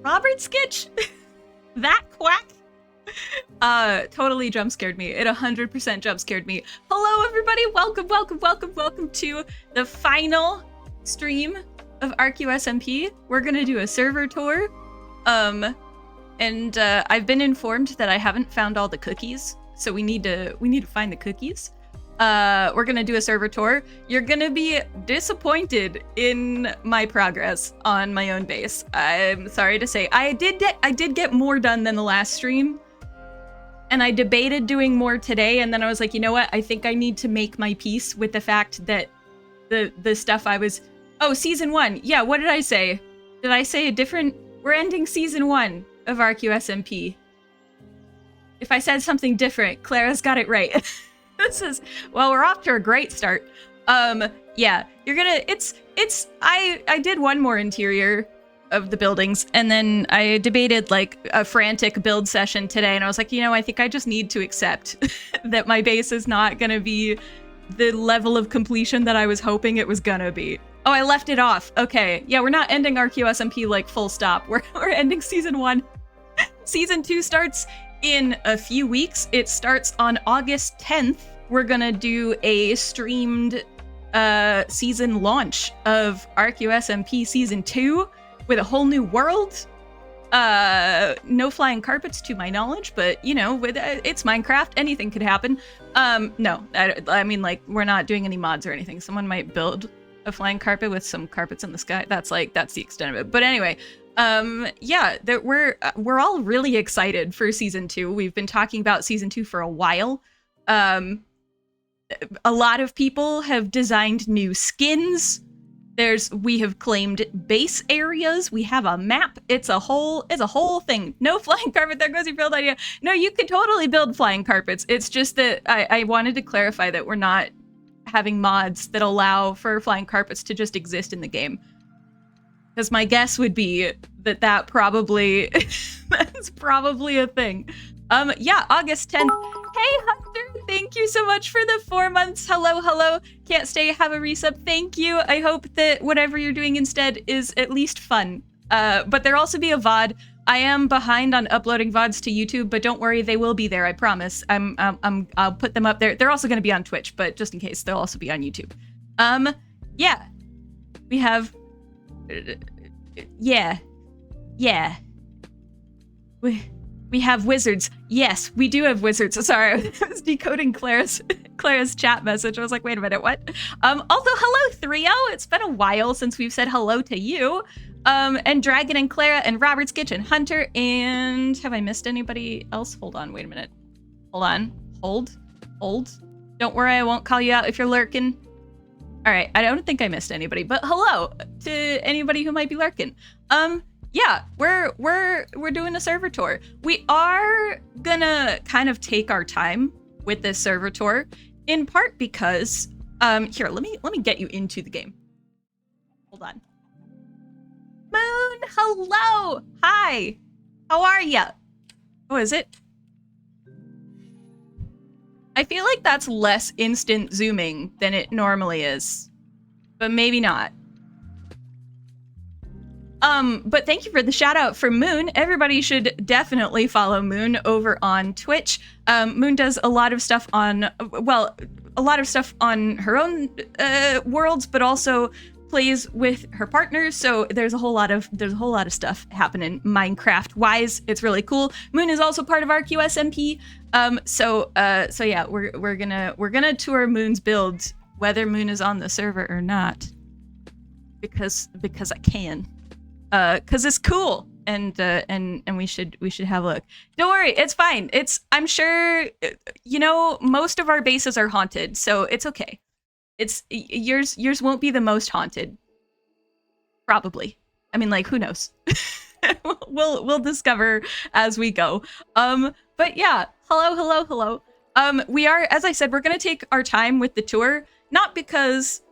Robert sketch? That quack? Totally jump scared me. It 100% jump scared me. Hello, everybody. Welcome to the final stream of Archaeo SMP. We're gonna do a server tour. And I've been informed that I haven't found all the cookies, so we need to find the cookies. We're gonna do a server tour. You're gonna be disappointed in my progress on my own base. I'm sorry to say. I did get more done than the last stream. And I debated doing more today, and then I was like, you know what? I think I need to make my peace with the fact that the stuff I was... Oh, season 1. Yeah, what did I say? Did I say a different... We're ending season 1 of Archaeo SMP. If I said something different, Clara's got it right. This is... Well, we're off to a great start. Yeah, you're gonna... I did one more interior of the buildings, and then I debated like a frantic build session today, and I was like, you know, I think I just need to accept that my base is not gonna be the level of completion that I was hoping it was gonna be. Oh, I left it off. Okay, yeah, we're not ending Archaeo SMP like full stop. We're ending season 1. Season 2 starts in a few weeks. It starts on August 10th. We're gonna do a streamed season launch of Archaeo SMP season 2. With a whole new world. No flying carpets to my knowledge, but you know, with it's Minecraft, anything could happen. No, I mean, like, we're not doing any mods or anything. Someone might build a flying carpet with some carpets in the sky. That's the extent of it. But anyway, yeah, we're all really excited for season 2. We've been talking about season 2 for a while. A lot of people have designed new skins. We have claimed base areas. We have a map. It's a whole thing. No flying carpet. There goes your build idea. No, you could totally build flying carpets. It's just that I wanted to clarify that we're not having mods that allow for flying carpets to just exist in the game. Because my guess would be that probably that's probably a thing. Yeah, August 10th. Hey, Hunter, thank you so much for the 4 months. Hello. Can't stay, have a resub. Thank you. I hope that whatever you're doing instead is at least fun. But there'll also be a VOD. I am behind on uploading VODs to YouTube, but don't worry, they will be there, I promise. I'll put them up there. They're also going to be on Twitch, but just in case, they'll also be on YouTube. Yeah. We have... Yeah. We have wizards. Yes, we do have wizards. Sorry, I was decoding Clara's chat message. I was like, wait a minute, what? Also, hello, Thrio. It's been a while since we've said hello to you. And Dragon and Clara and Robert's Kitchen, Hunter, and have I missed anybody else? Hold on, wait a minute. Hold on. Hold. Don't worry, I won't call you out if you're lurking. All right, I don't think I missed anybody, but hello to anybody who might be lurking. Yeah, we're doing a server tour. We are gonna kind of take our time with this server tour, in part because here, let me get you into the game. Hold on. Moon, hello. Hi. How are ya? Oh, is it? I feel like that's less instant zooming than it normally is, but maybe not. But thank you for the shout out for Moon. Everybody should definitely follow Moon over on Twitch. Moon does a lot of stuff on, well, a lot of stuff on her own worlds, but also plays with her partners. So there's a whole lot of stuff happening Minecraft wise. It's really cool. Moon is also part of Archaeo SMP. So yeah, we're gonna tour Moon's build, whether Moon is on the server or not, because I can. Cause it's cool, and we should have a look. Don't worry, it's fine. I'm sure, you know, most of our bases are haunted, so it's okay. It's yours won't be the most haunted, probably. I mean, like, who knows? We'll discover as we go. But yeah, hello. We are, as I said, we're gonna take our time with the tour, not because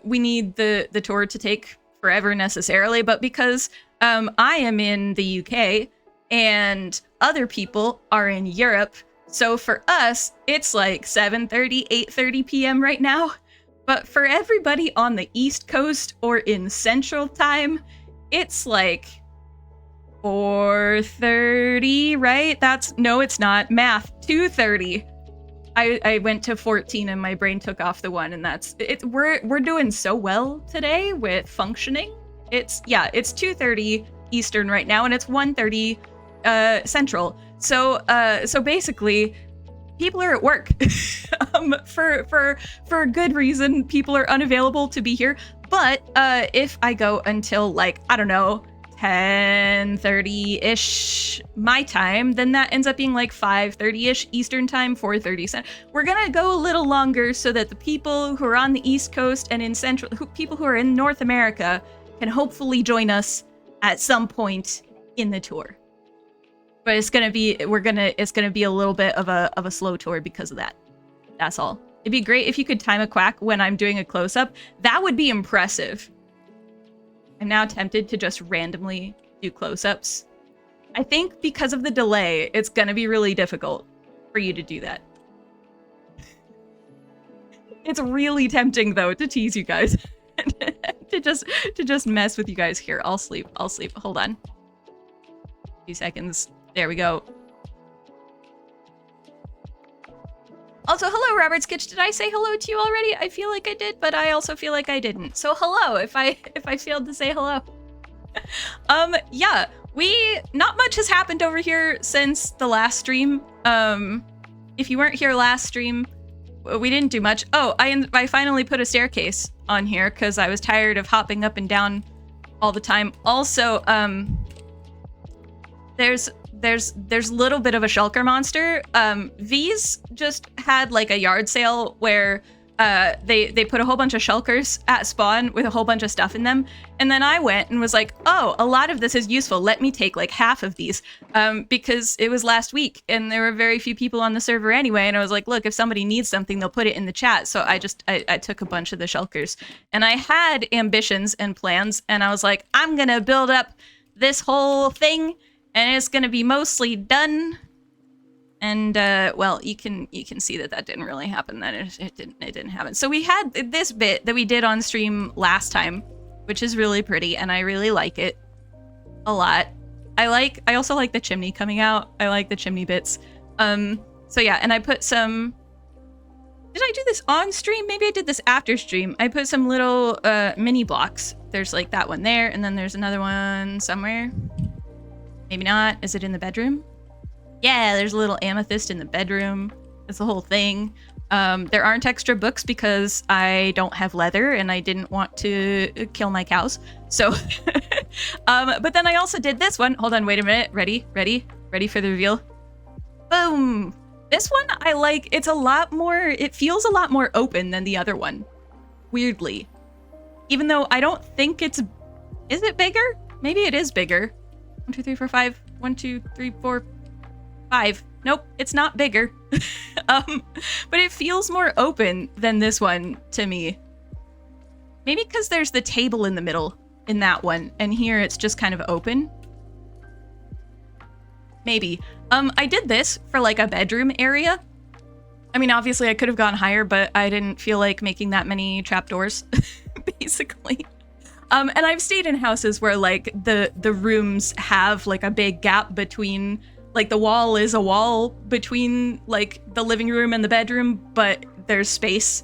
we need the tour to take forever necessarily, but because I am in the UK and other people are in Europe. So for us, it's like 7:30, 8:30 p.m. right now. But for everybody on the East Coast or in Central Time, it's like 4:30, right? No, it's not. Math, 2:30. I went to 14 and my brain took off the 1, and that's it. We're doing so well today with functioning. It's 2:30 Eastern right now, and it's 1:30 Central. So basically, people are at work for good reason. People are unavailable to be here. But if I go until, like, I don't know, 10:30-ish my time, then that ends up being like 5:30-ish Eastern time, 4:30 Central. We're gonna go a little longer so that the people who are on the East Coast and in Central, people who are in North America, can hopefully join us at some point in the tour. But it's gonna be a little bit of a slow tour because of that. That's all. It'd be great if you could time a quack when I'm doing a close-up. That would be impressive. I'm now tempted to just randomly do close-ups. I think because of the delay, it's gonna be really difficult for you to do that. It's really tempting though to tease you guys. to just mess with you guys. Here, I'll sleep. Hold on. A few seconds. There we go. Also, hello, Robert Skitch. Did I say hello to you already? I feel like I did, but I also feel like I didn't. So hello, if I failed to say hello. Yeah, not much has happened over here since the last stream. If you weren't here last stream, we didn't do much. Oh, I finally put a staircase on here because I was tired of hopping up and down all the time. Also, there's a little bit of a shulker monster. V's just had like a yard sale where they put a whole bunch of shulkers at spawn with a whole bunch of stuff in them. And then I went and was like, oh, a lot of this is useful. Let me take like half of these because it was last week and there were very few people on the server anyway. And I was like, look, if somebody needs something, they'll put it in the chat. So I took a bunch of the shulkers and I had ambitions and plans. And I was like, I'm going to build up this whole thing and it's going to be mostly done. And well, you can see that didn't really happen. That it didn't happen. So we had this bit that we did on stream last time, which is really pretty, and I really like it a lot. I also like the chimney coming out. I like the chimney bits. So yeah, and I put some. Did I do this on stream? Maybe I did this after stream. I put some little mini blocks. There's like that one there, and then there's another one somewhere. Maybe not. Is it in the bedroom? Yeah, there's a little amethyst in the bedroom. It's the whole thing. There aren't extra books because I don't have leather and I didn't want to kill my cows. So, but then I also did this one. Hold on, wait a minute. Ready for the reveal. Boom. This one I like. It feels a lot more open than the other one. Weirdly. Even though I don't think is it bigger? Maybe it is bigger. 1, 2, 3, 4, 5. 1, 2, 3, 4, 5. Nope, it's not bigger. But it feels more open than this one to me. Maybe because there's the table in the middle in that one, and here it's just kind of open. Maybe. I did this for like a bedroom area. I mean, obviously I could have gone higher, but I didn't feel like making that many trapdoors, basically. And I've stayed in houses where like the rooms have like a big gap between, like the wall is a wall between like the living room and the bedroom, but there's space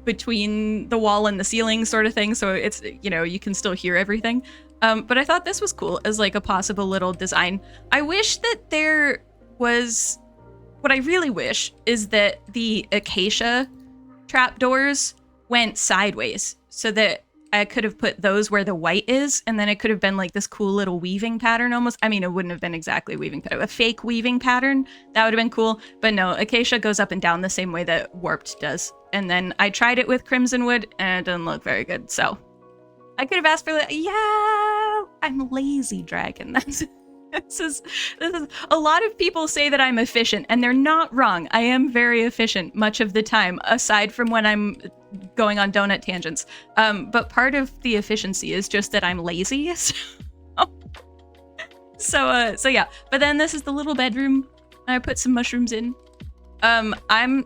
between the wall and the ceiling sort of thing. So it's, you know, you can still hear everything. But I thought this was cool as like a possible little design. I wish that there was, what I really wish is that the acacia trapdoors went sideways so that I could have put those where the white is, and then it could have been like this cool little weaving pattern almost. I mean, it wouldn't have been exactly weaving pattern, a fake weaving pattern. That would have been cool. But no, acacia goes up and down the same way that warped does. And then I tried it with crimson wood and it didn't look very good. So I could have asked for that. Yeah, I'm lazy dragon. This is a lot of people say that I'm efficient, and they're not wrong. I am very efficient much of the time, aside from when I'm going on donut tangents. But part of the efficiency is just that I'm lazy. So yeah. But then this is the little bedroom. I put some mushrooms in. I'm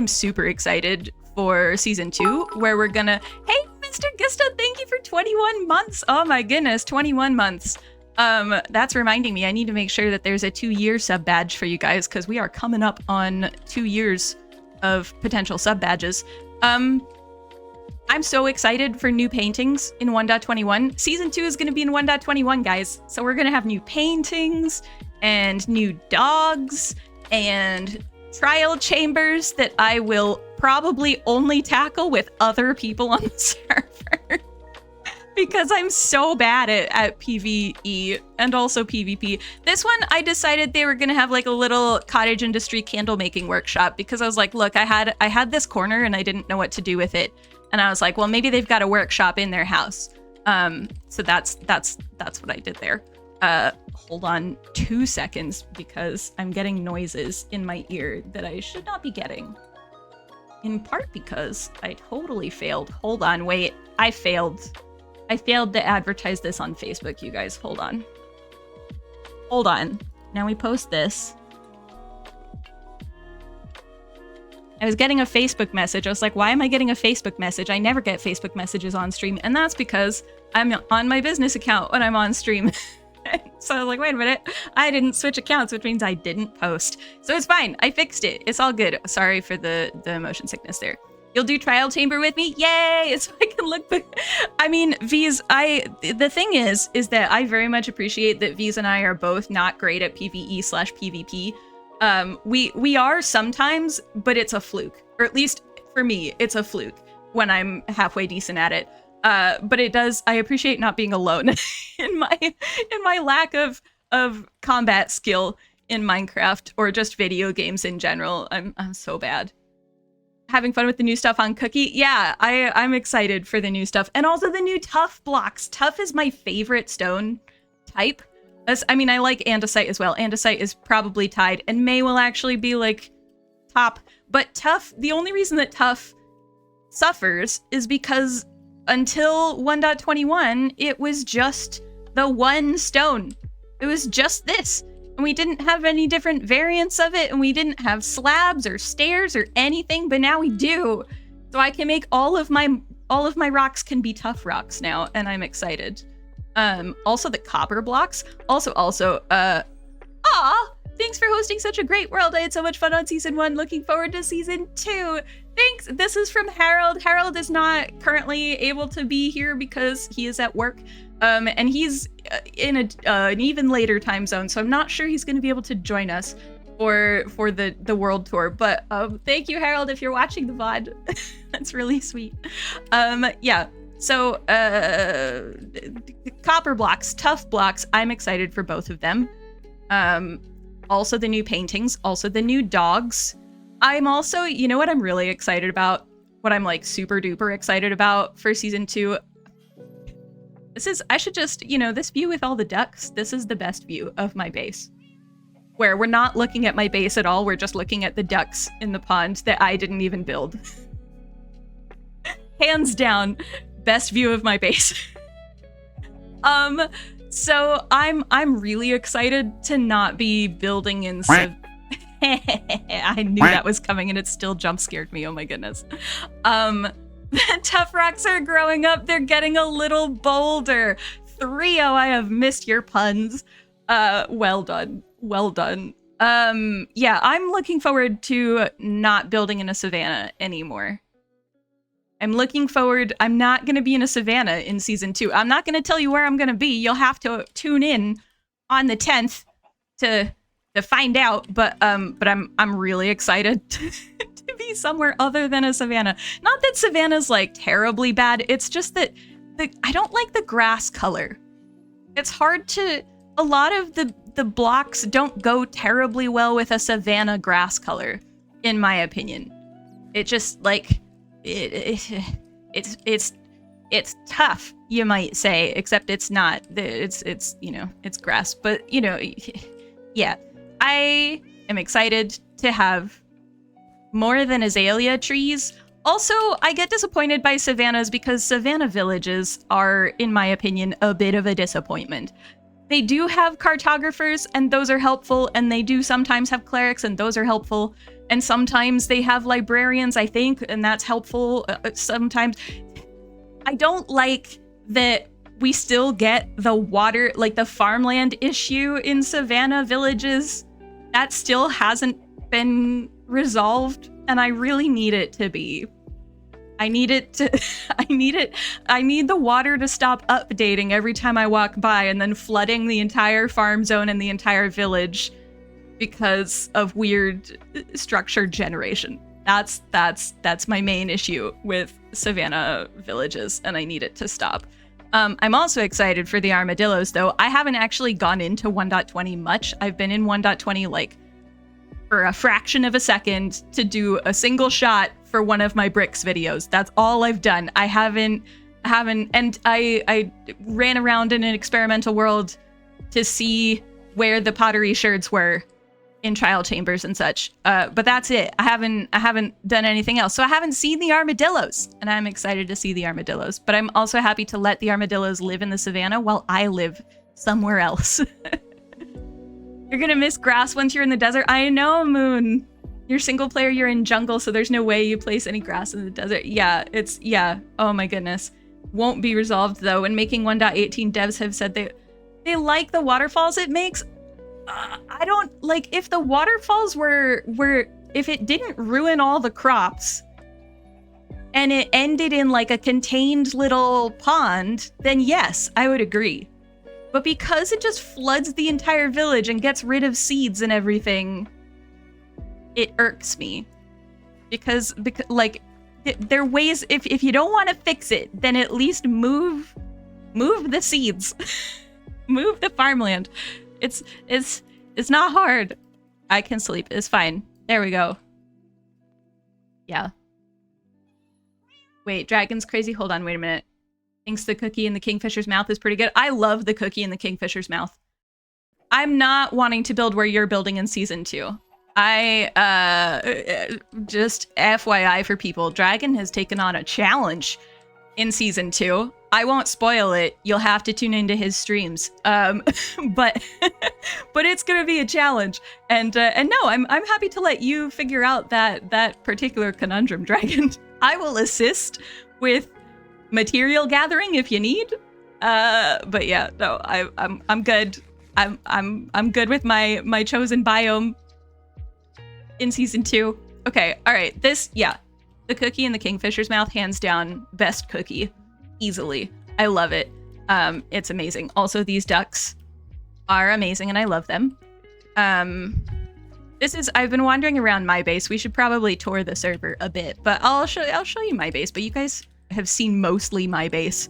super excited for season 2, where we're gonna. Hey, Mr. Gusta, thank you for 21 months. Oh my goodness, 21 months. That's reminding me, I need to make sure that there's a 2-year sub badge for you guys, because we are coming up on 2 years of potential sub badges. I'm so excited for new paintings in 1.21. Season 2 is going to be in 1.21, guys. So we're going to have new paintings and new dogs and trial chambers that I will probably only tackle with other people on the server. Because I'm so bad at PvE and also PvP. This one, I decided they were gonna have like a little cottage industry candle making workshop, because I was like, look, I had this corner and I didn't know what to do with it. And I was like, well, maybe they've got a workshop in their house. So that's what I did there. Hold on 2 seconds, because I'm getting noises in my ear that I should not be getting. In part because I totally failed. Hold on, wait, I failed to advertise this on Facebook, you guys. Hold on. Hold on. Now we post this. I was getting a Facebook message. I was like, why am I getting a Facebook message? I never get Facebook messages on stream. And that's because I'm on my business account when I'm on stream. So I was like, wait a minute. I didn't switch accounts, which means I didn't post. So it's fine. I fixed it. It's all good. Sorry for the motion sickness there. You'll do trial chamber with me? Yay! So I can look back. I mean, V's, the thing is that I very much appreciate that V's and I are both not great at PvE/PvP. We are sometimes, but it's a fluke. Or at least for me, it's a fluke when I'm halfway decent at it. But it does, I appreciate not being alone in my lack of combat skill in Minecraft or just video games in general. I'm so bad. Having fun with the new stuff on Cookie? Yeah, I'm excited for the new stuff. And also the new Tough blocks. Tough is my favorite stone type. I mean, I like andesite as well. Andesite is probably tied, and May will actually be like top. But Tough, the only reason that Tough suffers is because until 1.21, it was just the one stone. It was just this. And we didn't have any different variants of it, and we didn't have slabs or stairs or anything, but now we do. So I can make all of my rocks can be Tough rocks now, and I'm excited. Also the copper blocks. Also, thanks for hosting such a great world. I had so much fun on season 1. Looking forward to season 2. Thanks. This is from Harold. Harold is not currently able to be here because he is at work. And he's in an even later time zone, so I'm not sure he's going to be able to join us for the world tour. But thank you, Harold, if you're watching the VOD. That's really sweet. Yeah. So copper blocks, Tough blocks. I'm excited for both of them. Also the new paintings. Also the new dogs. I'm also, you know what I'm really excited about? What I'm like super duper excited about for season 2. I should just, this view with all the ducks, this is the best view of my base. Where we're not looking at my base at all, we're just looking at the ducks in the pond that I didn't even build. Hands down, best view of my base. So I'm really excited to not be building in I knew that was coming and it still jump scared me, oh my goodness. Tough rocks are growing up. They're getting a little bolder. 3-0, I have missed your puns. Well done. Well done. Yeah, I'm looking forward to not building in a savanna anymore. I'm looking forward. I'm not going to be in a savanna in season 2. I'm not going to tell you where I'm going to be. You'll have to tune in on the 10th to find out. But I'm really excited to be somewhere other than a savanna. Not that savanna's like terribly bad. It's just that I don't like the grass color. It's hard to. A lot of the blocks don't go terribly well with a savanna grass color, in my opinion. It just like it's tough, you might say, except it's not. It's it's grass, but yeah. I am excited to have more than azalea trees. Also, I get disappointed by savannas because savanna villages are, in my opinion, a bit of a disappointment. They do have cartographers, and those are helpful, and they do sometimes have clerics, and those are helpful, and sometimes they have librarians, I think, and that's helpful. Sometimes I don't like that we still get the water, like the farmland issue in Savannah villages. That still hasn't been resolved, and I really need it to be. I need the water to stop updating every time I walk by and then flooding the entire farm zone and the entire village because of weird structured generation. That's my main issue with Savannah villages, and I need it to stop. I'm also excited for the armadillos, though. I haven't actually gone into 1.20 much. I've been in 1.20 like for a fraction of a second to do a single shot for one of my bricks videos. That's all I've done. I haven't, and I ran around in an experimental world to see where the pottery sherds were in trial chambers and such. But that's it. I haven't done anything else. So I haven't seen the armadillos, and I'm excited to see the armadillos. But I'm also happy to let the armadillos live in the savannah while I live somewhere else. You're gonna miss grass once you're in the desert. I know, Moon. You're single player, you're in jungle, so there's no way you place any grass in the desert. Yeah. Oh my goodness. Won't be resolved though. And making 1.18 devs have said they like the waterfalls it makes. I don't like if the waterfalls were if it didn't ruin all the crops and it ended in like a contained little pond, then yes, I would agree. But because it just floods the entire village and gets rid of seeds and everything, it irks me. Because like there are ways, if you don't want to fix it, then at least move the seeds. Move the farmland. It's not hard. I can sleep. It's fine. There we go. Yeah. Wait, Dragon's crazy. Hold on, wait a minute. Thinks the cookie in the kingfisher's mouth is pretty good. I love the cookie in the kingfisher's mouth. I'm not wanting to build where you're building in season 2. Just FYI for people, Dragon has taken on a challenge in season 2. I won't spoil it. You'll have to tune into his streams. But it's gonna be a challenge. And no, I'm happy to let you figure out that particular conundrum, Dragon. I will assist with material gathering if you need. But yeah, no, I'm good. I'm good with my chosen biome in season 2. Okay, all right. The cookie in the kingfisher's mouth, hands down, best cookie, easily. I love it. It's amazing. Also, these ducks are amazing, and I love them. I've been wandering around my base. We should probably tour the server a bit, but I'll show you my base. But you guys have seen mostly my base,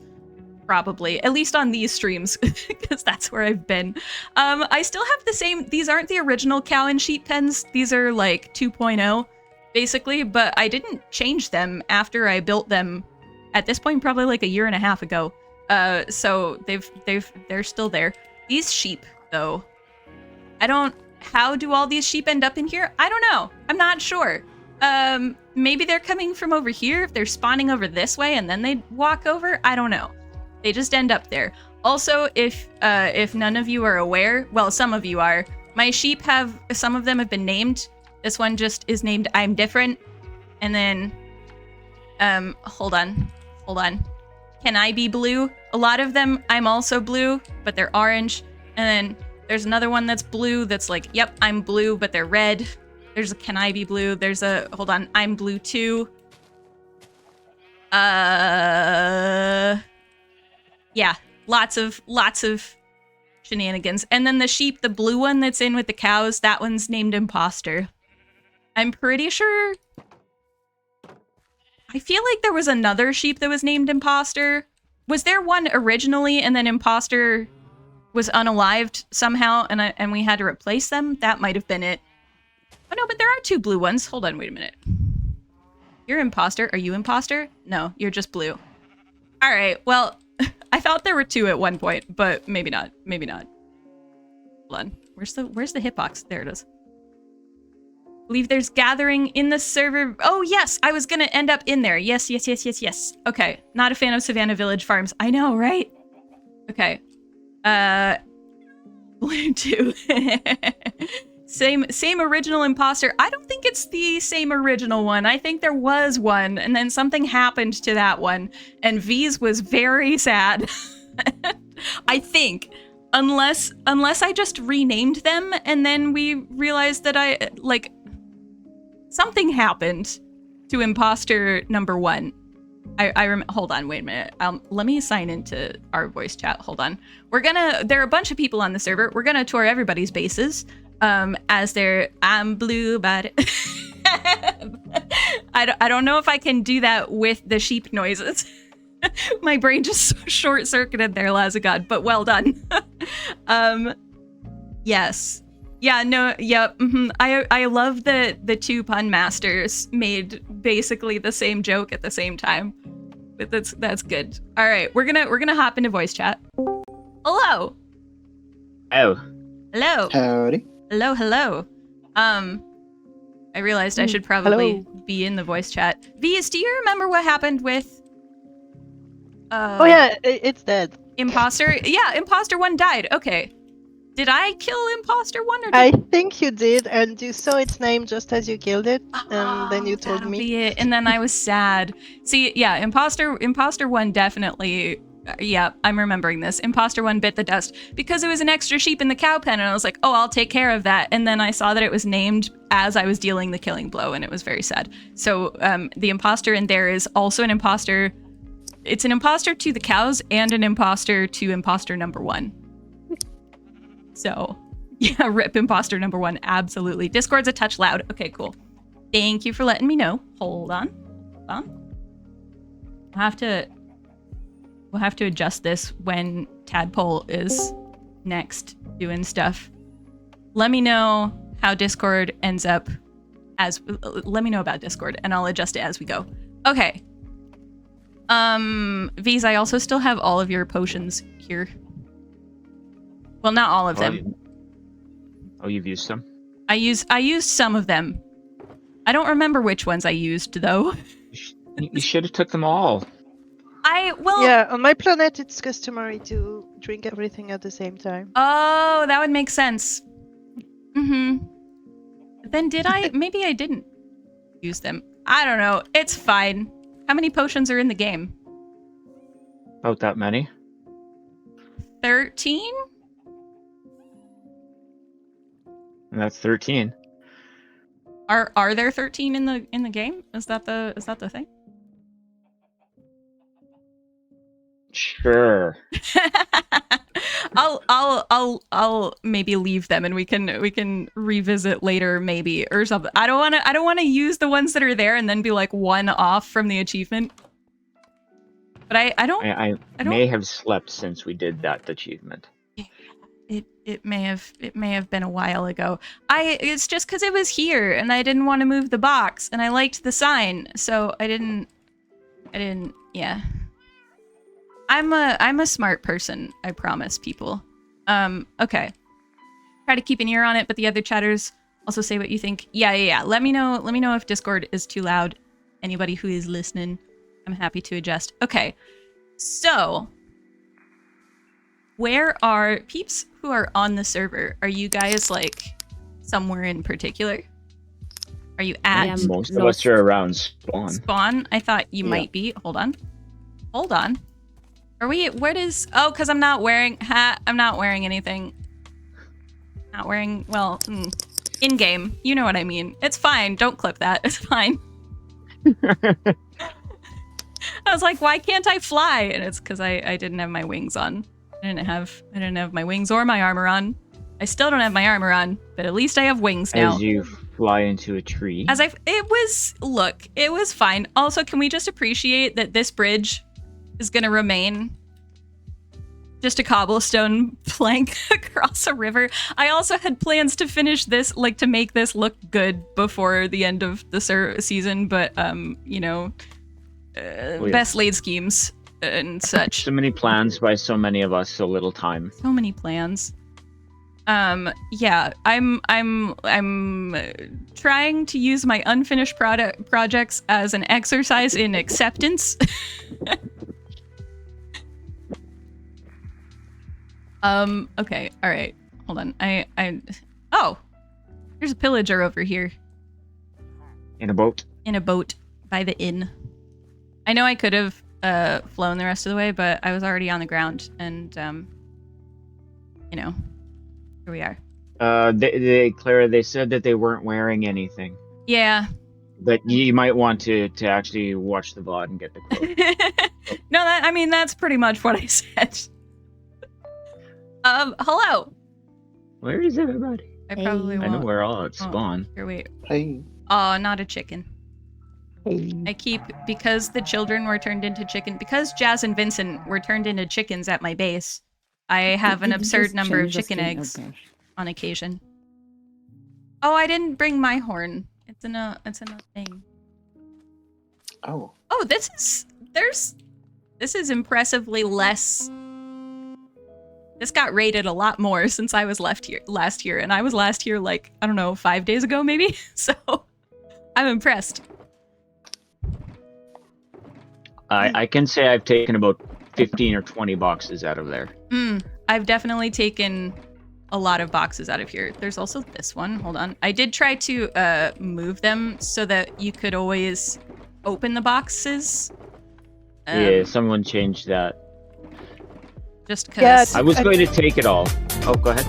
probably, at least on these streams, because that's where I've been. I still have the same. These aren't the original cow and sheep pens. These are like 2.0, basically. But I didn't change them after I built them. At this point, probably like a year and a half ago. So they're still there. These sheep, though, how do all these sheep end up in here? I don't know. I'm not sure. Maybe they're coming from over here if they're spawning over this way and then they walk over. I don't know. They just end up there. Also, if none of you are aware, well, some of you are, my sheep some of them have been named. This one just is named I'm Different. And then, hold on. Can I be blue? A lot of them, I'm also blue, but they're orange. And then there's another one that's blue that's like, yep, I'm blue, but they're red. There's a can I be blue? There's a, hold on, I'm blue too. Yeah, lots of shenanigans. And then the sheep, the blue one that's in with the cows, that one's named Imposter. I'm pretty sure. I feel like there was another sheep that was named Imposter. Was there one originally and then Imposter was unalived somehow and we had to replace them? That might have been it. Oh no, but there are 2 blue ones. Hold on, wait a minute. You're Imposter. Are you Imposter? No, you're just blue. All right, well, I thought there were 2 at one point, but maybe not. Maybe not. Hold on. Where's the hitbox? There it is. Believe there's gathering in the server. Oh, yes. I was going to end up in there. Yes. Okay. Not a fan of Savannah Village farms. I know, right? Okay. Blue 2. Same original imposter. I don't think it's the same original one. I think there was one, and then something happened to that one, and V's was very sad. I think. Unless I just renamed them and then we realized that something happened to imposter number 1. Hold on, wait a minute. Let me sign into our voice chat. Hold on. There are a bunch of people on the server. We're gonna tour everybody's bases. I'm blue, but I don't know if I can do that with the sheep noises. My brain just short-circuited there, Lazagod, but well done. Yes. Yeah, no, yep. I love that the 2 pun masters made basically the same joke at the same time. But that's good. All right, we're gonna hop into voice chat. Hello. Oh. Hello. Howdy. Hello. I realized I should probably be in the voice chat. V's, do you remember what happened with oh yeah, it's dead. Imposter? Yeah, Imposter 1 died. Okay. Did I kill Imposter 1 or did I think you did, and you saw its name just as you killed it, Oh, and then you told that'll me. be it. And then I was sad. See, yeah, Imposter 1 definitely. Yeah, I'm remembering this. Imposter 1 bit the dust because it was an extra sheep in the cow pen, and I was like, oh, I'll take care of that. And then I saw that it was named as I was dealing the killing blow, and it was very sad. So the imposter in there is also an imposter. It's an imposter to the cows and an imposter to imposter number 1. So, yeah, rip imposter number 1. Absolutely. Discord's a touch loud. Okay, cool. Thank you for letting me know. Hold on. We'll have to adjust this when Tadpole is next doing stuff. Let me know how Discord ends up let me know about Discord and I'll adjust it as we go. Okay. V's, I also still have all of your potions here. Well, not all of them. You've used some? I used some of them. I don't remember which ones I used though. You should have took them all. Yeah, on my planet it's customary to drink everything at the same time. Oh, that would make sense. Then did I? Maybe I didn't use them. I don't know. It's fine. How many potions are in the game? About that many. 13? And that's 13. Are there 13 in the game? Is that the thing? Sure. I'll maybe leave them and we can revisit later maybe or something. I don't want to use the ones that are there and then be like 1 off from the achievement. But I don't may have slept since we did that achievement. It may have been a while ago. It's just because it was here and I didn't want to move the box and I liked the sign, so I didn't. Yeah. I'm a smart person, I promise, people. Okay. Try to keep an ear on it, but the other chatters also say what you think. Yeah. Let me know if Discord is too loud. Anybody who is listening, I'm happy to adjust. Okay. So, where are peeps who are on the server? Are you guys like somewhere in particular? Are you at most of us are around spawn? Spawn? I thought you might be. Hold on. Are we? Where does? Oh, because I'm not wearing hat. I'm not wearing anything. Not wearing. Well, in game. You know what I mean. It's fine. Don't clip that. It's fine. I was like, why can't I fly? And it's because I didn't have my wings on. I didn't have my wings or my armor on. I still don't have my armor on, but at least I have wings now. As you fly into a tree. It was fine. Also, can we just appreciate that this bridge is gonna remain just a cobblestone plank across a river? I also had plans to finish this, like to make this look good before the end of the season, but best laid schemes and such. So many plans by so many of us, so little time. So many plans. Yeah, I'm trying to use my unfinished projects as an exercise in acceptance. Okay, all right. Hold on. Oh, there's a pillager over here. In a boat? In a boat by the inn. I know I could have flown the rest of the way, but I was already on the ground, and you know, here we are. Clara, they said that they weren't wearing anything. Yeah. But you might want to actually watch the VOD and get the quote. No, I mean that's pretty much what I said. Hello. Where is everybody? I probably won't. I know we're all at spawn. Here, wait. Hey. Oh, not a chicken. Hey. I keep, because the children were turned into chicken, because Jazz and Vincent were turned into chickens at my base, I have an absurd number of chicken eggs on occasion. Oh, I didn't bring my horn. It's in a thing. Oh. Oh, this is impressively less. This got rated a lot more since I was last year, and I was last here like, I don't know, 5 days ago maybe? So, I'm impressed. I can say I've taken about 15 or 20 boxes out of there. I've definitely taken a lot of boxes out of here. There's also this one. Hold on. I did try to move them so that you could always open the boxes. Yeah, someone changed that. Just because. I was going to take it all. Oh, go ahead.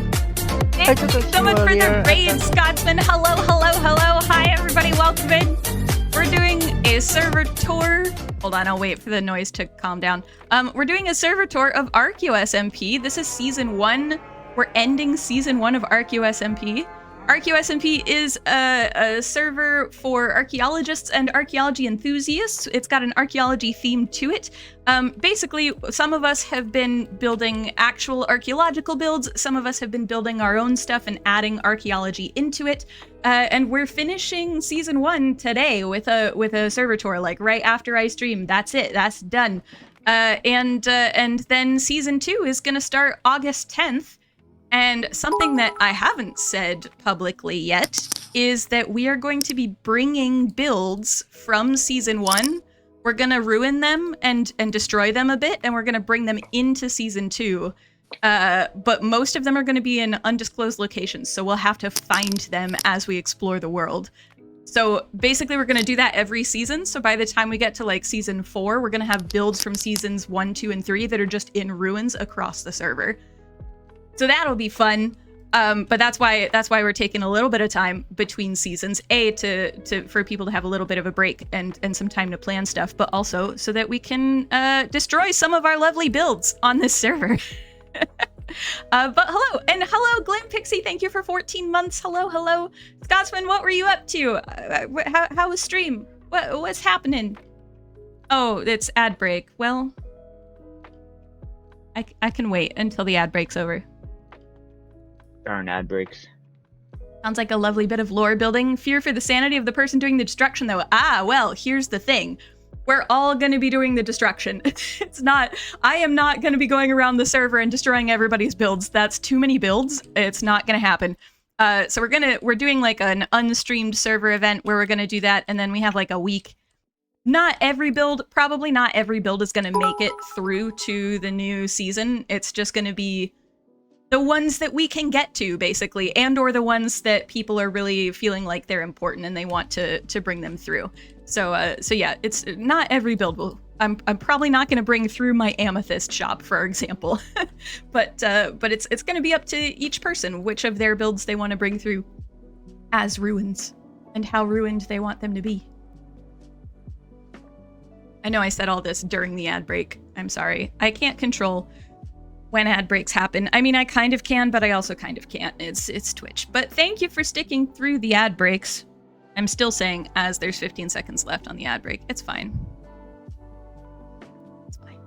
Thank you so much for the raid, Scotsman. Hello, hello, hello. Hi, everybody. Welcome in. We're doing a server tour. Hold on, I'll wait for the noise to calm down. We're doing a server tour of Archaeo SMP. This is season 1. We're ending season 1 of Archaeo SMP. Archaeo SMP is a server for archaeologists and archaeology enthusiasts. It's got an archaeology theme to it. Basically, some of us have been building actual archaeological builds. Some of us have been building our own stuff and adding archaeology into it. And we're finishing season 1 today with a server tour, like right after I stream. That's it. That's done. And then season 2 is going to start August 10th. And something that I haven't said publicly yet is that we are going to be bringing builds from season 1. We're going to ruin them and destroy them a bit, and we're going to bring them into season 2. But most of them are going to be in undisclosed locations, so we'll have to find them as we explore the world. So basically we're going to do that every season. So by the time we get to like season 4, we're going to have builds from seasons 1, 2, and 3 that are just in ruins across the server. So that'll be fun, but that's why we're taking a little bit of time between seasons. For people to have a little bit of a break and some time to plan stuff, but also so that we can destroy some of our lovely builds on this server. But hello, and hello, Glam Pixie. Thank you for 14 months. Hello, hello, Scotsman. What were you up to? How was stream? What's happening? Oh, it's ad break. Well, I can wait until the ad break's over. Darn ad breaks. Sounds like a lovely bit of lore building. Fear for the sanity of the person doing the destruction, though. Ah, well, here's the thing. We're all going to be doing the destruction. I am not going to be going around the server and destroying everybody's builds. That's too many builds. It's not going to happen. So we're doing like an unstreamed server event where we're going to do that. And then we have like a week. Probably not every build is going to make it through to the new season. It's just going to be the ones that we can get to, basically, and or the ones that people are really feeling like they're important and they want to bring them through. So yeah, it's not every build will. I'm probably not going to bring through my amethyst shop, for example, but it's going to be up to each person which of their builds they want to bring through as ruins and how ruined they want them to be. I know I said all this during the ad break. I'm sorry. I can't control when ad breaks happen. I mean, I kind of can, but I also kind of can't. It's Twitch. But thank you for sticking through the ad breaks. I'm still saying as there's 15 seconds left on the ad break. It's fine. It's fine.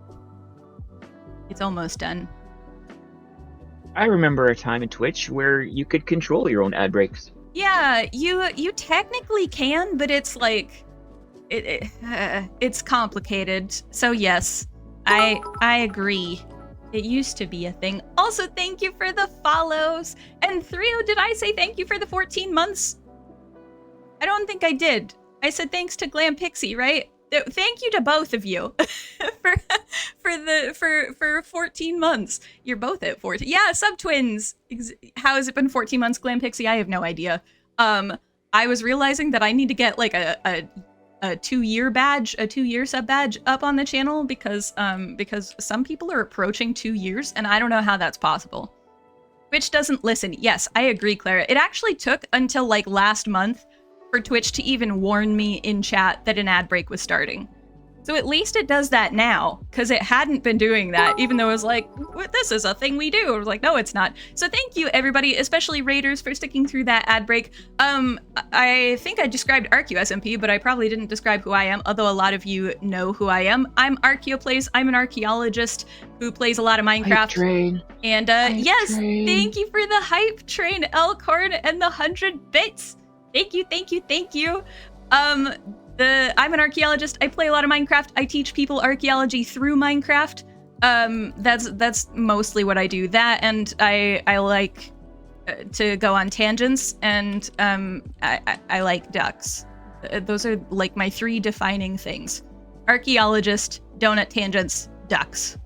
It's almost done. I remember a time in Twitch where you could control your own ad breaks. Yeah, you technically can, but it's like it's complicated. So yes, I agree. It used to be a thing. Also, thank you for the follows. And Thrio, did I say thank you for the 14 months? I don't think I did. I said thanks to Glam Pixie, right? Thank you to both of you for 14 months. You're both at 14. Yeah, sub-twins. How has it been 14 months, Glam Pixie? I have no idea. I was realizing that I need to get like a a 2-year badge, a 2-year sub badge up on the channel because some people are approaching 2 years, and I don't know how that's possible. Twitch doesn't listen. Yes, I agree, Clara. It actually took until like last month for Twitch to even warn me in chat that an ad break was starting. So at least it does that now, because it hadn't been doing that, even though it was like, this is a thing we do. I was like, no, it's not. So thank you, everybody, especially Raiders, for sticking through that ad break. I think I described Archaeo SMP, but I probably didn't describe who I am, although a lot of you know who I am. I'm Archaeoplays. I'm an archaeologist who plays a lot of Minecraft. Hype train. And yes, thank you for the hype train, Elkhorn, and the 100 bits. Thank you, thank you, thank you. I'm an archaeologist. I play a lot of Minecraft. I teach people archaeology through Minecraft. That's mostly what I do. That, and I like to go on tangents, and I like ducks. Those are like my 3 defining things: archaeologist, donut tangents, ducks.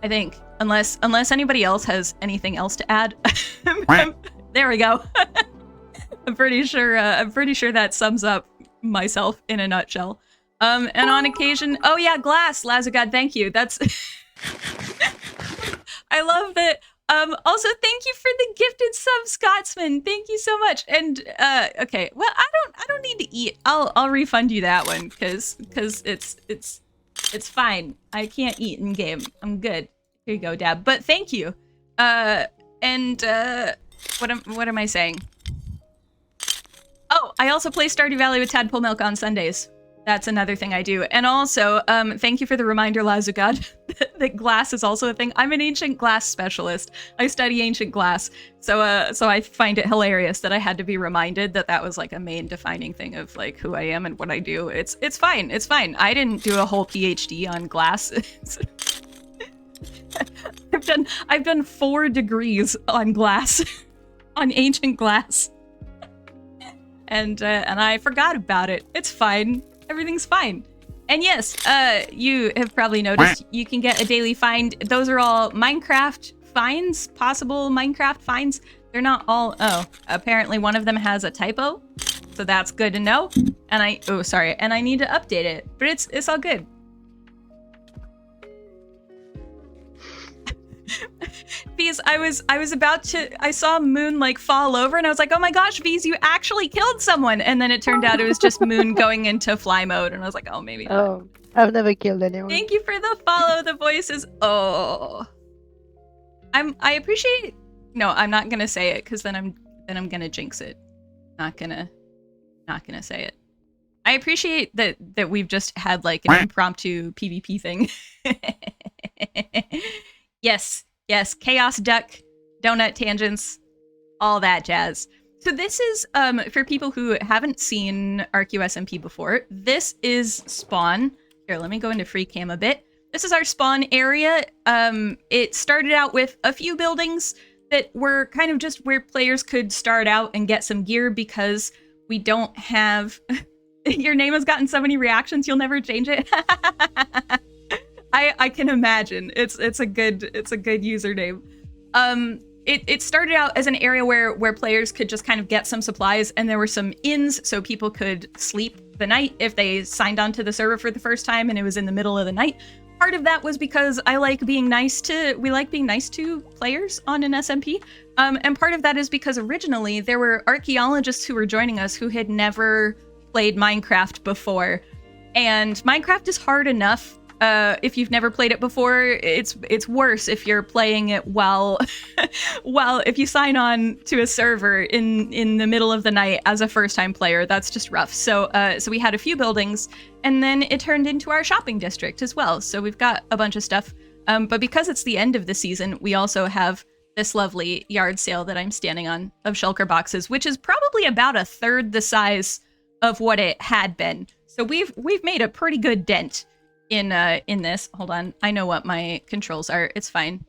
I think, unless anybody else has anything else to add. There we go. I'm pretty sure that sums up myself in a nutshell. And on occasion, oh yeah, glass, Lazagod, thank you. That's I love that. Also thank you for the gifted sub, Scotsman. Thank you so much. And okay, well, I don't need to eat. I'll refund you that one because it's fine. I can't eat in game. I'm good. Here you go, Dab. But thank you. What am I saying? Oh, I also play Stardew Valley with Tadpole Milk on Sundays. That's another thing I do. And also, thank you for the reminder, Lazugod, that glass is also a thing. I'm an ancient glass specialist. I study ancient glass. So I find it hilarious that I had to be reminded that that was like a main defining thing of like who I am and what I do. It's fine. It's fine. I didn't do a whole PhD on glass. I've done 4 degrees on glass, on ancient glass. And I forgot about it. It's fine. Everything's fine. And yes, you have probably noticed you can get a daily find. Those are all Minecraft finds, possible Minecraft finds. They're not all, apparently one of them has a typo. So that's good to know. And I need to update it, but it's all good. Because I saw Moon like fall over and I was like, oh my gosh, V's, you actually killed someone. And then it turned out it was just Moon going into fly mode. And I was like, oh, maybe not. Oh, I've never killed anyone. Thank you for the follow, the voices. Oh, I appreciate, no, I'm not going to say it because then I'm going to jinx it. Not gonna say it. I appreciate that we've just had like an impromptu PvP thing. Yes, Chaos Duck, Donut Tangents, all that jazz. So this is, for people who haven't seen Archaeo SMP before, this is spawn. Here, let me go into free cam a bit. This is our spawn area. It started out with a few buildings that were kind of just where players could start out and get some gear because we don't have... Your name has gotten so many reactions, you'll never change it. I can imagine. It's a good username. It started out as an area where players could just kind of get some supplies, and there were some inns so people could sleep the night if they signed onto the server for the first time and it was in the middle of the night. Part of that was because we like being nice to players on an SMP. And part of that is because originally there were archaeologists who were joining us who had never played Minecraft before. And Minecraft is hard enough. If you've never played it before, it's worse if you're playing it while if you sign on to a server in the middle of the night as a first-time player, that's just rough. So we had a few buildings, and then it turned into our shopping district as well. So we've got a bunch of stuff. But because it's the end of the season, we also have this lovely yard sale that I'm standing on of shulker boxes, which is probably about a third the size of what it had been. So we've made a pretty good dent in this. Hold on, I know what my controls are. It's fine.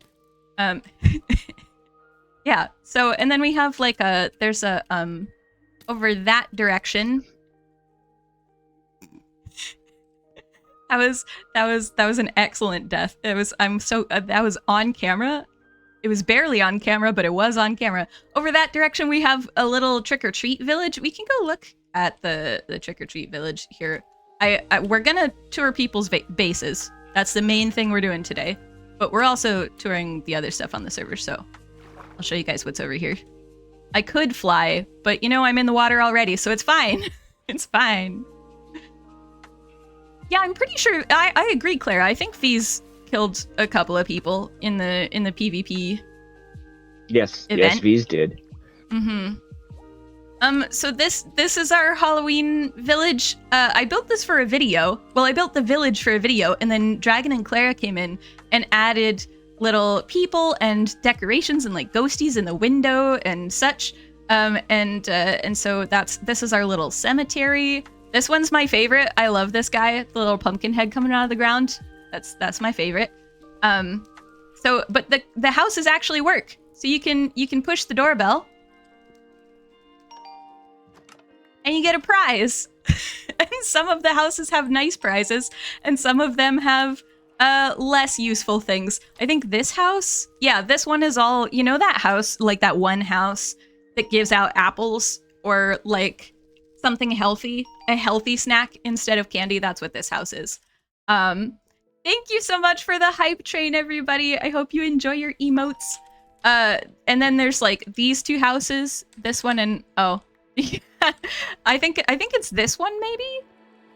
Yeah. So and then we have like there's a over that direction. That was an excellent death. That was on camera. It was barely on camera, but it was on camera. Over that direction, we have a little trick-or-treat village. We can go look at the trick-or-treat village here. We're gonna tour people's bases. That's the main thing we're doing today. But we're also touring the other stuff on the server, so I'll show you guys what's over here. I could fly, but you know I'm in the water already, so it's fine. It's fine. Yeah, I'm pretty sure. I agree, Clara. I think Fees killed a couple of people in the PvP. Yes, event. yes, V's did. So this is our Halloween village. I built this for a video. Well, I built the village for a video, and then Dragon and Clara came in and added little people and decorations and like ghosties in the window and such. And so this is our little cemetery. This one's my favorite. I love this guy, the little pumpkin head coming out of the ground. That's my favorite. But the houses actually work. So you can push the doorbell and you get a prize. And some of the houses have nice prizes and some of them have less useful things. I think this house, yeah, this one is all, you know, that house, like that one house that gives out apples or like something healthy, a healthy snack instead of candy. That's what this house is. Thank you so much for the hype train, everybody. I hope you enjoy your emotes. And then there's like these two houses, this one and oh, I think it's this one maybe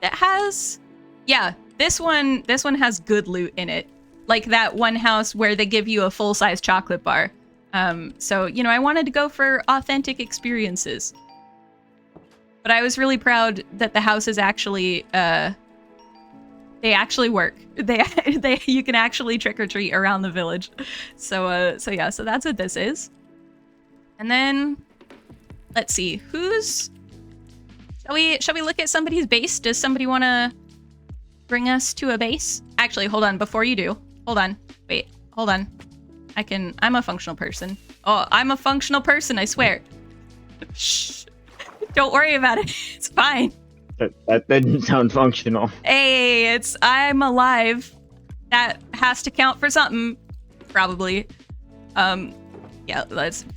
that has, yeah, this one has good loot in it. Like that one house where they give you a full-size chocolate bar. So, you know, I wanted to go for authentic experiences. But I was really proud that the houses actually, they actually work. You can actually trick or treat around the village. So yeah, so that's what this is. And then, let's see, shall we look at somebody's base? Does somebody want to bring us to a base? Actually, hold on, before you do, hold on, wait, hold on. I'm a functional person. Oh, I'm a functional person, I swear. Shh. Don't worry about it. It's fine. That didn't sound functional. Hey, I'm alive. That has to count for something, probably. Yeah,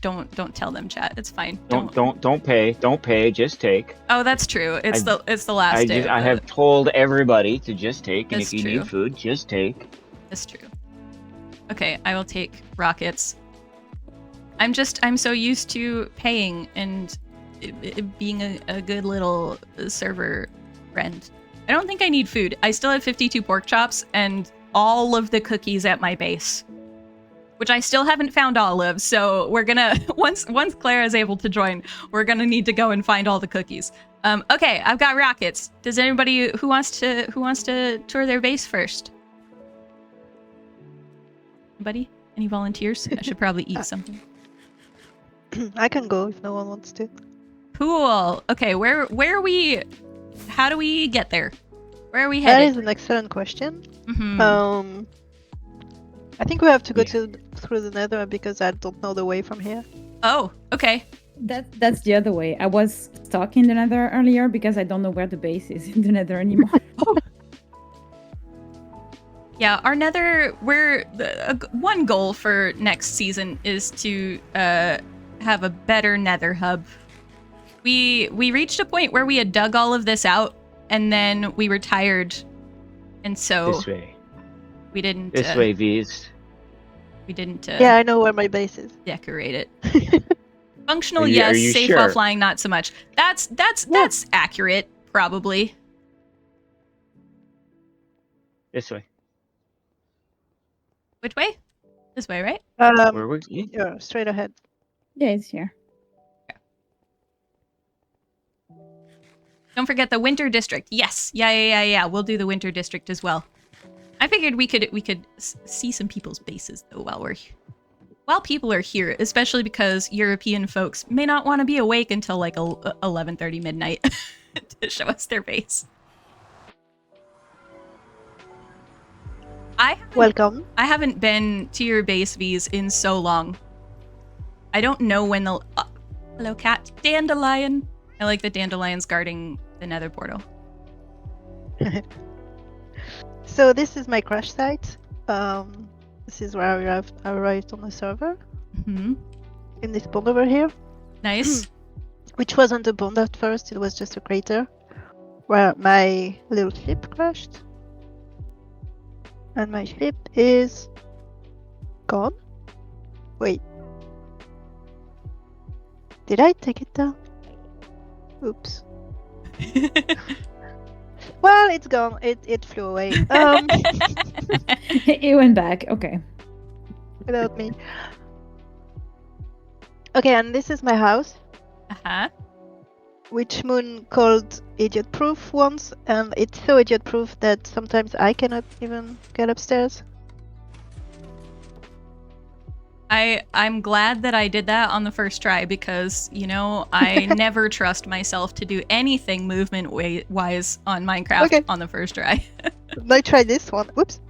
don't tell them, chat. It's fine. Don't pay. Just take. Oh, that's true. It's the last day. I have told everybody to just take, and That's if you true. need food, just take. That's true. Okay, I will take rockets. I'm so used to paying and it being a good little server friend. I don't think I need food. I still have 52 pork chops and all of the cookies at my base, which I still haven't found all of. So we're gonna once Clara is able to join, we're gonna need to go and find all the cookies. Okay, I've got rockets. Does anybody who wants to tour their base first? Anybody? Any volunteers? I should probably eat something. I can go if no one wants to. Cool. Okay, where are we? How do we get there? Where are we That headed? is an excellent question. Mhm. I think we have to go through the nether because I don't know the way from here. Oh, okay. That's the other way. I was stuck in the nether earlier because I don't know where the base is in the nether anymore. Yeah, our nether, one goal for next season is to have a better nether hub. We reached a point where we had dug all of this out, and then we were tired, and so This way. we didn't. This way, V's. We didn't. Yeah, I know where my base is. Decorate it. Functional, Are you yes. Safe while sure? flying, not so much. That's accurate, probably. This way. Which way? This way, right? Where we? Yeah, straight ahead. Yeah, it's here. Don't forget the winter district. Yes. Yeah. We'll do the winter district as well. I figured we could see some people's bases though while people are here, especially because European folks may not want to be awake until like 11:30 midnight to show us their base. Welcome. I haven't been to your base, V's, in so long. I don't know when the hello cat dandelion. I like the dandelions guarding the nether portal. So this is my crash site. This is where I arrived on the server. Hmm. In this pond over here. Nice. Which wasn't a pond at first, it was just a crater. Where my little ship crashed. And my ship is... gone? Wait. Did I take it down? Oops. Well, it's gone. It flew away. It went back. Okay. Without me. Okay, and this is my house, Uh-huh. which Moon called idiot-proof once, and it's so idiot-proof that sometimes I cannot even get upstairs. I'm glad that I did that on the first try because, you know, I never trust myself to do anything movement-wise on Minecraft Okay. on the first try. I tried this one. Whoops.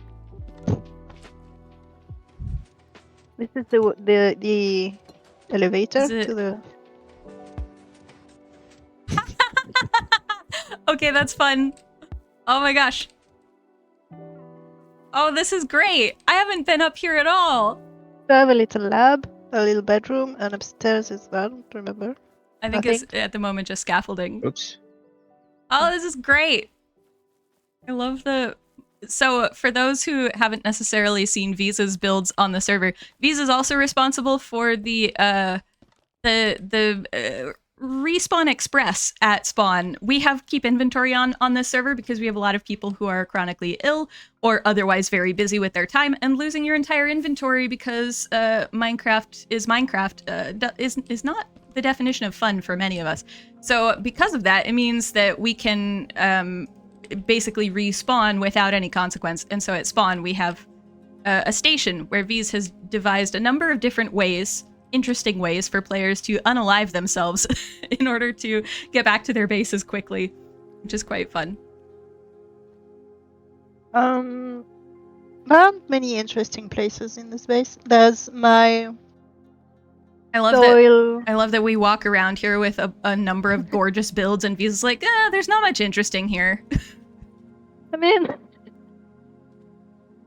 This is the elevator Is it- to the. Okay, that's fun. Oh my gosh. Oh, this is great. I haven't been up here at all. I have a little lab, a little bedroom, and upstairs is I don't remember. I think it's at the moment just scaffolding. Oops. Oh, this is great. I love the... So, for those who haven't necessarily seen Visa's builds on the server, Visa's also responsible for the respawn express at spawn. We keep inventory on this server because we have a lot of people who are chronically ill or otherwise very busy with their time, and losing your entire inventory because Minecraft is not the definition of fun for many of us. So because of that, it means that we can basically respawn without any consequence. And so at spawn, we have a station where V's has devised a number of different ways, interesting ways for players to unalive themselves in order to get back to their bases quickly, which is quite fun. There aren't many interesting places in this base. There's my I love soil. that. I love that we walk around here with a number of gorgeous builds, and V's like, there's not much interesting here. I mean,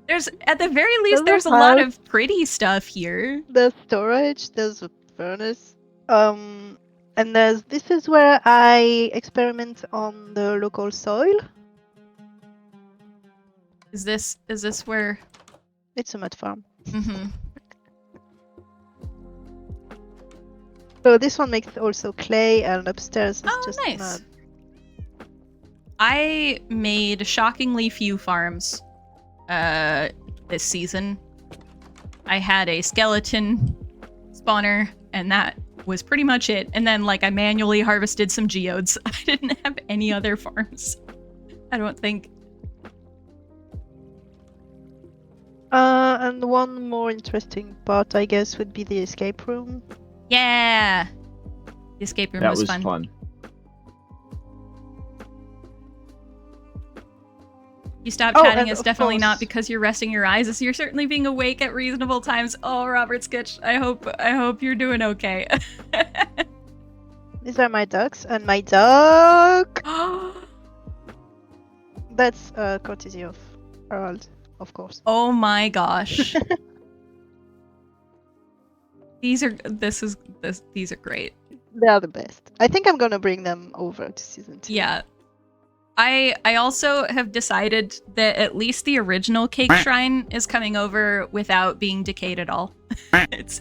There's, at the very least, there's a lot of pretty stuff here. there's storage. There's a furnace. And this is where I experiment on the local soil. Is this where? It's a mud farm. Mm-hmm. So this one makes also clay, and upstairs is just nice. mud. I made shockingly few farms this season. I had a skeleton spawner, and that was pretty much it. And then, like, I manually harvested some geodes. I didn't have any other farms, I don't think. And one more interesting part, I guess, would be the escape room. Yeah! The escape room That was was fun. fun. You stop Oh, chatting, and it's of definitely not course- because you're resting your eyes. It's you're certainly being awake at reasonable times. Oh, Robert Skitch, I hope you're doing okay. These are my ducks, and my duck! That's courtesy of Harold, of course. Oh my gosh. These are great. They are the best. I think I'm gonna bring them over to season 2. Yeah. I also have decided that at least the original cake shrine is coming over without being decayed at all. it's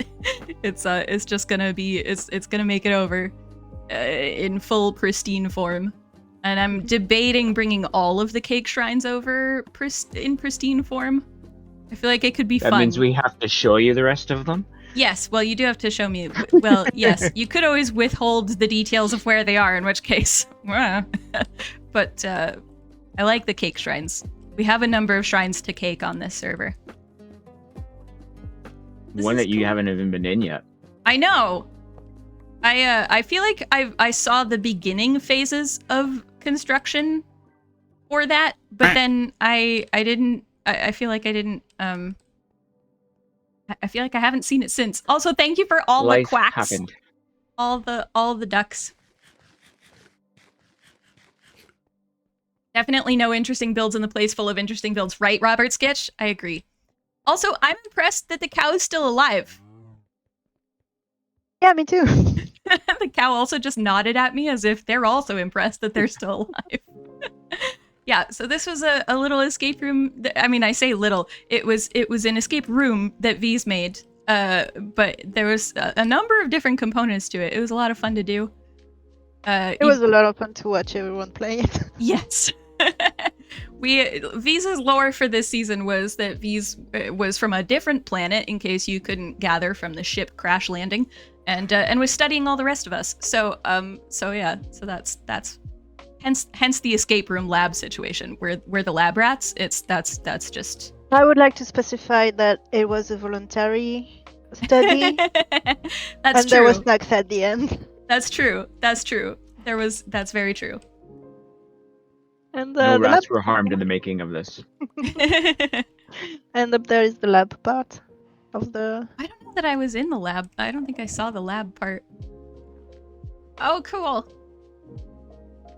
just gonna be it's gonna make it over in full pristine form. And I'm debating bringing all of the cake shrines over in pristine form. I feel like it could be That fun. means we have to show you the rest of them. Yes, well, you do have to show me. Well, yes, you could always withhold the details of where they are, in which case. But I like the cake shrines. We have a number of shrines to cake on this server. One that you haven't even been in yet. I know. I feel like I saw the beginning phases of construction for that, but then I didn't. I feel like I didn't. I feel like I haven't seen it since. Also, thank you for all Life the quacks, happened. all the ducks. Definitely no interesting builds in the place full of interesting builds, right, Robert Skitch? I agree. Also, I'm impressed that the cow is still alive. Yeah, me too. The cow also just nodded at me as if they're also impressed that they're still alive. Yeah, so this was a little escape room. I mean, I say little. It was an escape room that V's made. But there was a number of different components to it. It was a lot of fun to do. It was a lot of fun to watch everyone play it. Yes. V's lore for this season was that V's was from a different planet, in case you couldn't gather from the ship crash landing, and was studying all the rest of us. So yeah, so that's hence the escape room lab situation where the lab rats. That's just. I would like to specify that it was a voluntary study. That's and true. there was snacks at the end. That's true. That's true. That's very true. And No the rats lab... were harmed in the making of this. And up there is the lab part of the... I don't know that I was in the lab. I don't think I saw the lab part. Oh, cool.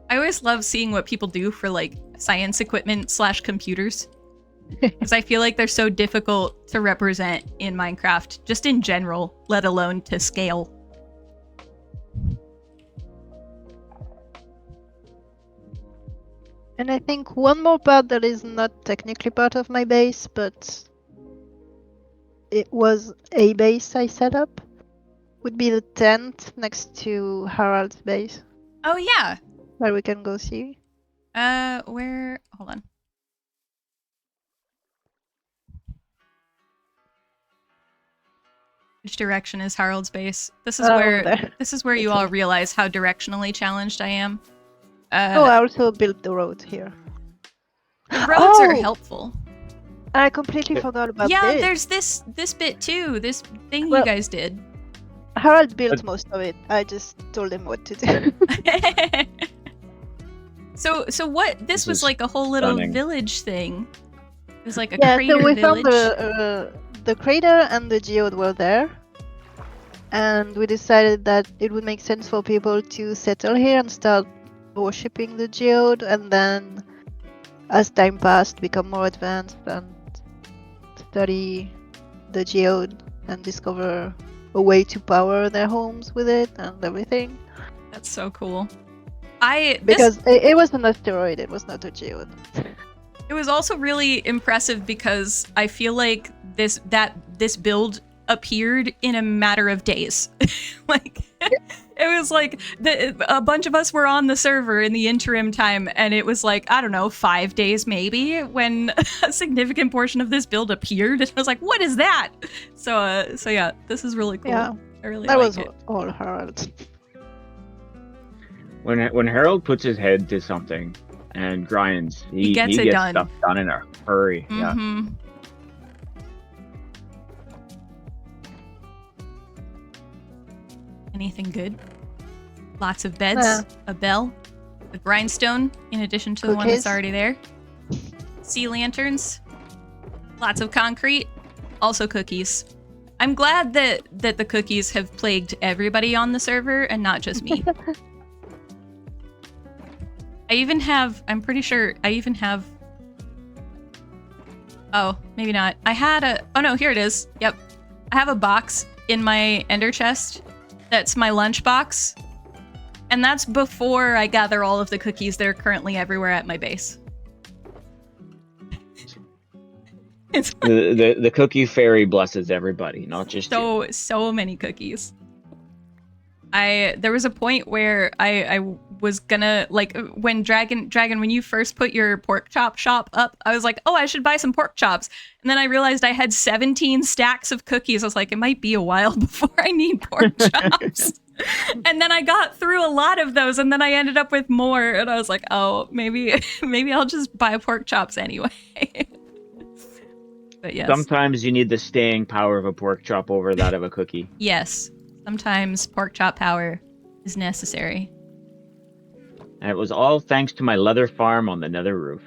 I always love seeing what people do for like science equipment / computers. Because I feel like they're so difficult to represent in Minecraft, just in general, let alone to scale. And I think one more part that is not technically part of my base, but it was a base I set up, would be the tent next to Harald's base. Oh, yeah. Where we can go see. Where? Hold on. Which direction is Harold's base? This is where you all realize how directionally challenged I am. I also built the road here. The roads are helpful. I completely forgot about this. Yeah, there's this bit too. This thing you guys did. Harald built most of it. I just told him what to do. So what? This was like a whole little village thing. It was like a crater so we village. found the crater and the geode were there, and we decided that it would make sense for people to settle here and start worshipping the geode, and then as time passed become more advanced and study the geode and discover a way to power their homes with it and everything. That's so cool. Because it was an asteroid, it was not a geode. It was also really impressive because I feel like this build appeared in a matter of days. Like it was like a bunch of us were on the server in the interim time, and it was like, I don't know, 5 days maybe when a significant portion of this build appeared, and I was like, what is that? So yeah, this is really cool. Yeah, I really that like was it. all Harold. When Harold puts his head to something and grinds, he gets gets done. stuff done in a hurry. Yeah. Mm-hmm. Anything good? Lots of beds, a bell, a grindstone, in addition to the one that's already there. Sea lanterns, lots of concrete, also cookies. I'm glad that the cookies have plagued everybody on the server and not just me. I'm pretty sure I even have... Oh, maybe not. Oh no, here it is. Yep. I have a box in my ender chest that's my lunch box. And that's before I gather all of the cookies that are currently everywhere at my base. The cookie fairy blesses everybody, not just you. So many cookies. There was a point where I was gonna, like, when Dragon, when you first put your pork chop shop up, I was like, oh, I should buy some pork chops. And then I realized I had 17 stacks of cookies. I was like, it might be a while before I need pork chops. And then I got through a lot of those, and then I ended up with more, and I was like, oh, maybe I'll just buy pork chops anyway. But yes. Sometimes you need the staying power of a pork chop over that of a cookie. Yes. Sometimes pork chop power is necessary. And it was all thanks to my leather farm on the nether roof.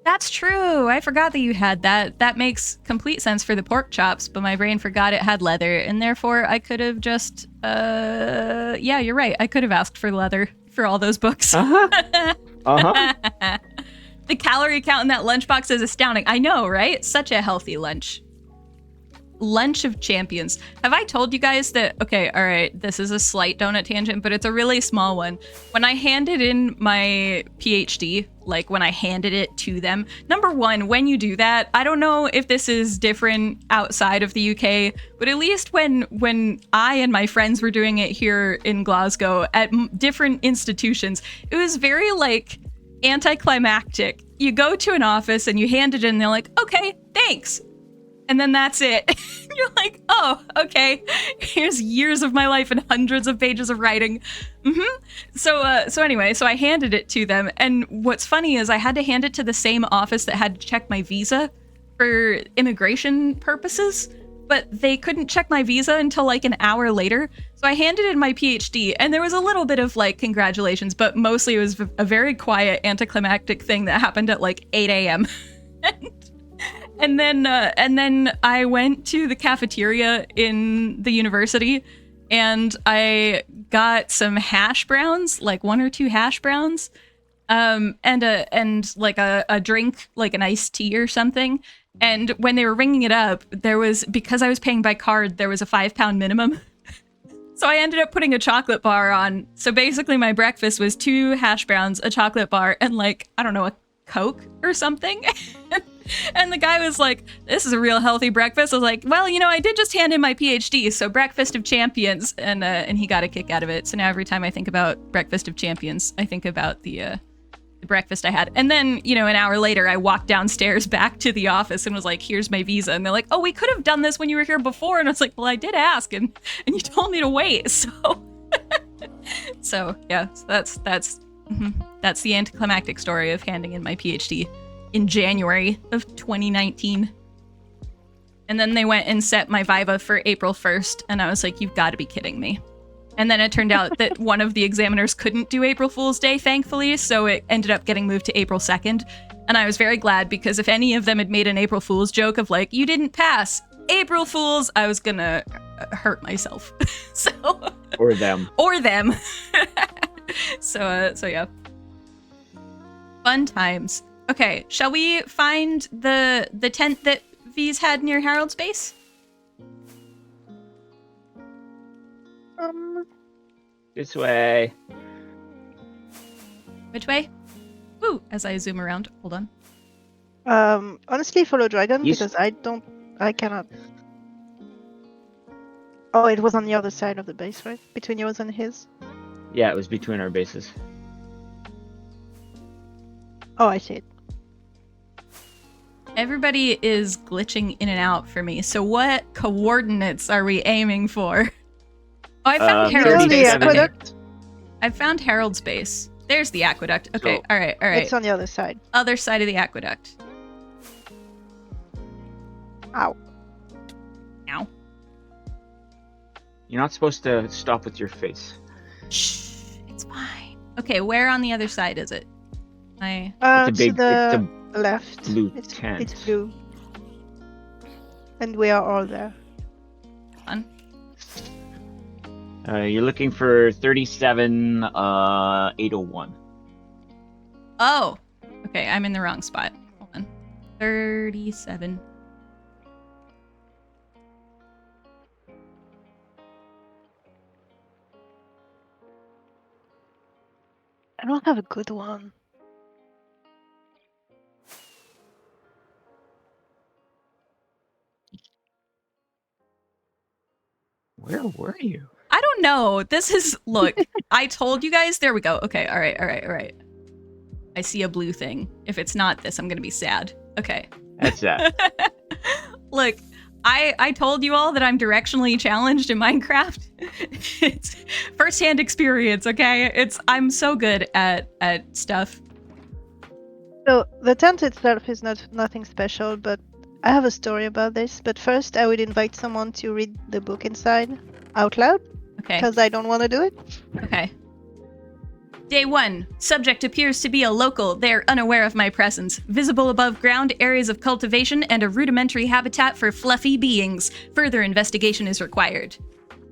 That's true. I forgot that you had that. That makes complete sense for the pork chops, but my brain forgot it had leather, and therefore I could have just, yeah, you're right. I could have asked for leather for all those books. Uh-huh. Uh-huh. The calorie count in that lunchbox is astounding. I know, right? Such a healthy lunch. Lunch of champions. Have I told you guys that, okay, all right, this is a slight donut tangent, but it's a really small one. When I handed in my PhD, like when I handed it to them, number one, when you do that, I don't know if this is different outside of the UK, but at least when I and my friends were doing it here in Glasgow at different institutions, it was very like anticlimactic. You go to an office and you hand it in and they're like, okay, thanks. And then that's it. You're like, oh, okay. Here's years of my life and hundreds of pages of writing. So anyway, so I handed it to them. And what's funny is I had to hand it to the same office that had to check my visa for immigration purposes, but they couldn't check my visa until like an hour later. So I handed in my PhD and there was a little bit of like congratulations, but mostly it was a very quiet anticlimactic thing that happened at like 8 a.m. And then I went to the cafeteria in the university and I got some hash browns, like 1 or 2 hash browns, and like a drink, like an iced tea or something. And when they were ringing it up, because I was paying by card, there was a £5 minimum. So I ended up putting a chocolate bar on. So basically my breakfast was 2 hash browns, a chocolate bar, and like, I don't know, a Coke or something. And the guy was like, this is a real healthy breakfast. I was like, well, you know, I did just hand in my PhD, so breakfast of champions. And he got a kick out of it. So now every time I think about breakfast of champions, I think about the breakfast I had. And then, you know, an hour later, I walked downstairs back to the office and was like, here's my visa. And they're like, oh, we could have done this when you were here before. And I was like, well, I did ask and you told me to wait. So, yeah, so that's the anticlimactic story of handing in my PhD in January of 2019. And then they went and set my Viva for April 1st. And I was like, you've got to be kidding me. And then it turned out that one of the examiners couldn't do April Fool's Day, thankfully. So it ended up getting moved to April 2nd. And I was very glad because if any of them had made an April Fool's joke of like, you didn't pass, April Fools, I was gonna hurt myself. So. Or them. Or them. So yeah. Fun times. Okay, shall we find the tent that V's had near Harold's base? This way. Which way? Ooh, as I zoom around. Hold on. Honestly, follow Dragon because I cannot. Oh, it was on the other side of the base, right? Between yours and his? Yeah, it was between our bases. Oh, I see it. Everybody is glitching in and out for me. So what coordinates are we aiming for? Oh, I found Harold's base. Aqueduct. I found Harold's base. There's the aqueduct. Okay, all right. It's on the other side. Other side of the aqueduct. Ow. Ow. You're not supposed to stop with your face. Shh, it's fine. Okay, where on the other side is it? It's a big, to it's the left. blue It's tent. blue. And we are all there. Fun. You're looking for 37, 801. Oh, okay, I'm in the wrong spot. Hold on. 37. I don't have a good one. Where were you? I don't know. This is, look, I told you guys. There we go. Okay, all right. I see a blue thing. If it's not this, I'm going to be sad. Okay. That's that. Look, I told you all that I'm directionally challenged in Minecraft. It's firsthand experience, okay? I'm so good at stuff. So the tent itself is nothing special, but I have a story about this. But first, I would invite someone to read the book inside out loud. Okay. Because I don't want to do it. Okay. Day 1. Subject appears to be a local. They are unaware of my presence. Visible above ground, areas of cultivation, and a rudimentary habitat for fluffy beings. Further investigation is required.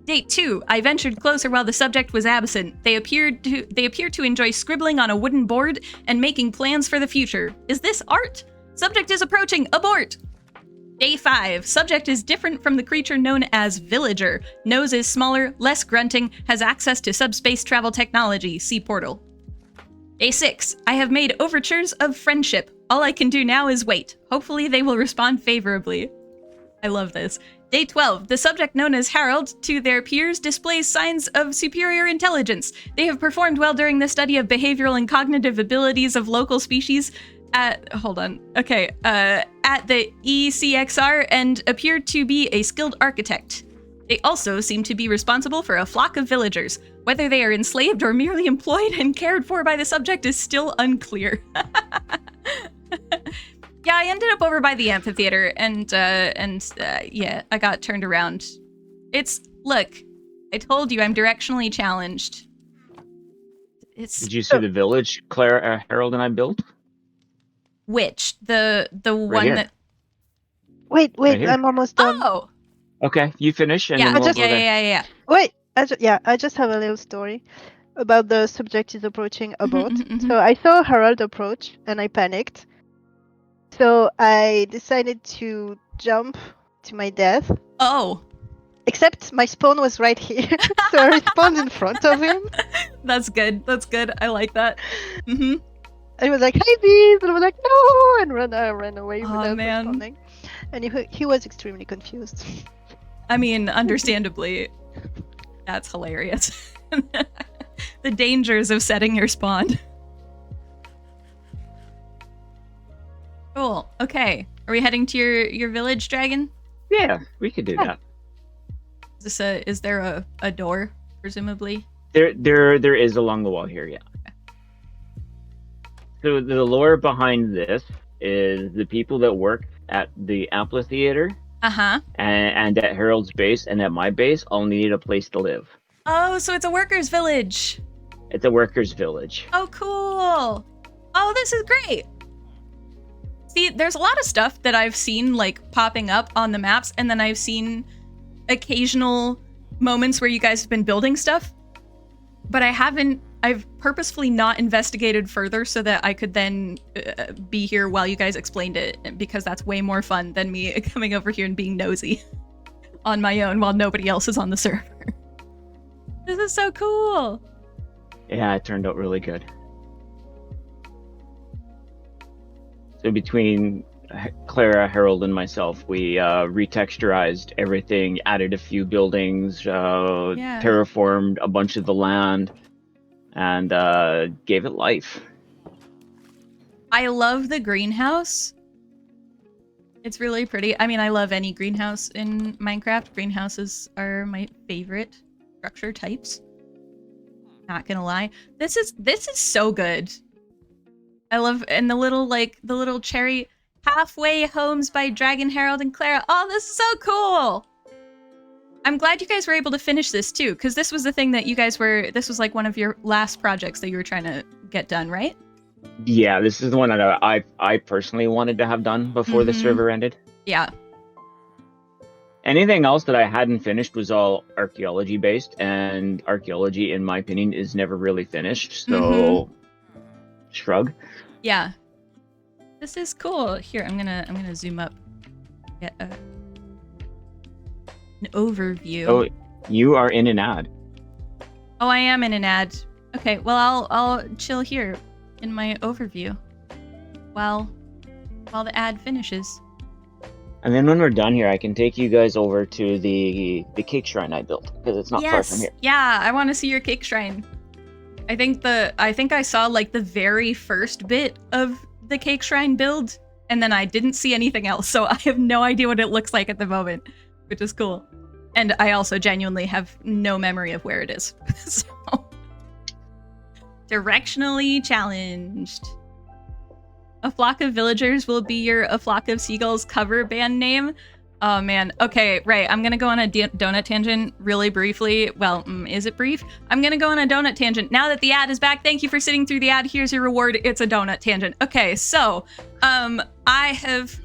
Date 2. I ventured closer while the subject was absent. They appear to enjoy scribbling on a wooden board and making plans for the future. Is this art? Subject is approaching. Abort! Day 5. Subject is different from the creature known as Villager. Nose is smaller, less grunting, has access to subspace travel technology. See portal. Day 6. I have made overtures of friendship. All I can do now is wait. Hopefully they will respond favorably. I love this. Day 12. The subject known as Harold to their peers displays signs of superior intelligence. They have performed well during the study of behavioral and cognitive abilities of local species at the ECXR and appear to be a skilled architect. They also seem to be responsible for a flock of villagers. Whether they are enslaved or merely employed and cared for by the subject is still unclear. Yeah, I ended up over by the amphitheater, and yeah, I got turned around. Look, I told you I'm directionally challenged. Did you see the village Claire, Harold, and I built? Which? The one here. that... Wait, Right here. I'm almost done. Oh! Okay, you finish, and Yeah, then we'll go there. yeah. Wait, I just have a little story about the subject is approaching a boat. So I saw Harold approach, and I panicked. So I decided to jump to my death. Oh! Except my spawn was right here, so I respawned in front of him. That's good. I like that. Mm-hmm. And he was like, "Hey, bees!" And I was like, "No!" And ran away Aw, without man. responding. And he was extremely confused. I mean, understandably, that's hilarious. The dangers of setting your spawn. Cool. Okay. Are we heading to your village, Dragon? Yeah, we could do that. Is there a door, presumably? There is along the wall here, yeah. So the lore behind this is the people that work at the amphitheater Uh-huh. and at Harold's base and at my base all need a place to live. Oh, so it's a workers' village. It's a workers' village. Oh, cool. Oh, this is great. See, there's a lot of stuff that I've seen like popping up on the maps, and then I've seen occasional moments where you guys have been building stuff, but I've purposefully not investigated further so that I could then be here while you guys explained it, because that's way more fun than me coming over here and being nosy on my own while nobody else is on the server. This is so cool. Yeah, it turned out really good. So between Clara, Harold, and myself, we retexturized everything, added a few buildings, terraformed a bunch of the land, and gave it life. I love the greenhouse. It's really pretty. I mean, I love any greenhouse in Minecraft. Greenhouses are my favorite structure types. Not gonna lie. This is so good. I love, and the little cherry halfway homes by Dragon, Harold, and Clara. Oh, this is so cool. I'm glad you guys were able to finish this too, because this was the thing that this was like one of your last projects that you were trying to get done, right? Yeah, this is the one that I personally wanted to have done before the server ended. Yeah. Anything else that I hadn't finished was all archaeology based, and archaeology, in my opinion, is never really finished. So, shrug. Yeah. This is cool. Here, I'm gonna zoom up. Get an overview. Oh, you are in an ad. Oh, I am in an ad. Okay, well I'll chill here in my overview while the ad finishes. And then when we're done here, I can take you guys over to the cake shrine I built, because it's not far from here. Yeah, I want to see your cake shrine. I think I saw like the very first bit of the cake shrine build, and then I didn't see anything else, so I have no idea what it looks like at the moment, which is cool. And I also genuinely have no memory of where it is. So, directionally challenged. A Flock of Villagers will be your A Flock of Seagulls cover band name. Oh man. Okay, right. I'm gonna go on a donut tangent really briefly. Well, is it brief? I'm gonna go on a donut tangent. Now that the ad is back, thank you for sitting through the ad. Here's your reward. It's a donut tangent. Okay, so, I have,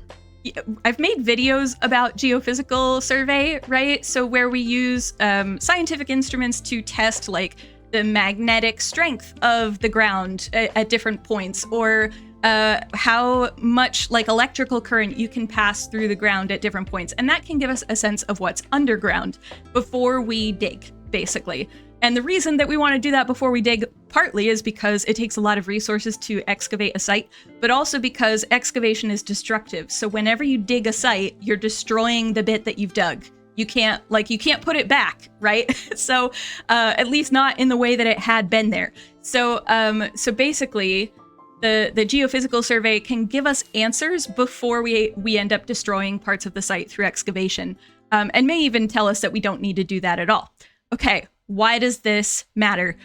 I've made videos about geophysical survey, right? So where we use scientific instruments to test like the magnetic strength of the ground at different points, or how much like electrical current you can pass through the ground at different points. And that can give us a sense of what's underground before we dig, basically. And the reason that we want to do that before we dig partly is because it takes a lot of resources to excavate a site, but also because excavation is destructive. So whenever you dig a site, you're destroying the bit that you've dug. You can't put it back, right? So at least not in the way that it had been there. So basically, the geophysical survey can give us answers before we end up destroying parts of the site through excavation, and may even tell us that we don't need to do that at all. Okay, why does this matter?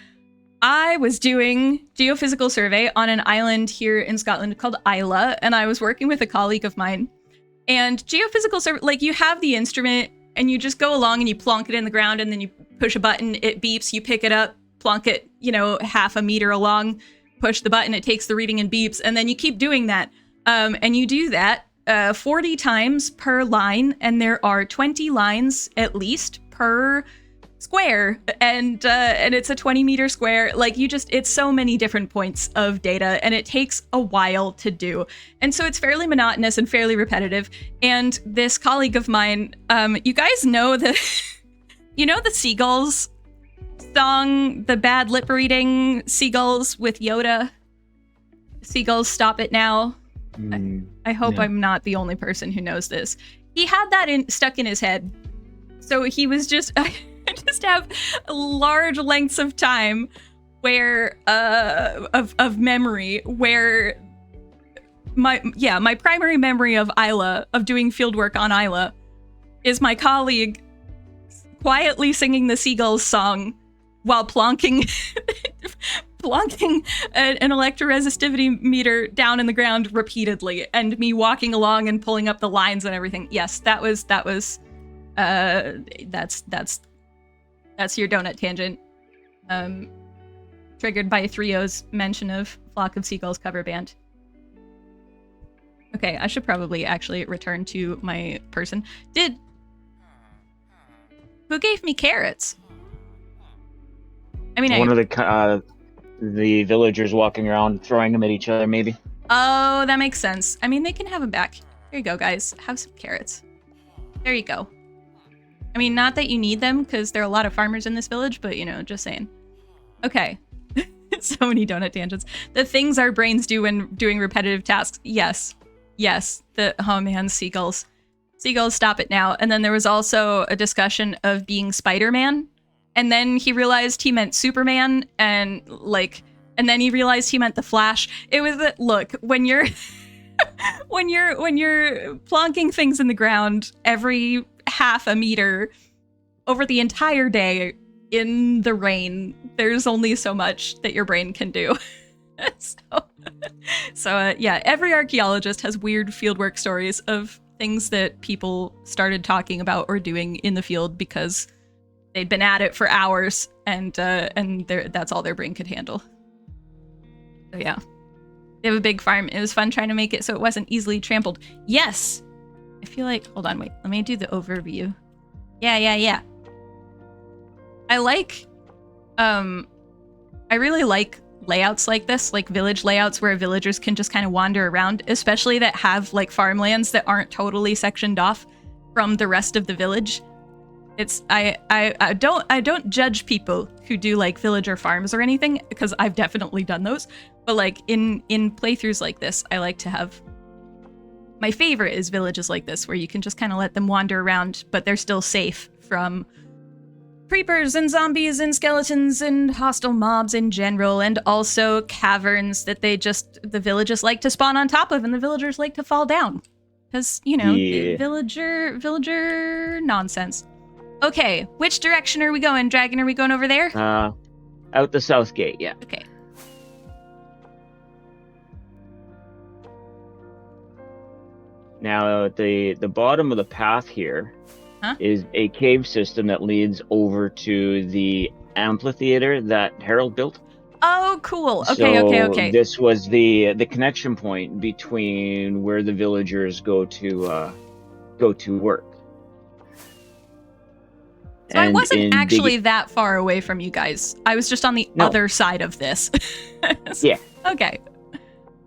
I was doing geophysical survey on an island here in Scotland called Isla, and I was working with a colleague of mine. And geophysical survey, like you have the instrument and you just go along and you plonk it in the ground, and then you push a button, it beeps, you pick it up, plonk it, half a meter along, push the button, it takes the reading and beeps, and then you keep doing that. And you do that 40 times per line, and there are 20 lines at least per square, and it's a 20-meter square. Like it's so many different points of data, and it takes a while to do. And so it's fairly monotonous and fairly repetitive. And this colleague of mine, you guys know the seagulls song, the bad lip reading seagulls with Yoda. Seagulls, stop it now. I hope I'm not the only person who knows this. He had that stuck in his head. So he was just just have large lengths of time where of memory where my primary memory of Isla, of doing field work on Isla, is my colleague quietly singing the seagulls song while plonking an electroresistivity meter down in the ground repeatedly, and me walking along and pulling up the lines and everything. Yes, that's your donut tangent. Triggered by 3O's mention of Flock of Seagulls cover band. Okay, I should probably actually return to my person. Who gave me carrots? I mean, one of the villagers walking around throwing them at each other, maybe. Oh, that makes sense. I mean, they can have them back. Here you go, guys. Have some carrots. There you go. I mean, not that you need them, because there are a lot of farmers in this village, but, just saying. Okay. So many donut tangents. The things our brains do when doing repetitive tasks. Yes. Oh man, seagulls. Seagulls, stop it now. And then there was also a discussion of being Spider-Man. And then he realized he meant Superman, and then he realized he meant the Flash. It was look, when you're when you're plonking things in the ground every half a meter over the entire day in the rain, there's only so much that your brain can do. So every archaeologist has weird fieldwork stories of things that people started talking about or doing in the field because they'd been at it for hours, and that's all their brain could handle. So yeah, they have a big farm. It was fun trying to make it so it wasn't easily trampled. Yes, I feel like, hold on, wait, let me do the overview. Yeah. I really like layouts like this, like village layouts where villagers can just kind of wander around, especially that have like farmlands that aren't totally sectioned off from the rest of the village. I don't judge people who do like villager farms or anything, because I've definitely done those. But like in playthroughs like this, I like to have, my favorite is villages like this where you can just kind of let them wander around, but they're still safe from creepers and zombies and skeletons and hostile mobs in general, and also caverns that the villagers like to spawn on top of and the villagers like to fall down. Because, villager nonsense. Okay, which direction are we going, Dragon? Are we going over there? Out the south gate, yeah. Okay. Now, at the bottom of the path here is a cave system that leads over to the amphitheater that Harold built. Oh, cool. Okay. This was the connection point between where the villagers go to work. So I wasn't actually that far away from you guys. I was just on the other side of this. Yeah. Okay.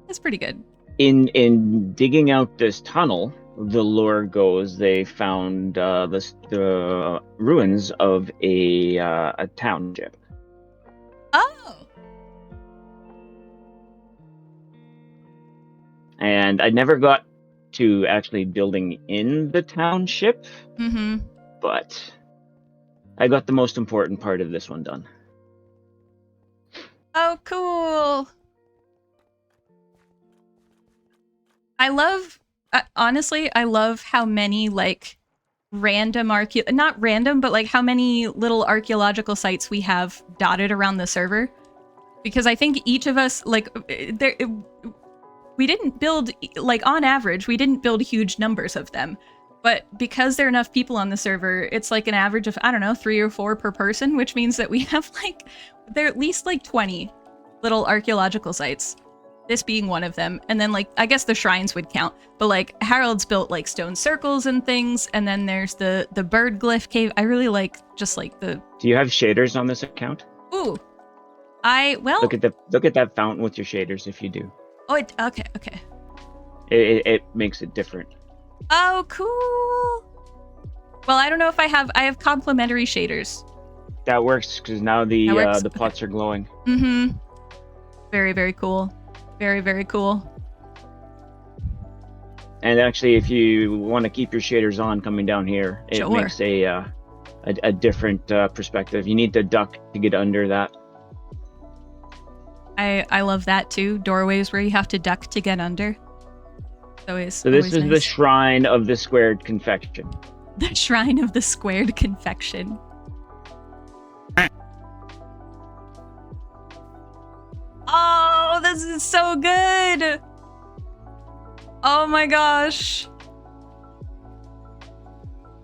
That's pretty good. In digging out this tunnel, the lore goes they found the ruins of a township. Oh. And I never got to actually building in the township, but I got the most important part of this one done. Oh, cool. I love, honestly, I love how many, like, random not random, but like how many little archaeological sites we have dotted around the server. Because I think each of us, like, we didn't build, like, on average, we didn't build huge numbers of them. But because there are enough people on the server, it's like an average of, I don't know, 3 or 4 per person, which means that we have, like, there are at least, like, 20 little archaeological sites. This being one of them. And then, like, I guess the shrines would count. But, like, Harold's built, like, stone circles and things. And then there's the bird glyph cave. I really like, just, like, the... Do you have shaders on this account? Ooh. Well... Look at that fountain with your shaders if you do. Oh, okay. It makes it different. Oh, cool. Well, I don't know if I have complementary shaders. That works, because now the pots are glowing. Mm-hmm. Very, very cool. Very, very cool. And actually, if you want to keep your shaders on coming down here, it makes a different perspective. You need to duck to get under that. I love that too. Doorways where you have to duck to get under. So this is nice. The shrine of the squared confection. The shrine of the squared confection. Oh, this is so good. Oh my gosh.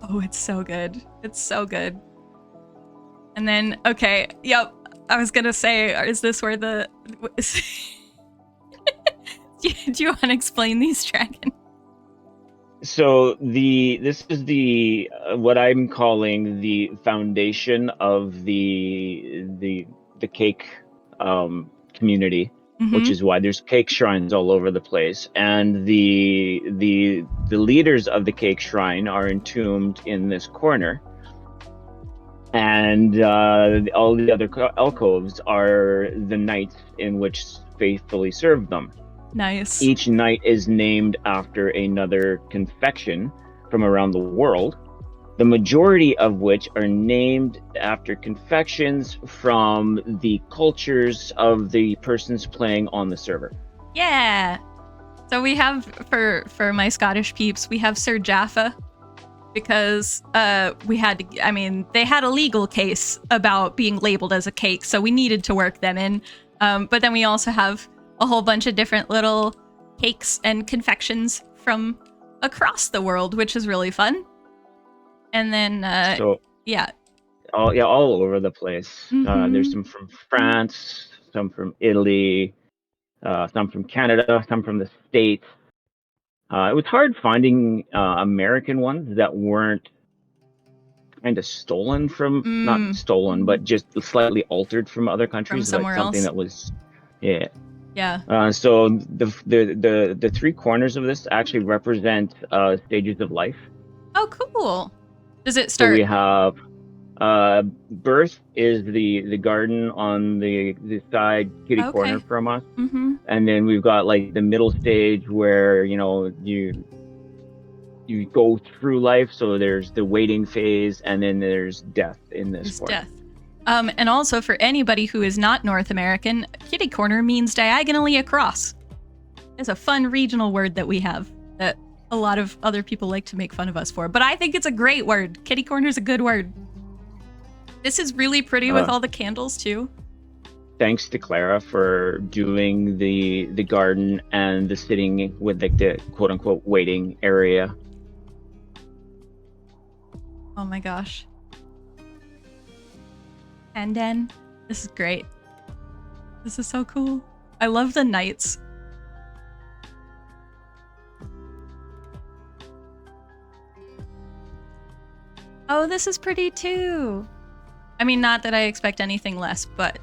Oh, it's so good. It's so good. And then, okay, yep. I was gonna say, is this where the... Do you want to explain these, Dragon? So this is the what I'm calling the foundation of the cake community, which is why there's cake shrines all over the place, and the leaders of the cake shrine are entombed in this corner, and all the other alcoves are the knights in which faithfully serve them. Nice. Each knight is named after another confection from around the world, the majority of which are named after confections from the cultures of the persons playing on the server. Yeah. So we have, for my Scottish peeps, we have Sir Jaffa, because they had a legal case about being labeled as a cake, so we needed to work them in. But then we also have a whole bunch of different little cakes and confections from across the world, which is really fun. And then, all over the place. There's some from France, some from Italy, some from Canada, some from the States. It was hard finding American ones that weren't kind of stolen from, not stolen, but just slightly altered from other countries. From somewhere something else. That was, yeah. Yeah. So the 3 corners of this actually represent stages of life. Oh, cool. Does it start? So we have birth is the garden on the side kitty corner from us, and then we've got like the middle stage where you go through life. So there's the waiting phase, and then there's death in this corner. Death. And also for anybody who is not North American, kitty corner means diagonally across. It's a fun regional word that we have that a lot of other people like to make fun of us for, but I think it's a great word. Kitty corner is a good word. This is really pretty with all the candles too. Thanks to Clara for doing the garden and the sitting with like the quote unquote waiting area. Oh my gosh. And then this is great. This is so cool. I love the knights. Oh, this is pretty too. I mean, not that I expect anything less, but...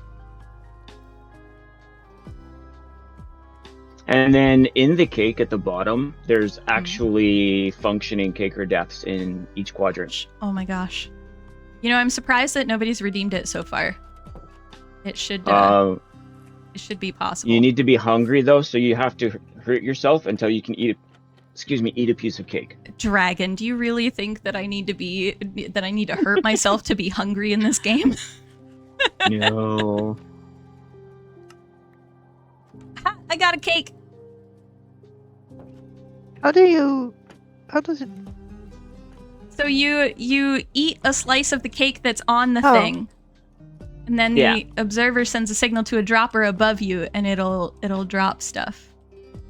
And then in the cake at the bottom, there's actually functioning cake or deaths in each quadrant. Oh my gosh. You know, I'm surprised that nobody's redeemed it so far. It should be possible. You need to be hungry though, so you have to hurt yourself until you can eat a piece of cake. Dragon, do you really think that I need to hurt myself to be hungry in this game? No. Ha, I got a cake. How does it? So you eat a slice of the cake that's on the thing. And then the observer sends a signal to a dropper above you and it'll drop stuff.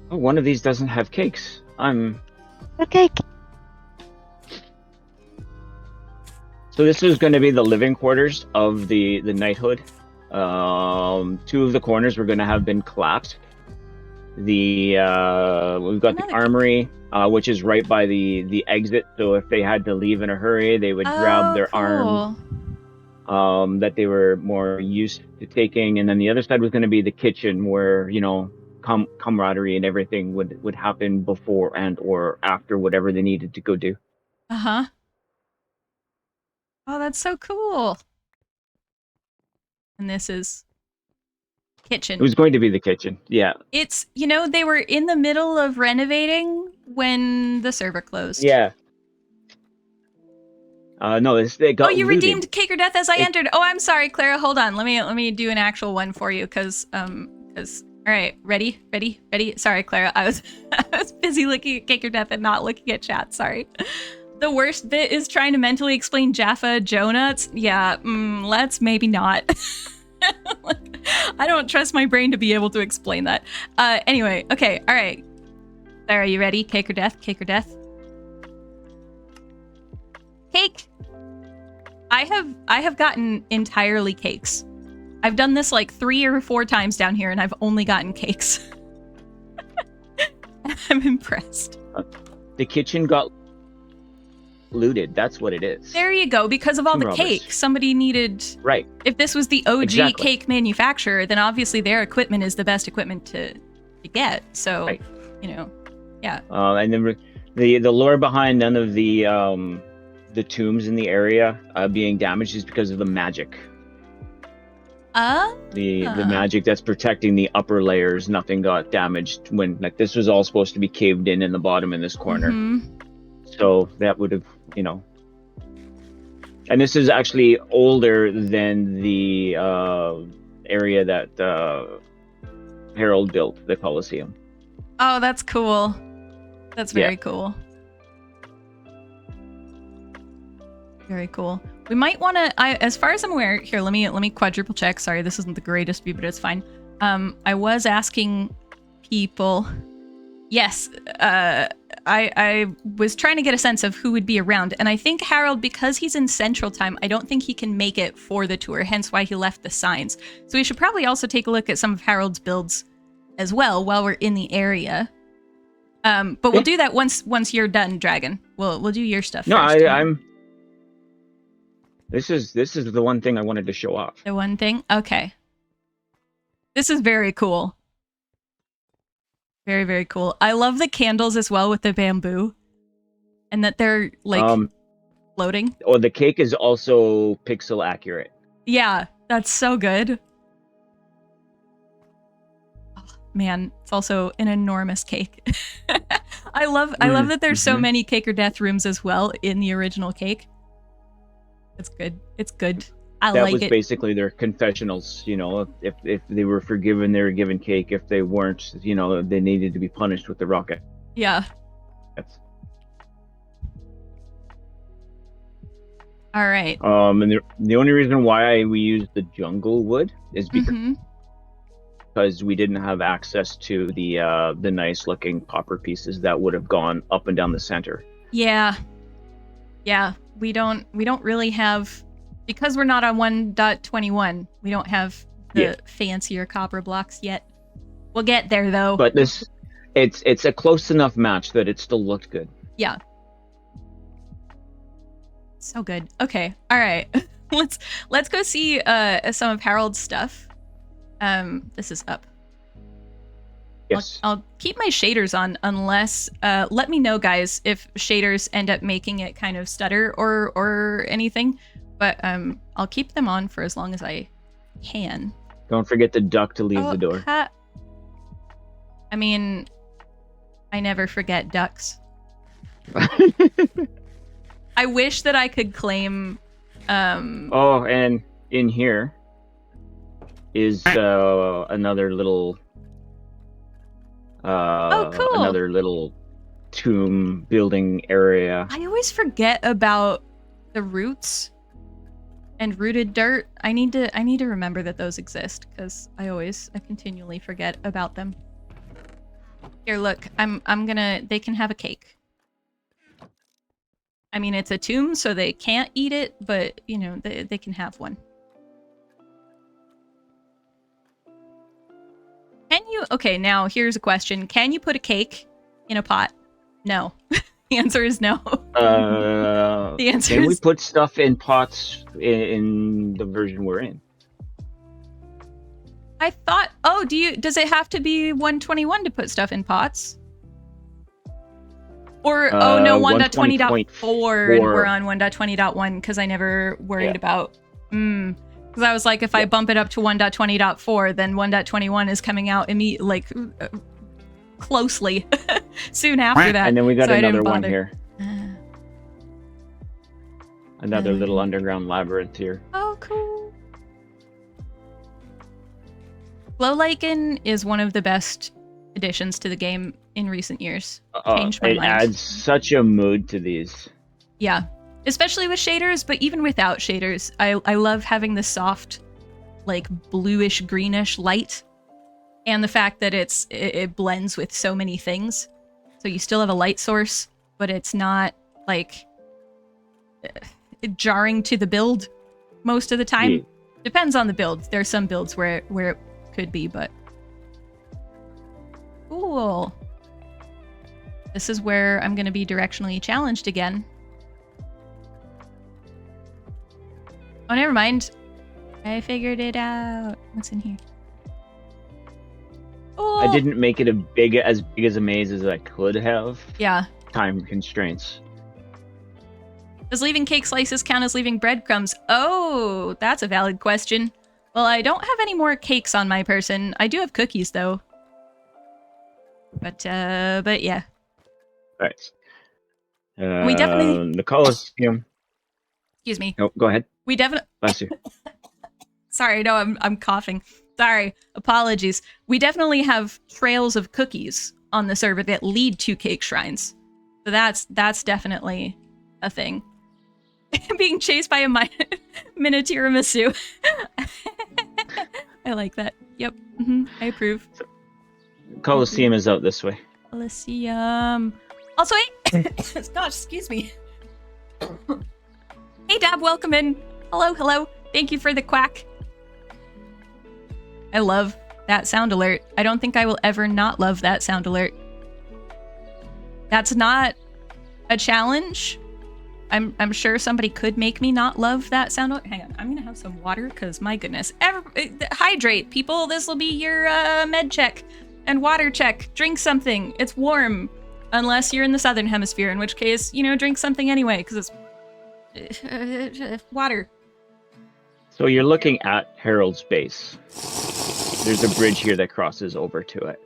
Oh, one of these doesn't have cakes. A cake. So this is going to be the living quarters of the knighthood. 2 of the corners we're going to have been collapsed. We've got the armory, which is right by the exit. So if they had to leave in a hurry, they would grab their arms that they were more used to taking. And then the other side was going to be the kitchen, where camaraderie and everything would happen before and or after whatever they needed to go do. Uh-huh. Oh, that's so cool. And this is kitchen. It was going to be the kitchen. Yeah. It's, they were in the middle of renovating when the server closed. Yeah. No, they got you looted. redeemed Cake or Death as I entered. Oh, I'm sorry, Clara. Hold on. Let me do an actual one for you, because all right, ready. Sorry, Clara. I was busy looking at Cake or Death and not looking at chat. Sorry. The worst bit is trying to mentally explain Jaffa Jonuts. Yeah, let's maybe not. I don't trust my brain to be able to explain that. Anyway, okay, all right. Clara, are you ready? Cake or Death? Cake or Death? Cake. I have gotten entirely cakes. I've done this like 3 or 4 times down here, and I've only gotten cakes. I'm impressed. The kitchen got looted. That's what it is. There you go. Because of all the cake, somebody needed. Right. If this was the OG cake manufacturer, then obviously their equipment is the best equipment to get. So, yeah. And then the lore behind none of the tombs in the area being damaged is because of the magic. The magic that's protecting the upper layers. Nothing got damaged when this was all supposed to be caved in the bottom in this corner. Mm-hmm. So that would have, and this is actually older than the area that Harold built, the Colosseum. Oh, that's cool. That's very cool. Very cool. We might want to, as far as I'm aware, here, let me quadruple check. Sorry, this isn't the greatest view, but it's fine. I was asking people. Yes, I was trying to get a sense of who would be around. And I think Harold, because he's in Central Time, I don't think he can make it for the tour, hence why he left the signs. So we should probably also take a look at some of Harold's builds as well while we're in the area. But we'll do that once you're done, Dragon. We'll do your stuff first. I'm... This is the one thing I wanted to show off. The one thing? Okay. This is very cool. Very, very cool. I love the candles as well with the bamboo. And that they're, floating. Oh, the cake is also pixel accurate. Yeah, that's so good. Oh, man, it's also an enormous cake. I love that there's so many Cake or Death rooms as well in the original cake. It's good. It's good. I like it. That was basically their confessionals. If they were forgiven, they were given cake. If they weren't, they needed to be punished with the rocket. Yeah. All right. And the only reason why we used the jungle wood is because we didn't have access to the nice looking copper pieces that would have gone up and down the center. Yeah. Yeah. We don't really have, because we're not on 1.21, we don't have the fancier copper blocks yet. We'll get there though. But it's a close enough match that it still looked good. Yeah. So good. Okay. All right. let's go see some of Harold's stuff. This is up. Yes. I'll keep my shaders on unless let me know, guys, if shaders end up making it kind of stutter or anything. But I'll keep them on for as long as I can. Don't forget the duck to leave the door. I mean, I never forget ducks. I wish that I could claim. Oh, and in here is another little. Oh, cool! Another little tomb building area. I always forget about the roots and rooted dirt. I need to remember that those exist because I continually forget about them. Here, look. They can have a cake. I mean, it's a tomb, so they can't eat it, but, you know, they can have one. Can you... Okay, now, here's a question. Can you put a cake in a pot? No. The answer is no. The answer can is... we put stuff in pots in the version we're in? I thought... Oh, does it have to be 121 to put stuff in pots? Or, oh no, 1.20.4, and we're on 1.20.1 because I never worried about... Because I was like, if I bump it up to 1.20.4, then 1.21 is coming out closely soon after that. And then we got so another one here. Another little underground labyrinth here. Oh, cool. Glow Lichen is one of the best additions to the game in recent years. Changed my it mind. adds such a mood to these. Yeah, especially with shaders, but even without shaders, I love having the soft, like bluish greenish light, and the fact that it blends with so many things. So you still have a light source, but it's not like jarring to the build most of the time. Yeah. Depends on the build. There's some builds where it could be, but cool. This is where I'm going to be directionally challenged again. Oh, never mind. I figured it out. What's in here? Oh! I didn't make it as big as a maze as I could have. Yeah. Time constraints. Does leaving cake slices count as leaving breadcrumbs? Oh, that's a valid question. Well, I don't have any more cakes on my person. I do have cookies, though. But yeah. Right. We definitely... The Colosseum. Excuse me. Oh, go ahead. We definitely... Bless you. Sorry, no, I'm coughing. Sorry, apologies. We definitely have trails of cookies on the server that lead to cake shrines. So that's definitely a thing. Being chased by a mini tiramisu. I like that. Yep. I approve. Colosseum is out this way. Colosseum. Also, gosh, excuse me. Hey, Dab, welcome in. Hello. Thank you for the quack. I love that sound alert. I don't think I will ever not love that sound alert. That's not a challenge. I'm sure somebody could make me not love that sound alert. Hang on, I'm gonna have some water because my goodness. Hydrate, people. This will be your med check and water check. Drink something. It's warm. Unless you're in the southern hemisphere, in which case, drink something anyway because it's water. So you're looking at Harold's base. There's a bridge here that crosses over to it.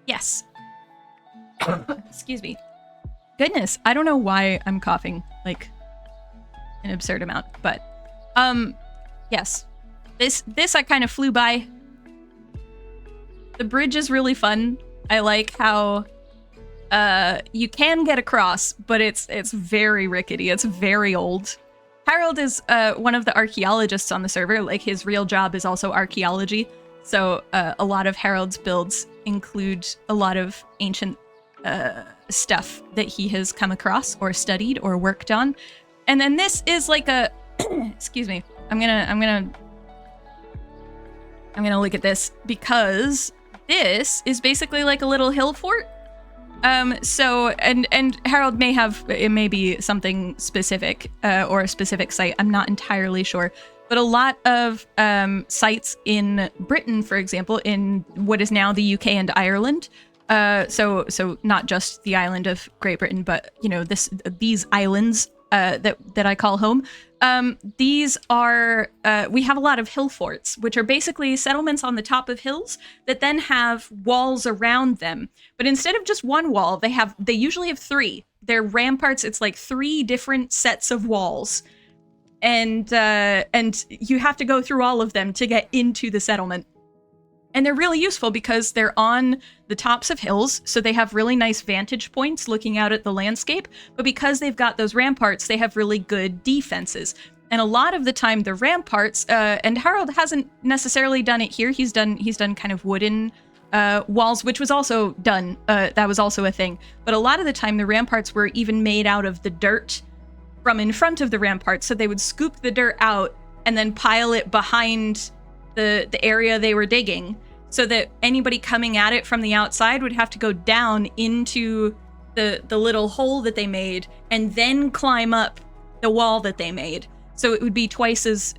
Yes. Excuse me. Goodness, I don't know why I'm coughing like an absurd amount, but yes. This I kind of flew by. The bridge is really fun. I like how you can get across, but it's very rickety. It's very old. Harold is one of the archaeologists on the server. Like, his real job is also archaeology. So a lot of Harold's builds include a lot of ancient stuff that he has come across or studied or worked on. And then this is like a, excuse me, I'm gonna look at this because this is basically like a little hill fort. So, and Harold may have, it may be something specific, or a specific site. I'm not entirely sure. But a lot of sites in Britain, for example, in what is now the UK and Ireland, so not just the island of Great Britain, but you know these islands that I call home. These are we have a lot of hill forts, which are basically settlements on the top of hills that then have walls around them. But instead of just one wall, they usually have three. They're ramparts. It's like three different sets of walls. And you have to go through all of them to get into the settlement. And they're really useful because they're on the tops of hills, so they have really nice vantage points looking out at the landscape. But because they've got those ramparts, they have really good defenses. And a lot of the time, the ramparts, and Harold hasn't necessarily done it here. He's done kind of wooden walls, which was also done. That was also a thing. But a lot of the time, the ramparts were even made out of the dirt from in front of the ramparts, so they would scoop the dirt out and then pile it behind the area they were digging, so that anybody coming at it from the outside would have to go down into the little hole that they made and then climb up the wall that they made. So it would be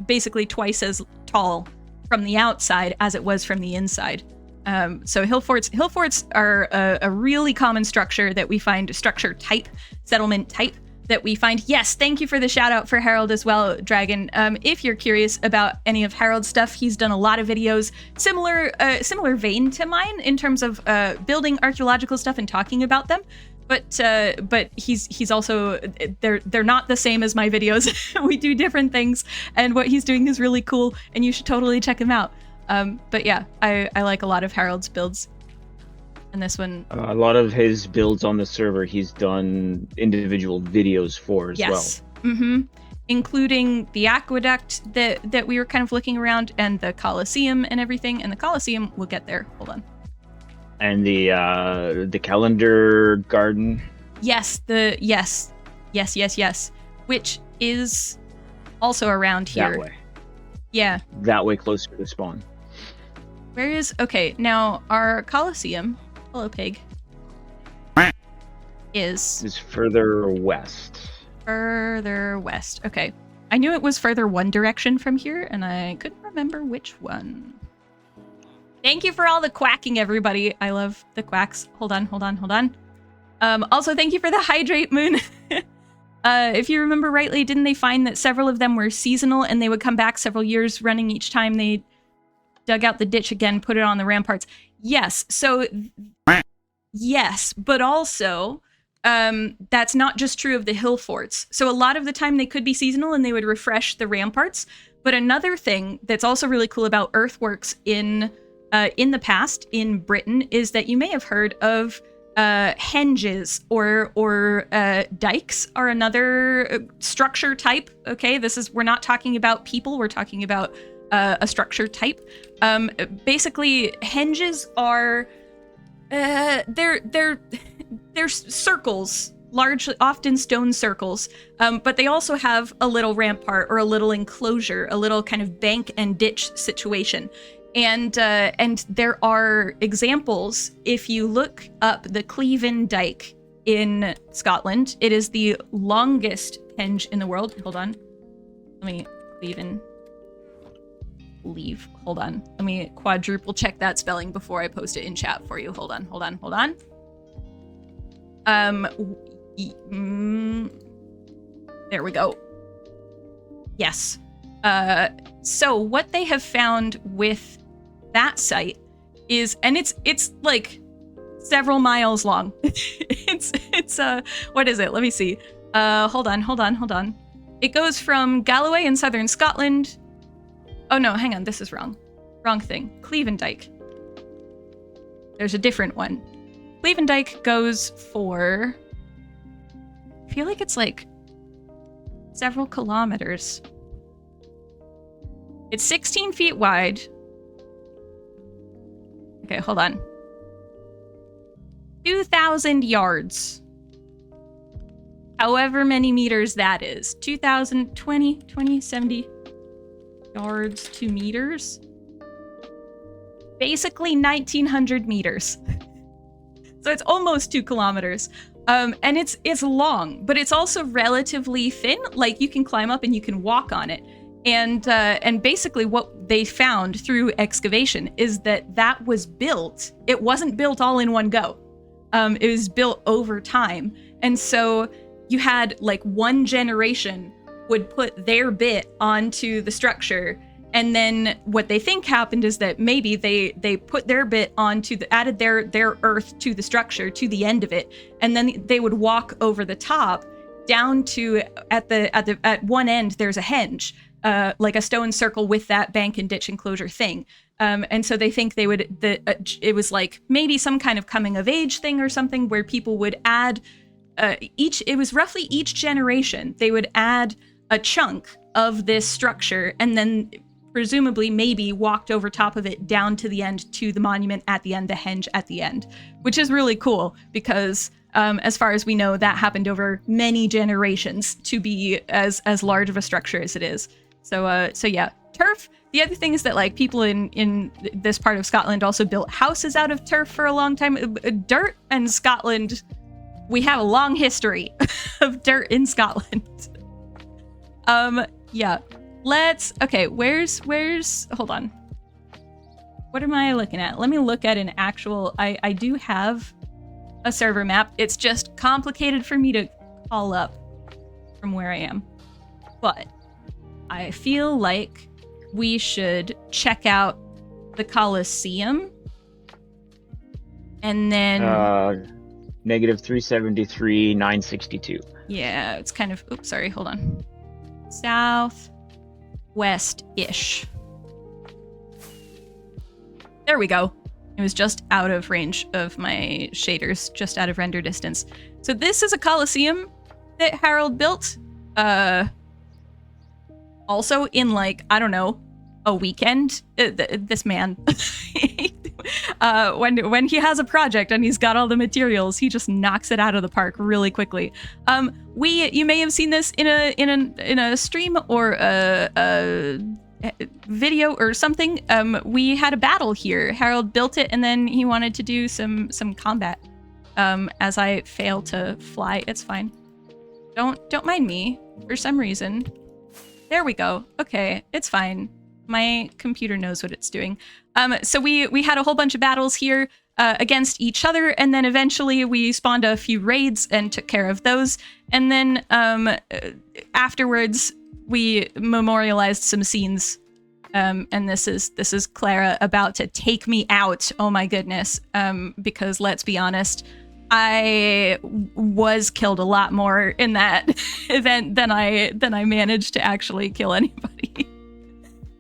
basically twice as tall from the outside as it was from the inside. So hill forts are a really common structure that we find, settlement type that we find. Yes, thank you for the shout out for Harold as well, Dragon. If you're curious about any of Harold's stuff, he's done a lot of videos similar vein to mine in terms of building archaeological stuff and talking about them. But he's also, they're not the same as my videos. We do different things, and what he's doing is really cool, and you should totally check him out. But yeah, I like a lot of Harold's builds. And this one, a lot of his builds on the server, he's done individual videos for as well. Yes, including the aqueduct that we were kind of looking around, and the Colosseum and everything. And the Colosseum, we'll get there. Hold on. And the calendar garden. Yes, yes, which is also around here. That way. Yeah. That way, closer to spawn. Where is, okay, now our Colosseum, hello pig, is further west. Further west, okay. I knew it was further one direction from here, and I couldn't remember which one. Thank you for all the quacking, everybody. I love the quacks. Hold on. Also, thank you for the hydrate, Moon. If you remember rightly, didn't they find that several of them were seasonal and they would come back several years running each time they dug out the ditch again, put it on the ramparts? Yes. So, yes, but also, that's not just true of the hill forts. So a lot of the time they could be seasonal and they would refresh the ramparts. But another thing that's also really cool about earthworks in the past in Britain is that you may have heard of henges or dikes are another structure type. Okay, we're not talking about people, we're talking about a structure type. Basically, henges are they're circles, largely often stone circles, but they also have a little rampart or a little enclosure, a little kind of bank and ditch situation. And there are examples. If you look up the Cleven Dyke in Scotland, it is the longest henge in the world. Hold on. Let me leave. Hold on. Let me quadruple check that spelling before I post it in chat for you. Hold on. There we go. Yes. So what they have found with that site is, and it's like several miles long. it's what is it? Let me see. Hold on. It goes from Galloway in southern Scotland. Oh no, hang on, this is wrong. Wrong thing. Cleven Dyke. There's a different one. Cleven Dyke goes for, I feel like it's like several kilometers. It's 16 feet wide. Okay, hold on. 2,000 yards. However many meters that is. 2,000, 20, 70. yards to meters. Basically 1900 meters. So it's almost 2 kilometers. And it's long, but it's also relatively thin. Like you can climb up and you can walk on it. And basically what they found through excavation is that was built. It wasn't built all in one go. It was built over time. And so you had like one generation would put their bit onto the structure. And then what they think happened is that maybe they put their bit onto added their earth to the structure, to the end of it. And then they would walk over the top down to at one end, there's a henge, like a stone circle with that bank and ditch enclosure thing. And so they think it was like maybe some kind of coming of age thing or something where people would add it was roughly each generation, they would add a chunk of this structure and then presumably maybe walked over top of it down to the end to the monument at the end, the henge at the end, which is really cool because as far as we know, that happened over many generations to be as large of a structure as it is. So yeah, turf. The other thing is that like people in this part of Scotland also built houses out of turf for a long time. Dirt and Scotland, we have a long history of dirt in Scotland. Yeah. Where's, hold on. What am I looking at? Let me look at an actual, I do have a server map. It's just complicated for me to call up from where I am. But I feel like we should check out the Colosseum. And then... negative 373, 962. Yeah, it's kind of, oops, sorry, hold on. Southwest-ish. There we go. It was just out of range of my shaders, just out of render distance. So this is a Colosseum that Harold built. Also in like, I don't know, a weekend. This man, when he has a project and he's got all the materials, he just knocks it out of the park really quickly. You may have seen this in a stream or a video or something. We had a battle here. Harold built it and then he wanted to do some combat. As I fail to fly, it's fine. Don't mind me for some reason. There we go. Okay, it's fine. My computer knows what it's doing. So we had a whole bunch of battles here against each other, and then eventually we spawned a few raids and took care of those. And then afterwards, we memorialized some scenes. And this is Clara about to take me out. Oh my goodness. Because let's be honest, I was killed a lot more in that event than I managed to actually kill anybody.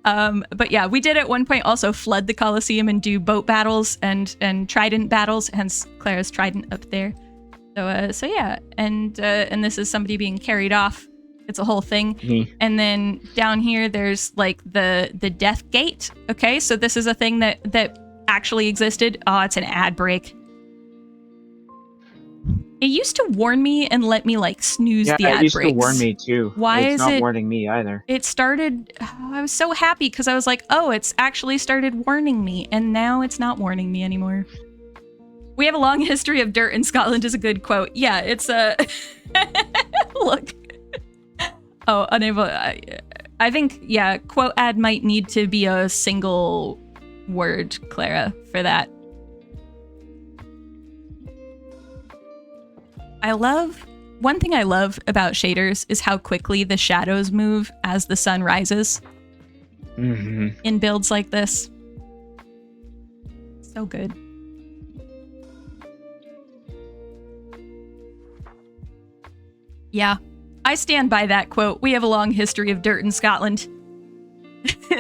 But yeah, we did at one point also flood the Colosseum and do boat battles and trident battles, hence Clara's trident up there. So yeah, and this is somebody being carried off. It's a whole thing. Mm-hmm. And then down here there's like the death gate. Okay, so this is a thing that actually existed. Oh, it's an ad break. It used to warn me and let me like snooze the ad breaks. Yeah, it used to warn me too. Why is it not warning me either? It started, I was so happy because I was like, oh, it's actually started warning me, and now it's not warning me anymore. We have a long history of dirt in Scotland is a good quote. Yeah, it's a look. Oh, unable. I think, yeah, quote ad might need to be a single word, Clara, for that. One thing I love about shaders is how quickly the shadows move as the sun rises. Mm-hmm. In builds like this. So good. Yeah, I stand by that quote. We have a long history of dirt in Scotland.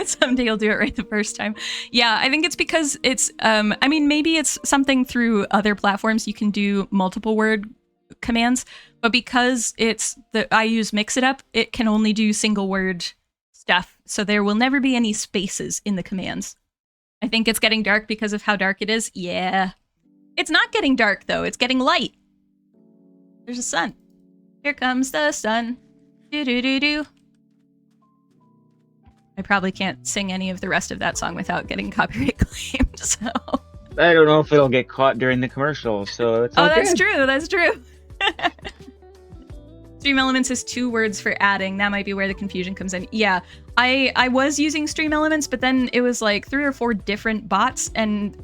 Someday you'll do it right the first time. Yeah, I think it's because it's, I mean, maybe it's something through other platforms you can do multiple word commands, but because I use Mix It Up, it can only do single word stuff. So there will never be any spaces in the commands. I think it's getting dark because of how dark it is. Yeah. It's not getting dark though. It's getting light. There's a sun. Here comes the sun. Do do do do. I probably can't sing any of the rest of that song without getting copyright claimed, so... I don't know if it'll get caught during the commercial, so it's all that's good. true, that's true. Stream Elements is 2 words for adding. That might be where the confusion comes in. Yeah, I was using Stream Elements, but then it was like 3 or 4 different bots and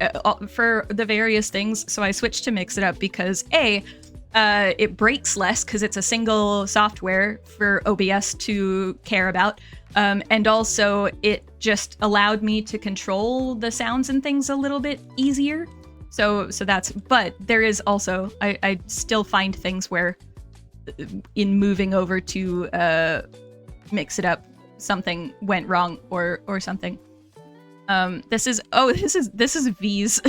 for the various things, so I switched to Mix It Up because it breaks less because it's a single software for OBS to care about. And also it just allowed me to control the sounds and things a little bit easier. So that's, but there is also, I still find things where in moving over to Mix It Up, something went wrong or something. This is V's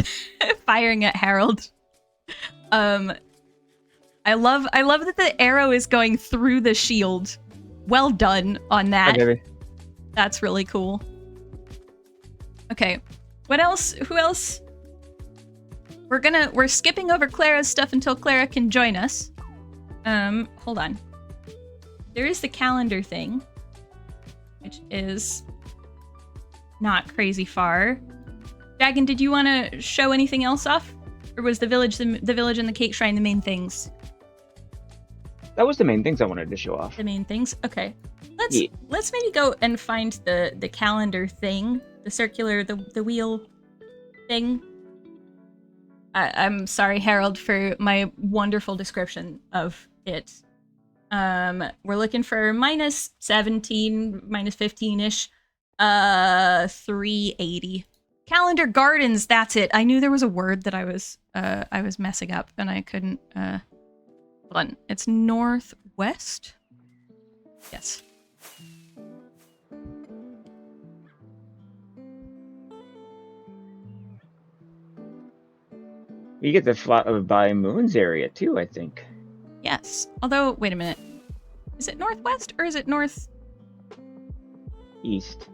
firing at Harold. I love that the arrow is going through the shield. Well done on that. Hi, baby. That's really cool. Okay, what else? Who else? We're skipping over Clara's stuff until Clara can join us. Hold on. There is the calendar thing, which is not crazy far. Dragon, did you want to show anything else off? Or was the village and the cake shrine the main things? That was the main things I wanted to show off. The main things? Okay. Yeah. Let's maybe go and find the calendar thing. The circular, the wheel thing. I'm sorry, Harold, for my wonderful description of it. We're looking for minus 17, minus 15-ish. 380. Calendar Gardens, that's it. I knew there was a word that I was messing up and I couldn't hold on. It's northwest? Yes. You get the fly by Moon's area too, I think. Yes. Although, wait a minute. Is it northwest or is it north? East.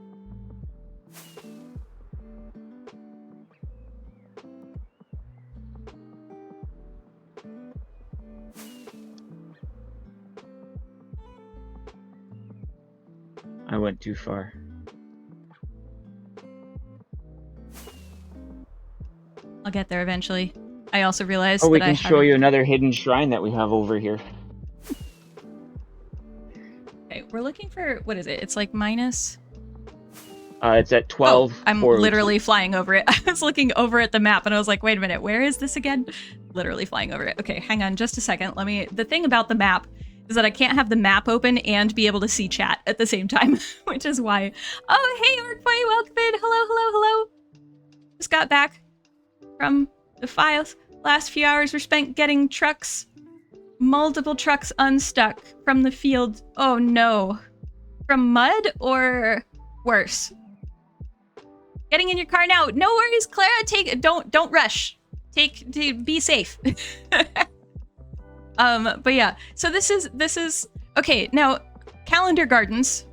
I went too far. I'll get there eventually. I also realized we that can show you another hidden shrine that we have over here. Okay, we're looking for, what is it? It's like minus... It's at 12. Oh, I'm literally flying over it. I was looking over at the map and I was like, wait a minute, where is this again? Literally flying over it. Okay, hang on just a second. The thing about the map is that I can't have the map open and be able to see chat at the same time, which is why. Oh, hey, Orkboy, welcome in. Hello. Just got back from the files. Last few hours were spent getting multiple trucks unstuck from the field. Oh no. From mud or worse? Getting in your car now. No worries, Clara. Don't rush. Be safe. But yeah. So this is okay. Now, Calendar Gardens.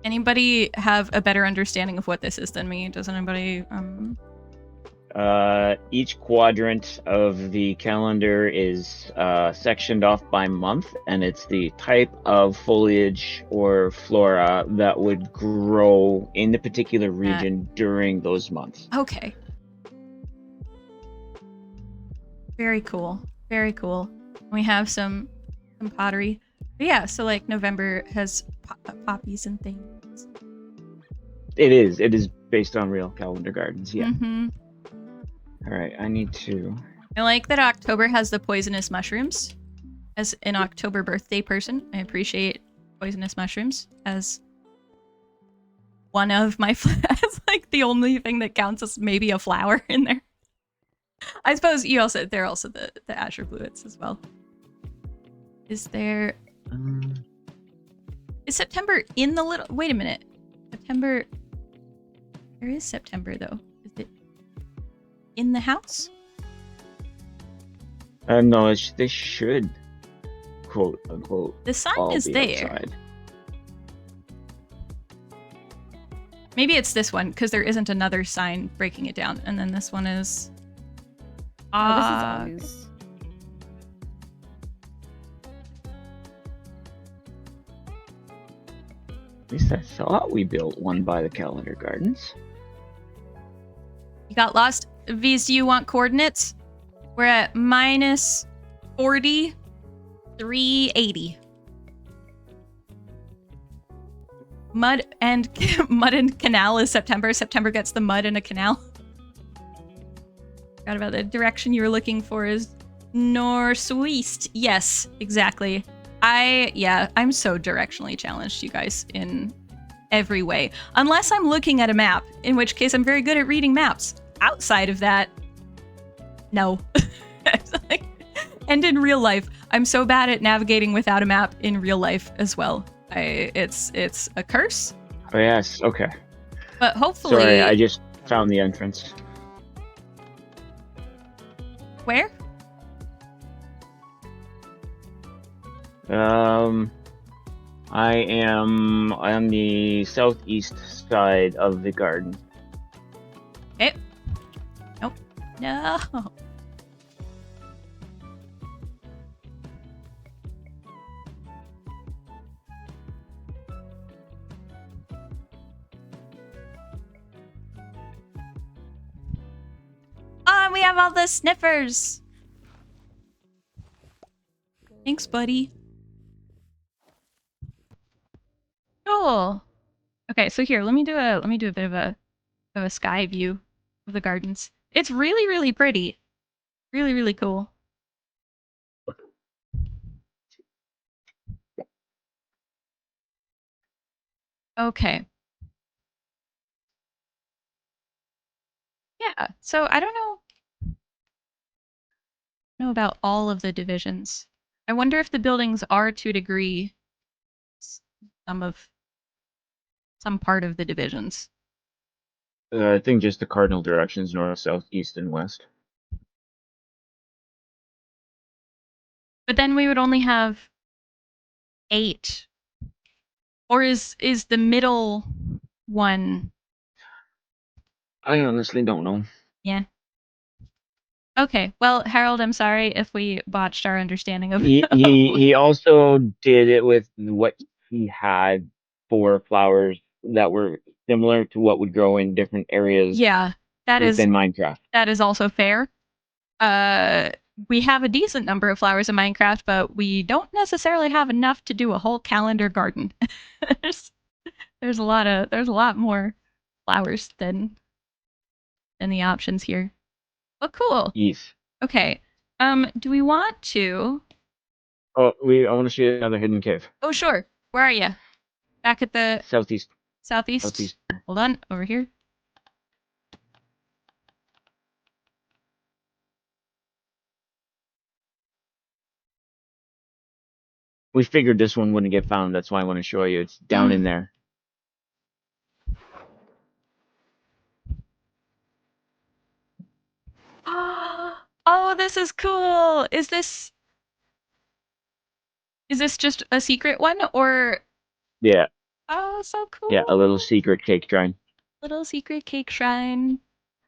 Anybody have a better understanding of what this is than me? Does anybody? Each quadrant of the calendar is sectioned off by month, and it's the type of foliage or flora that would grow in the particular region during those months. Okay. Very cool. Very cool. We have some pottery. But yeah, so like November has poppies and things. It is based on real calendar gardens, yeah. Mm-hmm. All right, I need to... I like that October has the poisonous mushrooms. As an October birthday person, I appreciate poisonous mushrooms as one of my... as like the only thing that counts as maybe a flower in there. I suppose they're also the Azure Bluets as well. Is there... Is September in the little... Wait a minute. September... Where is September, though? Is it in the house? No, they should, quote unquote. The sign is there. Outside. Maybe it's this one, because there isn't another sign breaking it down. And then this one is... This is August. At least I thought we built one by the calendar gardens. You got lost. V's, do you want coordinates? We're at minus 40, 380. Mud and canal is September. September gets the mud and a canal. Forgot about the direction you were looking for is northwest. Yes, exactly. I'm so directionally challenged, you guys, in every way. Unless I'm looking at a map, in which case I'm very good at reading maps. Outside of that, no. And in real life, I'm so bad at navigating without a map in real life as well. It's a curse. Oh yes, okay. But hopefully... Sorry, I just found the entrance. Where? I am on the southeast side of the garden. Okay. Nope. No. Oh, we have all the sniffers. Thanks, buddy. Cool. Okay, so here, let me do a bit of a sky view of the gardens. It's really, really pretty. Really, really cool. Okay. Yeah, so I don't know about all of the divisions. I wonder if the buildings are to a degree some part of the divisions. I think just the cardinal directions, north, south, east, and west. But then we would only have 8. Or is the middle one? I honestly don't know. Yeah. Okay. Well, Harold, I'm sorry if we botched our understanding of He also did it with what he had for flowers that were similar to what would grow in different areas. Yeah, within Minecraft. That is also fair. We have a decent number of flowers in Minecraft, but we don't necessarily have enough to do a whole calendar garden. there's a lot more flowers than the options here. Oh, cool. Yes. Okay. Do we want to? Oh, I want to see another hidden cave. Oh, sure. Where are you? Back at the southeast. Southeast. Hold on, over here. We figured this one wouldn't get found. That's why I want to show you. It's down in there. Oh, this is cool. Is this just a secret one or? Yeah. Oh, so cool. Yeah, a little secret cake shrine. Little secret cake shrine.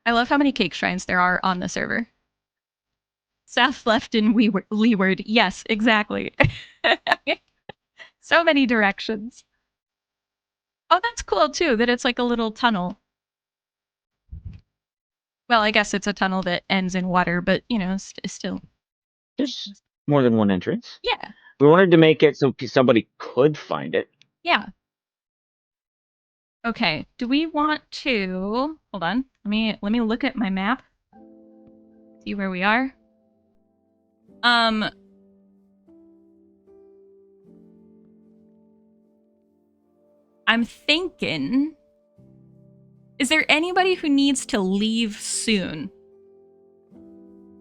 I love how many cake shrines there are on the server. South, left, and leeward. Yes, exactly. So many directions. Oh, that's cool too, that it's like a little tunnel. Well, I guess it's a tunnel that ends in water, but, you know, still. There's more than one entrance. Yeah. We wanted to make it so somebody could find it. Yeah. Okay, do we want to... Hold on. Let me look at my map. See where we are. I'm thinking... Is there anybody who needs to leave soon?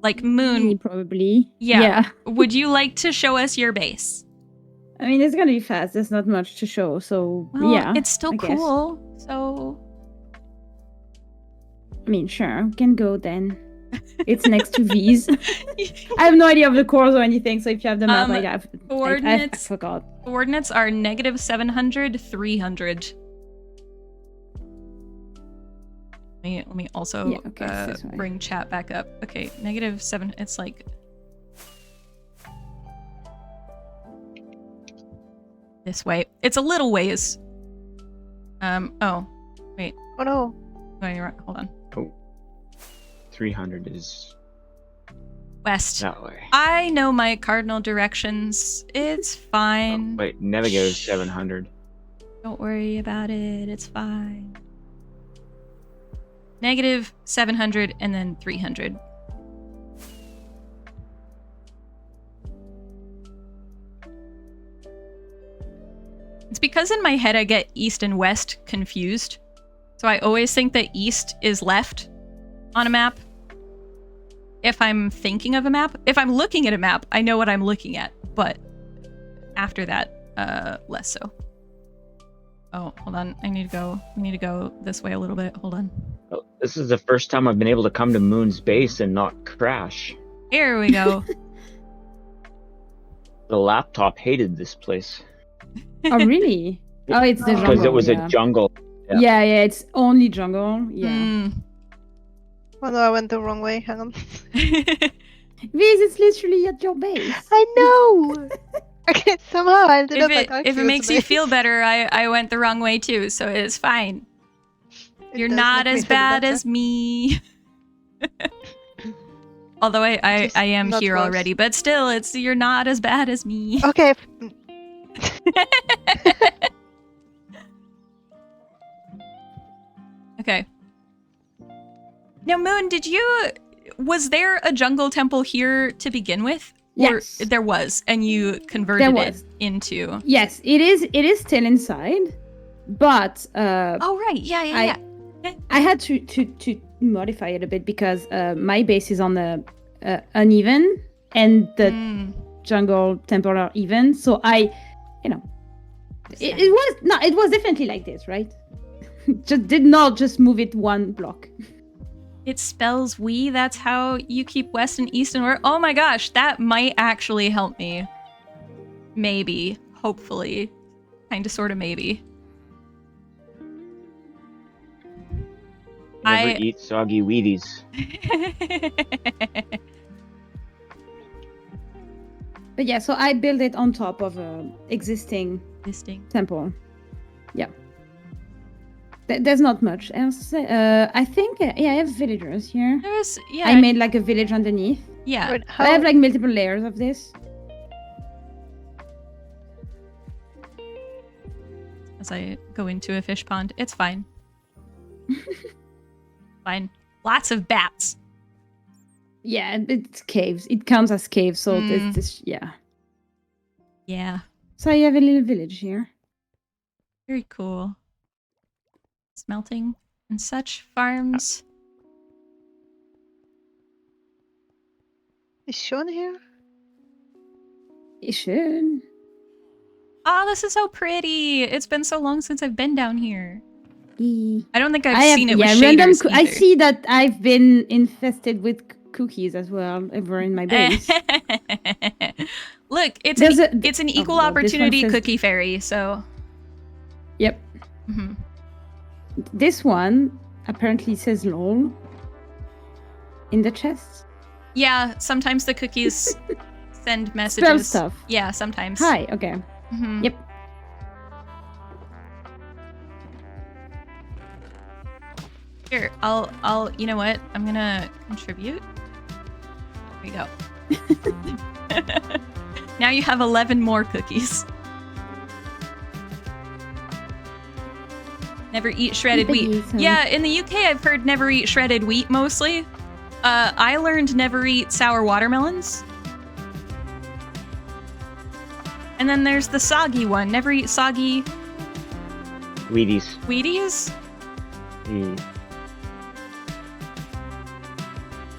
Like Moon? Me, probably. Yeah. Would you like to show us your base? I mean, it's gonna be fast. There's not much to show, so well, yeah. It's still cool, so... I mean, sure, we can go then. It's next to V's. I have no idea of the course or anything, so if you have the map, I forgot. Coordinates are -700, 300. Let me also bring chat back up. Okay, -7. It's like this way. It's a little ways, Oh, wait. Oh no. Oh, you're right. Hold on. Oh. 300 is West. that way. I know my cardinal directions. It's fine. Oh, wait, Navigator is 700. Don't worry about it. It's fine. Negative 700 and then 300. It's because in my head I get east and west confused. So I always think that east is left on a map. If I'm thinking of a map. If I'm looking at a map, I know what I'm looking at. But after that, less so. Oh, hold on. We need to go this way a little bit. Hold on. Oh, this is the first time I've been able to come to Moon's base and not crash. Here we go. The laptop hated this place. Oh, really? Oh, it's the jungle. Because it was a jungle. Yeah, it's only jungle. Yeah. Mm. Oh no, I went the wrong way. Hang on. Viz, it's literally at your base. I know! Okay, somehow I ended up at Archaeos if it makes you base. feel better, I went the wrong way too, so it's fine. It You're does not make me as feel bad better. as me. Although I Just am not here worse. already, but still, you're not as bad as me. Okay. Okay. Now, Moon, was there a jungle temple here to begin with? Yes. Or there was, and you converted it into... Yes, it is still inside, but Oh, right. Yeah. I had to modify it a bit because my base is on the uneven and the jungle temple are even. So it was definitely like this, right? Just did not just move it one block. It spells we. That's how you keep west and east and west. Oh my gosh, that might actually help me. Maybe. Hopefully. Kinda, sorta, maybe. Never eat soggy Wheaties. But yeah, so I built it on top of a existing temple. Yeah. There's not much else. I think, I have villagers here. I made like a village underneath. Yeah. Wait, I have like multiple layers of this. As I go into a fish pond, it's fine. Fine. Lots of bats. Yeah, it's caves. It counts as caves, so it's this, yeah. Yeah. So I have a little village here. Very cool. Smelting and such farms. Is Sean here? It should. Oh, this is so pretty. It's been so long since I've been down here. I don't think I've I seen have, it with random shaders I either. see that I've been infested with cookies as well over in my base. Look, it's There's it's an equal well, this one opportunity says- cookie fairy, so... Yep. hmm This one apparently says lol in the chest. Yeah, sometimes the cookies send Spell messages. stuff. Yeah, sometimes. Hi, okay. Mhm. Yep. Here, I'll, you know what? I'm gonna contribute. There you go. Now you have 11 more cookies. Never eat shredded wheat. Yeah, in the UK I've heard never eat shredded wheat mostly. I learned never eat sour watermelons. And then there's the soggy one. Never eat soggy... Wheaties. Wheaties?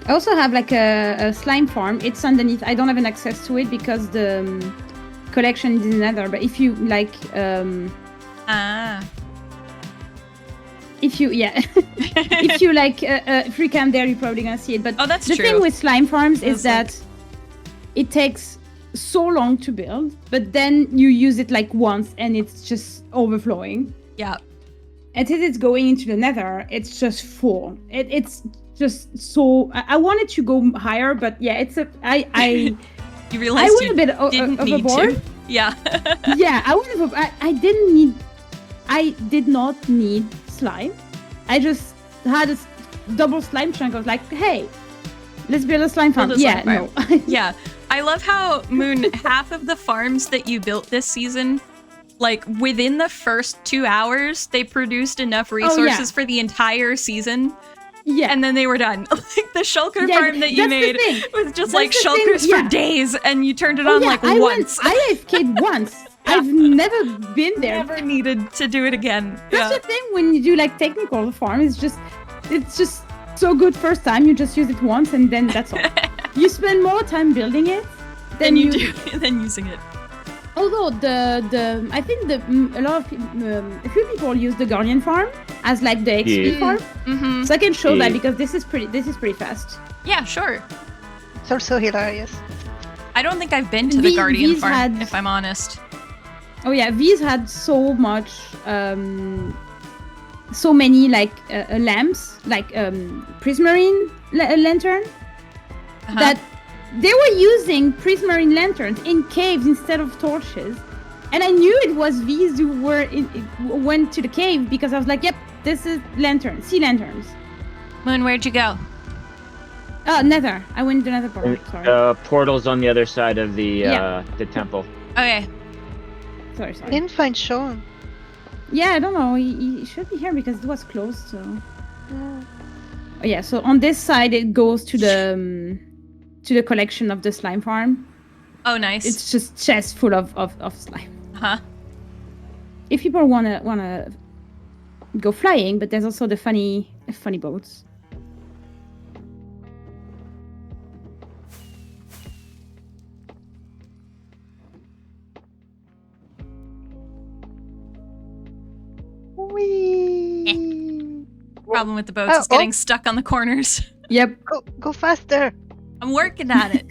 I also have like a slime farm. It's underneath. I don't have an access to it because the collection is in Nether. But if you like, if you if you like free cam there, you're probably gonna see it. But oh, that's the true. thing with slime farms is That's that it takes so long to build, but then you use it like once and it's just overflowing. Yeah. And since it's going into the Nether, it's just full. It's just so. I wanted to go higher, but yeah, it's a. You realized I went you a bit didn't need overboard. to. Yeah. Yeah, I went overboard. I didn't need I did not need slime. I just had a double slime chunk. I was like, hey, let's build a slime farm. No. Yeah. I love how, Moon, half of the farms that you built this season, like within the first 2 hours, they produced enough resources for the entire season. Yeah. And then they were done. Like the shulker farm that you made was just like shulkers for days, and you turned it on once. I AFK'd once. I've never been there. Never needed to do it again. That's the thing when you do like technical farm. It's just so good first time. You just use it once, and then that's all. You spend more time building it than you do than using it. Although I think a few people use the Guardian farm as like the XP farm. Mm-hmm. So I can show that because this is pretty fast. Yeah, sure. It's also hilarious. I don't think I've been to the Guardian farm, if I'm honest. Oh yeah, these had so much, so many like lamps, like prismarine lantern, that they were using prismarine lanterns in caves instead of torches. And I knew it was these who went to the cave because I was like, yep, this is lanterns, sea lanterns. Moon, where'd you go? Oh, Nether. I went to Nether portal. Sorry. Portal's on the other side of the temple. Okay. Sorry. I didn't find Sean. Yeah, I don't know. He should be here because it was closed. So. Oh, yeah. So on this side, it goes to the collection of the slime farm. Oh, nice. It's just chests full of slime. Huh. If people wanna go flying, but there's also the funny boats. Problem with the boats is getting stuck on the corners. Yep. Go faster. I'm working on it.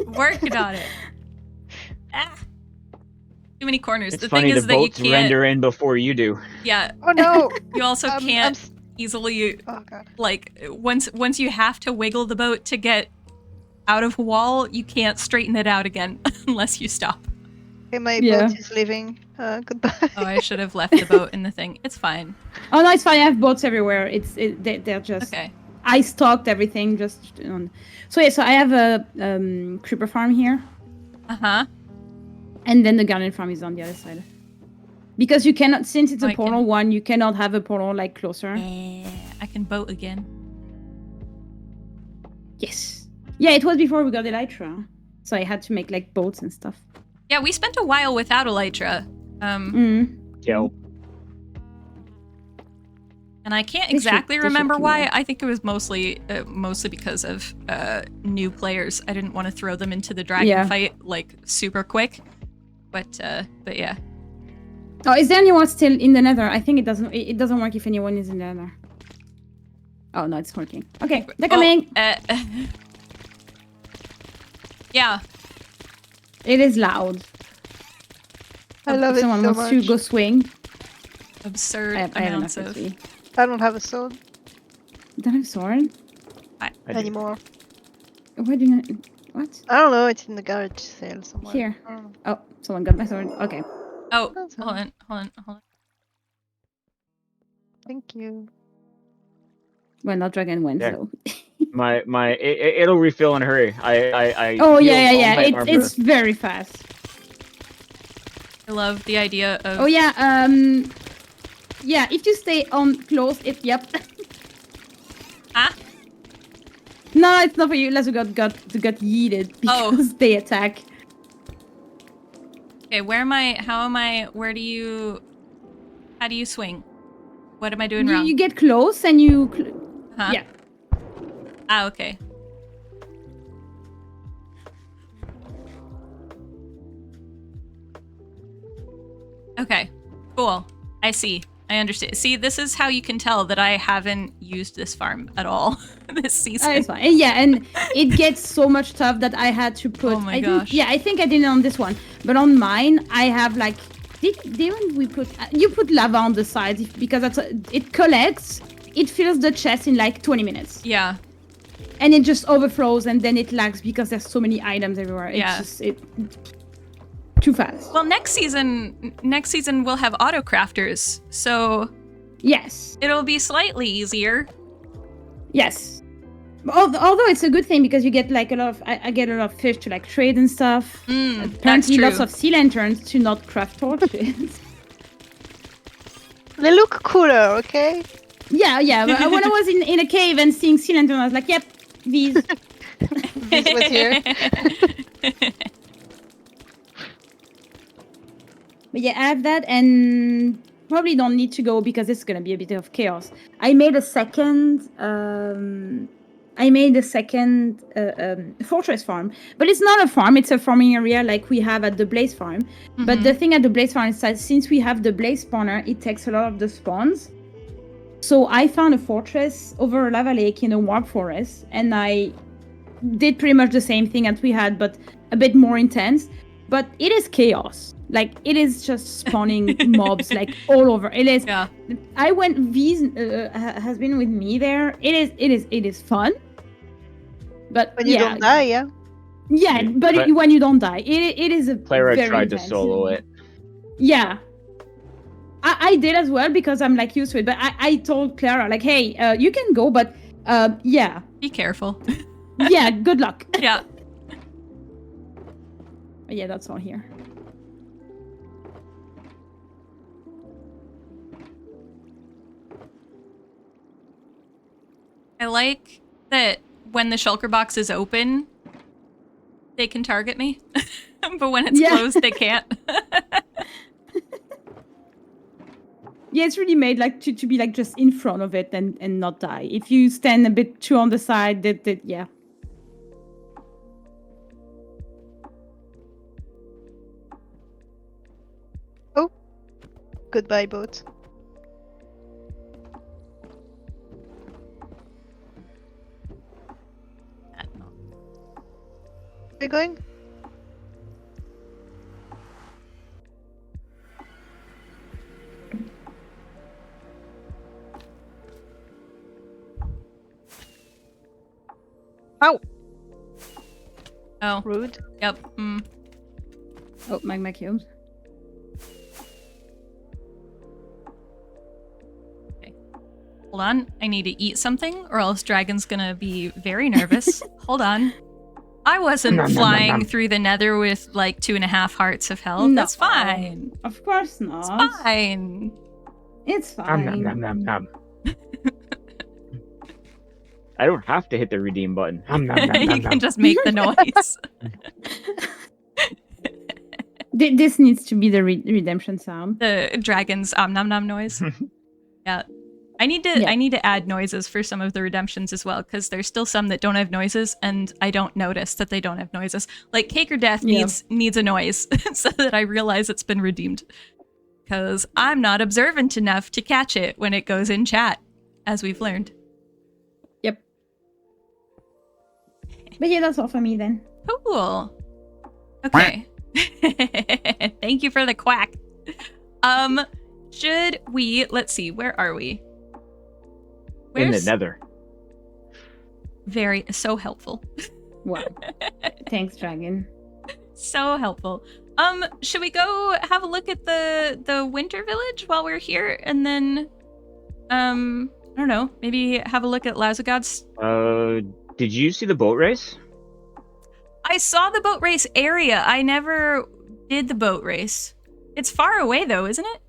Too many corners. It's the funny, thing is the that you boats can't render in before you do. Yeah. Oh no. You also can't easily like once you have to wiggle the boat to get out of a wall, you can't straighten it out again unless you stop. Okay, my boat is leaving. Goodbye. Oh, I should have left the boat in the thing. It's fine. Oh no, it's fine. I have boats everywhere. They're just okay. I stocked everything just on. So yeah, so I have a creeper farm here. And then the Guardian farm is on the other side. Because you cannot, since it's a portal one, you cannot have a portal like closer. I can boat again. Yes. Yeah, it was before we got Elytra. So I had to make like boats and stuff. Yeah, we spent a while without Elytra. Yo. And I can't exactly remember why. I think it was mostly because of new players. I didn't want to throw them into the dragon fight like super quick. But yeah. Oh, is there anyone still in the Nether? I think it doesn't work if anyone is in the Nether. Oh no, it's working. Okay, they're coming. Yeah. It is loud. I love Someone it so wants much. to go swing. Absurd amounts of. I don't have a sword. You don't have a sword? Anymore. Where do you? What? I don't know. It's in the garage sale somewhere. Here. Oh, someone got my sword. Okay. Oh, hold on. Thank you. Well, not dragon went so. It'll refill in a hurry. I oh yeah. It's very fast. I love the idea of. Oh yeah. Yeah. If you stay on close, yep. Huh? No, it's not for you. Unless you got yeeted because they attack. Okay, where am I? How do you swing? What am I doing wrong? You get close and you. Yeah. Ah, okay. Okay, cool. I see. I understand. See, this is how you can tell that I haven't used this farm at all this season. It's fine. Yeah, and it gets so much stuff that I had to put. Oh my gosh. I think I did it on this one, but on mine I have like. Didn't we put? You put lava on the sides because it collects. It fills the chest in like 20 minutes. Yeah. And it just overflows and then it lags because there's so many items everywhere. It's just too fast. Well, next season we'll have auto crafters, so yes, it'll be slightly easier. Yes. Although it's a good thing because you get like a lot of I get a lot of fish to like trade and stuff. Apparently lots of sea lanterns to not craft torches. They look cooler, okay? Yeah. But when I was in a cave and seeing sea lantern, I was like, yep, these. This was here. But yeah, I have that and probably don't need to go because it's gonna be a bit of chaos. I made a second fortress farm, but it's not a farm, it's a farming area like we have at the Blaze farm. But the thing at the Blaze farm is that since we have the Blaze spawner, it takes a lot of the spawns. So I found a fortress over a lava lake in a warp forest, and I did pretty much the same thing as we had, but a bit more intense. But it is chaos. Like, it is just spawning mobs like all over. It is. Yeah. I went. V's has been with me there. It is fun. But When you don't die, yeah. Yeah, but when you don't die, it is a. Clara very tried intense. to solo it. Yeah. I did as well because I'm like used to it. But I told Clara like, hey, you can go, but yeah. Be careful. Yeah. Good luck. Yeah. But yeah, that's all here. I like that when the shulker box is open, they can target me. But when it's closed, they can't. Yeah, it's really made like to be like just in front of it and not die. If you stand a bit too on the side, that yeah. Oh, goodbye, boat. Where are you going? Ow! Oh. Rude. Yep. Oh, magma cubes. Okay. Hold on. I need to eat something or else Dragon's gonna be very nervous. Hold on. I wasn't flying through the nether with like 2.5 hearts of health. No. That's fine. Of course not. It's fine. It's fine. Nom. I don't have to hit the redeem button. You can just make the noise. This needs to be the redemption sound. The dragon's nom nom noise. Yeah. I need to add noises for some of the redemptions as well, because there's still some that don't have noises, and I don't notice that they don't have noises. Like Cake or Death needs a noise so that I realize it's been redeemed. Because I'm not observant enough to catch it when it goes in chat, as we've learned. Yep. But yeah, that's all for me then. Cool. Okay. Thank you for the quack. Should we, let's see, where are we? In the nether. So helpful. Wow. Thanks, Dragon. So helpful. Should we go have a look at the winter village while we're here, and then I don't know, maybe have a look at Lazagod's? Did you see the boat race? I saw the boat race area. I never did the boat race. It's far away though, isn't it?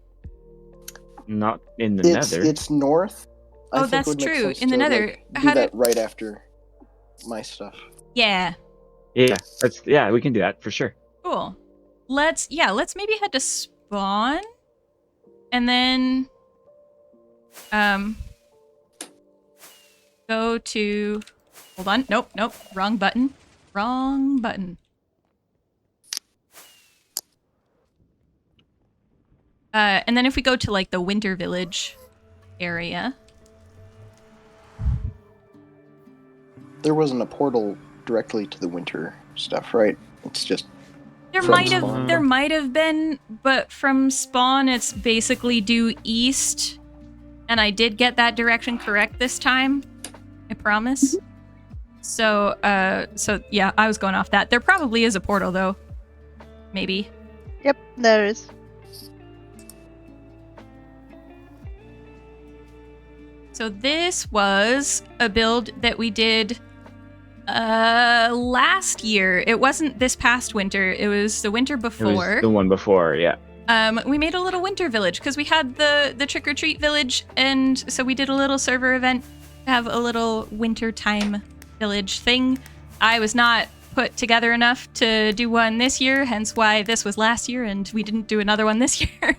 Not in the nether. It's north. Oh, that's true. In the nether. Like, do that right after my stuff. Yeah. Yeah, we can do that for sure. Cool. Let's maybe head to spawn. And then go to, hold on. Nope. Wrong button. And then if we go to like the winter village area. There wasn't a portal directly to the winter stuff, right? It's just there might have been, but from spawn it's basically due east. And I did get that direction correct this time. I promise. So yeah, I was going off that. There probably is a portal though. Maybe. Yep, there is. So this was a build that we did last year. It wasn't this past winter. It was the winter before. It was the one before, yeah. We made a little winter village because we had the trick or treat village, and so we did a little server event to have a little winter time village thing. I was not put together enough to do one this year, hence why this was last year and we didn't do another one this year.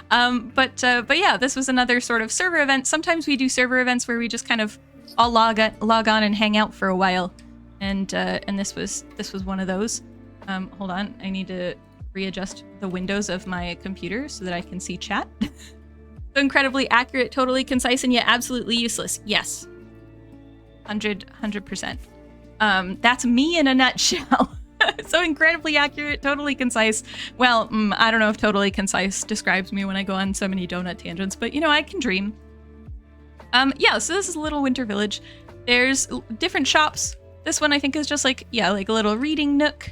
But yeah, this was another sort of server event. Sometimes we do server events where we just kind of all log on and hang out for a while, and this was one of those. Hold on, I need to readjust the windows of my computer so that I can see chat. So incredibly accurate, totally concise, and yet absolutely useless. Yes, 100%. That's me in a nutshell. So incredibly accurate, totally concise. Well, I don't know if totally concise describes me when I go on so many donut tangents, but I can dream. Yeah, so this is a little winter village. There's different shops. This one I think is just like a little reading nook.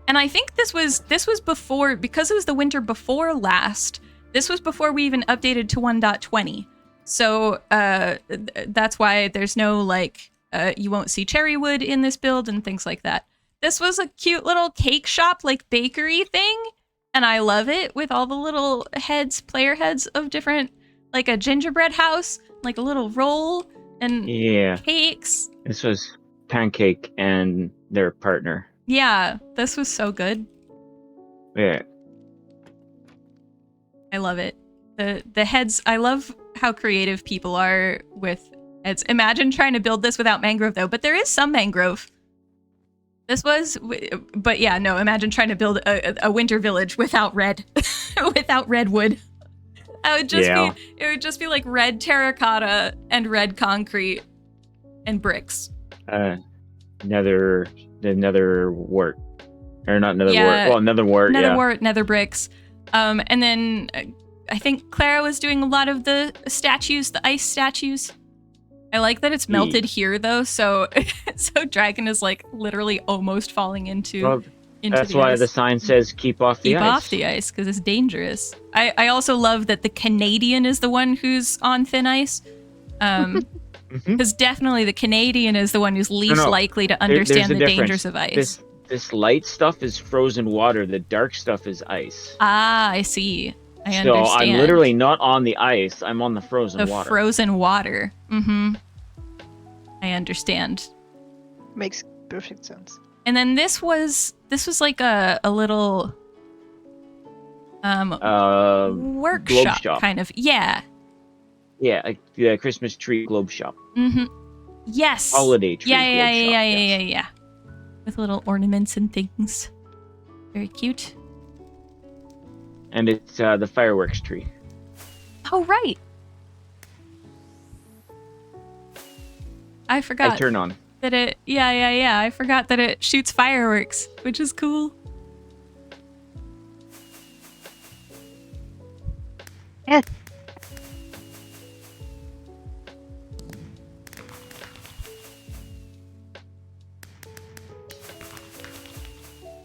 And I think this was before, because it was the winter before last, this was before we even updated to 1.20. So that's why there's no you won't see cherry wood in this build and things like that. This was a cute little cake shop, bakery thing. And I love it, with all the little player heads of different, like a gingerbread house, like a little roll and cakes. This was Pancake and their partner. Yeah, this was so good. Yeah. I love it. The heads, I love how creative people are with heads. Imagine trying to build this without mangrove though, but there is some mangrove. But yeah, no, imagine trying to build a winter village without without redwood. It would just be like red terracotta and red concrete and bricks. Nether wart. Or not nether wart. Well, nether wart, wart, nether bricks. And then I think Clara was doing a lot of the statues, the ice statues. I like that it's melted here though, so Dragon is literally almost falling into that's why ice. The sign says keep off the ice. Keep off the ice, because it's dangerous. I also love that the Canadian is the one who's on thin ice. Because definitely the Canadian is the one who's least likely to understand the dangers of ice. This light stuff is frozen water. The dark stuff is ice. Ah, I see. I understand. So I'm literally not on the ice. I'm on the frozen water. The frozen water. Mm-hmm. I understand. Makes perfect sense. And then this was like a little workshop shop. Kind of. Yeah. Yeah, a Christmas tree globe shop. Mm-hmm. Yes. Holiday tree globe shop. Yeah. With little ornaments and things. Very cute. And it's the fireworks tree. Oh, right. I forgot. I turn on. That it, yeah. I forgot that it shoots fireworks, which is cool. Yes.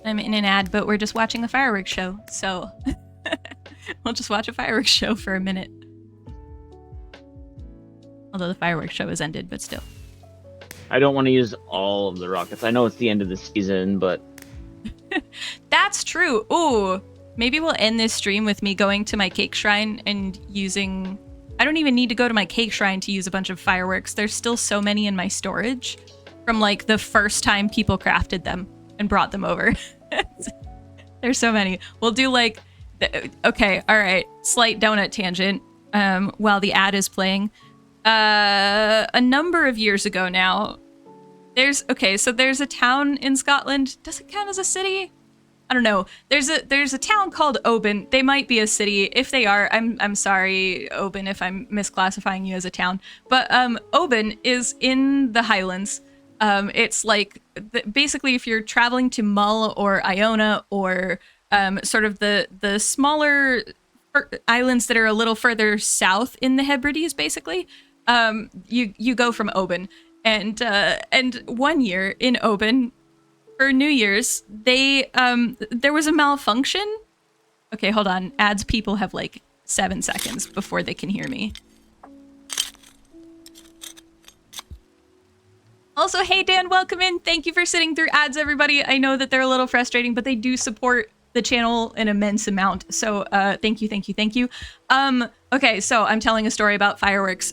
I'm in an ad, but we're just watching a fireworks show, so we'll just watch a fireworks show for a minute. Although the fireworks show has ended, but still. I don't want to use all of the rockets. I know it's the end of the season, but... That's true. Ooh, maybe we'll end this stream with me going to my cake shrine and using... I don't even need to go to my cake shrine to use a bunch of fireworks. There's still so many in my storage from the first time people crafted them and brought them over. There's so many. We'll do okay, all right, slight donut tangent while the ad is playing. A number of years ago now, there's a town in Scotland. Does it count as a city? I don't know. There's a town called Oban. They might be a city. If they are, I'm sorry, Oban, if I'm misclassifying you as a town. But Oban is in the Highlands. It's basically if you're traveling to Mull or Iona or sort of the smaller islands that are a little further south in the Hebrides, basically, you go from Oban. And 1 year in Oban, for New Year's, they there was a malfunction. Okay, hold on. Ads people have like 7 seconds before they can hear me. Also, hey Dan, welcome in. Thank you for sitting through ads, everybody. I know that they're a little frustrating, but they do support the channel an immense amount. So thank you, thank you, thank you. Okay, so I'm telling a story about fireworks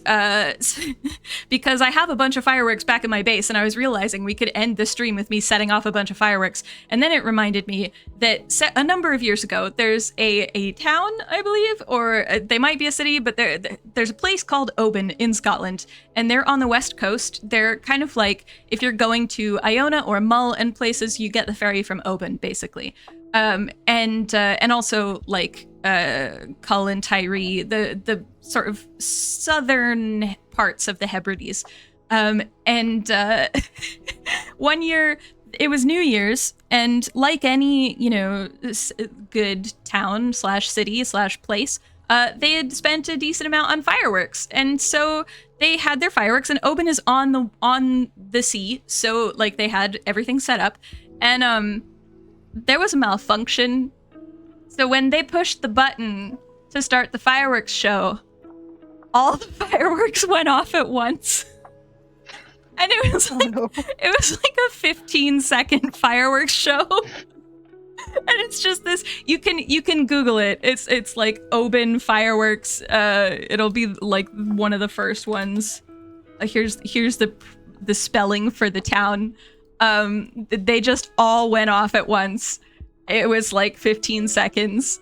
because I have a bunch of fireworks back in my base, and I was realizing we could end the stream with me setting off a bunch of fireworks. And then it reminded me that a number of years ago, there's a town, I believe, or they might be a city, but there's a place called Oban in Scotland, and they're on the west coast. They're kind of like, if you're going to Iona or Mull and places, you get the ferry from Oban, basically. And also like Cullen, Tyree, the sort of southern parts of the Hebrides. One year it was New Year's, and like any, you know, good town slash city slash place, they had spent a decent amount on fireworks, and so they had their fireworks. And Oban is on the sea, so like they had everything set up, and there was a malfunction. So when they pushed the button to start the fireworks show, all the fireworks went off at once. And it was like, it was like a 15-second fireworks show. And it's just this, you can Google it. It's like Oban fireworks. It'll be like one of the first ones. Here's the spelling for the town. They just all went off at once. It was like 15 seconds,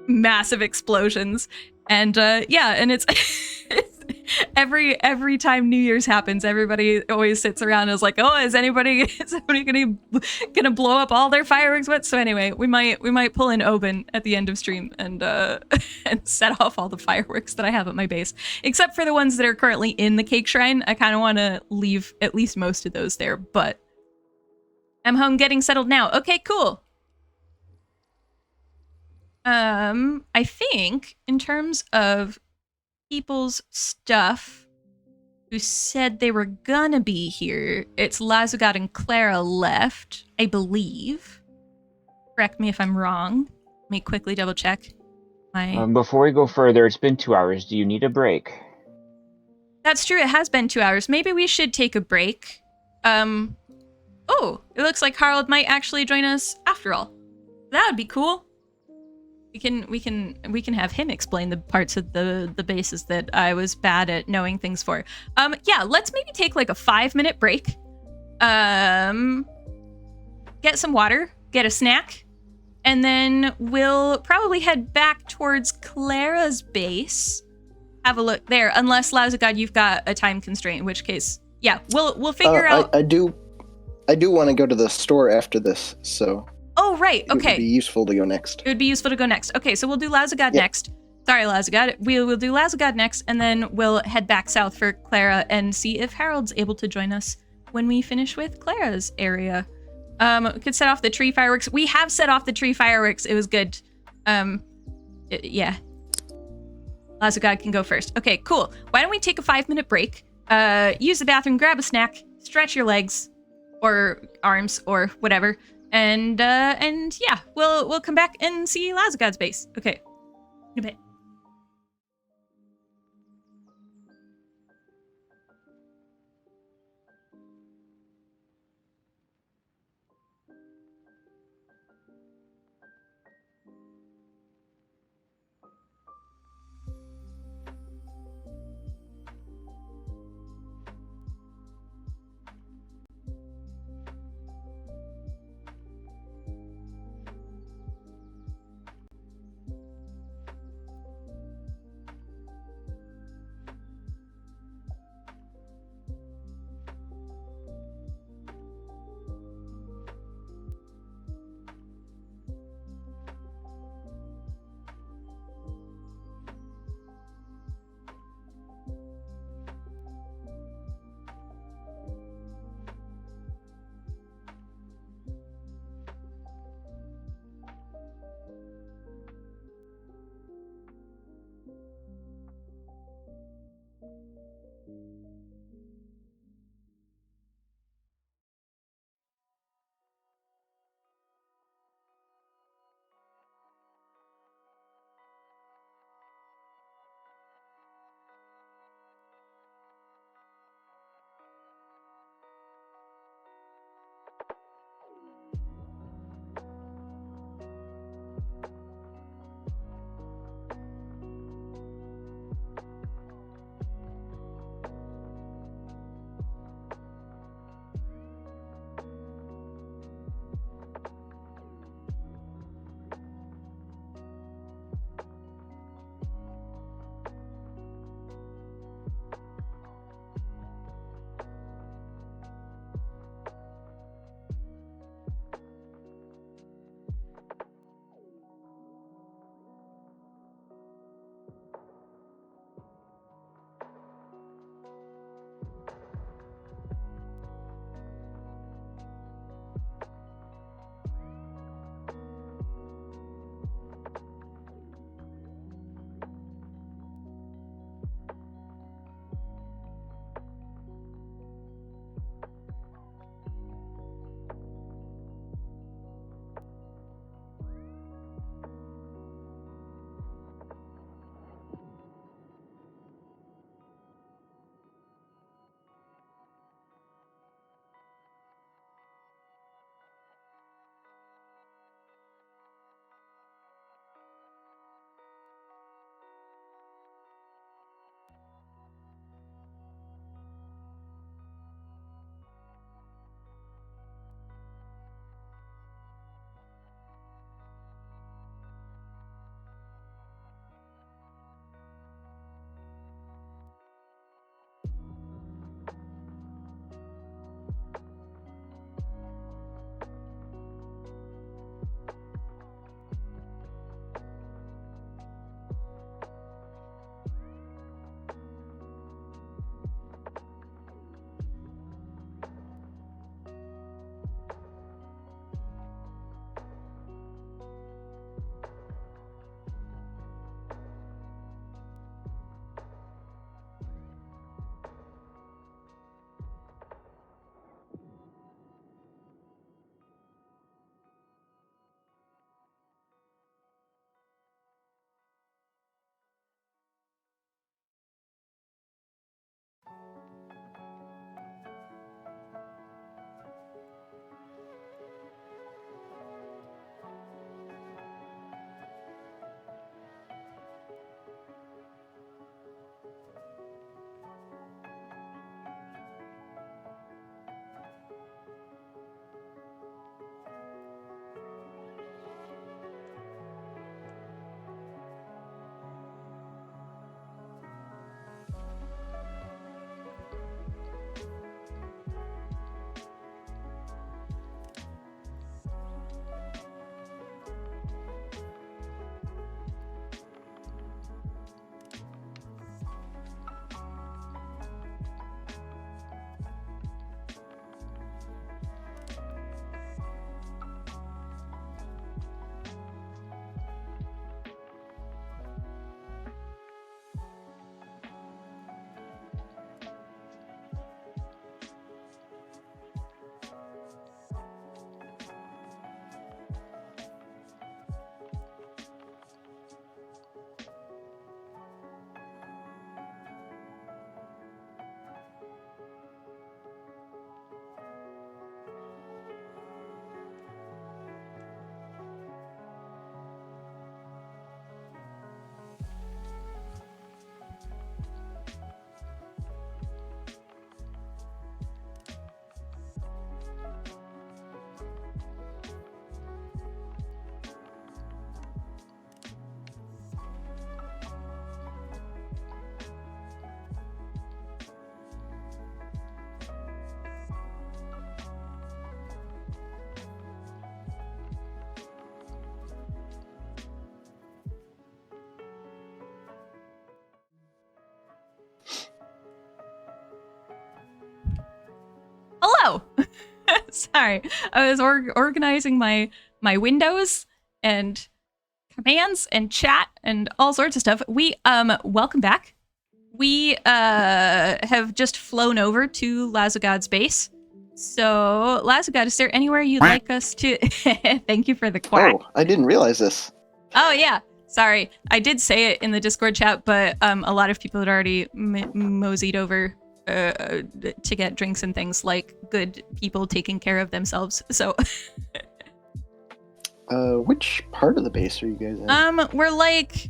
massive explosions, and yeah, and it's every time New Year's happens, everybody always sits around and is like, oh, is anybody gonna blow up all their fireworks? What? So anyway, we might pull in Oban at the end of stream and and set off all the fireworks that I have at my base, except for the ones that are currently in the cake shrine. I kind of want to leave at least most of those there, but I'm home getting settled now. Okay, cool. I think in terms of people's stuff who said they were gonna be here, it's Lazugat and Clara left, I believe. Correct me if I'm wrong. Let me quickly double check. Before we go further, it's been 2 hours. Do you need a break? That's true, it has been 2 hours. Maybe we should take a break. Oh, it looks like Harold might actually join us after all. That would be cool. We can have him explain the parts of the bases that I was bad at knowing things for. Yeah, let's maybe take like a 5-minute break. Get some water, get a snack, and then we'll probably head back towards Clara's base. Have a look there, unless Lazugat, you've got a time constraint, in which case, yeah, we'll figure out. I do want to go to the store after this, so. Oh, right. Okay. It would be useful to go next. It would be useful to go next. Okay, so we'll do Lazugat next. Sorry, Lazugat. We'll do Lazugat next, and then we'll head back south for Clara and see if Harold's able to join us when we finish with Clara's area. We could set off the tree fireworks. We have set off the tree fireworks. It was good. Yeah. Lazugat can go first. Okay, cool. Why don't we take a 5-minute break? Use the bathroom, grab a snack, stretch your legs, or arms, or whatever. And yeah, we'll come back and see Lazugat's base. Okay, in a bit. Oh, sorry. I was organizing my windows and commands and chat and all sorts of stuff. We welcome back. We have just flown over to Lazogod's base. So, Lazogod, is there anywhere you'd like us to? Thank you for the quack. Oh, I didn't realize this. Oh yeah, sorry. I did say it in the Discord chat, but a lot of people had already moseyed over to get drinks and things, like good people taking care of themselves. So. Which part of the base are you guys in? We're like.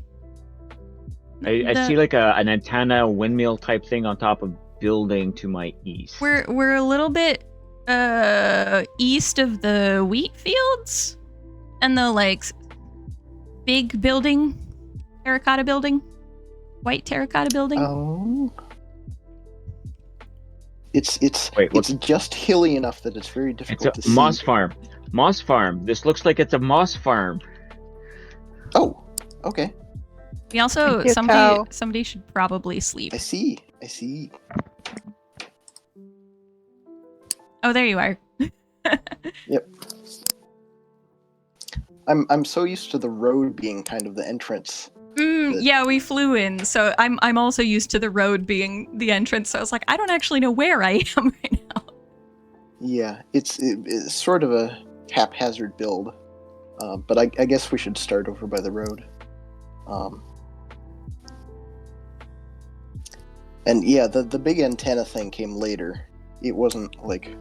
I see like an antenna windmill type thing on top of building to my east. We're a little bit east of the wheat fields and the like big building, terracotta building, white terracotta building. Oh. It's Wait, just hilly enough that it's very difficult to see. Moss farm. Moss farm. This looks like it's a moss farm. Oh, okay. We also somebody should probably sleep. I see. Oh, there you are. Yep. I'm so used to the road being kind of the entrance. Yeah, we flew in, so I'm also used to the road being the entrance. So I was like, I don't actually know where I am right now. Yeah, it's sort of a haphazard build, but I guess we should start over by the road. And yeah, the big antenna thing came later. It wasn't like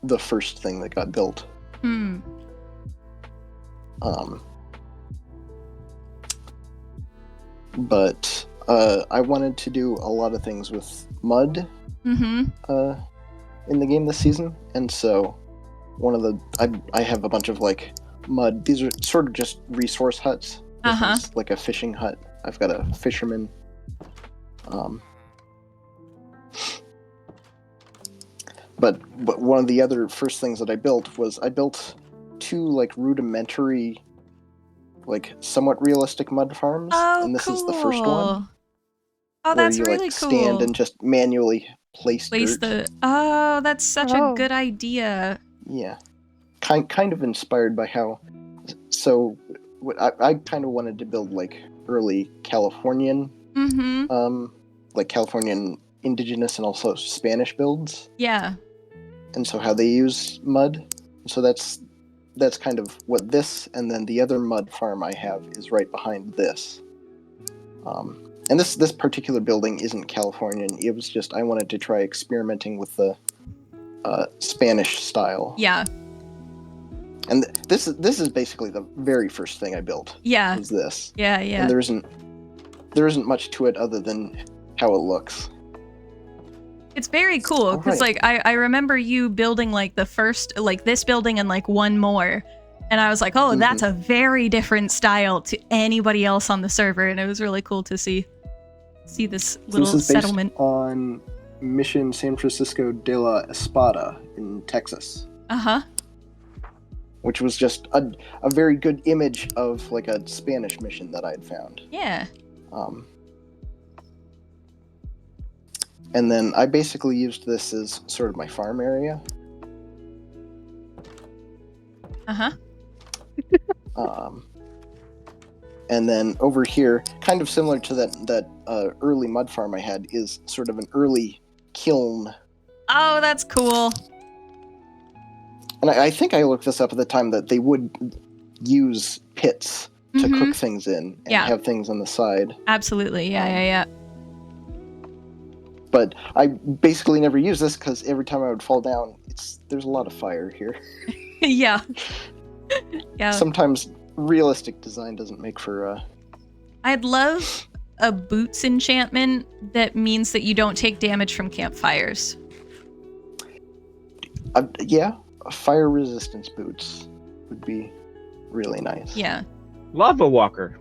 the first thing that got built. But I wanted to do a lot of things with mud in the game this season, and so one of the I have a bunch of like mud. These are sort of just resource huts. This is like a fishing hut. I've got a fisherman. But one of the other first things that I built was I built two like rudimentary, like somewhat realistic mud farms, and this is the first one. Oh, that's where you, really like, cool. Stand and just manually place dirt. Oh, that's such a good idea. Yeah, kind of inspired by how. So, I kind of wanted to build like early Californian, like Californian indigenous and also Spanish builds. Yeah. And so how they use mud. So that's kind of what this, and then the other mud farm I have is right behind this. And this particular building isn't Californian. It was just I wanted to try experimenting with the Spanish style. Yeah. And this is basically the very first thing I built. Yeah. Was this? Yeah. And there isn't much to it other than how it looks. It's very cool because like I remember you building like the first like this building and like one more, and I was like, oh, that's a very different style to anybody else on the server, and it was really cool to see this little this is settlement based on Mission San Francisco de la Espada in Texas. Which was just a very good image of like a Spanish mission that I'd found. Yeah. And then I basically used this as sort of my farm area. And then over here, kind of similar to that early mud farm I had, is sort of an early kiln. Oh, that's cool. And I think I looked this up at the time that they would use pits to cook things in and have things on the side. Absolutely, yeah. But I basically never used this because every time I would fall down, there's a lot of fire here. Yeah. Sometimes realistic design doesn't make for. I'd love a boots enchantment that means that you don't take damage from campfires. Yeah, fire resistance boots would be really nice. Yeah. Lava walker.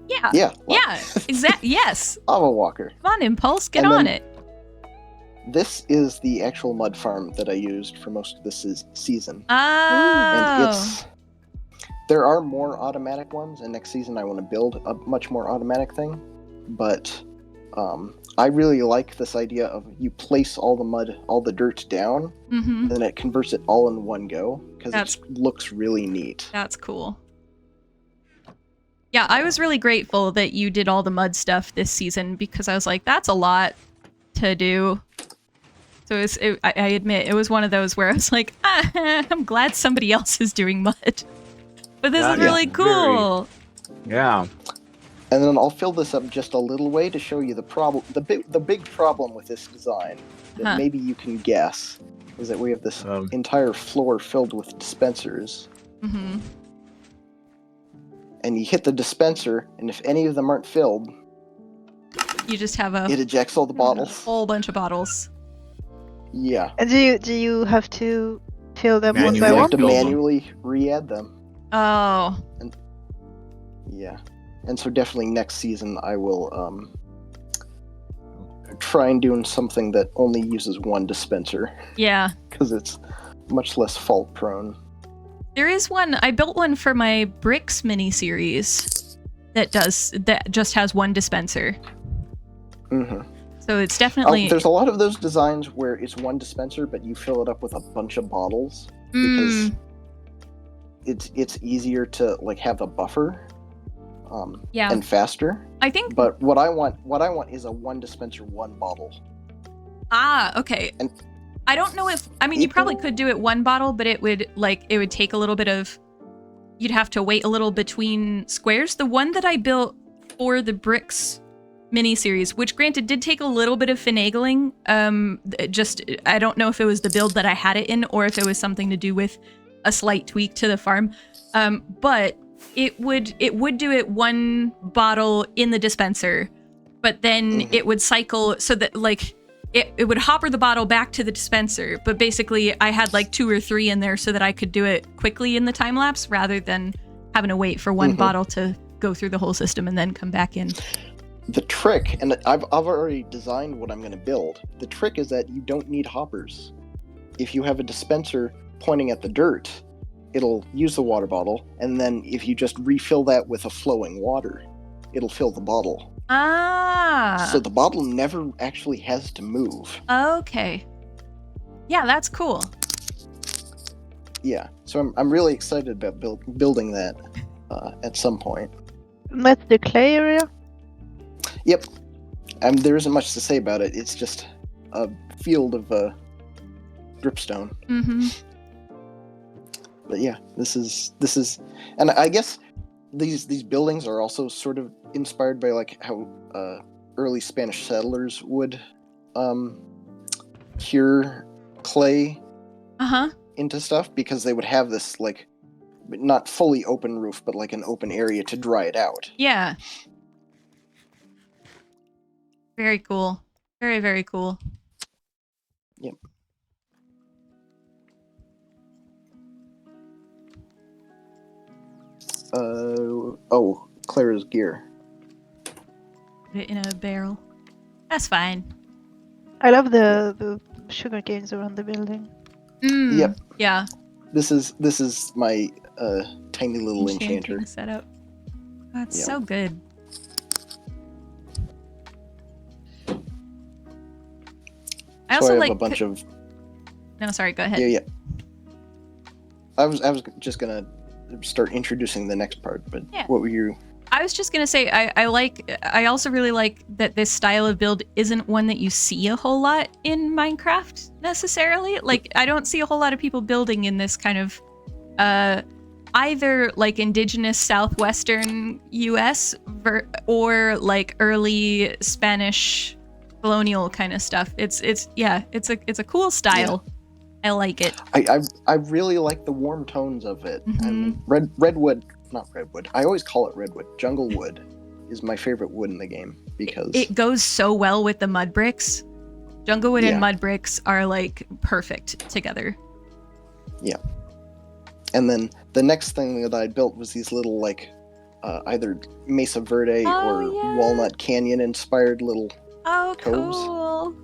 Yeah. Yeah. Exactly. Yes. Lava walker. Come on, Impulse, get on it. This is the actual mud farm that I used for most of this season. Oh. And there are more automatic ones, and next season I want to build a much more automatic thing. But I really like this idea of you place all the mud, all the dirt down, and then it converts it all in one go, because it just looks really neat. That's cool. Yeah, I was really grateful that you did all the mud stuff this season, because I was like, that's a lot to do. So I admit, it was one of those where I was like, I'm glad somebody else is doing mud. But this is really cool. Yeah. And then I'll fill this up just a little way to show you the problem. The big problem with this design that maybe you can guess is that we have this entire floor filled with dispensers. Mm-hmm. And you hit the dispenser, and if any of them aren't filled, you just have it ejects all the bottles. A whole bunch of bottles. Yeah. And do you have to fill them one by You one? have to manually re-add them. Oh. And, yeah. And so definitely next season I will try and do something that only uses one dispenser. Yeah. Because it's much less fault prone. There is one, I built one for my Bricks mini-series that just has one dispenser. Mm-hmm. So it's definitely... there's a lot of those designs where it's one dispenser, but you fill it up with a bunch of bottles. Because it's easier to like have a buffer. And faster. I think. But what I want is a one dispenser, one bottle. Ah, okay. And I don't know if you probably could do it one bottle, but it would take a little bit of. You'd have to wait a little between squares. The one that I built for the Bricks miniseries, which granted did take a little bit of finagling. I don't know if it was the build that I had it in, or if it was something to do with a slight tweak to the farm. But it would do it one bottle in the dispenser, but then it would cycle so that like it would hopper the bottle back to the dispenser. But basically I had like 2 or 3 in there so that I could do it quickly in the time lapse rather than having to wait for one bottle to go through the whole system and then come back in. The trick, and I've already designed what I'm going to build. The trick is that you don't need hoppers. If you have a dispenser pointing at the dirt, it'll use the water bottle, and then if you just refill that with a flowing water, it'll fill the bottle. Ah. So the bottle never actually has to move. Okay. Yeah, that's cool. Yeah, so I'm really excited about building that at some point. That's the clay area? Yep. There isn't much to say about it. It's just a field of dripstone. Mm-hmm. But yeah, this is, and I guess these buildings are also sort of inspired by like how early Spanish settlers would cure clay into stuff, because they would have this like not fully open roof, but like an open area to dry it out. Yeah. Very cool. Very, very cool. Yep. Clara's gear. Put it in a barrel. That's fine. I love the sugar canes around the building. Yep. Yeah. This is my tiny little enchanter setup. That's so good. I also have like a bunch of. No, sorry. Go ahead. Yeah. I was just gonna start introducing the next part, but what were you? I was just gonna say I also really like that this style of build isn't one that you see a whole lot in Minecraft necessarily. Like I don't see a whole lot of people building in this kind of either like indigenous southwestern US or like early Spanish colonial kind of stuff. It's a cool style. Yeah. I like it. I really like the warm tones of it. I mean, redwood. Not redwood. I always call it redwood. Jungle wood is my favorite wood in the game because it goes so well with the mud bricks. Jungle wood and mud bricks are like perfect together. Yeah. And then the next thing that I built was these little like either Mesa Verde or Walnut Canyon inspired little coves. Cool.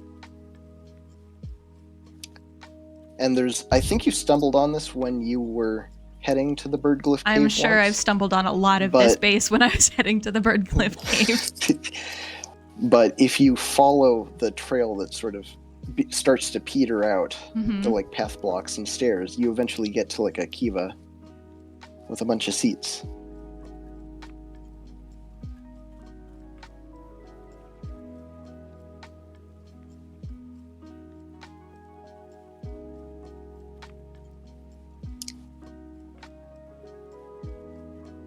And I think you stumbled on this when you were heading to the bird glyph cave. I'm sure I've stumbled on a lot of this base when I was heading to the bird glyph cave. But if you follow the trail that sort of starts to peter out, Mm-hmm. to like path blocks and stairs, you eventually get to like a kiva with a bunch of seats.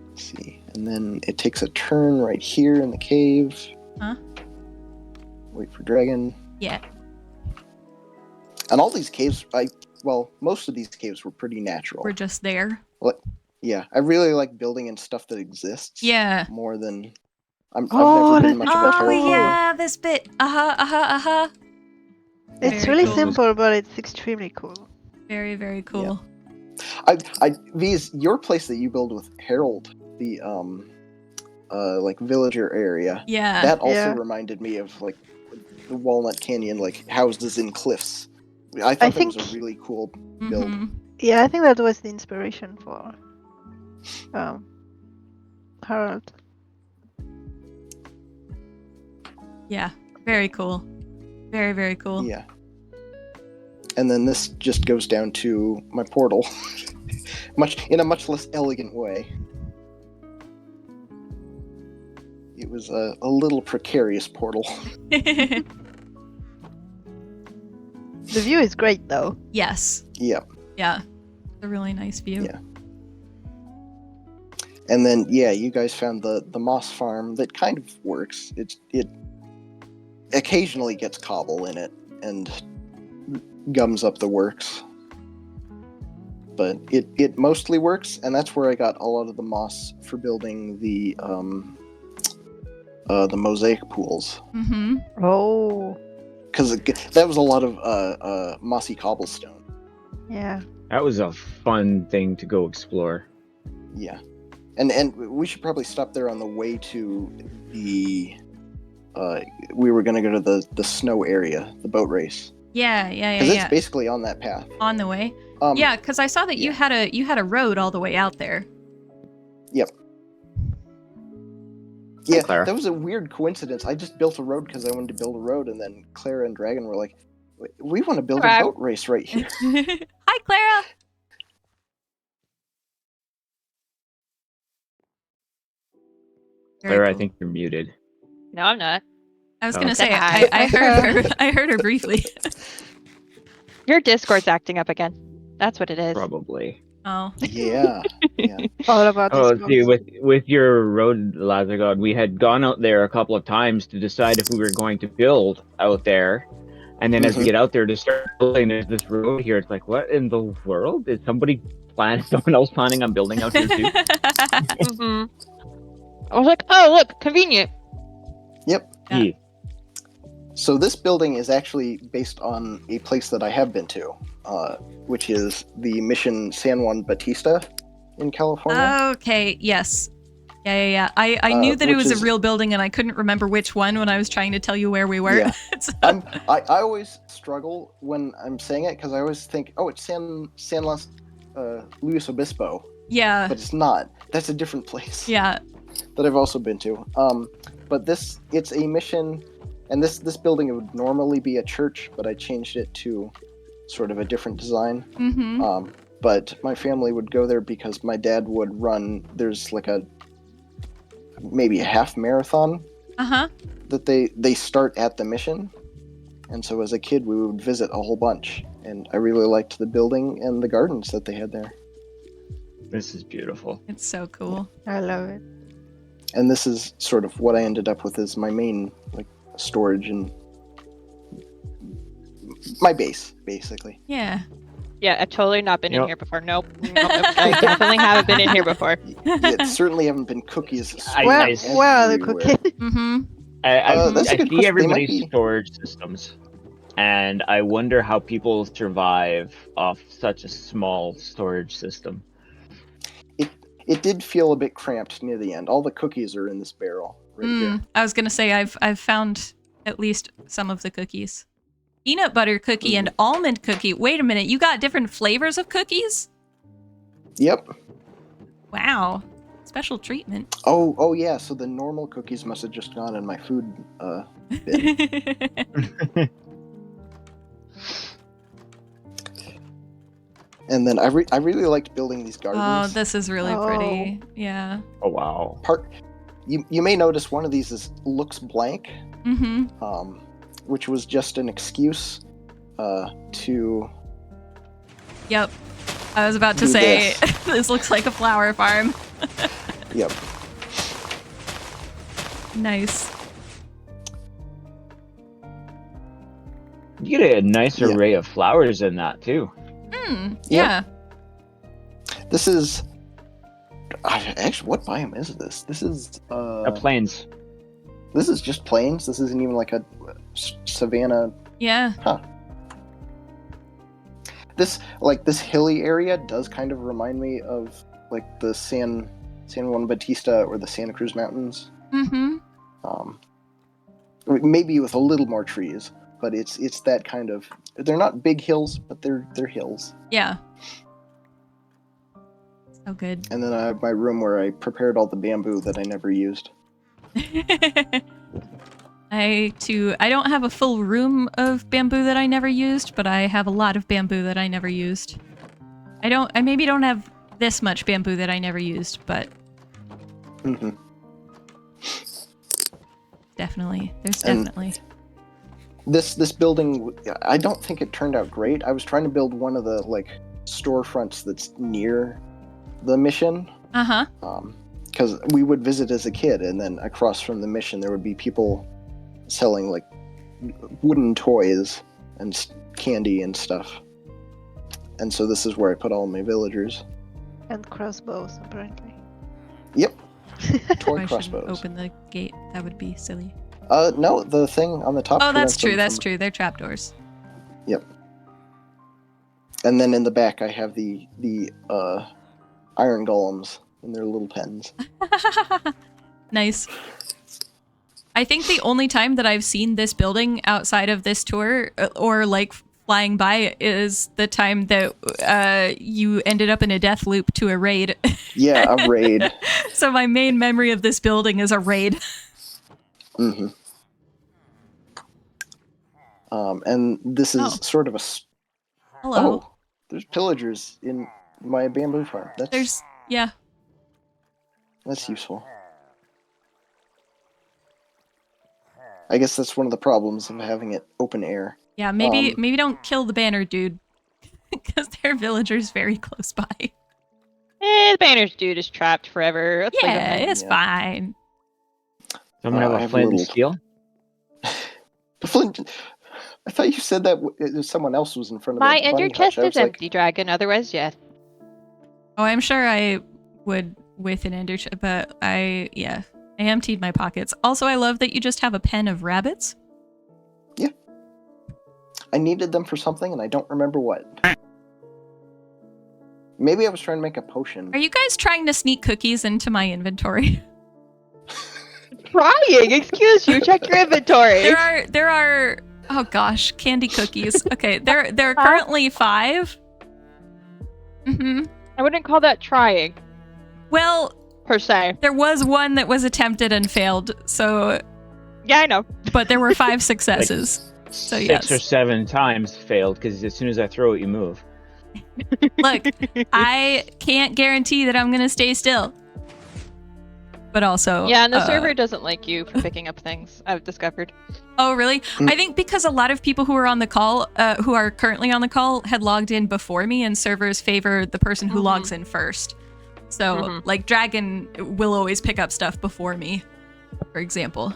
Let's see, and then it takes a turn right here in the cave. Huh? Wait for dragon. Yeah. And all these caves, most of these caves were pretty natural. We're just there. Yeah, I really like building in stuff that exists. Yeah. More than I've Oh, never been that's much of a Oh terraformer. yeah, this bit. Uh-huh. It's Very really cool. simple, but it's extremely cool. Very, very cool. V's, your place that you build with Harold, the like villager area. Yeah. That also Yeah. reminded me of like the Walnut Canyon, like houses in cliffs. I thought that was think- a really cool build. Mhm. Yeah, I think that was the inspiration for Harold. Yeah. Very cool. Very, very cool. Yeah. And then this just goes down to my portal, in a much less elegant way. It was a little precarious portal. The view is great, though. Yes. Yeah. Yeah. A really nice view. Yeah. And then, you guys found the moss farm that kind of works. It occasionally gets cobble in it and gums up the works. But it mostly works, and that's where I got a lot of the moss for building the mosaic pools. Mm-hmm. Oh, Because that was a lot of mossy cobblestone. yeah. That was a fun thing to go explore. Yeah. And we should probably stop there on the way to the... we were going to go to the snow area, the boat race. Yeah. Because it's basically on that path. On the way. Um, Yeah, because I saw that you had a road all the way out there. Yep. Yeah, Clara. that was a weird coincidence. I just built a road because I wanted to build a road, and then Clara and Dragon were like, we want to build a boat race right here. Hi, Clara. Very Clara, I cool. think you're muted. No, I'm not. I was Oh. gonna say Hi. I heard her. I heard her briefly. Your Discord's acting up again. That's what it is. Probably. Oh. Yeah. All about Oh, this. see, with your road, Lazargod, we had gone out there a couple of times to decide if we were going to build out there. And then as we Mhm. get out there to start building, there's this road here. It's like, what in the world? Is someone else planning on building out here too? Mm-hmm. I was like, oh, look, convenient. Yep. Yeah. So this building is actually based on a place that I have been to, which is the Mission San Juan Bautista in California. Okay. Yes. Yeah. I knew that it which was is- a real building, and I couldn't remember which one when I was trying to tell you where we were. Yeah. So- I always struggle when I'm saying it because I always think, oh, it's San Luis Obispo, yeah. but it's not. That's a different place Yeah. that I've also been to. But it's a mission, and this building would normally be a church, but I changed it to sort of a different design. Mm-hmm. But my family would go there because my dad would run. There's like maybe a half marathon Uh-huh. that they start at the mission, and so as a kid we would visit a whole bunch, and I really liked the building and the gardens that they had there. This is beautiful. It's so cool. I love it. And this is sort of what I ended up with as my main like storage and my base, basically. Yeah. Yeah, I've totally not been in Yep. here before. Nope. I definitely haven't been in here before. It certainly haven't been cookies. Where are the everywhere. cookies? Mm-hmm. I that's a good see question. They might everybody's be- storage systems, and I wonder how people survive off such a small storage system. It did feel a bit cramped near the end. All the cookies are in this barrel right here. I was gonna say I've found at least some of the cookies. Peanut butter cookie and almond cookie. Wait a minute, you got different flavors of cookies? Yep. Wow. Special treatment. Oh yeah. So the normal cookies must have just gone in my food bin. And then I really liked building these gardens. Oh, this is really pretty. Yeah. Oh wow. You may notice one of these looks blank. Mm-hmm. Which was just an excuse to. Yep. I was about to say this looks like a flower farm. Yep. Nice. You get a nice array of flowers in that too. Yeah. This is actually, what biome is this? This is A plains. This is just plains. This isn't even like a savanna. Yeah. Huh. This hilly area does kind of remind me of like the San Juan Bautista or the Santa Cruz Mountains. Mm-hmm. Maybe with a little more trees, but it's that kind of. They're not big hills, but they're hills. Yeah. So good. And then I have my room where I prepared all the bamboo that I never used. I don't have a full room of bamboo that I never used, but I have a lot of bamboo that I never used. I maybe don't have this much bamboo that I never used, but definitely. There's definitely. This building, I don't think it turned out great. I was trying to build one of the like storefronts that's near the mission. Because we would visit as a kid, and then across from the mission there would be people selling like wooden toys and candy and stuff. And so this is where I put all my villagers. And crossbows, apparently. Yep. Toy I crossbows. shouldn't open the gate. That would be silly. No, the thing on the top. Oh, that's true. That's true. They're trapdoors. Yep. And then in the back, I have the iron golems in their little pens. Nice. I think the only time that I've seen this building outside of this tour, or like flying by, is the time that you ended up in a death loop to a raid. Yeah, a raid. So my main memory of this building is a raid. Mm-hmm. And this is sort of a. Hello. Oh, there's pillagers in my bamboo farm. Yeah. That's useful. I guess that's one of the problems of having it open air. Yeah, maybe don't kill the banner dude, because their villagers very close by. The banner's dude is trapped forever. Let's leave him Yeah, there. it's fine. Someone have a flint and steel? Flint. I thought you said that someone else was in front of My the bunny ender chest hutch. is empty, dragon. Otherwise, yes. Oh, I'm sure I would with an ender, but I emptied my pockets. Also, I love that you just have a pen of rabbits. Yeah. I needed them for something, and I don't remember what. Maybe I was trying to make a potion. Are you guys trying to sneak cookies into my inventory? Trying? Excuse you. Check your inventory. There are. Oh gosh, candy cookies. Okay, there are currently 5. I wouldn't call that trying. Well, per se. There was one that was attempted and failed, so... Yeah, I know. But there were 5 successes, so yes. 6 or 7 times failed, because as soon as I throw it, you move. Look, I can't guarantee that I'm going to stay still. But also... Yeah, and the server doesn't like you for picking up things, I've discovered. Oh, really? I think because a lot of people who are on the call, who are currently on the call, had logged in before me, and servers favor the person who logs in first. So, like, Dragon will always pick up stuff before me, for example.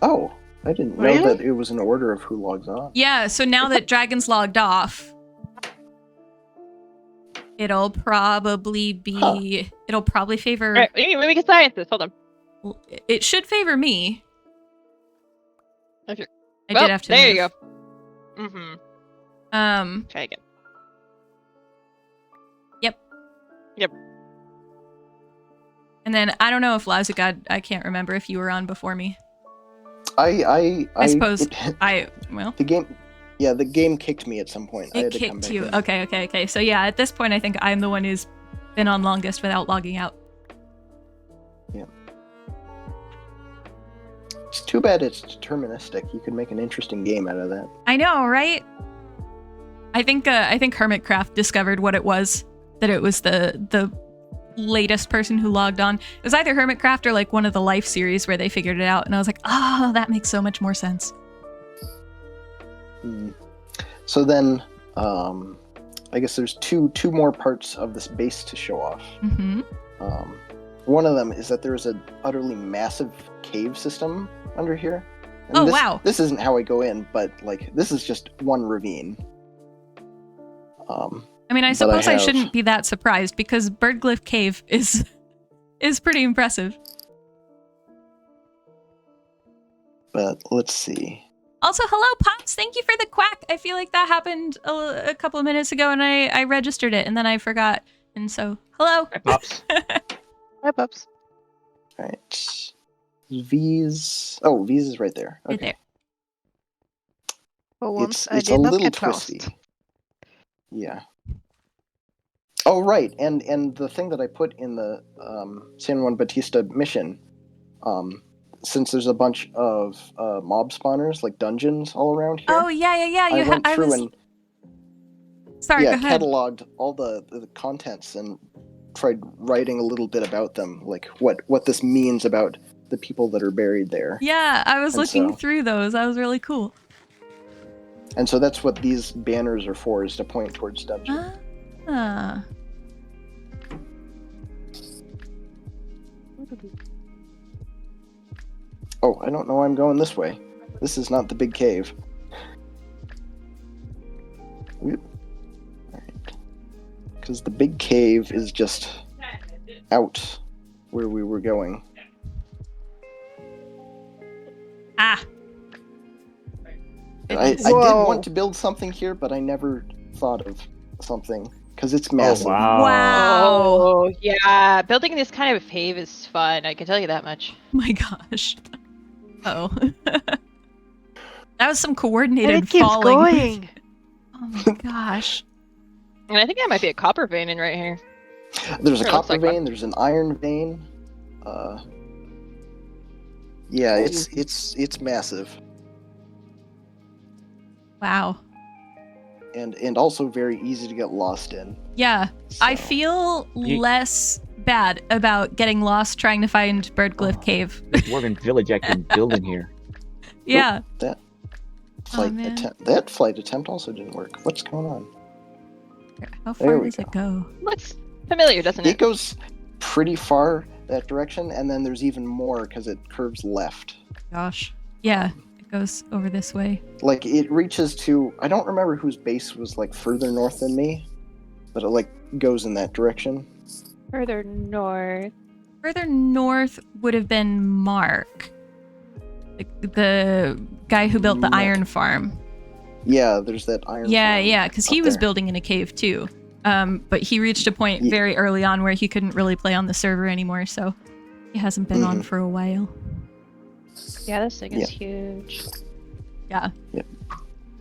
Oh, I didn't know that it was an order of who logs on. Yeah, so now that Dragon's logged off, it'll probably be... It'll probably favor... Alright, let me get science this. Hold on. It should favor me. I did have to there move. you go. Try again. Yep. And then I don't know if Lousy God, I can't remember if you were on before me. I suppose the game kicked me at some point. I had to come kicked back you. in. Okay. So yeah, at this point I think I'm the one who's been on longest without logging out. Yeah. It's too bad it's deterministic. You could make an interesting game out of that. I know, right? I think Hermitcraft discovered what it was. That it was the latest person who logged on. It was either Hermitcraft or like one of the Life series where they figured it out, and I was like, oh, that makes so much more sense. So then, I guess there's two more parts of this base to show off. Mm-hmm. One of them is that there's an utterly massive cave system under here. And oh, wow. This isn't how I go in, but like this is just one ravine. I mean, I suppose I shouldn't be that surprised because Birdglyph Cave is pretty impressive. But let's see. Also, hello, Pops. Thank you for the quack. I feel like that happened a couple of minutes ago, and I registered it, and then I forgot. And so, hello. Hi, Pops. Hi, Pops. All right. V's. Oh, V's is right there. Okay. Right there. For once, It's I did a not little get twisty. lost. Yeah. Oh, right. And the thing that I put in the San Juan Bautista mission, since there's a bunch of mob spawners, like dungeons all around here. Oh, yeah. I went through and Sorry, go ahead. cataloged all the contents and tried writing a little bit about them, like what this means about the people that are buried there. Yeah, I was looking through those. That was really cool. And so that's what these banners are for, is to point towards dungeons. Ah. Oh, I don't know why I'm going this way. This is not the big cave. Alright. Because the big cave is just out where we were going. Ah. I did want to build something here, but I never thought of something. Because it's massive. Oh, wow. Wow. Oh, yeah. Building this kind of cave is fun. I can tell you that much. My gosh. Oh. That was some coordinated And it keeps falling. going. Oh my gosh. And I think that might be a copper vein in right here. There's a Sure, looks copper like one. vein, there's an iron vein. Yeah, it's massive. Wow. And also very easy to get lost in. Yeah. So. I feel less bad about getting lost trying to find Birdglyph Cave. The dwarven village I can build in here. Yeah. That man. flight attempt also didn't work. What's going on? How There far we does it go? Looks familiar, doesn't It it? goes pretty far that direction, and then there's even more because it curves left. Gosh. Yeah. It goes over this way. Like it reaches to, I don't remember whose base was like further north than me, but it like goes in that direction. Further north. Further north would have been Mark. The guy who built the iron farm. Yeah, there's that iron. Yeah, because he was there. building in a cave too. But he reached a point very early on where he couldn't really play on the server anymore, so he hasn't been on for a while. Yeah, this thing is huge. Yeah. Yep.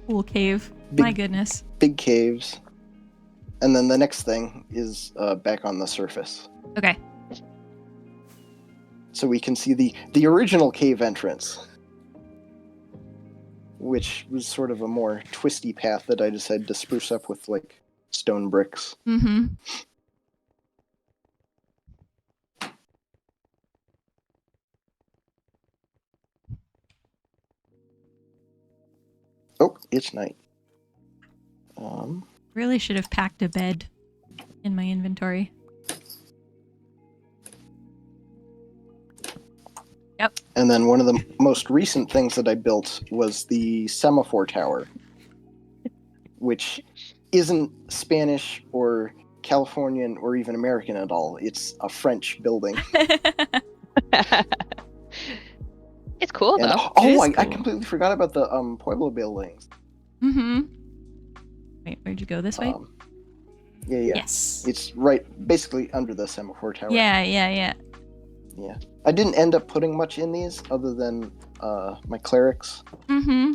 Cool cave. Big- My goodness. Big caves. And then the next thing is back on the surface. Okay. So we can see the original cave entrance, which was sort of a more twisty path that I decided to spruce up with like stone bricks. Mm-hmm. Oh, it's night. Really should have packed a bed in my inventory. Yep. And then one of the most recent things that I built was the semaphore tower, which isn't Spanish or Californian or even American at all. It's a French building. It's cool, And, though. I cool. completely forgot about the Pueblo buildings. Mm-hmm. Wait, where'd you go? This way? Yeah. Yes. It's right, basically under the semaphore tower. Yeah. Yeah. I didn't end up putting much in these other than my clerics. Mm-hmm.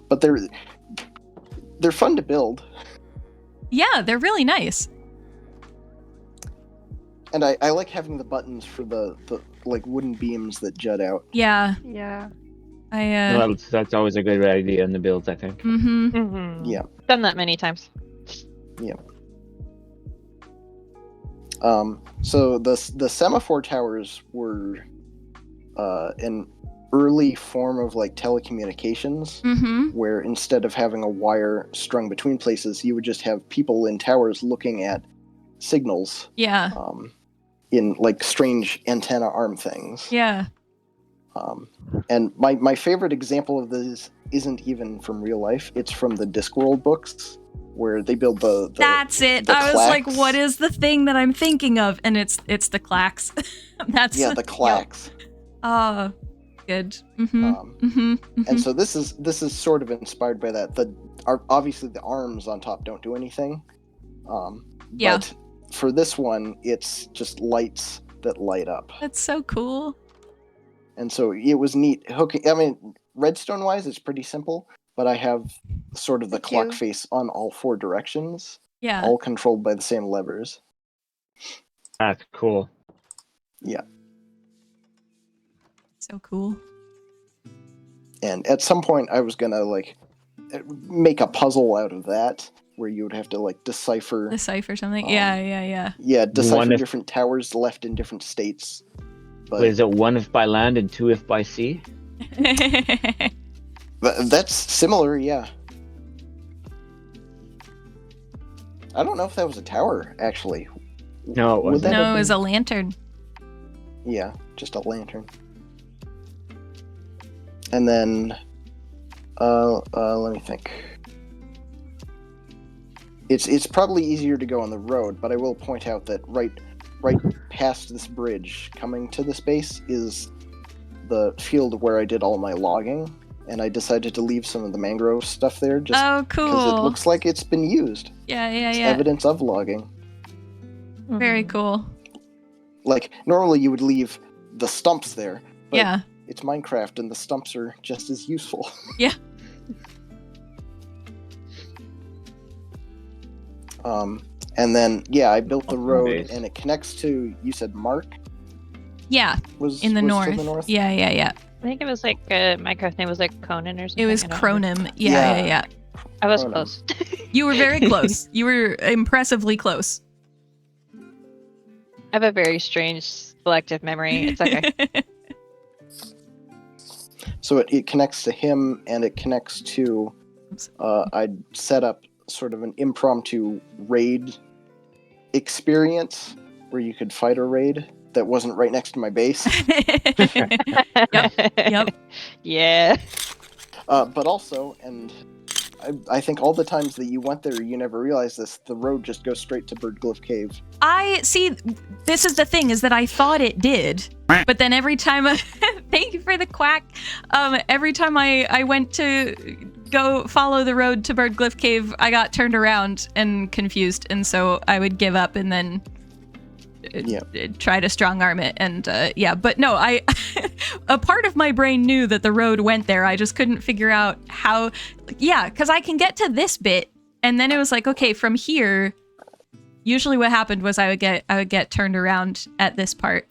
But they're fun to build. Yeah, they're really nice. And I like having the buttons for the like wooden beams that jut out. Yeah. Yeah. Well, that's always a good idea in the builds, I think. Yeah. Done that many times. Yeah. So the semaphore towers were an early form of like telecommunications, where instead of having a wire strung between places, you would just have people in towers looking at signals. Yeah. In like strange antenna arm things. Yeah. And my favorite example of this isn't even from real life. It's from the Discworld books, where they build the That's it. the I was like, clacks. what is the thing that I'm thinking of? And it's the clacks. That's the clacks. Oh, good. And so this is sort of inspired by that. Obviously the arms on top don't do anything. Yeah. But for this one, it's just lights that light up. That's so cool. And so it was neat hooking. I mean, redstone wise, it's pretty simple, but I have sort of the clock face on all 4 directions. Yeah. All controlled by the same levers. That's cool. Yeah. So cool. And at some point, I was gonna like make a puzzle out of that, where you would have to like decipher something. Yeah. Yeah, decipher different towers left in different states. But is it 1 if by land and 2 if by sea? That's similar, yeah. I don't know if that was a tower, actually. No, it wasn't. No, it was a lantern. Yeah, just a lantern. And then, let me think. It's probably easier to go on the road, but I will point out that right past this bridge, coming to this base, is the field where I did all my logging, and I decided to leave some of the mangrove stuff there just because it looks like it's been used. Yeah. It's evidence of logging. Very cool. Like, normally you would leave the stumps there, but yeah. It's Minecraft, and the stumps are just as useful. Yeah. And then, yeah, I built the road, and it connects to, you said Mark? Yeah, was in the was north. To the north? Yeah. I think it was like Minecraft name was like Conan or something. It was Cronim. Yeah. I was Cronim. close. You were very close. You were impressively close. I have a very strange selective memory. It's okay. So it connects to him, and it connects to, I'd set up sort of an impromptu raid experience where you could fight a raid that wasn't right next to my base. Yep. Yeah. But also, and I think all the times that you went there, you never realized this, the road just goes straight to Birdglyph Cave. I see. This is the thing, is that I thought it did, but then every time thank you for the quack. Every time I went to go follow the road to Birdglyph Cave, I got turned around and confused, and so I would give up and then try to strong arm it. And but no, I a part of my brain knew that the road went there. I just couldn't figure out how. Yeah, because I can get to this bit, and then it was like, okay, from here. Usually, what happened was I would get turned around at this part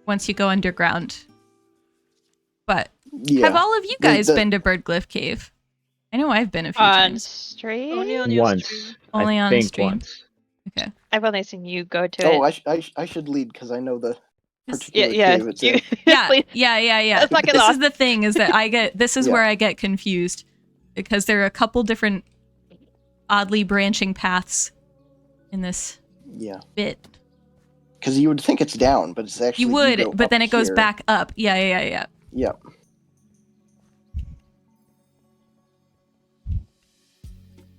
once you go underground. But have all of you guys been to Birdglyph Cave? I know I've been a few times. Stream? Once. Only I on think stream. Once. Okay. I've only seen you go to it. I should lead because I know the particular cave it's you, in. Yeah. This This is the thing, is that this is where I get confused, because there are a couple different oddly branching paths in this bit. Because you would think it's down, but it's actually you would, go but up then it goes here. back up. Yeah. Yep.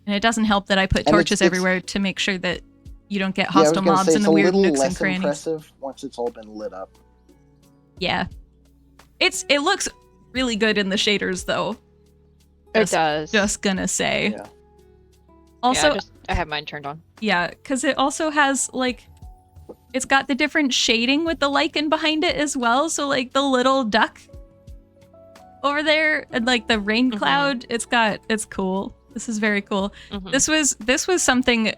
And it doesn't help that I put And torches it's- everywhere to make sure that you don't get Yeah, I was hostile gonna mobs say, in it's the a weird little nooks and less crannies. impressive once it's all been lit up. Yeah. It looks really good in the shaders though. It does. Just gonna say. Yeah. Also, I have mine turned on. yeah, because it also has like, it's got the different shading with the lichen behind it as well. So like the little duck over there and like the rain cloud, it's cool. This is very cool. This was something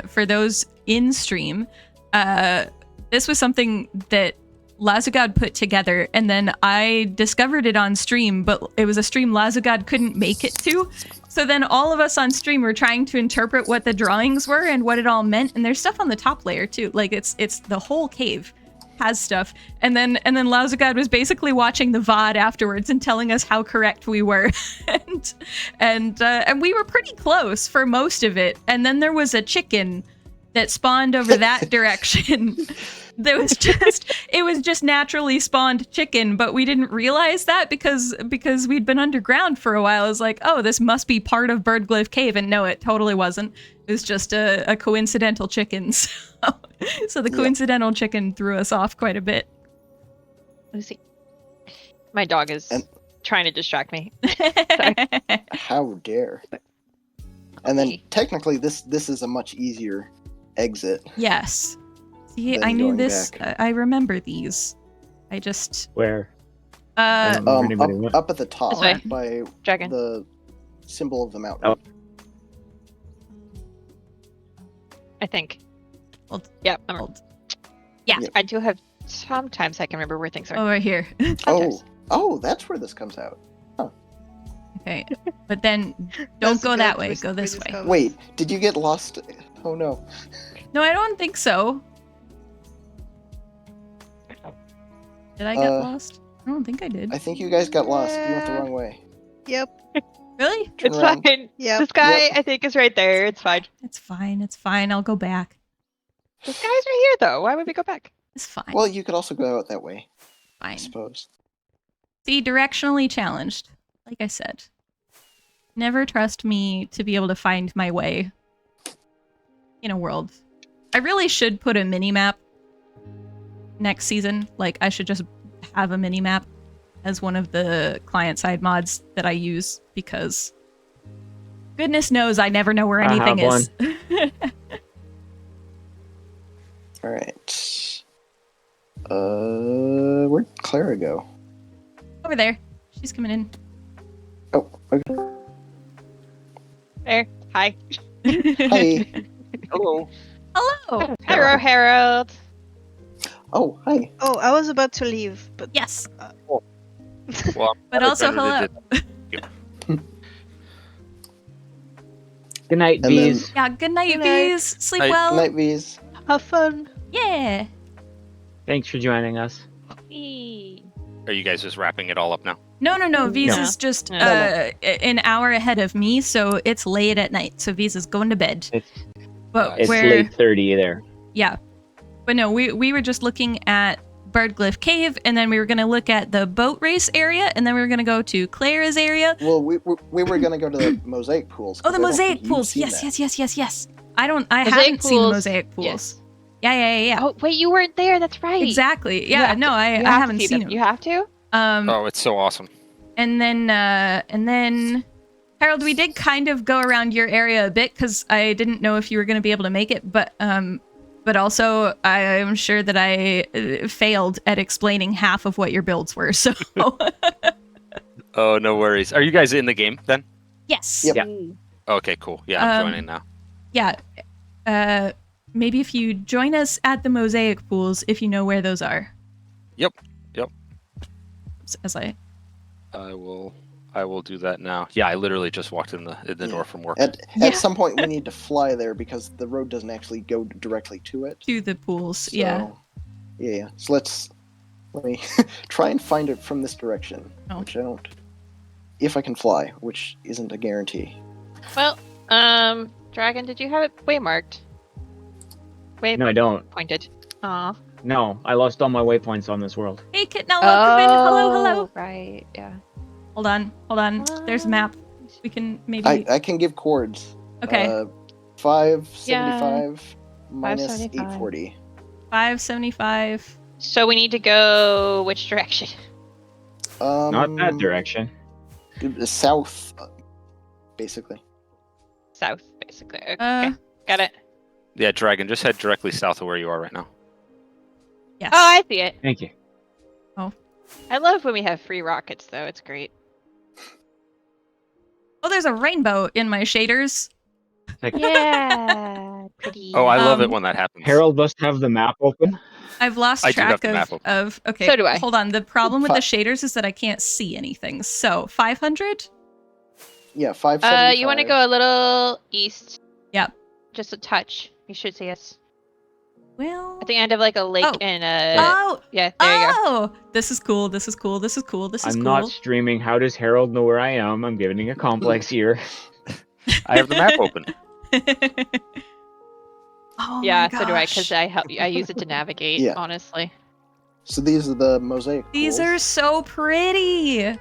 for those in stream. This was something that Lazugod put together, and then I discovered it on stream, but it was a stream Lazugod couldn't make it to. So then all of us on stream were trying to interpret what the drawings were and what it all meant. And there's stuff on the top layer too. Like it's the whole cave has stuff. And then Lazugod was basically watching the VOD afterwards and telling us how correct we were. and we were pretty close for most of it. And then there was a chicken that spawned over that direction. It was just naturally spawned chicken, but we didn't realize that because we'd been underground for a while. I was like, oh, this must be part of Birdglyph Cave, and no, it totally wasn't. It was just a coincidental chicken. So the coincidental chicken threw us off quite a bit. Lucy, my dog is trying to distract me. How dare! And then technically, this is a much easier exit. Yes. See, I knew this. I remember these. I just where up at the top by Dragon. The symbol of the mountain. Oh. I think. Hold. Yeah. Yeah. I do have. Sometimes I can remember where things are. Oh, right here. Oh, that's where this comes out. Huh. Okay, but then don't go that way. Go this way. Wait, did you get lost? Oh no. No, I don't think so. Did I get lost? I don't think I did. I think you guys got lost. You went the wrong way. Yep. Really? It's fine. Yeah. This guy, I think, is right there. It's fine. It's fine. It's fine. I'll go back. This guy's right here, though. Why would we go back? It's fine. Well, you could also go out that way. I Fine. suppose. See, directionally challenged. Like I said. Never trust me to be able to find my way in a world. I really should put a mini-map next season. Like, I should just have a mini-map as one of the client-side mods that I use, because goodness knows I never know where anything is. Alright. Where'd Clara go? Over there. She's coming in. Oh, okay. There. Hi. Hi. Hello. Hello. Hello, Harold. Oh, hi. Oh, I was about to leave, but Yes. Well, But also hello. Good night, And bees. Yeah, good night, Good night. bees. Sleep Night. well. Night, bees. have fun. Yeah. Thanks for joining us. Are you guys just wrapping it all up now? No. V's No. is just No. an hour ahead of me, so it's late at night. So V's is going to bed. But It's we're late 30 there. yeah. But no, we were just looking at Birdglyph Cave, and then we were gonna look at the boat race area, and then we were gonna go to Clara's area. Well, we were going to go to the mosaic pools. Oh, 'cause the I don't mosaic think you've pools. seen Yes. that. I Mosaic haven't seen pools, mosaic pools. yes. Yeah. Oh, wait, you weren't there. That's right. Exactly. You Yeah. have No, to- I you have to haven't see seen them. them. You have to? Oh, it's so awesome. And then Harold, we did kind of go around your area a bit because I didn't know if you were going to be able to make it, but also I'm sure that I failed at explaining half of what your builds were. So Oh, no worries. Are you guys in the game then? yes, Yep. Yeah. Okay, cool. Yeah, I'm joining now. yeah. Maybe if you join us at the mosaic pools, if you know where those are. Yep. As I I will do that now. Yeah, I literally just walked in the door from work. At Yeah. some point, we need to fly there because the road doesn't actually go directly to it. to the pools. So, Yeah. Yeah. So let me try and find it from this direction, Oh. which I don't. If I can fly, which isn't a guarantee. Well, Dragon, did you have it waymarked? No, I don't. Pointed. Aw. No, I lost all my waypoints on this world. Hey, Kitna, welcome in. Hello. Right, yeah. Hold on. There's a map. We can maybe. I can give chords. Okay. 575 minus 575. 840. 575. So we need to go which direction? Not that direction. South, basically. South, basically. Okay, got it. Yeah, Dragon, just head directly south of where you are right now. Yes. Oh, I see it. Thank you. I love when we have free rockets, though. It's great. Oh, there's a rainbow in my shaders. Yeah, pretty. Oh, I love Um, it when that happens. Harold must have the map open. I've lost I do have track the map open. of. Okay, So do I. hold on. The problem with the shaders is that I can't see anything. So 500. Yeah, 575. You want to go a little east? Yep. Just a touch. You should see us Well. at the end of like a lake Oh. and Oh. yeah, there you go. Oh, this is cool. This is cool. This is cool. This is I'm cool. not streaming. How does Harold know where I am? I'm getting a complex here. I have the map open. Oh Yeah, my so do I, gosh. because I use it to navigate. Yeah. Honestly. So these are the mosaic These pools. are so pretty.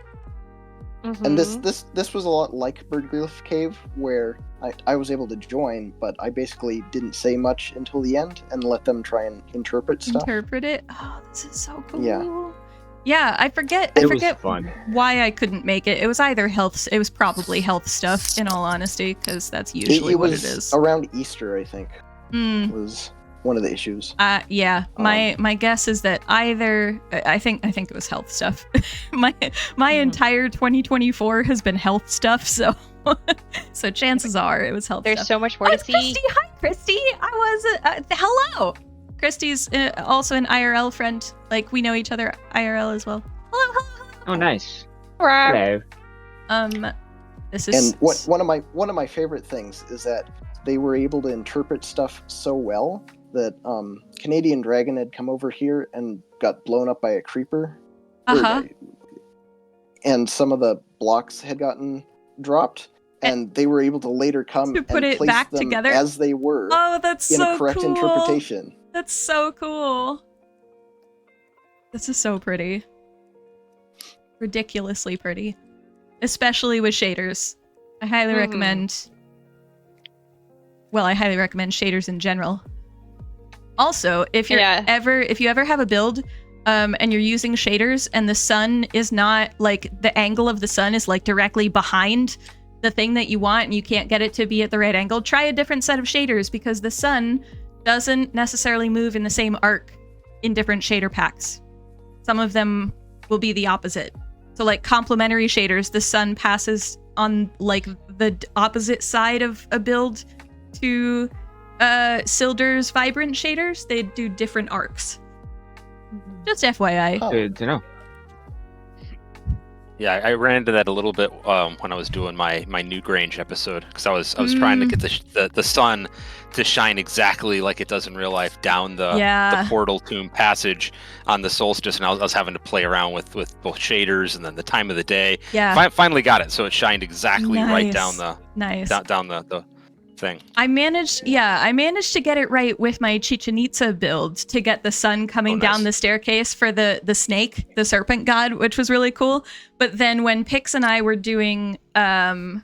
And this was a lot like Birdglyph Cave, where I was able to join, but I basically didn't say much until the end and let them try and interpret stuff. Interpret it. Oh, this is so cool. Yeah. Yeah, I forget. It I was forget fun. why I couldn't make it. It was either health. It was probably health stuff, in all honesty, because that's usually what it is. Around Easter, I think, Mm. was one of the issues. Yeah. My guess is that either I think it was health stuff. my entire 2024 has been health stuff, so so chances are it was health There's stuff. so much more to It's see. Christy. Hi, Christy. I was hello. Christy's also an IRL friend. Like, we know each other IRL as well. Hello. Oh, nice. Hello. Hello. This is And one of my favorite things is that they were able to interpret stuff so well that Canadian Dragon had come over here and got blown up by a creeper. And some of the blocks had gotten dropped, and they were able to later come to put and it place back them together as they were Oh, that's in so a correct cool. interpretation. That's so cool. This is so pretty. Ridiculously pretty. Especially with shaders. I highly recommend... Well, I highly recommend shaders in general. Also, if you ever have a build and you're using shaders and the sun is not, like, the angle of the sun is, like, directly behind the thing that you want and you can't get it to be at the right angle, try a different set of shaders, because the sun doesn't necessarily move in the same arc in different shader packs. Some of them will be the opposite. So, like, complementary shaders, the sun passes on, like, the opposite side of a build to Silder's vibrant shaders. They do different arcs. Just FYI. Oh. Good to know. Yeah, I ran into that a little bit when I was doing my Newgrange episode, because I was trying to get the sun to shine exactly like it does in real life down the portal tomb passage on the solstice, and I was having to play around with both shaders and then the time of the day. Yeah. Finally got it, so it shined exactly right down the down the thing. I managed to get it right with my Chichen Itza build to get the sun coming down the staircase for the snake, the serpent god, which was really cool. But then when Pix and I were doing when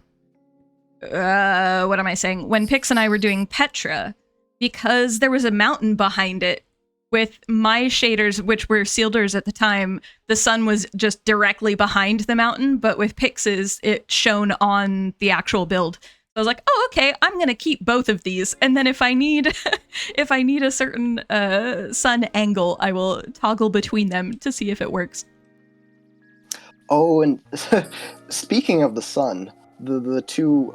Pix and I were doing Petra, because there was a mountain behind it, with my shaders, which were Sealders at the time, the sun was just directly behind the mountain, but with Pix's, it shone on the actual build. I was like, oh, okay, I'm going to keep both of these. And then if I need a certain sun angle, I will toggle between them to see if it works. Oh, and speaking of the sun, the two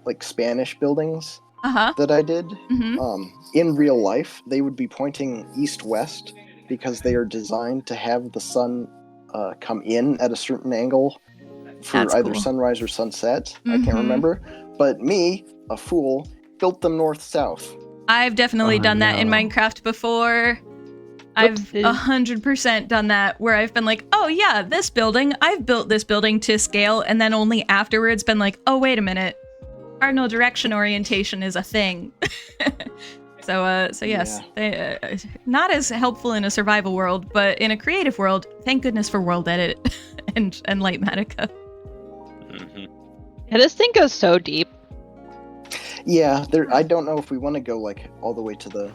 like Spanish buildings that I did, in real life, they would be pointing east-west because they are designed to have the sun come in at a certain angle for either sunrise or sunset. I can't remember. But me, a fool, built them north-south. I've definitely done that in Minecraft before. I've 100% done that, where I've been like, oh yeah, this building, I've built this building to scale, and then only afterwards been like, oh, wait a minute. Cardinal direction orientation is a thing. So yes, not as helpful in a survival world, but in a creative world, thank goodness for World Edit and Lightmatica. Yeah, this thing goes so deep. Yeah, I don't know if we want to go like all the way to the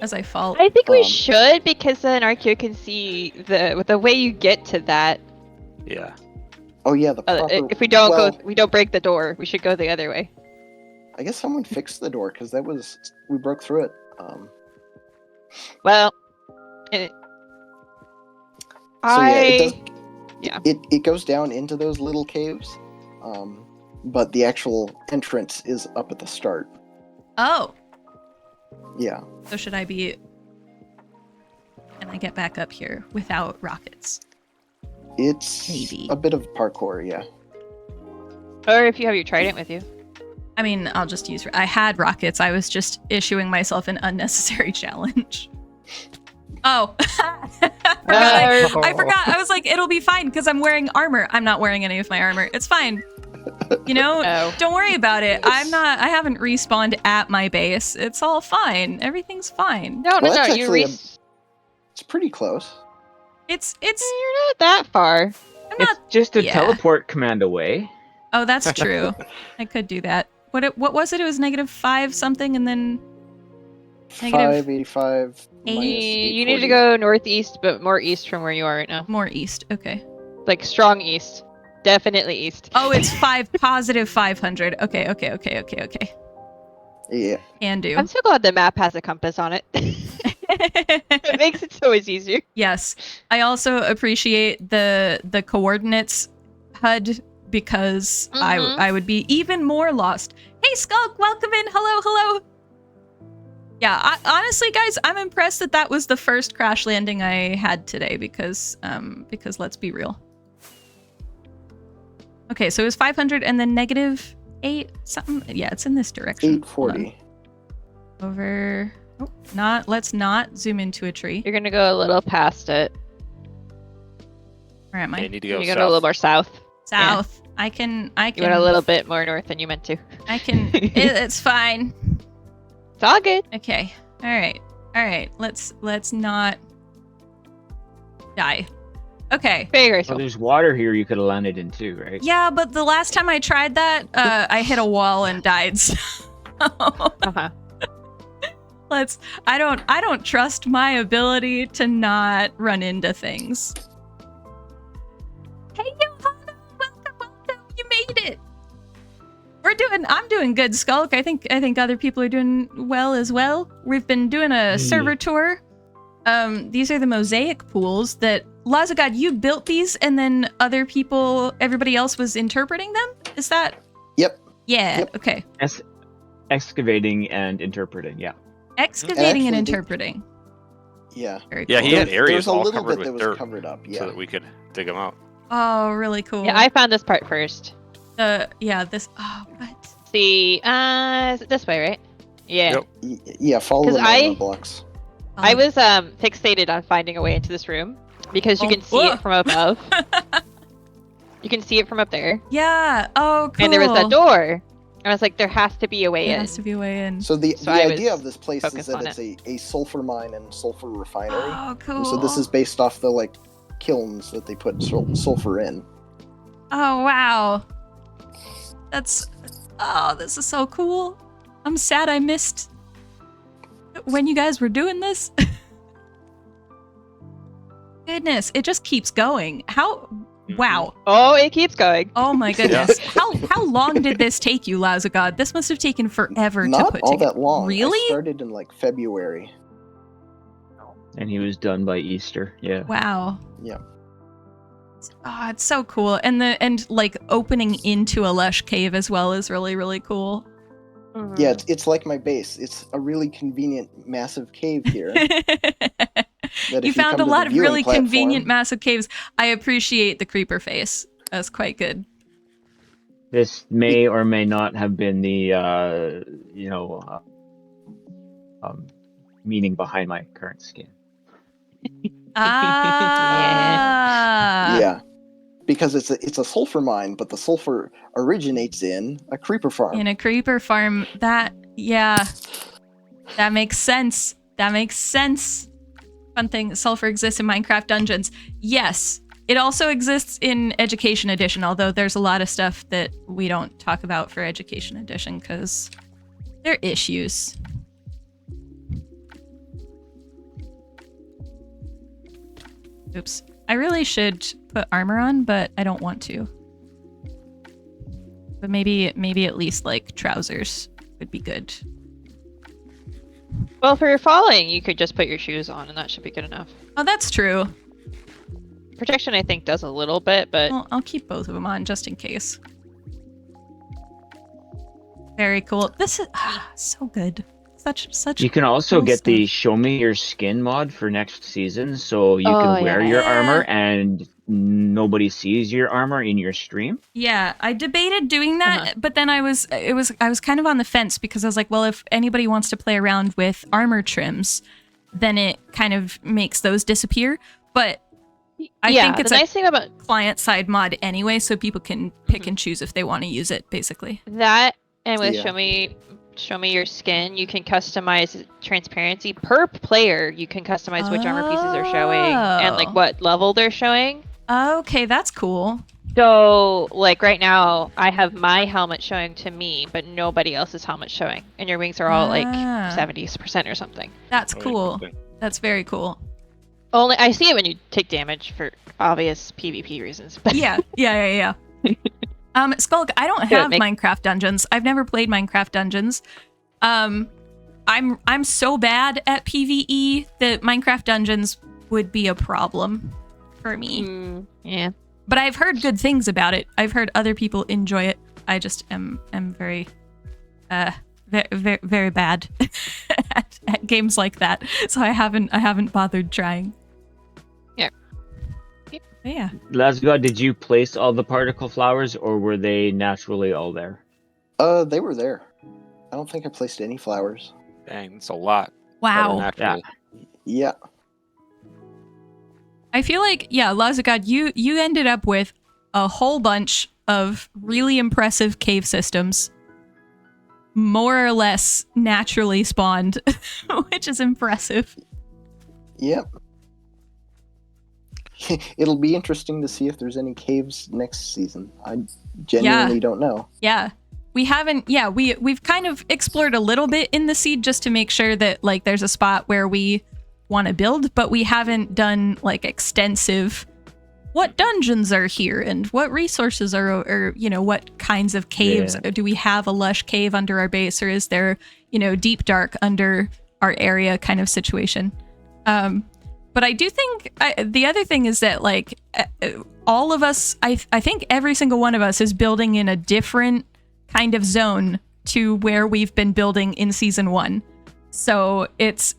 as I fall. I think we should, because then Archaeo can see the way you get to that. Yeah. Oh yeah, the proper... if we don't we don't break the door. We should go the other way. I guess someone fixed the door, because we broke through it. Well, it goes down into those little caves, but the actual entrance is up at the start. Oh. Yeah. So should I be can I get back up here without rockets? It's Maybe. a bit of parkour, yeah. Or if you have your trident with you. I mean, I'll just use... I had rockets. I was just issuing myself an unnecessary challenge. Oh. I forgot. I was like, it'll be fine because I'm wearing armor. I'm not wearing any of my armor. It's fine. You know, don't worry about it. I haven't respawned at my base. It's all fine. Everything's fine. No, It's pretty close. It's you're not that far. It's just a teleport command away. Oh, that's true. I could do that. What was it? It was -5 something and then 585 You need to go northeast, but more east from where you are right now. More east, okay. Like strong east. Definitely east. Oh, it's positive 500. Okay. Yeah. Can do. I'm so glad the map has a compass on it. It makes it so much easier. Yes. I also appreciate the coordinates HUD because I would be even more lost. Hey, Skulk, welcome in. Hello. Yeah, honestly, guys, I'm impressed that was the first crash landing I had today because let's be real. Okay, so it was 500 and then -8 something. Yeah, it's in this direction. 840. Over. Oh, let's not zoom into a tree. You're gonna go a little past it. Where am I? You need to go You south. go a little more south. South. Yeah. I can. You went a little bit more north than you meant to. I can. It's fine. It's all good. Okay. All right. Let's not die. Okay. Very graceful. Well, there's water here you could have landed in too, right? Yeah, but the last time I tried that, I hit a wall and died. So I don't trust my ability to not run into things. Hey, Johanna, welcome. You made it. I'm doing good, Skulk. I think other people are doing well as well. We've been doing a server tour. These are the mosaic pools that Laws of God, you built these and then everybody else was interpreting them? Is that? Yep. Yeah, yep. Okay. Excavating and interpreting, yeah. Excavating and interpreting. Yeah. Very cool. Yeah, he had areas all covered with dirt covered up, yeah. so that we could dig them out. Oh, really cool. Yeah, I found this part first. What? See, this way, right? Yeah. Yep. Yeah, follow the lava blocks. I was fixated on finding a way into this room because you can see it from above. You can see it from up there. Yeah. Oh, cool. And there was that door. I was like, there has to be a way in. There has to be a way in. So the idea of this place is that it's a sulfur mine and sulfur refinery. Oh, cool. And so this is based off the kilns that they put sulfur in. Oh, wow. This is so cool. I'm sad I missed when you guys were doing this. Goodness, it just keeps going. Wow. Oh, it keeps going. Oh my goodness. How long did this take you, Laws of God? This must have taken forever to put together. Not all that long. Really? I started in February. And he was done by Easter, yeah. Wow. Yeah. Oh, it's so cool. And opening into a lush cave as well is really, really cool. Mm-hmm. Yeah, it's like my base. It's a really convenient, massive cave here. You found a lot of really convenient, massive caves. I appreciate the creeper face. That's quite good. This may or may not have been the, meaning behind my current skin. Yeah. Because it's a sulfur mine, but the sulfur originates in a creeper farm. In a creeper farm, that makes sense. That makes sense. Fun thing, sulfur exists in Minecraft dungeons. Yes, it also exists in Education Edition, although there's a lot of stuff that we don't talk about for Education Edition because they're issues. Oops. I really should put armor on, but I don't want to. But maybe at least trousers would be good. Well, for your falling, you could just put your shoes on and that should be good enough. Oh, that's true. Protection, I think, does a little bit, but... Well, I'll keep both of them on just in case. Very cool. This is so good. Such. You can also cool get stuff. the Show Me Your Skin mod for next season, so you can wear your armor and nobody sees your armor in your stream. Yeah, I debated doing that, but then I was kind of on the fence because I was like, well, if anybody wants to play around with armor trims, then it kind of makes those disappear. But I think it's the nice thing about client-side mod anyway, so people can pick and choose if they want to use it, basically. That, and with Show Me Your Skin, you can customize transparency per player. You can customize which armor pieces are showing and like what level they're showing. Okay, that's cool. So, like right now, I have my helmet showing to me, but nobody else's helmet showing, and your wings are all like 70% or something. That's cool. That's very cool. Only I see it when you take damage for obvious PvP reasons. But Yeah. Skulk, I don't have Minecraft Dungeons. I've never played Minecraft Dungeons. I'm so bad at PvE that Minecraft Dungeons would be a problem for me. Yeah. But I've heard good things about it. I've heard other people enjoy it. I just am very very bad at games like that. So I haven't bothered trying. Yeah. Lasgod, did you place all the particle flowers, or were they naturally all there? They were there. I don't think I placed any flowers. Dang, that's a lot. Wow. Yeah. I feel like, Lasgod, you ended up with a whole bunch of really impressive cave systems, more or less naturally spawned, which is impressive. Yep. It'll be interesting to see if there's any caves next season. I genuinely don't know. Yeah. We haven't, we've kind of explored a little bit in the seed just to make sure that like there's a spot where we want to build, but we haven't done like extensive what dungeons are here and what resources are, or what kinds of caves. Do we have a lush cave under our base, or is there, deep dark under our area kind of situation? But I do think the other thing is that like all of us, I think every single one of us is building in a different kind of zone to where we've been building in season 1. So it's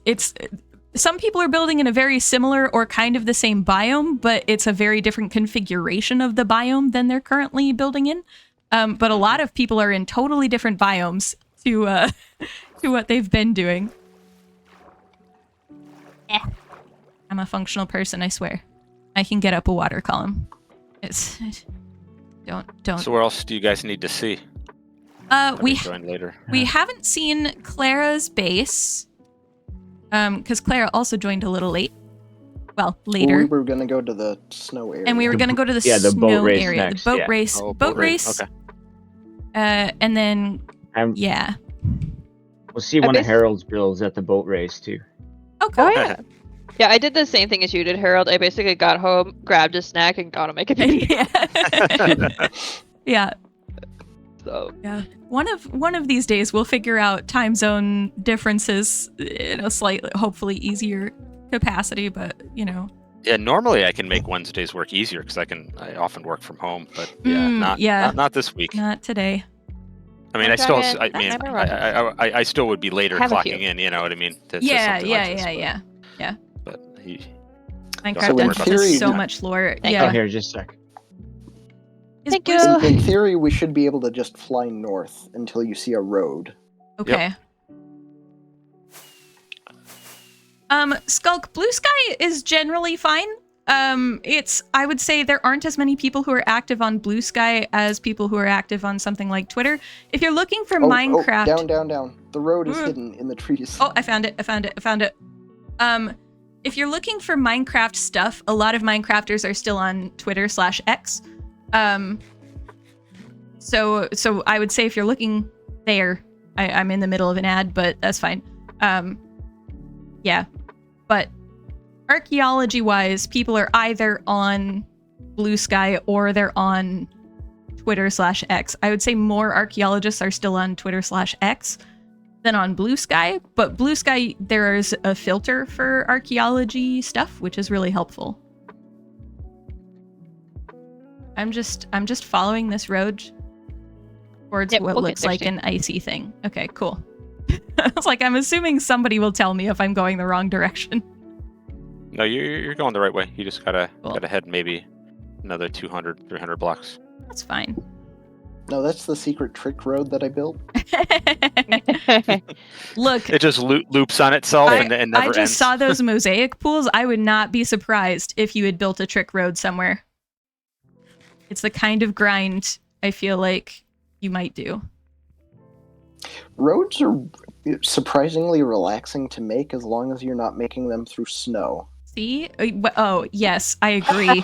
some people are building in a very similar or kind of the same biome, but it's a very different configuration of the biome than they're currently building in. But a lot of people are in totally different biomes to what they've been doing. I'm a functional person, I swear. I can get up a water column. Don't. So where else do you guys need to see? We join later. We haven't seen Clara's base. Because Clara also joined a little late. Well, later. We were gonna go to the snow area. And we were gonna go to the the snow boat race area. next, The boat race. Boat race. Okay. And then We'll see one of Harold's builds at the boat race too. Oh, cool. Oh yeah. Yeah, I did the same thing as you did, Harold. I basically got home, grabbed a snack, and got to make a PvP. Yeah. So yeah, one of these days we'll figure out time zone differences in a slightly, hopefully easier capacity, but Yeah, normally I can make Wednesdays work easier because I often work from home, but not this week. Not today. I mean, I still would be later clocking in. You know what I mean? Yeah. But Minecraft Dungeons has so much lore. Oh, here, just a sec. Thank you. In theory, we should be able to just fly north until you see a road. Okay. Skulk, Blue Sky is generally fine. I would say there aren't as many people who are active on Blue Sky as people who are active on something like Twitter. If you're looking for Minecraft... Down. The road is hidden in the trees. Oh, I found it. If you're looking for Minecraft stuff, a lot of Minecrafters are still on Twitter/X. So I would say if you're looking there, I'm in the middle of an ad, but that's fine. Yeah. But archaeology-wise, people are either on Blue Sky or they're on Twitter/X. I would say more archaeologists are still on Twitter/X than on Blue Sky, but Blue Sky, there's a filter for archaeology stuff, which is really helpful. I'm just following this road towards what looks like an icy thing. Okay, cool. I was like, I'm assuming somebody will tell me if I'm going the wrong direction. No, you're going the right way. You just gotta head maybe another 200, 300 blocks. That's fine. No, that's the secret trick road that I built. Look, it just loops on itself and never ends. I just saw those mosaic pools. I would not be surprised if you had built a trick road somewhere. It's the kind of grind I feel like you might do. Roads are surprisingly relaxing to make as long as you're not making them through snow. See? Oh, yes, I agree.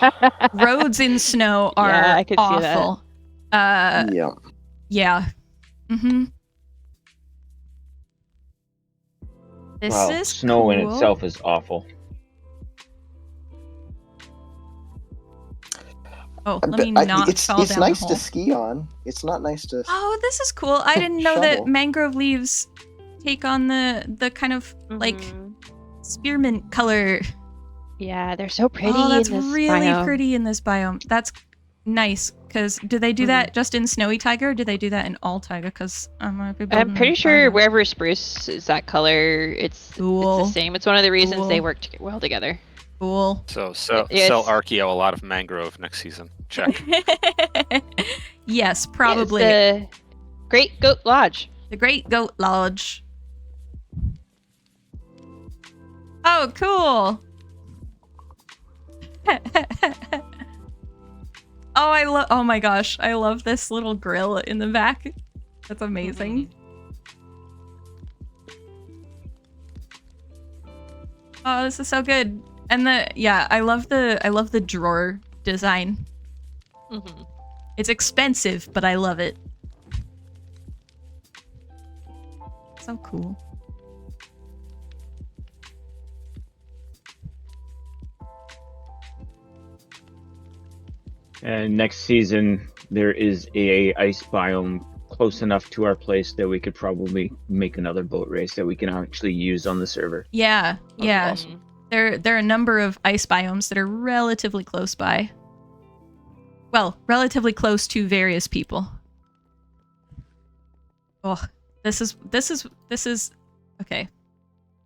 Roads in snow are I could awful. see that. Yeah. Mm-hmm. This is snow cool. in itself is awful. Oh, let me not fall it's down nice the to hole. ski on. It's not nice to. Oh, this is cool. I didn't know that mangrove leaves take on the kind of like spearmint color. Yeah, they're so pretty. Oh, that's in this really biome. pretty in this biome. That's nice. Because do they do that just in Snowy Taiga, or do they do that in all Taiga? Because I'm pretty sure wherever spruce is that color, it's the same. It's one of the reasons they work well together. Cool. So sell Archaeo a lot of mangrove next season. Check. Yes, probably. The Great Goat Lodge. The Great Goat Lodge. Oh, cool. Oh my gosh, I love this little grill in the back. That's amazing. Oh, this is so good. And I love the drawer design. It's expensive, but I love it. So cool. And next season, there is a ice biome close enough to our place that we could probably make another boat race that we can actually use on the server. Yeah, yeah. Awesome. There are a number of ice biomes that are relatively close by. Well, relatively close to various people. Oh, this is okay.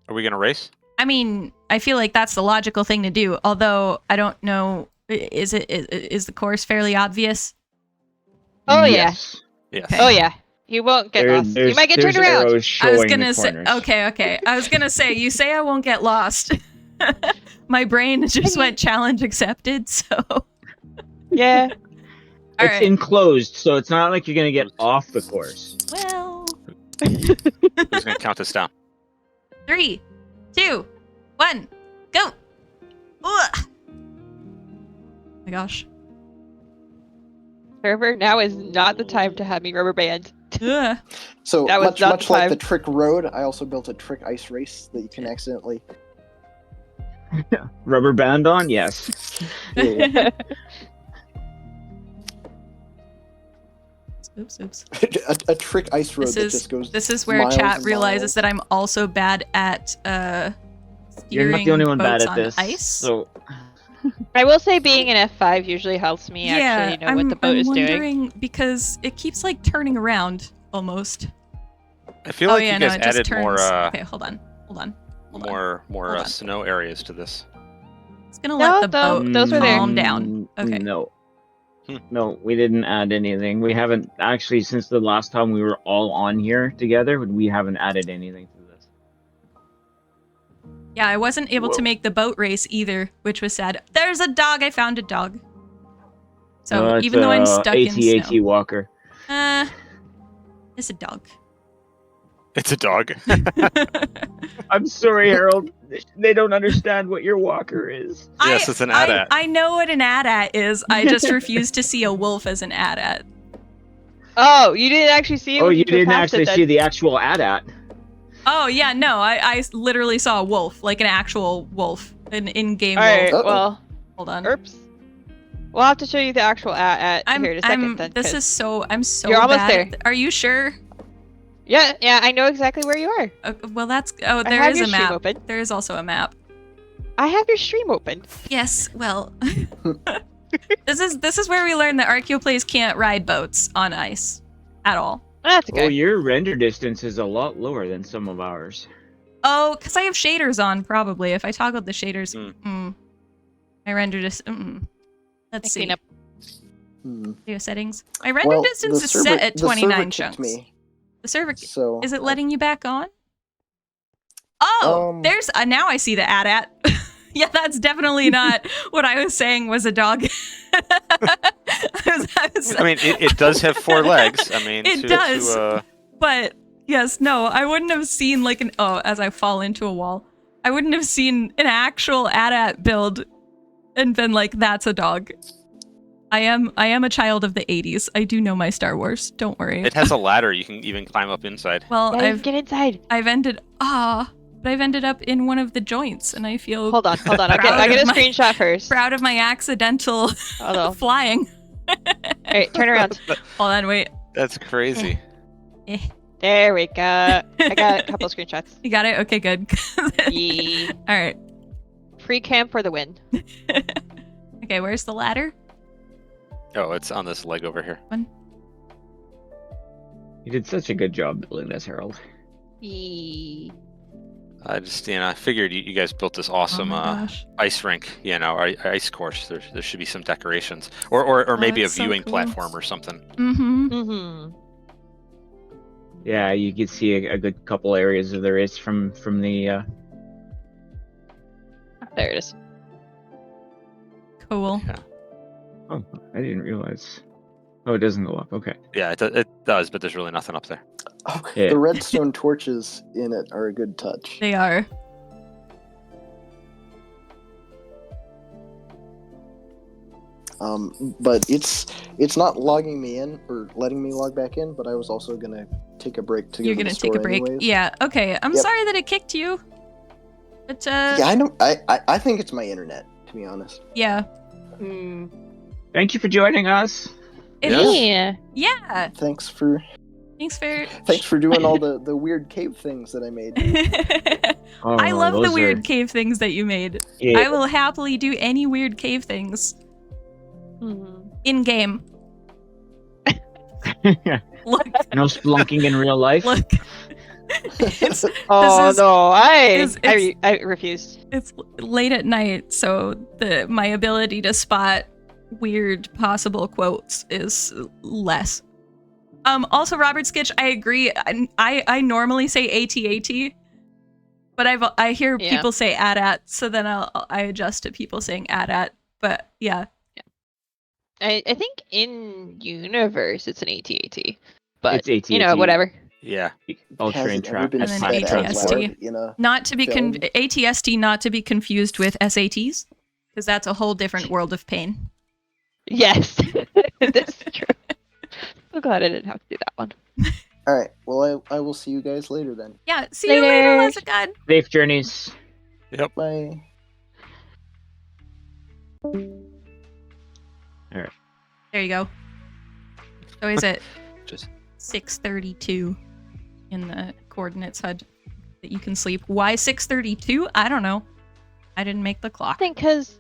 Are we gonna race? I mean, I feel like that's the logical thing to do. Although I don't know, is the course fairly obvious? Oh yes. Okay. Oh yeah. You won't get lost. You might get turned around. I was gonna say okay. I was gonna say you say I won't get lost. My brain just went challenge accepted. So yeah. It's enclosed, so it's not like you're gonna get off the course. Well, who's gonna count us down? 3, 2, 1, go! Ugh. Oh my gosh. Server, now is not the time to have me rubber band. So that was much like the trick road, I also built a trick ice race that you can accidentally rubber band on, yes. Yeah. Oops. a trick ice road that just goes. This is where chat realizes that I'm also bad at steering. You're not the only one bad at on this. Ice. So I will say being an F5 usually helps me actually know what the boat is doing. I'm wondering because it keeps like turning around almost. I feel like you guys added more. Okay, hold on. More snow areas to this. It's gonna let the boat calm down. Okay. No, we didn't add anything. We haven't actually since the last time we were all on here together. We haven't added anything to this. Yeah, I wasn't able to make the boat race either, which was sad. There's a dog. I found a dog. So even though I'm stuck in snow. AT Walker. It's a dog. It's a dog. I'm sorry, Harold. They don't understand what your walker is. Yes, it's an AT-AT. I know what an AT-AT is. I just refuse to see a wolf as an AT-AT. Oh, you didn't actually see it? Oh, you didn't actually see the actual AT-AT. Oh, yeah, no. I literally saw a wolf, like an actual wolf, an in-game wolf. Alright, well. Hold on. Oops. We'll have to show you the actual AT-AT here in a second then. I'm so You're almost there. Are you sure? Yeah, I know exactly where you are. Well, there is a map. Open. There is also a map. I have your stream open. Yes, well, this is where we learn that Archaeo players can't ride boats on ice at all. That's okay. Oh, your render distance is a lot lower than some of ours. Oh, because I have shaders on, probably. If I toggled the shaders, my render distance. Let's see. Video settings. My render distance is set at 29 chunks. The server. So is it letting you back on? Oh, there's now I see the AT-AT. Yeah, that's definitely not what I was saying was a dog. I mean, it does have 4 legs. I mean, it does. But yes, no, I wouldn't have seen like as I fall into a wall, I wouldn't have seen an actual AT-AT build and been like, that's a dog. I am a child of the 80s. I do know my Star Wars. Don't worry. It has a ladder. You can even climb up inside. Well, yeah, get inside. I've ended up in one of the joints, and I feel. Hold on. I'll get a screenshot first. Proud of my accidental flying. All right, turn around. Hold on, wait. That's crazy. There we go. I got a couple screenshots. You got it? Okay, good. Yeah. All right. Free cam for the win. Okay, where's the ladder? Oh, it's on this leg over here. One. You did such a good job building this, Harold. I just, I figured you guys built this awesome ice rink, ice course. There should be some decorations, or maybe a viewing platform or something. Yeah, you could see a good couple areas of the race from the. There it is. Cool. Yeah. Oh, I didn't realize. Oh, it doesn't go up. Okay. Yeah, it does, but there's really nothing up there. Oh, yeah. The redstone torches in it are a good touch. They are. But it's not logging me in or letting me log back in. But I was also gonna take a break to. You're gonna take a break. Anyways. Yeah. Okay. I'm sorry that it kicked you. But yeah, I know. I think it's my internet, to be honest. Yeah. Thank you for joining us. Yeah. Thanks for doing all the weird cave things that I made. I love the weird cave things that you made. Yeah. I will happily do any weird cave things. In game. Look. No splunking in real life. Look. I refused. It's late at night, so my ability to spot weird possible quotes is less. Also, Robert Skitch, I agree. I normally say AT-AT, but I hear people say AT-AT, so then I adjust to people saying AT-AT. But yeah. I think in universe it's an AT-AT, but it's AT-AT. whatever. Yeah. Ultra Trap. And then ATST. Not to be ATST, not to be confused with SATs, because that's a whole different world of pain. Yes, that's true. So glad I didn't have to do that one. All right. Well, I will see you guys later then. Yeah. See you later, Lezican. Safe journeys. Yep. Bye. All right. There you go. So is it just 6:32 in the coordinates HUD that you can sleep? Why 6:32? I don't know. I didn't make the clock. I think because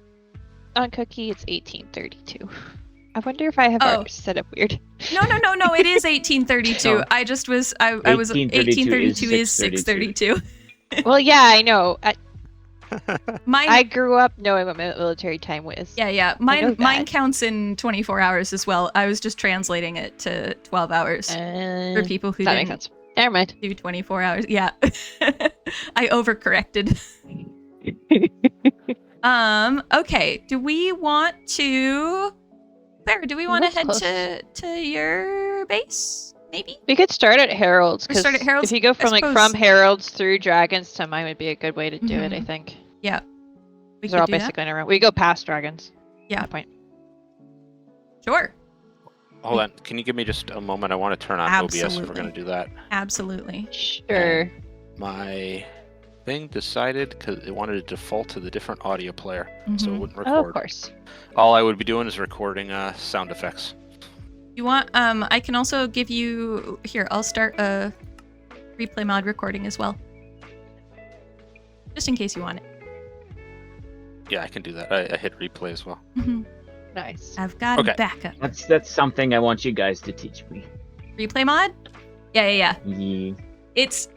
on Cookie it's 18:32. I wonder if I have ours set up weird. No. It is 18:32. No. I just was. I was 18:32 is 6:32. Well, yeah, I know. Mine. I grew up knowing what military time was. Yeah. Mine counts in 24 hours as well. I was just translating it to 12 hours for people who didn't. Makes sense. Never mind. Do 24 hours. Yeah. I overcorrected. Okay. Do we want to? Claire, do we want to head to your base? Maybe we could start at Harold's. Start at Harold's. If you go from Harold's through Dragons to mine would be a good way to do it. I think. Yeah. They're all basically in a row. We go past Dragons. Yeah. At that point. Sure. Hold on. Can you give me just a moment? I want to turn on OBS if we're going to do that. Absolutely. Sure. My thing decided because it wanted to default to the different audio player, so it wouldn't record. Oh, of course. All I would be doing is recording sound effects. You want? I can also give you here. I'll start a replay mod recording as well, just in case you want it. Yeah, I can do that. I hit replay as well. Nice. I've got backup. That's something I want you guys to teach me. Replay mod? Yeah. Ye- It's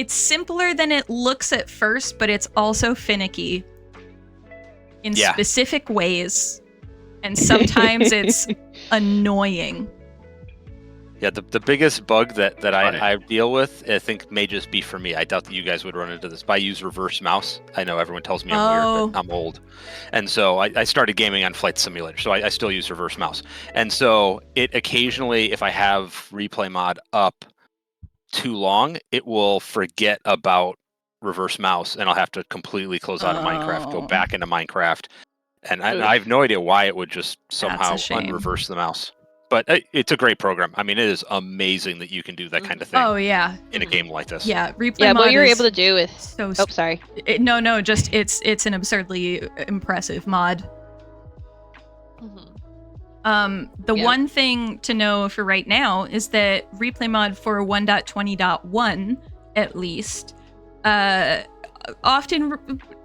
simpler than it looks at first, but it's also finicky in specific ways, and sometimes it's annoying. Yeah, the biggest bug that I deal with, I think, may just be for me. I doubt that you guys would run into this, but I use reverse mouse. I know everyone tells me I'm weird, but I'm old. And so I started gaming on Flight Simulator, so I still use reverse mouse. And so it occasionally, if I have replay mod up too long, it will forget about reverse mouse, and I'll have to completely close out of Minecraft, go back into Minecraft. And I have no idea why it would just somehow unreverse the mouse. But it's a great program. I mean, it is amazing that you can do that kind of thing. Oh yeah, Mm-hmm. in a game like this. Yeah, replay mod what you're is able to do with. so. Oh, sorry. No, just it's an absurdly impressive mod. The one thing to know for right now is that replay mod for 1.20.1, at least, often,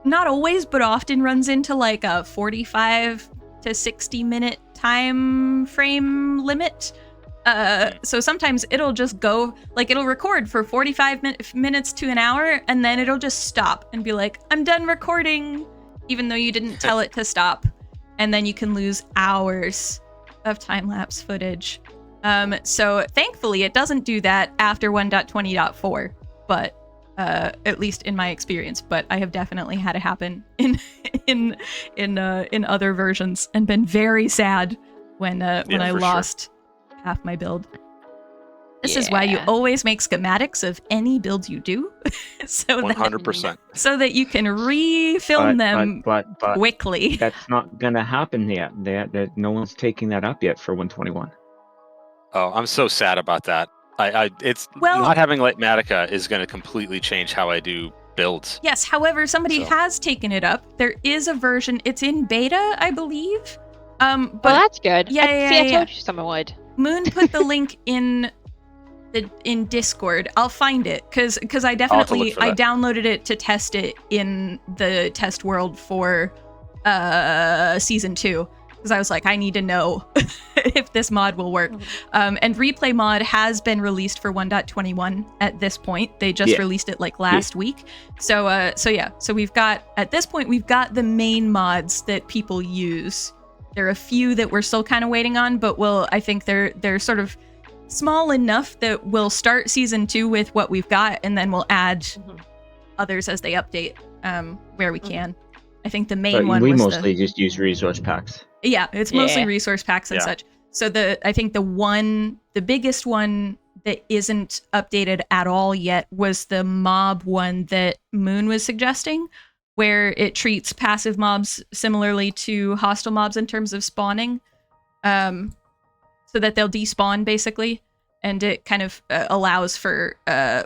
not always, but often runs into like a 45 to 60 minute time frame limit. So sometimes it'll just go, like it'll record for 45 minutes to an hour, and then it'll just stop and be like, I'm done recording, even though you didn't tell it to stop. And then you can lose hours of time-lapse footage. So thankfully it doesn't do that after 1.20.4, but at least in my experience. But I have definitely had it happen in other versions, and been very sad when I lost half my build. This is why you always make schematics of any build you do, so 100%. So that you can refilm them quickly. That's not gonna happen yet. No one's taking that up yet for 121. Oh, I'm so sad about that. Not having Litematica is going to completely change how I do builds. Yes, however, somebody has taken it up. There is a version. It's in beta, I believe. But that's good. I told you someone would. Moon put the link in Discord. I'll find it because I definitely downloaded it to test it in the test world for season 2. Because I was like, I need to know if this mod will work. And replay mod has been released for 1.21 at this point. They just released it like last week. So we've got, at this point, we've got the main mods that people use. There are a few that we're still kind of waiting on, but I think they're sort of small enough that we'll start season 2 with what we've got, and then we'll add others as they update where we can. I think the main one we was mostly just use resource packs. Yeah, it's mostly resource packs and such. So I think the biggest one that isn't updated at all yet was the mob one that Moon was suggesting, where it treats passive mobs similarly to hostile mobs in terms of spawning, so that they'll despawn basically, and it kind of allows for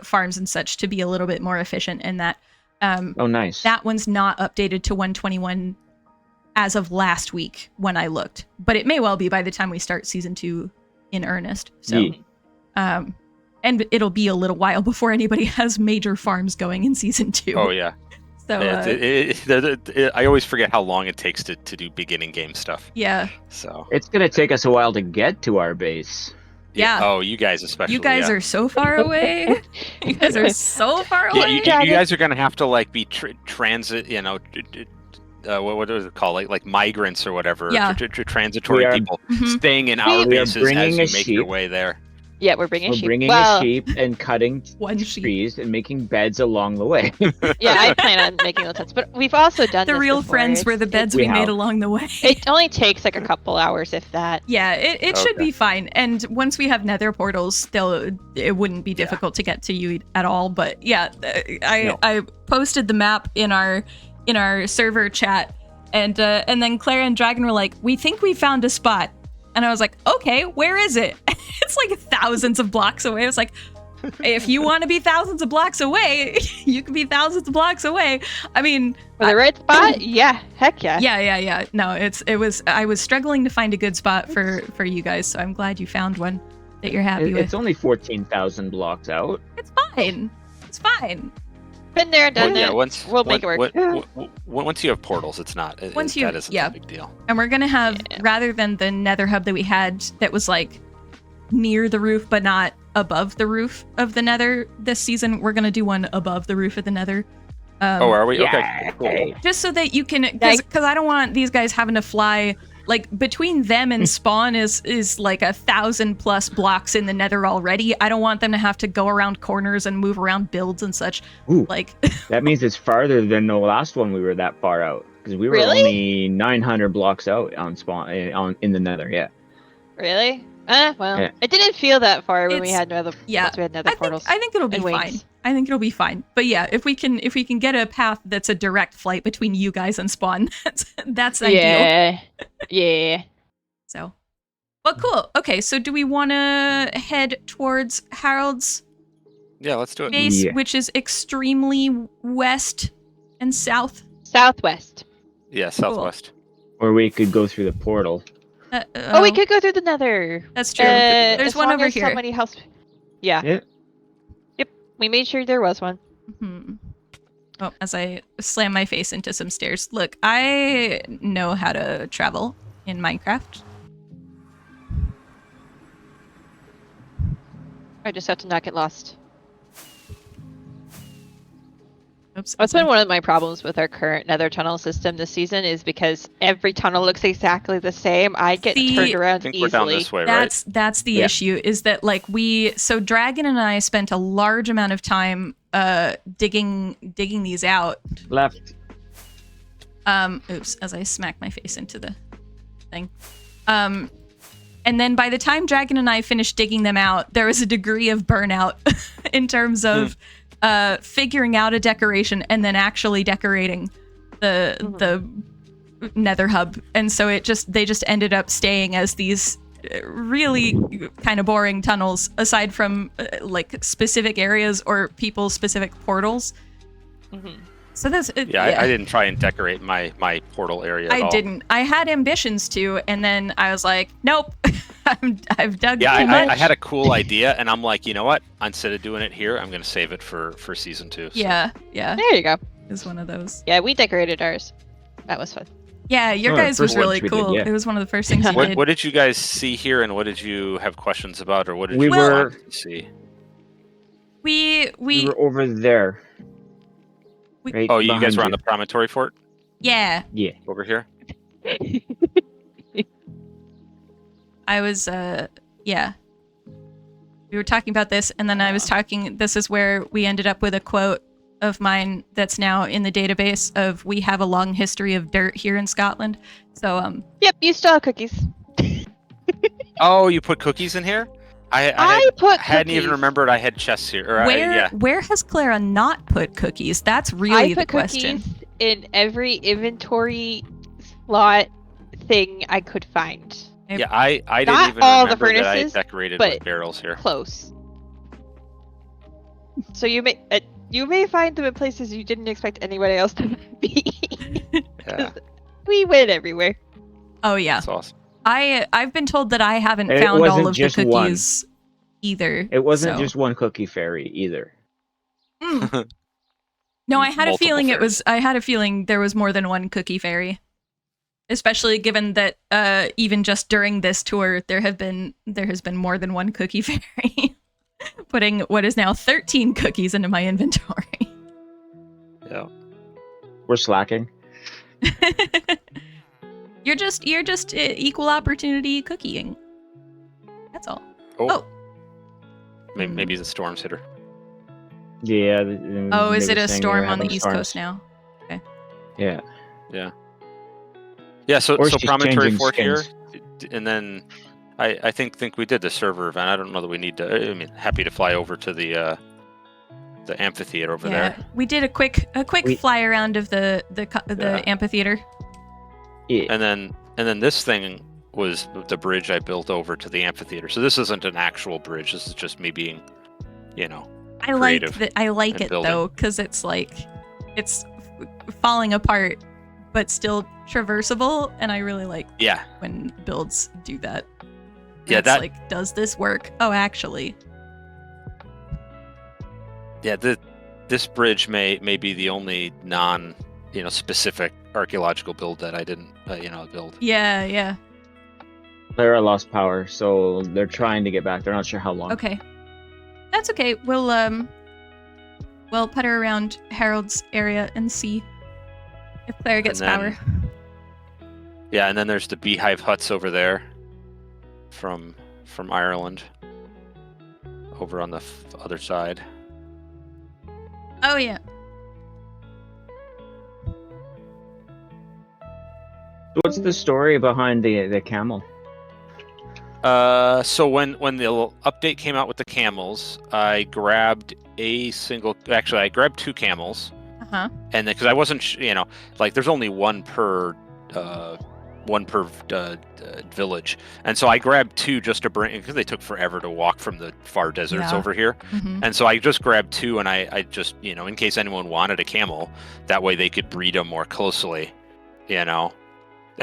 farms and such to be a little bit more efficient in that. Oh, nice. That one's not updated to 121 as of last week when I looked, but it may well be by the time we start season 2 in earnest. So, and it'll be a little while before anybody has major farms going in season 2. Oh yeah. So I always forget how long it takes to do beginning game stuff. Yeah. So it's gonna take us a while to get to our base. Yeah. Oh, you guys especially. You guys are so far away. You guys are so far away. Yeah, you guys are gonna have to like be transit. You know, what is it called? Like migrants or whatever. Yeah. Transitory people staying in our bases as you make your way there. Yeah, we're bringing a sheep and cutting trees and making beds along the way. Yeah, I plan on making those beds, but we've also done the real before. Friends were the beds we made along the way. It only takes like a couple hours, if that. Yeah, it should be fine. And once we have nether portals, it wouldn't be difficult to get to you at all. But yeah, I posted the map in our server chat, and then Claire and Dragon were like, "We think we found a spot." And I was like, okay, where is it? It's like thousands of blocks away. I was like, if you want to be thousands of blocks away, you can be thousands of blocks away. I mean, for the right spot? Yeah, heck yeah. Yeah. No, I was struggling to find a good spot for you guys, so I'm glad you found one that you're happy with. It's only 14,000 blocks out. It's fine. Been there, done that. We'll make it work. Once you have portals, it's not. That isn't a big deal. And we're gonna have, rather than the nether hub that we had that was like near the roof, but not above the roof of the Nether this season. We're gonna do one above the roof of the Nether. Are we? Yeah. Okay, cool. Just so that you can, because I don't want these guys having to fly. Like, between them and spawn is like 1,000+ blocks in the Nether already. I don't want them to have to go around corners and move around builds and such. Ooh, like that means it's farther than the last one we were that far out. Because we were Really? only 900 blocks out on spawn in the Nether, yeah. Really? Well, Yeah. it didn't feel that far when we It's- had nether. yeah, Once we had nether portals. I think it'll be and fine. wings. I think it'll be fine. But yeah, if we can get a path that's a direct flight between you guys and spawn, that's ideal. Yeah. Yeah. So, well, cool. Okay, so do we want to head towards Harold's Yeah, let's do it. base, Yeah. which is extremely west and south? Southwest. Yeah, southwest. Or we could go through the portal. Oh, we could go through the nether. That's true. There's There's one over here. Somebody else. Yeah. Yeah. Yep. We made sure there was one. Oh, as I slam my face into some stairs. Look, I know how to travel in Minecraft. I just have to not get lost. Oops. That's been one of my problems with our current nether tunnel system this season is because every tunnel looks exactly the same. I get See, turned around I think easily. we're down this way, right? That's the Yeah. issue, is that like so Dragon and I spent a large amount of time digging these out. Left. Oops, as I smack my face into the thing. And then by the time Dragon and I finished digging them out, there was a degree of burnout in terms of figuring out a decoration and then actually decorating the nether hub. And so they just ended up staying as these really kind of boring tunnels, aside from like specific areas or people specific portals. So that's I didn't try and decorate my portal area at all. I didn't. I had ambitions to, and then I was like, nope. I've dug too Yeah, much. I had a cool idea, and I'm like, you know what? Instead of doing it here, I'm going to save it for season 2. So. Yeah. There you go. It's one of those. Yeah, we decorated ours. That was fun. Yeah, your Oh, guys was first ones really we did, cool. yeah. It was one of the first things you did. What did you guys see here, and what did you have questions about, or what did We you were- want to see? We We were over there. Right Oh, you guys behind were on you. the promontory fort yeah. Yeah. over here? I was yeah. We were talking about this, and then I was talking. This is where we ended up with a quote of mine that's now in the database of "We have a long history of dirt here in Scotland." So Yep, you still have cookies. Oh, you put cookies in here? I put hadn't even cookies. remembered I had chests here. Or where has Clara not put cookies? That's really I the put question. cookies in every inventory slot thing I could find. Yeah, I didn't Not even all the remember that I furnaces, decorated but with barrels here. Close. So you may find them in places you didn't expect anybody else to be. Yeah, We went everywhere. Oh yeah. that's awesome. I've been told that I haven't It found all wasn't of the just one. cookies either. It wasn't so. just one cookie fairy either. No, I had a Multiple feeling fairies. I had a feeling there was more than one cookie fairy. Especially given that even just during this tour there has been more than one cookie fairy. Putting what is now 13 cookies into my inventory. Yeah. We're slacking. You're just equal opportunity cookieing. That's all. Oh. Maybe the storm's hit her. Yeah. Oh, is they it were a saying storm they're on the having East storms. Coast now? Yeah. Yeah, so Or she's promontory changing fort here, skins. and then I think we did the server event. I don't know that we need to. I mean, happy to fly over to the amphitheater over there. We did a quick fly around of the amphitheater. Yeah. And then this thing was the bridge I built over to the amphitheater. So this isn't an actual bridge. This is just me being, I like creative it and building. though, because it's like it's falling apart but still traversable, and I really like when builds do that. Yeah, it's like, does this work? Oh, actually. Yeah, this bridge may be the only non specific archaeological build that I didn't build. Yeah. Clara lost power, so they're trying to get back. They're not sure how long. Okay. That's okay. We'll putter around Harold's area and see if Clara gets power. Yeah, and then there's the beehive huts over there from Ireland over on the other side. Oh yeah. What's the story behind the camel? So when the update came out with the camels, I grabbed I grabbed 2 camels. Uh-huh. And because I wasn't, there's only one per village, and so I grabbed 2 just to bring, because they took forever to walk from the far deserts over here. Mm-hmm. And so I just grabbed 2, and I just, in case anyone wanted a camel, that way they could breed them more closely, and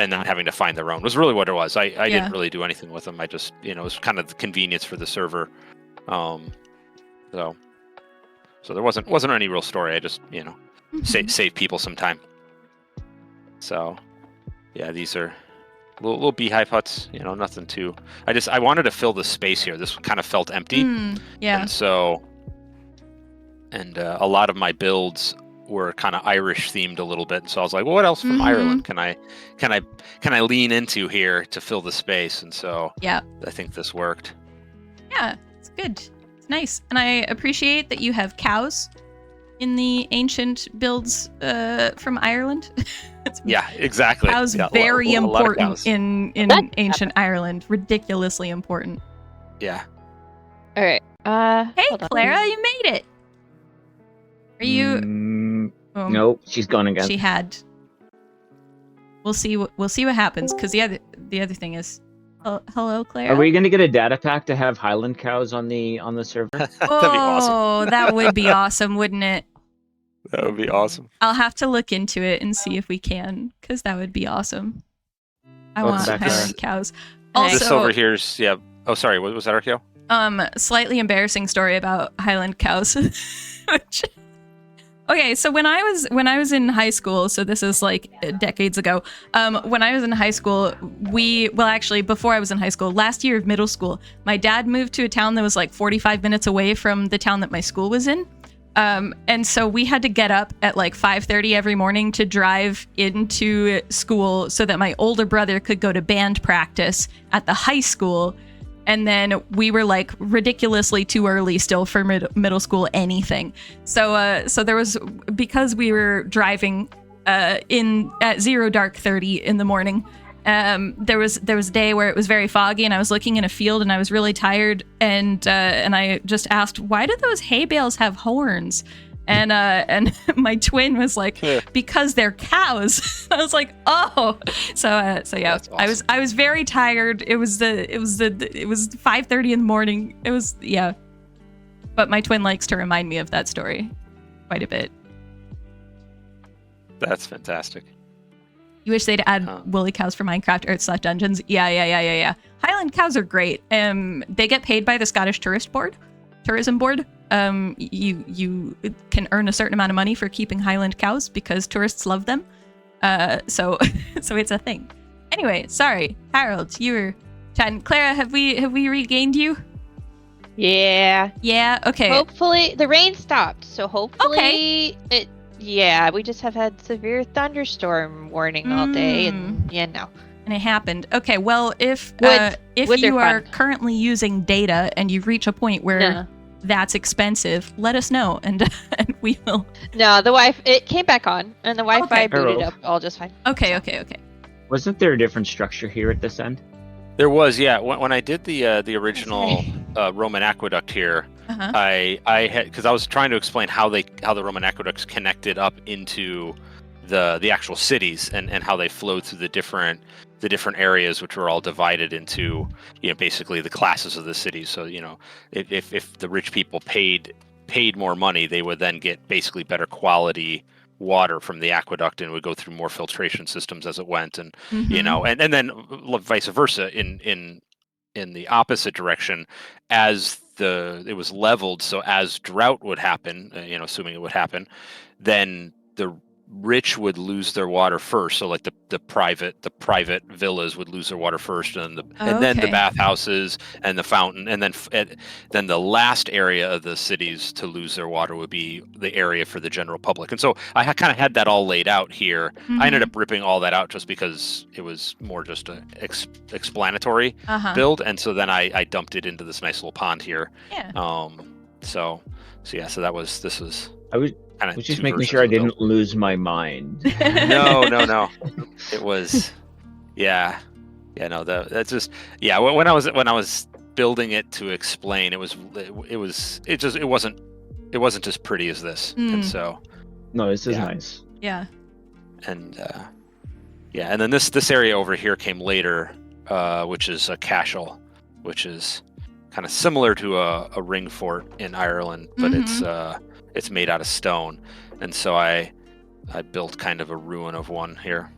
not having to find their own was really what it was. I didn't really do anything with them. I just, it was kind of the convenience for the server. So there wasn't any real story. I just, save people some time. So yeah, these are little beehive huts, nothing too. I wanted to fill the space here. This kind of felt empty. Yeah. And so, a lot of my builds were kind of Irish themed a little bit. And so I was like, well, what else from Ireland can I lean into here to fill the space? And so yeah, I think this worked. Yeah, it's good. It's nice. And I appreciate that you have cows in the ancient builds from Ireland. Yeah, exactly. Cows very important cows. in ancient Ireland. Ridiculously important. Yeah. All right. Hey, Clara, you made it. Are you? Nope, she's gone again. She had. We'll see what happens, because the other thing is. Hello, Clara. Are we going to get a data pack to have Highland cows on the server? That'd be awesome. Oh, that would be awesome, wouldn't it? That would be awesome. I'll have to look into it and see if we can, because that would be awesome. I want Highland cows. Also, this over here's Oh, sorry. What was that, Archaeo? Slightly embarrassing story about Highland cows. Okay, so when I was in high school, so this is like decades ago. When I was in high school, before I was in high school, last year of middle school, my dad moved to a town that was like 45 minutes away from the town that my school was in. And so we had to get up at like 5:30 every morning to drive into school so that my older brother could go to band practice at the high school. And then we were like ridiculously too early still for middle school anything. So there was, because we were driving at 0:30 in the morning. There was a day where it was very foggy, and I was looking in a field, and I was really tired, and I just asked, why do those hay bales have horns? And my twin was like, because they're cows. I was like, oh, so yeah, awesome. I was very tired. It was 5:30 in the morning. It was, yeah, but my twin likes to remind me of that story quite a bit. That's fantastic. You wish they'd add woolly cows for Minecraft Earth/Dungeons. Yeah. Highland cows are great. They get paid by the Scottish Tourism Board. You can earn a certain amount of money for keeping Highland cows because tourists love them. So it's a thing. Anyway, sorry, Harold, you were chatting. Clara, have we regained you? Yeah. Yeah. Okay. Hopefully the rain stopped. So hopefully it. Yeah, we just have had severe thunderstorm warning all day, and no. And it happened. Okay, well, if you are currently using data and you reach a point where that's expensive, let us know, and we will. No, the it came back on, and the Wi-Fi booted up all just fine. Okay. Wasn't there a different structure here at this end? There was, yeah. When I did the original Roman aqueduct here, I had, because I was trying to explain how the Roman aqueducts connected up into the actual cities and how they flowed through the different areas, which were all divided into basically the classes of the cities. So if the rich people paid more money, they would then get basically better quality water from the aqueduct, and would go through more filtration systems as it went, and and then vice versa in the opposite direction, as it was leveled. So as drought would happen, assuming it would happen, then the rich would lose their water first. So like the private villas would lose their water first, and then the bathhouses and the fountain, and then the last area of the cities to lose their water would be the area for the general public. And so I kind of had that all laid out here. I ended up ripping all that out just because it was more just an explanatory build, and so then I dumped it into this nice little pond here. Yeah. So that was this was. I was just making sure I didn't lose my mind. No. It was, that's just, when I was building it to explain, it wasn't as pretty as this, and so. No, this is nice. Yeah. And and then this area over here came later, which is a cashel, which is kind of similar to a ring fort in Ireland, but it's made out of stone, and so I built kind of a ruin of one here.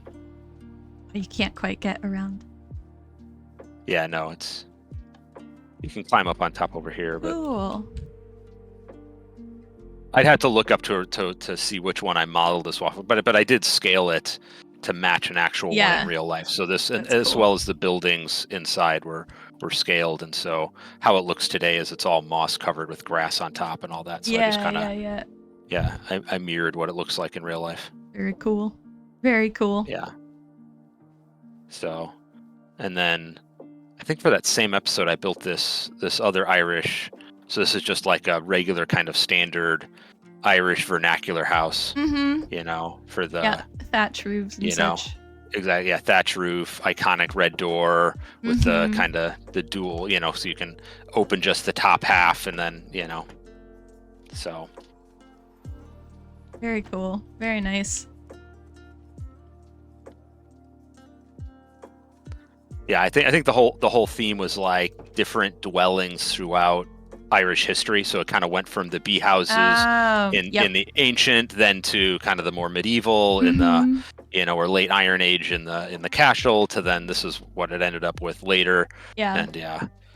You can't quite get around. Yeah, no, you can climb up on top over here, but cool. I'd have to look up to see which one I modeled this off of, but I did scale it to match an actual one in real life. So this, as well as the buildings inside, were scaled, and so how it looks today is it's all moss covered with grass on top and all that. So I just kind of I mirrored what it looks like in real life. Very cool. Very cool. Yeah. So, and then I think for that same episode I built this other Irish. So this is just like a regular kind of standard Irish vernacular house. For the thatch roofs and such. Exactly, yeah, thatch roof, iconic red door with the kind of the dual, so you can open just the top half and then, so. Very cool. Very nice. Yeah, I think the whole theme was like different dwellings throughout Irish history. So it kind of went from the bee houses in the ancient, then to kind of the more medieval in the or late Iron Age in the cashel, to then this is what it ended up with later. Yeah.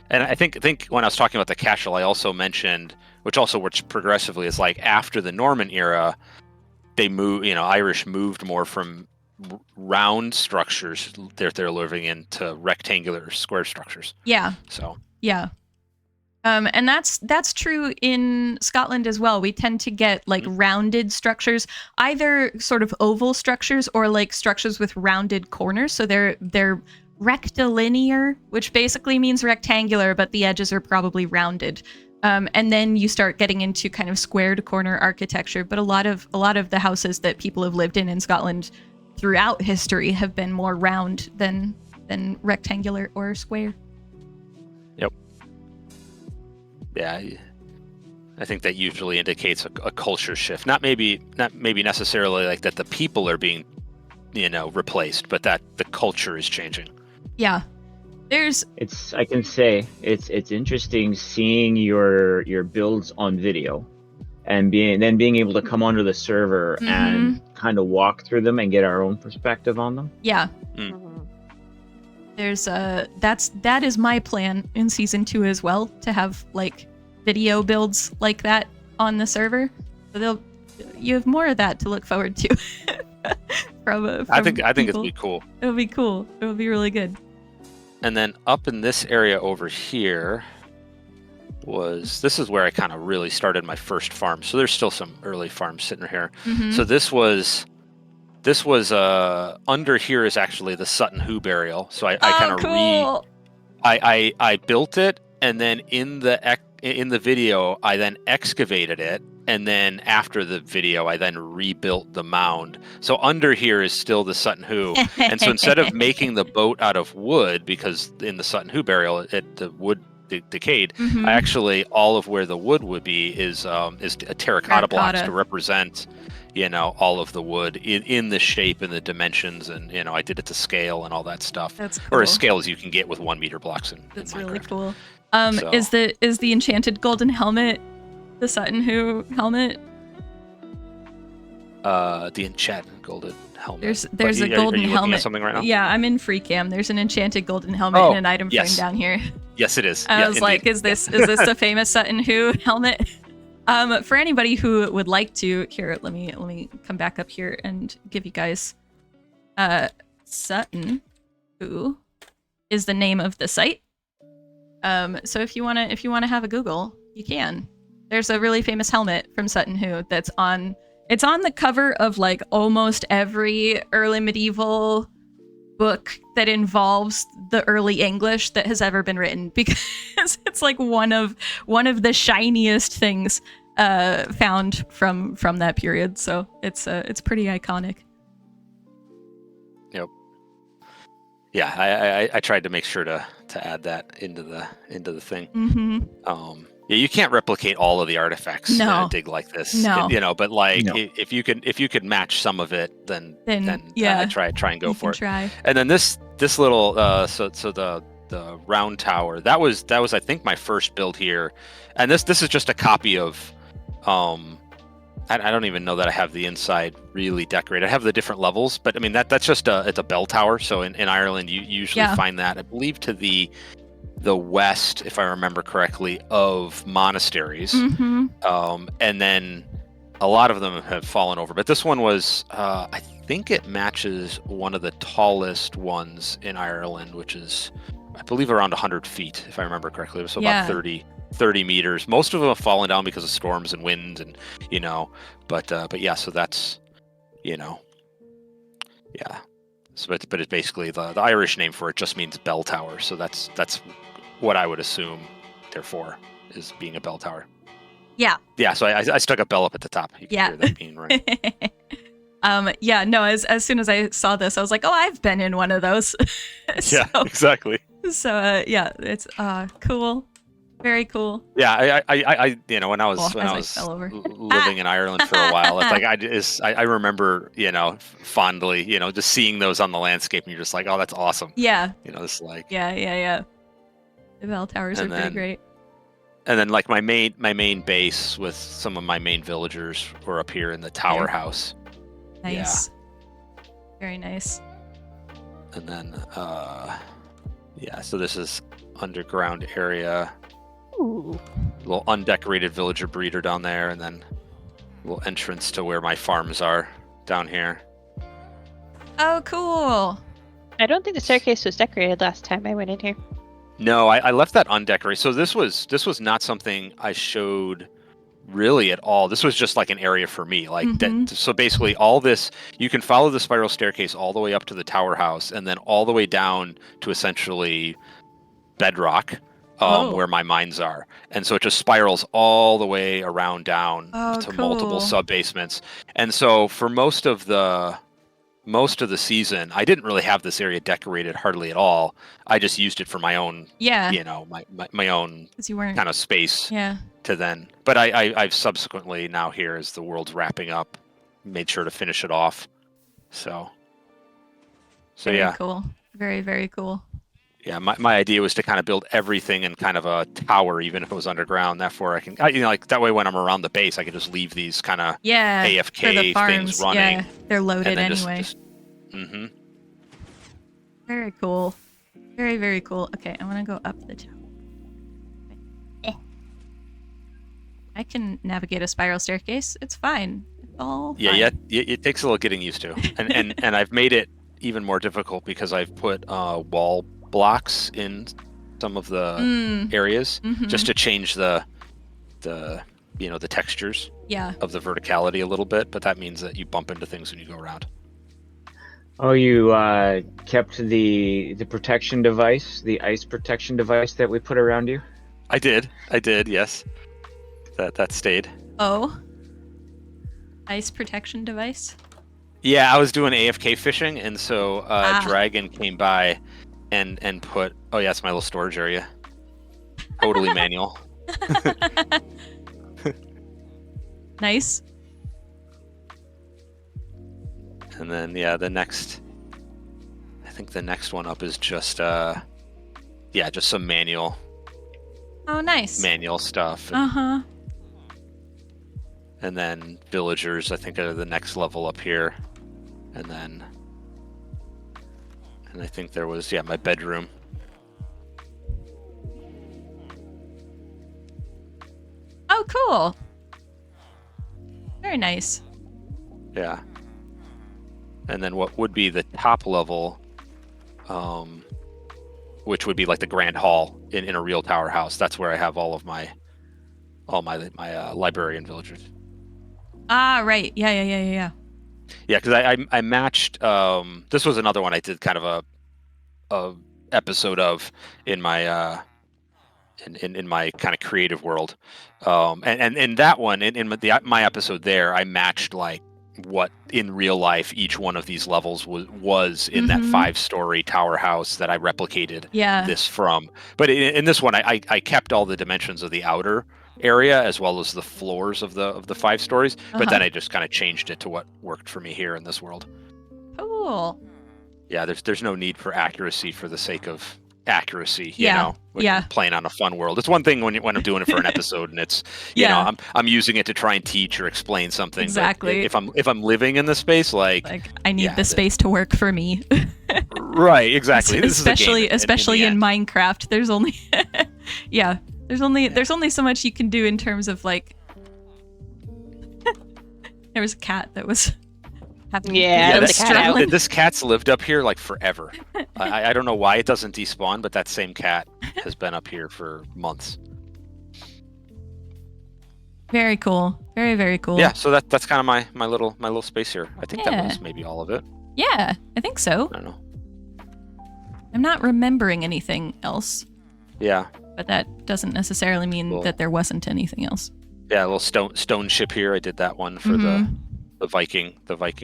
And I think when I was talking about the cashel, I also mentioned, which also works progressively, is like after the Norman era, they moved, Irish moved more from round structures they're living in to rectangular square structures. Yeah. So. Yeah. And that's true in Scotland as well. We tend to get like rounded structures, either sort of oval structures or like structures with rounded corners. So they're rectilinear, which basically means rectangular, but the edges are probably rounded. And then you start getting into kind of square to corner architecture. But a lot of the houses that people have lived in Scotland throughout history have been more round than rectangular or square. Yep. Yeah, I think that usually indicates a culture shift. Not maybe necessarily like that the people are being, replaced, but that the culture is changing. Yeah. I can say it's interesting seeing your builds on video and being able to come onto the server and kind of walk through them and get our own perspective on them. Yeah. That is my plan in season 2 as well, to have like video builds like that on the server. So you have more of that to look forward to. I think it'd be cool. It'll be cool. It'll be really good. And then up in this area over here this is where I kind of really started my first farm. So there's still some early farms sitting here. So this was under here is actually the Sutton Hoo burial. So I kind of cool. I built it, and then in the video I then excavated it, and then after the video I then rebuilt the mound. So under here is still the Sutton Hoo. And so instead of making the boat out of wood, because in the Sutton Hoo burial the wood decayed, I actually, all of where the wood would be is a terracotta blocks to represent all of the wood in the shape and the dimensions, and I did it to scale and all that stuff. That's cool. Or as scale as you can get with 1 meter blocks in That's in really Minecraft. cool. Is the enchanted golden helmet the Sutton Hoo helmet? The enchanted golden helmet. There's a golden are you helmet. At something right now? Yeah, I'm in free cam. There's an enchanted golden helmet in an item frame down here. Yes, it is. I was like, is this a famous Sutton Hoo helmet? For anybody who would like to, here, let me come back up here and give you guys Sutton, who is the name of the site. So if you wanna have a Google, you can. There's a really famous helmet from Sutton Hoo that's on. It's on the cover of like almost every early medieval book that involves the early English that has ever been written, because it's like one of the shiniest things found from that period. So it's pretty iconic. Yep. Yeah, I tried to make sure to add that into the thing. Mm-hmm. Yeah, you can't replicate all of the artifacts in a dig like this. No. But like if you could match some of it, then yeah, try and go for it. Try. And then this little so the round tower, that was I think my first build here, and this is just a copy of I don't even know that I have the inside really decorated. I have the different levels, but I mean that's just it's a bell tower. So in Ireland you usually find that, I believe, to the west, if I remember correctly, of monasteries. Mm-hmm. And then a lot of them have fallen over, but this one was I think it matches one of the tallest ones in Ireland, which is, I believe, around 100 feet, if I remember correctly. So about 30 meters. Most of them have fallen down because of storms and wind, and but yeah, so that's yeah. So but it's basically the Irish name for it just means bell tower. So that's what I would assume, therefore, is being a bell tower. Yeah. Yeah. So I stuck a bell up at the top. You can hear that being right. Yeah. No. As soon as I saw this, I was like, oh, I've been in one of those. Yeah. Exactly. So yeah, it's cool. Very cool. Yeah, I when I was living in Ireland for a while, it's like I remember fondly just seeing those on the landscape, and you're just like, oh, that's awesome. Yeah. It's like yeah. The bell towers are pretty great. And then like my main base with some of my main villagers were up here in the tower house. Nice. Yeah. Very nice. And then so this is underground area. Ooh. Little undecorated villager breeder down there, and then a little entrance to where my farms are down here. Oh, cool. I don't think the staircase was decorated last time I went in here. No, I left that undecorated. So this was not something I showed really at all. This was just like an area for me. Like so basically all this, you can follow the spiral staircase all the way up to the tower house, and then all the way down to essentially bedrock. Where my mines are, and so it just spirals all the way around down to multiple sub basements. And so for most of the season, I didn't really have this area decorated hardly at all. I just used it for my own, my own kind of space. To then, but I've subsequently now here, as the world's wrapping up, made sure to finish it off. So very cool. Very, very cool. Yeah, my idea was to kind of build everything in kind of a tower, even if it was underground. Therefore, I can, like that way when I'm around the base, I can just leave these kind of AFK for the farms, things running. Yeah, they're loaded anyway. Mm-hmm. Very cool. Very, very cool. Okay, I want to go up the tower. I can navigate a spiral staircase. It's fine. It's all fine. Yeah. It takes a little getting used to, and I've made it even more difficult because I've put wall blocks in some of the areas just to change the textures of the verticality a little bit, but that means that you bump into things when you go around. Oh, you kept the protection device, the ice protection device that we put around you? I did, yes. That stayed. Oh. Ice protection device? Yeah, I was doing AFK fishing, and so Dragon came by and put, oh yeah, it's my little storage area. Totally manual. Nice. And then I think the next one up is just just some manual. Oh, nice. Manual stuff. And then villagers, I think, are the next level up here. And I think there was, my bedroom. Oh, cool. Very nice. Yeah. And then what would be the top level, which would be like the grand hall in a real tower house. That's where I have all my librarian villagers. Ah, right. Yeah. Yeah, because I matched. This was another one I did kind of a episode of in my in my kind of creative world, and in that one in my episode there, I matched like what in real life each one of these levels was in that 5-story tower house that I replicated this from. But in this one, I kept all the dimensions of the outer area as well as the floors of the 5 stories, but then I just kind of changed it to what worked for me here in this world. Cool. Yeah, there's no need for accuracy for the sake of accuracy, you know, when you're playing on a fun world. It's one thing when I'm doing it for an episode and it's you know I'm using it to try and teach or explain something. Exactly. But if I'm living in the space, like I need the space to work for me. Right, exactly. This especially is a game in Minecraft. There's only there's only so much you can do in terms of like there was a cat that was this cat's lived up here like forever. I don't know why it doesn't despawn, but that same cat has been up here for months. Very cool. Very, very cool. Yeah, so that's kind of my little space here. I think that was maybe all of it. Yeah, I think so. I don't know. I'm not remembering anything else. Yeah. But that doesn't necessarily mean that there wasn't anything else. Yeah, a little stone ship here. I did that one for the Viking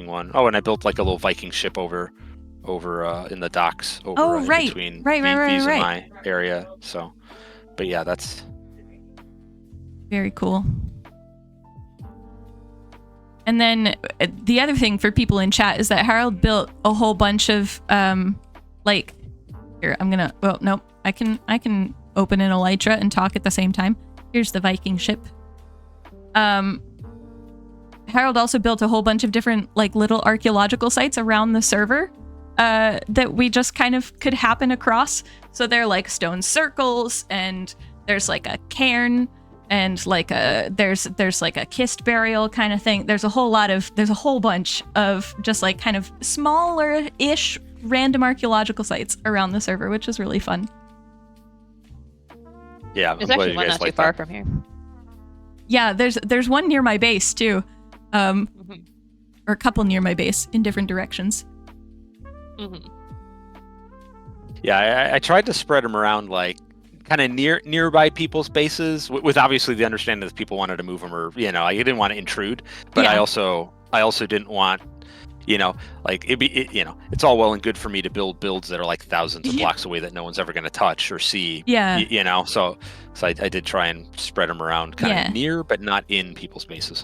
one. Oh, and I built like a little Viking ship over in the docks over in between these and my area. So, but yeah, that's very cool. And then the other thing for people in chat is that Harold built a whole bunch of like here, I can open an elytra and talk at the same time. Here's the Viking ship. Harold also built a whole bunch of different like little archaeological sites around the server that we just kind of could happen across. So they're like stone circles, and there's like a cairn, and like there's like a kist burial kind of thing. There's a whole bunch of just like kind of smaller-ish random archaeological sites around the server, which is really fun. Yeah, there's actually one not too far from here. Yeah, there's one near my base too. Or a couple near my base in different directions. Yeah, I tried to spread them around like kind of nearby people's bases with obviously the understanding that people wanted to move them, or I didn't want to intrude, but I also didn't want like it's all well and good for me to build builds that are like thousands of blocks away that no one's ever going to touch or see. So I did try and spread them around kind of near but not in people's bases.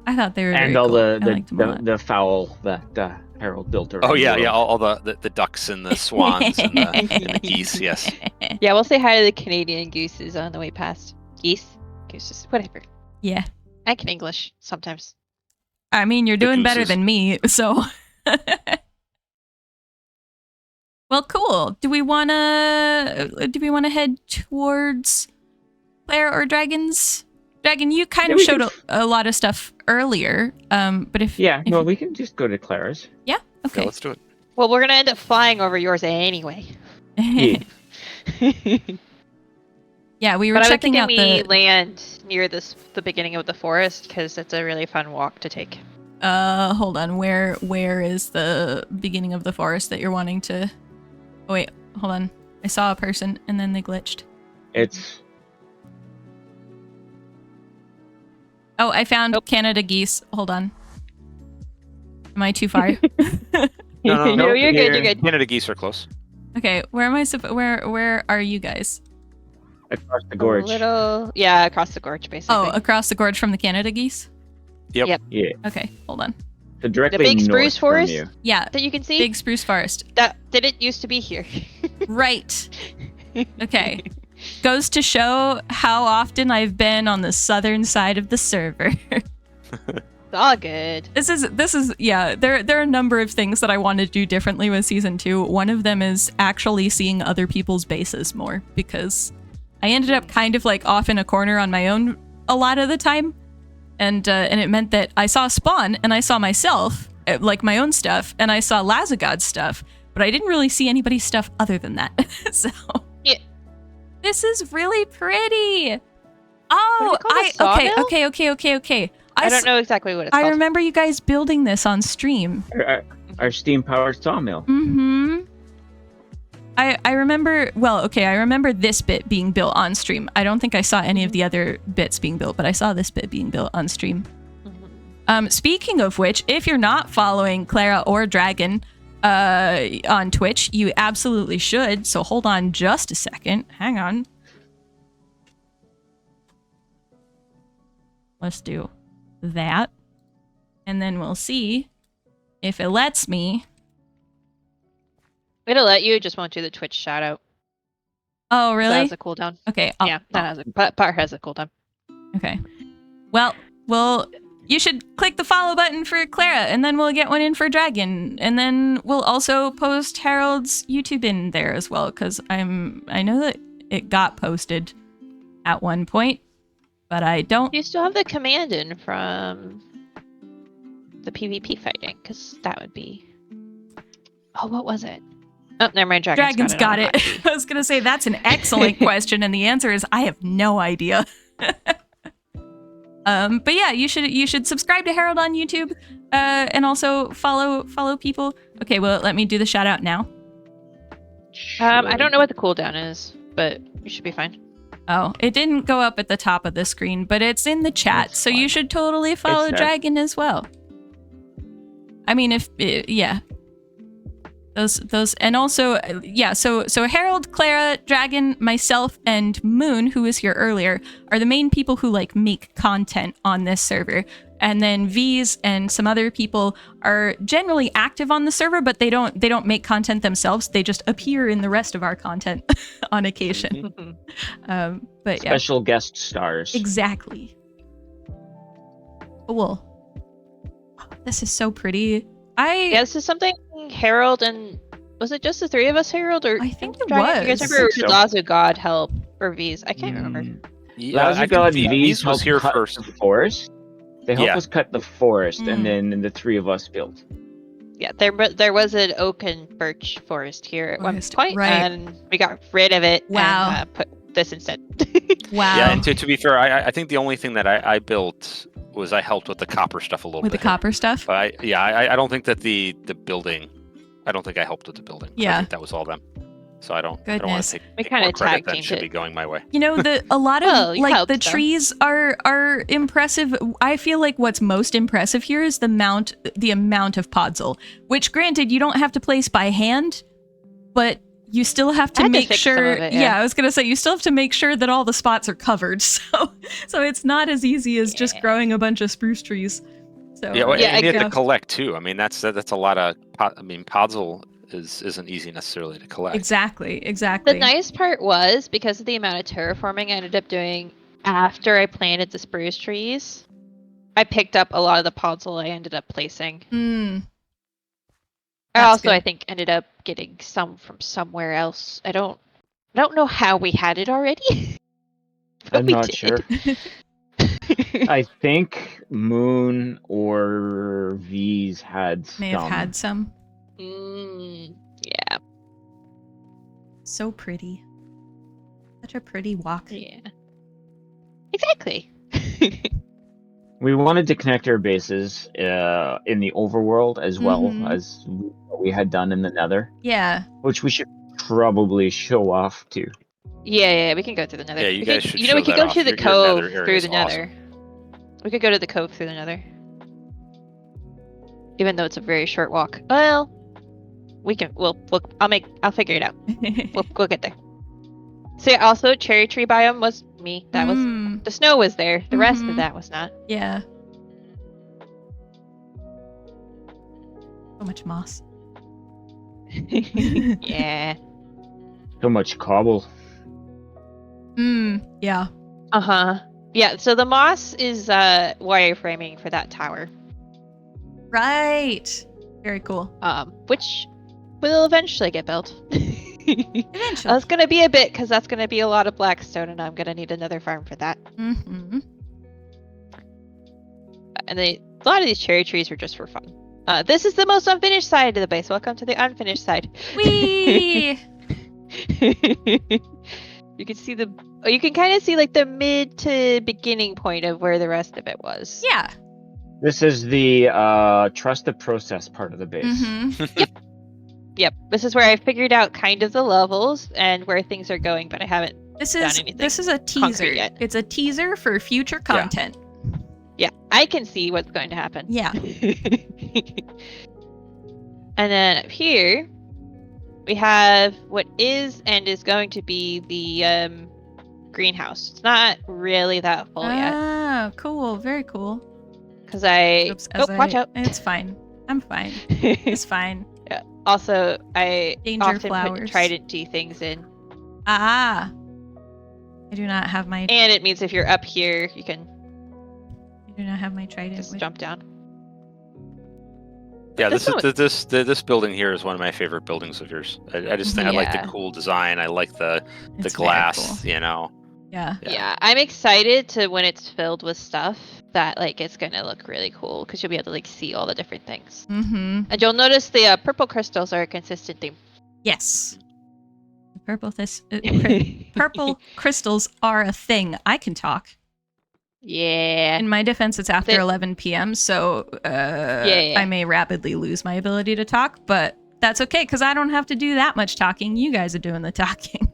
I thought they were and very all cool. the fowl that Harold built around. Oh yeah, all the ducks and the swans and the geese. Yes. Yeah, we'll say hi to the Canadian gooses on the way past. Gooses, whatever. Yeah. I can English sometimes. I mean, you're doing better than me, so. Well, cool. Do we wanna head towards Claire or Dragons? Dragon, you kind of showed a lot of stuff earlier, but if we can just go to Clara's. Yeah. Okay. Yeah, let's do it. Well, we're gonna end up flying over yours anyway. Yeah, we were checking out we land near the beginning of the forest because it's a really fun walk to take. Hold on. Where is the beginning of the forest that you're wanting to? Oh wait, hold on. I saw a person and then they glitched. Oh, I found Canada geese. Hold on. Am I too far? No, you're good. You're good. Canada geese are close. Okay, where am I? Where are you guys? Across the gorge. Across the gorge, basically. Oh, across the gorge from the Canada geese? Yep. Yeah. Okay, hold on. So directly the big north spruce forest. from you. Yeah, that you can see. Big spruce forest. That didn't used to be here. Right. Okay. Goes to show how often I've been on the southern side of the server. It's all good. This is there are a number of things that I want to do differently with season 2. One of them is actually seeing other people's bases more, because I ended up kind of like off in a corner on my own a lot of the time. and it meant that I saw Spawn and I saw myself, like my own stuff, and I saw Lazagod's stuff, but I didn't really see anybody's stuff other than that. So yeah. This is really pretty. Oh, okay. I don't know exactly what it's called. I remember you guys building this on stream. Our steam-powered sawmill. Mm-hmm. I remember, I remember this bit being built on stream. I don't think I saw any of the other bits being built, but I saw this bit being built on stream. Mm-hmm. Speaking of which, if you're not following Clara or Dragon on Twitch, you absolutely should. So hold on just a second. Hang on. Let's do that. And then we'll see if it lets me. It'll let you, just won't do the Twitch shout out. Oh, really? That has a cooldown. Okay. Yeah, part has a cooldown. Okay. Well, you should click the follow button for Clara, and then we'll get one in for Dragon, and then we'll also post Harold's YouTube in there as well, because I know that it got posted at one point, but I don't. You still have the command in from the PvP fighting, because that would be. Oh, what was it? Oh, never mind. Dragon's got it. I was gonna say that's an excellent question, and the answer is I have no idea. But yeah, you should subscribe to Harold on YouTube, and also follow people. Okay, well, let me do the shout out now. I don't know what the cooldown is, but you should be fine. Oh, it didn't go up at the top of the screen, but it's in the chat, so you should totally follow Dragon as well. I mean, yeah. Those and also yeah, so Harold, Clara, Dragon, myself, and Moon, who was here earlier, are the main people who like make content on this server. And then V's and some other people are generally active on the server, but they don't make content themselves. They just appear in the rest of our content on occasion. But special guest stars. Exactly. Cool. This is so pretty. This is something Harold and was it just the three of us, Harold, or I think it Dragon? was. You guys remember did Lazugod help or V's? I can't remember. Yeah, Lazugod and V's was here first. The forest. They helped us cut the forest, and then the three of us built. Yeah, there was an oak and birch forest here at one point, right. and we got rid of it. Wow. And put this instead. Wow. Yeah, and to be fair, I think the only thing that I built was I helped with the copper stuff a little bit. With the copper stuff? But I don't think that the building, I don't think I helped with the building. Yeah. I think that was all them. So I don't want to take kinda more credit. tag That teamed should it. be going my way. You know, a lot of like the helped, trees are impressive. I feel like what's most impressive here is the amount of podzol, which granted you don't have to place by hand, but you still have to make sure. Yeah, I was gonna say you still have to make sure that all the spots are covered. So it's not as easy as just growing a bunch of spruce trees. So and you have to collect too. I mean, that's a lot of. Podzol isn't easy necessarily to collect. Exactly. The nice part was because of the amount of terraforming I ended up doing after I planted the spruce trees, I picked up a lot of the podzol I ended up placing. I think ended up getting some from somewhere else. I don't know how we had it already. I'm not sure. I think Moon or V's had some. May have had some. Yeah. So pretty. Such a pretty walk. Yeah. Exactly. We wanted to connect our bases in the overworld as well as we had done in the Nether. Yeah. Which we should probably show off too. Yeah, we can go through the Nether. Yeah, you guys should. We could go to the cove through the Nether. We could go to the cove through the Nether. Even though it's a very short walk. Well, we can. I'll figure it out. We'll get there. So yeah, also cherry tree biome was me. That was the snow was there. The rest of that was not. Yeah. So much moss. Yeah. So much cobble. Yeah. Yeah. So the moss is wireframing for that tower. Right. Very cool. Which will eventually get built. Eventually. That's gonna be a bit because that's gonna be a lot of blackstone, and I'm gonna need another farm for that. And a lot of these cherry trees were just for fun. This is the most unfinished side of the base. Welcome to the unfinished side. Whee! You can see you can kind of see like the mid to beginning point of where the rest of it was. Yeah. This is the trust the process part of the base. Mm-hmm. Yep. This is where I figured out kind of the levels and where things are going, but I haven't done anything. This is a teaser. Yet. It's a teaser for future content. Yeah, I can see what's going to happen. Yeah. And then up here, we have what is and is going to be the greenhouse. It's not really that full yet. Oh, cool. Very cool. Because watch out. It's fine. I'm fine. It's fine. Yeah. Also, I Danger often flowers. put trident D things in. Ah. I do not have my... And it means if you're up here, you can... I do not have my trident. Just jump down. Yeah, this building here is one of my favorite buildings of yours. I just think I like the cool design. I like the glass, cool. you know. Yeah, I'm excited to when it's filled with stuff that like it's gonna look really cool because you'll be able to like see all the different things. Mm-hmm. And you'll notice the purple crystals are a consistent theme. Yes. Purple crystals are a thing. I can talk. Yeah. In my defense, it's after 11 p.m., so I may rapidly lose my ability to talk, but that's okay because I don't have to do that much talking. You guys are doing the talking.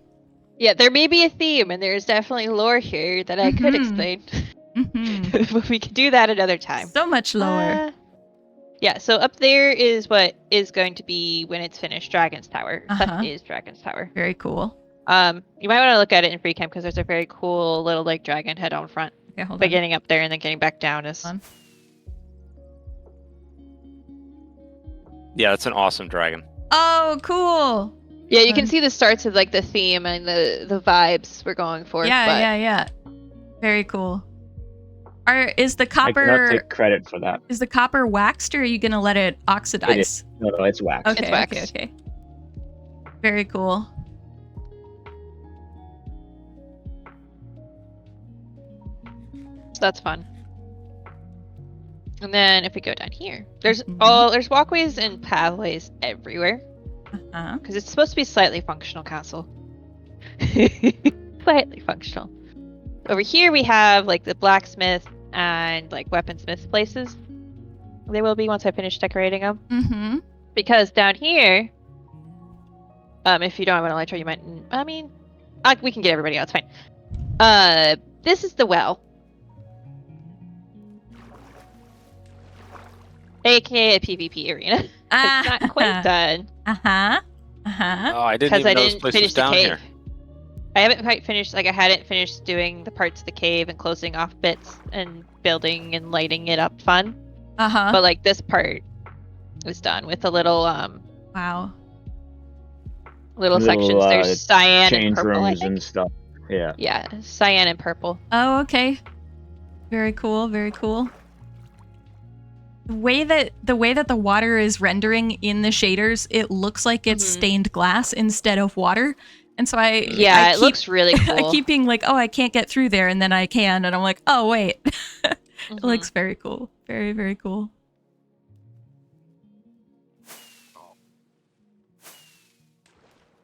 Yeah, there may be a theme, and there's definitely lore here that I could explain. Mm-hmm. But we could do that another time. So much lore. Yeah, so up there is what is going to be, when it's finished, Dragon's Tower. That is Dragon's Tower. Very cool. You might want to look at it in free cam because there's a very cool little like dragon head on front. Okay, hold on. But getting up there and then getting back down is... Yeah, that's an awesome dragon. Oh, cool. Yeah, you can see the starts of like the theme and the vibes we're going for. Yeah. Very cool. Is the copper? I cannot take credit for that. Is the copper waxed, or are you gonna let it oxidize? It is. No, it's waxed. Okay, it's waxed. Okay. Very cool. So that's fun. And then if we go down here, there's walkways and pathways everywhere. Because it's supposed to be slightly functional castle. Slightly functional. Over here we have like the blacksmith and like weaponsmith places. They will be once I finish decorating them. Mm-hmm. Because down here, if you don't have an elytra, you might. I mean, we can get everybody out. It's fine. This is the well, aka a PvP arena. It's not quite done. Oh, I didn't even know this place was down here. I haven't quite finished. Like I hadn't finished doing the parts of the cave and closing off bits and building and lighting it up fun. But like this part is done with a little little sections. There's cyan and purple. Rooms and stuff. Yeah. Yeah, cyan and purple. Oh, okay. Very cool. Very cool. The way that the water is rendering in the shaders, it looks like it's stained glass instead of water. And so it looks really cool. I keep being like, oh, I can't get through there, and then I can, and I'm like, oh wait. It looks very cool. Very, very cool.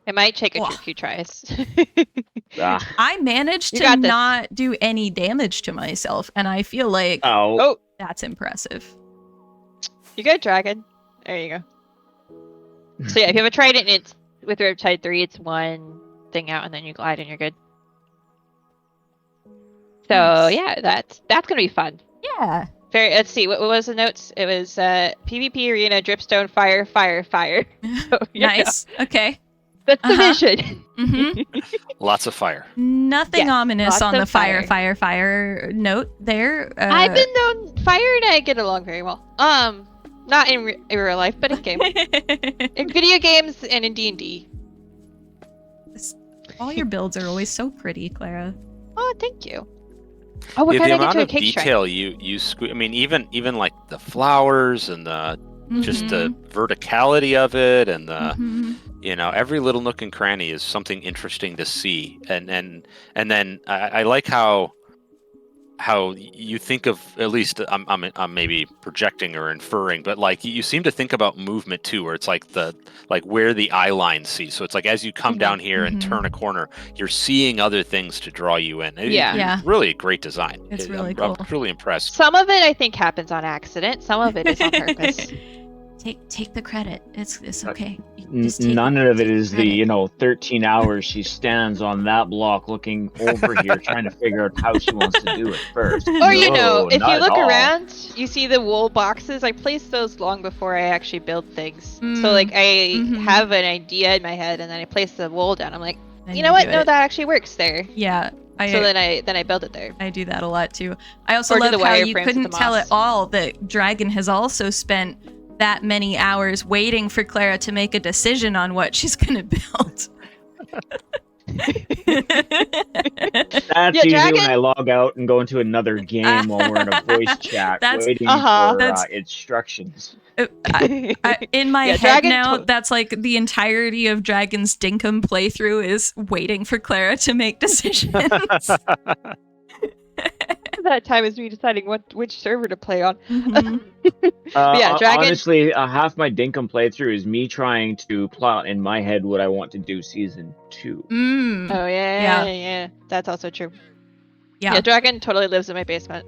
It might take a few tries. I managed to not do any damage to myself, and I feel like that's impressive. You got dragon. There you go. So yeah, if you have a trident, it's with Riptide 3, it's one thing out, and then you glide, and you're good. So yeah, that's gonna be fun. Yeah. Let's see. What was the notes? It was PvP arena, dripstone, fire, fire, fire. So, nice. Okay. That's the vision. Lots of fire. Nothing ominous on the fire note there. I've been known fire and I get along very well. Not in real life, but in game. In video games and in D&D. All your builds are always so pretty, Clara. Oh, thank you. Oh, we're the amount of cake detail you I mean, even like the flowers and the just the verticality of it, and the every little nook and cranny is something interesting to see. And then I like how how you think of, at least I'm maybe projecting or inferring, but like you seem to think about movement too, where it's like where the eye line sees. So it's like as you come down here and turn a corner, you're seeing other things to draw you in. Yeah. Really a great design. It's really cool. I'm really impressed. Some of it I think happens on accident. Some of it is on purpose. Take the credit. It's okay. None of it is the 13 hours she stands on that block looking over here trying to figure out how she wants to do it first. Or if you look around, you see the wool boxes. I placed those long before I actually build things. So like I have an idea in my head, and then I place the wool down. I'm like, you know what? No, that actually works there. Yeah. So then I build it there. I do that a lot too. I also love how you couldn't tell at all that Dragon has also spent that many hours waiting for Clara to make a decision on what she's gonna build. That's usually when I log out and go into another game while we're in a voice chat waiting for instructions. In my head now, that's like the entirety of Dragon's Dinkum playthrough is waiting for Clara to make decisions. That time is me deciding which server to play on. Dragon. Honestly, half my Dinkum playthrough is me trying to plot in my head what I want to do season 2. Oh yeah. That's also true. Yeah, Dragon totally lives in my basement.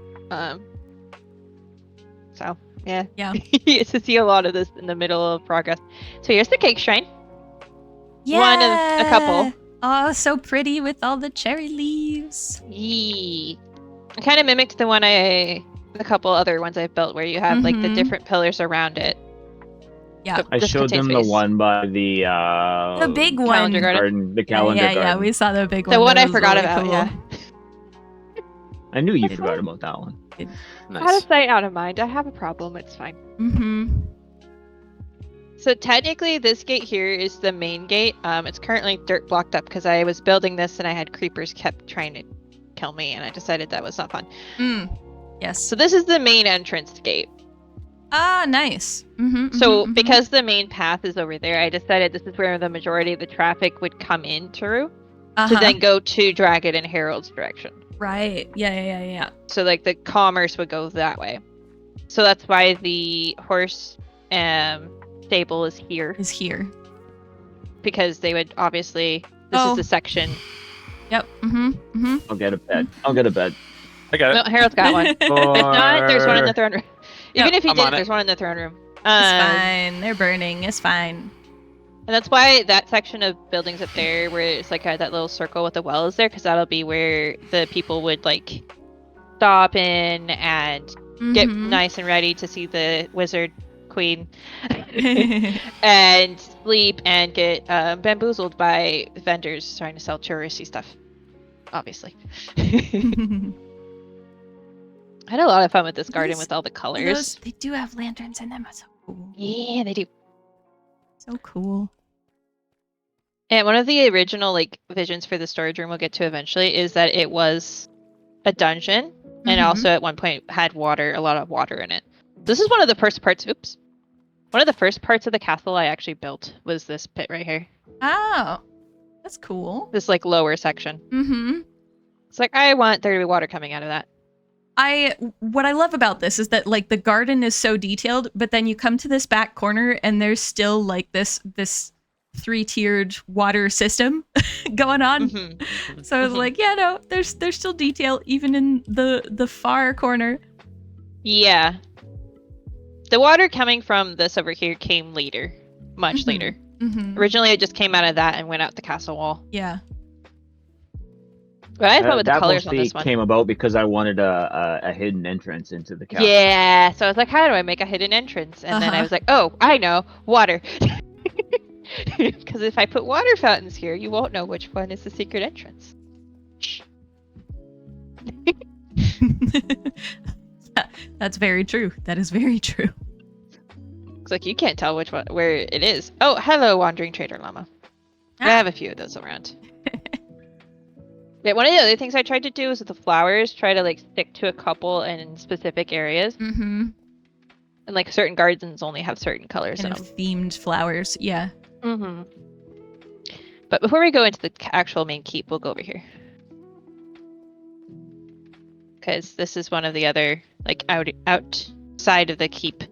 So yeah. You get to see a lot of this in the middle of progress. So here's the cake shrine. Yeah. One of a couple. Oh, so pretty with all the cherry leaves. Yee. I kind of mimicked the couple other ones I've built where you have like the different pillars around it. Yeah, I showed them the one by the big one. Calendar garden. The calendar garden. Yeah, we saw the big one. The one I forgot really about, cool. yeah. I knew you forgot about that one. Nice. Out of sight, out of mind. I have a problem. It's fine. So technically, this gate here is the main gate. It's currently dirt blocked up because I was building this and I had creepers kept trying to kill me, and I decided that was not fun. Yes. So this is the main entrance gate. Ah, nice. Because the main path is over there, I decided this is where the majority of the traffic would come in through to then go to Dragon and Herald's direction. Right. Yeah. So like the commerce would go that way. So that's why the horse stable is here. Because they would obviously this is the section. Yep. I'll get a bed. I got it. No, Harold's got one. If not, there's one in the throne room. Even if he didn't, there's one in the throne room. It's fine. They're burning. It's fine. And that's why that section of buildings up there, where it's like that little circle with the well, is there, because that'll be where the people would like stop in and get nice and ready to see the wizard queen and sleep and get bamboozled by vendors trying to sell touristy stuff. Obviously. I had a lot of fun with this garden with all the colors. They do have lanterns in them. That's so cool. Yeah, they do. So cool. And one of the original like visions for the storage room we'll get to eventually is that it was a dungeon and also at one point had water, a lot of water in it. This is one of the first parts. Oops. One of the first parts of the castle I actually built was this pit right here. Oh, that's cool. This like lower section. It's like I want there to be water coming out of that. What I love about this is that like the garden is so detailed, but then you come to this back corner and there's still like this 3-tiered water system going on. So I was like, yeah, no, there's still detail even in the far corner. Yeah. The water coming from this over here came later, much later. Originally, it just came out of that and went out the castle wall. Yeah. But I thought with the colors on this one came about because I wanted a hidden entrance into the castle. Yeah, so I was like, how do I make a hidden entrance? And then I was like, oh, I know, water. Because if I put water fountains here, you won't know which one is the secret entrance. That's very true. That is very true. Looks like you can't tell which one where it is. Oh, hello, wandering trader llama. I have a few of those around. Yeah, one of the other things I tried to do is with the flowers, try to like stick to a couple in specific areas. And like certain gardens only have certain colors in them. Themed flowers, yeah. But before we go into the actual main keep, we'll go over here. because this is one of the other like outside of the keep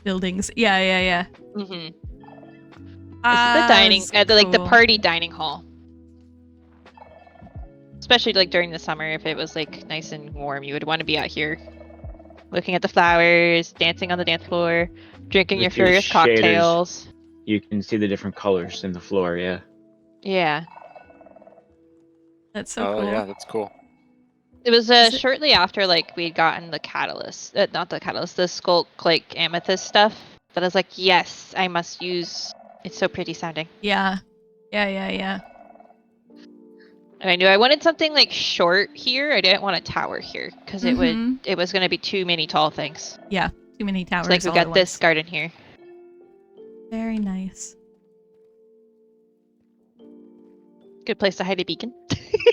buildings. Yeah. Mm-hmm. This is the dining, the party dining hall. Especially like during the summer, if it was like nice and warm, you would want to be out here, looking at the flowers, dancing on the dance floor, drinking your furious cocktails. You can see the different colors in the floor. Yeah. Yeah. That's so cool. Oh yeah, that's cool. It was shortly after like we'd gotten the catalyst, not the catalyst, the skulk like amethyst stuff. That I was like, yes, I must use. It's so pretty sounding. Yeah. And I knew I wanted something like short here. I didn't want a tower here because it was going to be too many tall things. Yeah, too many towers. So, like we've got this garden here. Very nice. Good place to hide a beacon.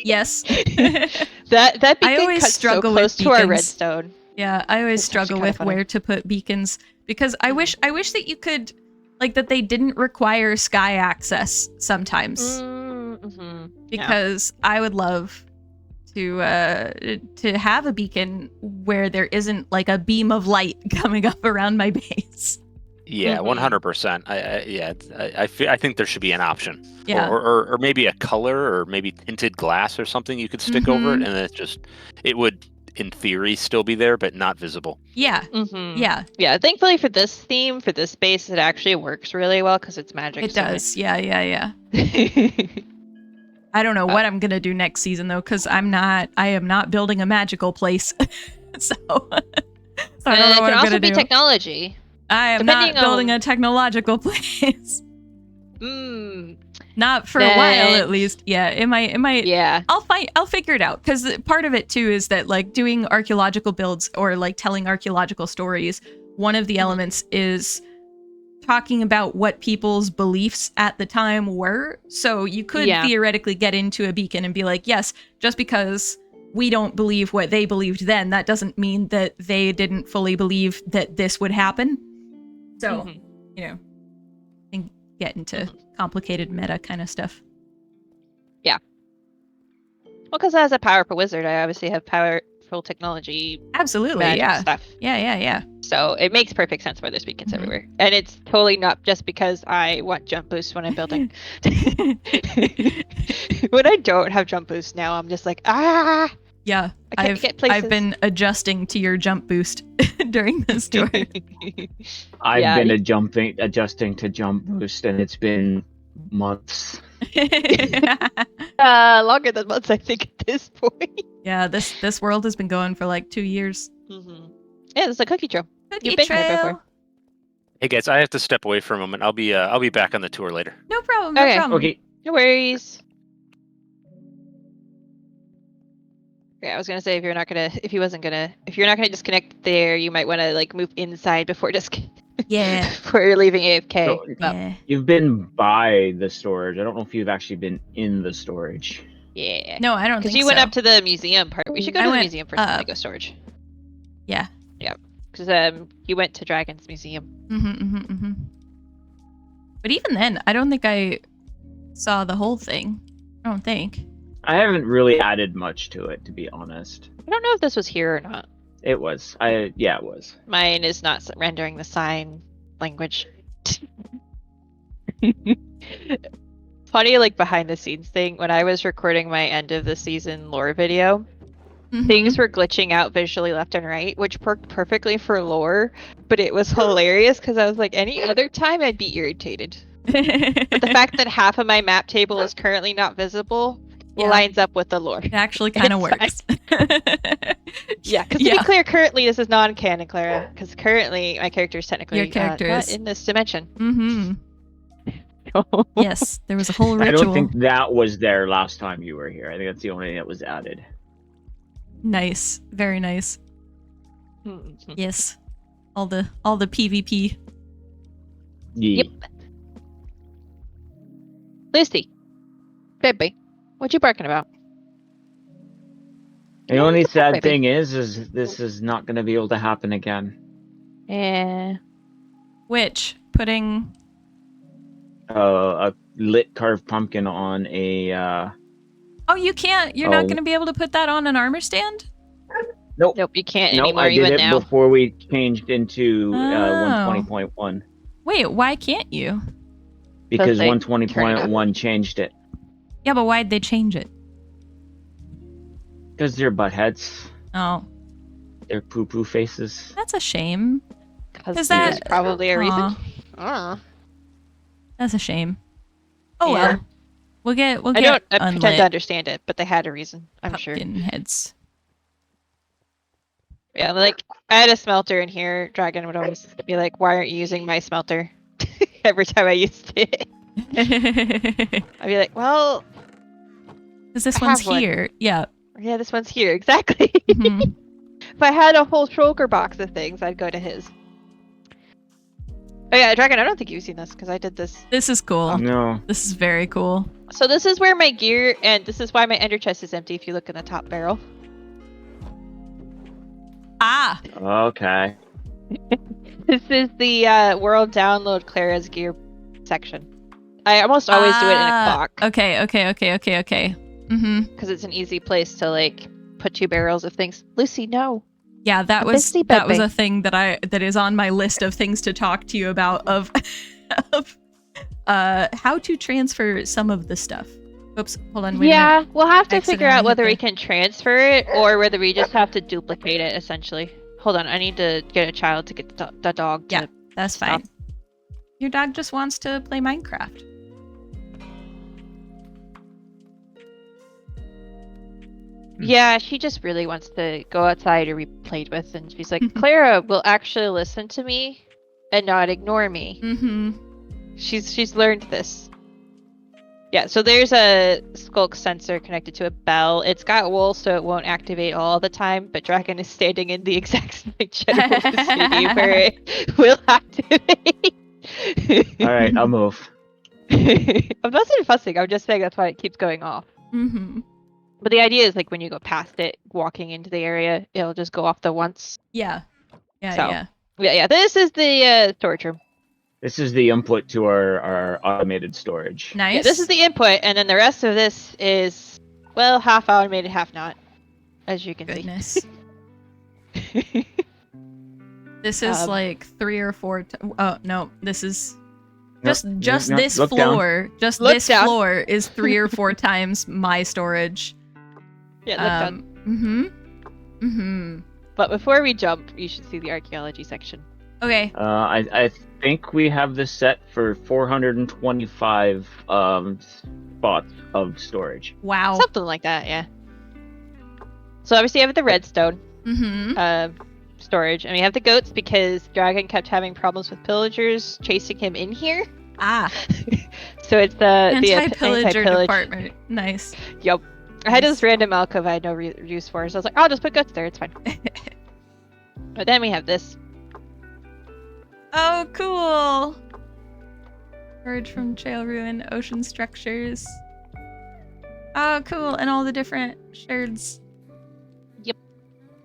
Yes. that beacon I always cuts struggle so close with to our beacons. redstone. Yeah, I always struggle with where to put beacons because I wish that you could, like, that they didn't require sky access sometimes. Because I would love to have a beacon where there isn't like a beam of light coming up around my base. Yeah, 100%. I think there should be an option. Yeah. Or maybe a color or maybe tinted glass or something you could stick over it, and it would in theory still be there but not visible. Yeah. Yeah, thankfully for this theme, for this base, it actually works really well because it's magic. It does. Yeah. I don't know what I'm gonna do next season though, because I am not building a magical place. so I don't know what I'm gonna do. It can also be technology. I am not building a technological place. Not for a while, at least. Yeah, it might. Yeah. I'll figure it out, because part of it too is that like doing archaeological builds or like telling archaeological stories. One of the elements is talking about what people's beliefs at the time were. So you could theoretically get into a beacon and be like, yes, just because we don't believe what they believed then, that doesn't mean that they didn't fully believe that this would happen. So, I think get into complicated meta kind of stuff. Yeah. Well, because as a powerful wizard, I obviously have powerful technology. Absolutely, stuff. Yeah. So it makes perfect sense why there's beacons everywhere. And it's totally not just because I want jump boost when I'm building. When I don't have jump boost now, I'm just like, Yeah, I've been adjusting to your jump boost during this tour. I've been adjusting to jump boost, and it's been months. Longer than months, I think, at this point. Yeah, this world has been going for like 2 years. Yeah, it's a cookie trail. Cookie trail. Hey guys, I have to step away for a moment. I'll be back on the tour later. No problem. No problem. Okay. No worries. Yeah, I was gonna say if you're not gonna disconnect there, you might want to like move inside before before you're leaving AFK. So, you've been by the storage. I don't know if you've actually been in the storage. Yeah. No, I don't think so. Because you went up to the museum part. We should go to the museum first and then go storage. Yeah. Yeah. Because you went to Dragon's Museum. But even then, I don't think I saw the whole thing. I don't think. I haven't really added much to it, to be honest. I don't know if this was here or not. It was. It was. Mine is not rendering the sign language. Funny, like behind the scenes thing. When I was recording my end of the season lore video, things were glitching out visually left and right, which worked perfectly for lore. But it was hilarious because I was like, any other time I'd be irritated. But the fact that half of my map table is currently not visible lines up with the lore. It actually kind of works. Yeah, because to be clear, currently this is non-canon, Clara, because currently my character is technically not in this dimension. Yes, there was a whole ritual. I don't think that was there last time you were here. I think that's the only thing that was added. Nice, very nice. Yes, all the PvP. Yep. Lucy, baby, what you barking about? The only sad thing is this is not going to be able to happen again. Yeah. Which? Putting a lit carved pumpkin on a Oh, you can't. You're not going to be able to put that on an armor stand? Nope. Nope, you can't Nope, anymore I did even it now. before we changed into Oh. 120.1. Wait, why can't you? Because they turn it 120.1 changed it. Yeah, but why'd they change it? Because they're buttheads. Oh. They're poo-poo faces. That's a shame. Because that- there's probably a reason. Aw. I don't know. That's a shame. Oh Yeah. well. We'll get I don't pretend unlit to understand it, but they had a reason, I'm sure. pumpkin heads. Yeah, like, I had a smelter in here. Dragon would always be like, why aren't you using my smelter? Every time I used it. I'd be like, well... Because this I one's have one. here. Yeah. Yeah, this one's here, exactly. Mhm. If I had a whole shulker box of things, I'd go to his. Oh yeah, Dragon, I don't think you've seen this, because I did this. This is cool. No. This is very cool. So this is where my gear, and this is why my ender chest is empty if you look in the top barrel. Ah! Okay. This is the world download Clara's gear section. I almost always do it in a clock. Okay. Mm-hmm. Because it's an easy place to, like, put 2 barrels of things. Lucy, no. Yeah, that A was busy that was baby. a thing that is on my list of things to talk to you about of how to transfer some of the stuff. Oops, hold on, wait a Yeah, minute. we'll have to figure out Accidentally whether hit we the- can transfer it or whether we just have to duplicate it, essentially. Hold on, I need to get a child to get the dog to... Yeah, that's stop. fine. Your dog just wants to play Minecraft. Yeah, she just really wants to go outside or be played with, and she's like, Clara will actually listen to me and not ignore me. Mm-hmm. She's learned this. Yeah, so there's a skulk sensor connected to a bell. It's got wool, so it won't activate all the time, but Dragon is standing in the exact general vicinity where it will activate. Alright, I'll move. I'm not saying fussing, I'm just saying that's why it keeps going off. Mm-hmm. But the idea is, like, when you go past it, walking into the area, it'll just go off the once. Yeah. So. Yeah. Yeah, this is the storage room. This is the input to our automated storage. Nice. Yeah, this is the input, and then the rest of this is, well, half automated, half not, as you can Goodness. see. This is like 3 or 4 oh no, this is just no, this look down. floor. Just Look this down. floor is 3 or 4 times my storage. Yeah, look done. Mm-hmm. But before we jump, you should see the archaeology section. Okay. I think we have this set for 425 spots of storage. Wow. Something like that, yeah. So obviously you have the redstone Mm-hmm. storage, and we have the goats because Dragon kept having problems with pillagers chasing him in here. Ah. So it's the Anti-pillager anti-pillage department. Nice. Yep. I had this random alcove I had no use for, so I was like, I'll just put guts there, it's fine. But then we have this. Oh, cool. Storage from trail ruin, ocean structures. Oh, cool. And all the different shards. Yep.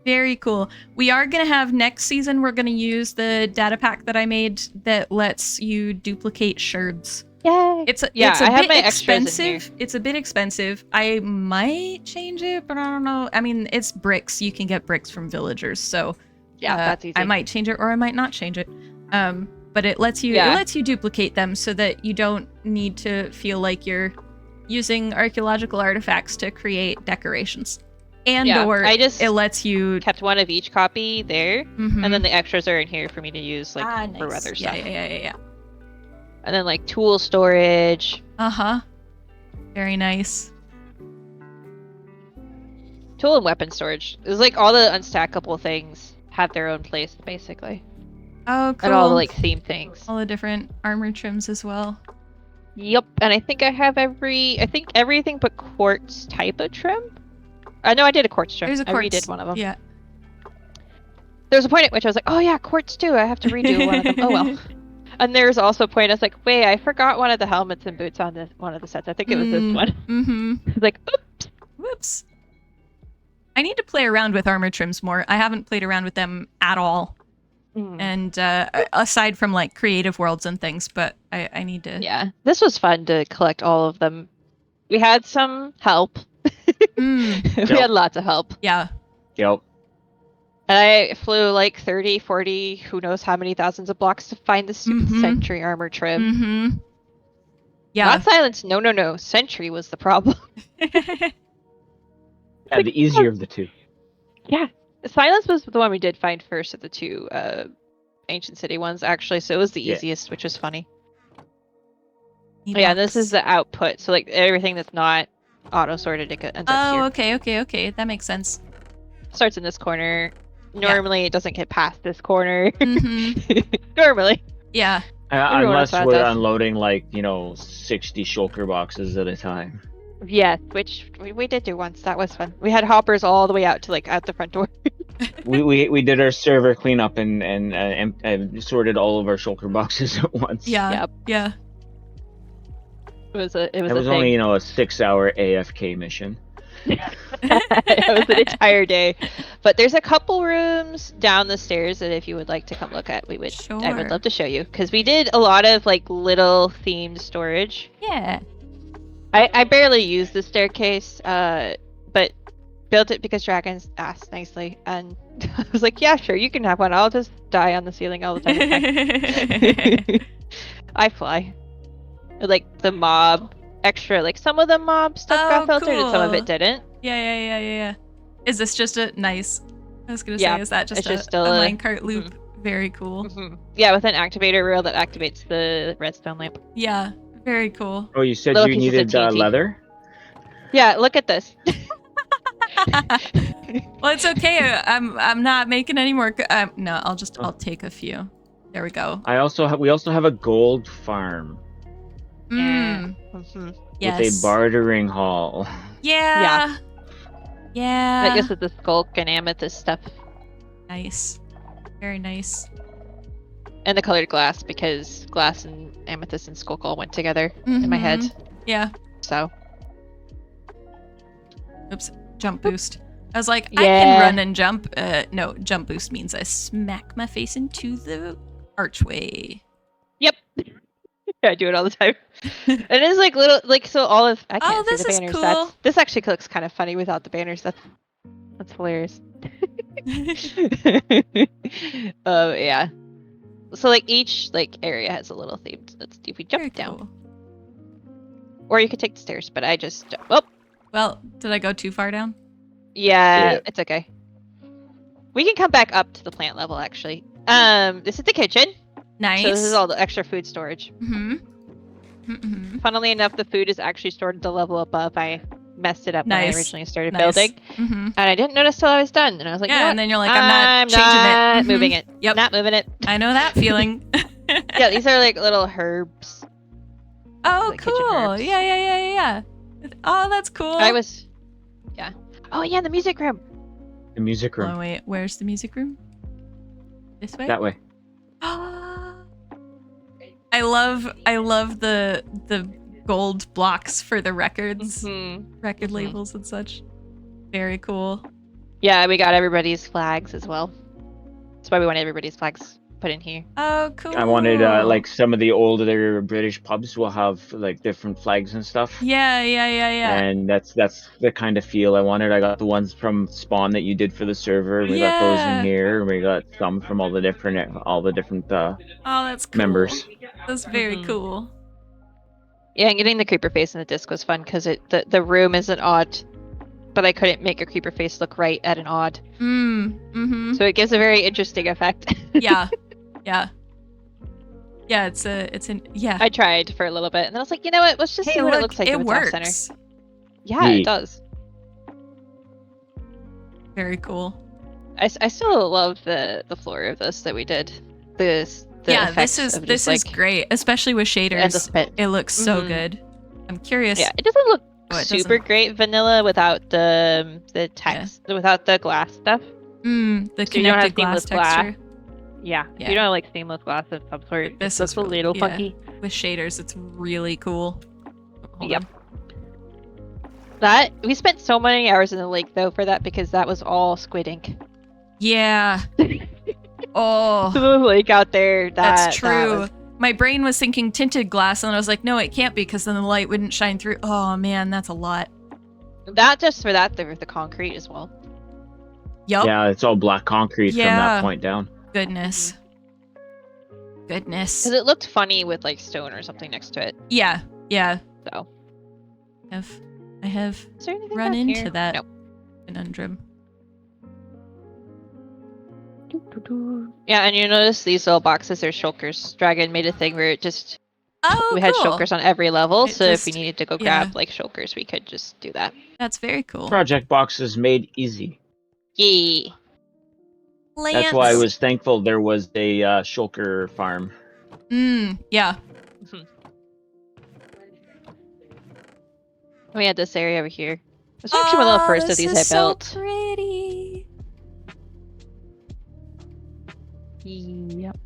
Very cool. We are going to have next season, we're going to use the data pack that I made that lets you duplicate shards. Yay! It's a I have bit my extras in expensive. It's a bit expensive. I might change it, but I don't know. I mean, it's bricks. You can get bricks from villagers, so Yeah, that's easy. I might change it or I might not change it. But it lets you duplicate them so that you don't need to feel like you're using archaeological artifacts to create decorations. And or it lets you kept one of each copy there, and then the extras are in here for me to use for nice. other stuff. Yeah. And then like tool storage. Very nice. Tool and weapon storage. It's like all the unstackable things have their own place, basically. Oh, cool. And all the like theme things. All the different armor trims as well. Yep, and I think I have everything but quartz type of trim. I know I did a quartz trim. There's a quartz. I redid one of them. Yeah. There's a point at which I was like, oh yeah, quartz too. I have to redo one of them. Oh well. And there's also a point I was like, wait, I forgot one of the helmets and boots on one of the sets. I think it was this one. Mm-hmm. I was like, oops. Whoops. I need to play around with armor trims more. I haven't played around with them at all. And aside from like creative worlds and things, but I need to. Yeah, this was fun to collect all of them. We had some help. We had lots of help. Yeah. Yep. And I flew like 30, 40, who knows how many thousands of blocks to find the stupid sentry armor trim. Mm-hmm. Yeah. Not silence. No. Sentry was the problem. Yeah, the easier of the two. Yeah. Silence was the one we did find first of the two ancient city ones, actually. So it was the easiest, which was funny. Yeah, this is the output. So like everything that's not auto-sorted, it ends up here. Okay. That makes sense. Starts in this corner. Normally, it doesn't get past this corner. Normally. Yeah. Unless we're unloading, 60 shulker boxes at a time. Yes, which we did do once. That was fun. We had hoppers all the way out to, out the front door. we did our server cleanup and sorted all of our shulker boxes at once. Yeah. Yep. Yeah. It was only, a 6-hour AFK mission. It was an entire day. But there's a couple rooms down the stairs that if you would like to come look at, I would love to show you. Because we did a lot of little themed storage. Yeah. I barely used the staircase, but built it because dragons asked nicely. And I was like, yeah, sure, you can have one. I'll just die on the ceiling all the time. I fly. The mob extra, some of the mob stuff got filtered and some of it didn't. Yeah. Is this just a nice? I was gonna say, is that just a minecart loop? Very cool. Yeah, with an activator rail that activates the redstone lamp. Yeah, very cool. Oh, you said you needed leather? Yeah, look at this. Well, it's okay. I'm not making any more. No, I'll take a few. There we go. We also have a gold farm. Yes. With a bartering hall. Yeah. I guess with the skulk and amethyst stuff. Nice. Very nice. And the colored glass, because glass and amethyst and skulk all went together in my head. Yeah. So. Oops. Jump boost. I was like, I can run and jump. No, jump boost means I smack my face into the archway. Yep. I do it all the time. And it's little, so all of, I can't see the banners. Cool. This actually looks kind of funny without the banners. That's hilarious. Yeah. So each area has a little theme. So let's see if we jump down. Cool. Or you could take the stairs, but I just, oh. Well, did I go too far down? Yeah, it's okay. We can come back up to the plant level, actually. This is the kitchen. Nice. So this is all the extra food storage. Mm-hmm. Funnily enough, the food is actually stored at the level above. I messed it up when I originally started Nice. building. And I didn't notice till I was done. And I was like, yeah, you know and then you're like, I'm not changing it. Moving it. Yep. Not moving it. I know that feeling. Yeah, these are little herbs. Oh, cool. Yeah. Oh, that's cool. Yeah. Oh, yeah, the music room. The music room. Oh, wait. Where's the music room? This way? That way. I love the gold blocks for the records, record labels and such. Very cool. Yeah, we got everybody's flags as well. That's why we want everybody's flags put in here. Oh, cool. I wanted some of the older British pubs will have different flags and stuff. Yeah. And that's the kind of feel I wanted. I got the ones from Spawn that you did for the server. We got those in here. We got some from all the different oh, that's cool. members. That's very cool. Yeah, and getting the creeper face in the disc was fun because the room isn't odd, but I couldn't make a creeper face look right at an odd. So it gives a very interesting effect. Yeah. It's I tried for a little bit, and then I was like, you know what? Let's just see what it looks like. It works. Center. Yeah, it does. Very cool. I still love the floor of this that we did. This is great, especially with shaders. It looks so good. I'm curious. Yeah, it doesn't look super great vanilla without the text, without the glass stuff. The connected glass texture. Yeah, you don't like seamless glass of some sort. This looks a little funky. With shaders, it's really cool. Yep. That we spent so many hours in the lake though for that because that was all squid ink. Yeah. Oh, the lake out there. That's true. My brain was thinking tinted glass, and I was like, no, it can't be because then the light wouldn't shine through. Oh man, that's a lot. That just for that, there was the concrete as well. Yup. Yeah, it's all black concrete from that point down. Goodness. Goodness. Because it looked funny with like stone or something next to it. Yeah. Yeah. So. I have run into that conundrum. Yeah, and you notice these little boxes are shulkers. Dragon made a thing where it just we had shulkers on every level, so if we needed to go grab like shulkers, we could just do that. That's very cool. Project boxes made easy. Yay. That's why I was thankful there was a shulker farm. Yeah. We had this area over here. This was actually one of the first of these I built. So pretty. Yep.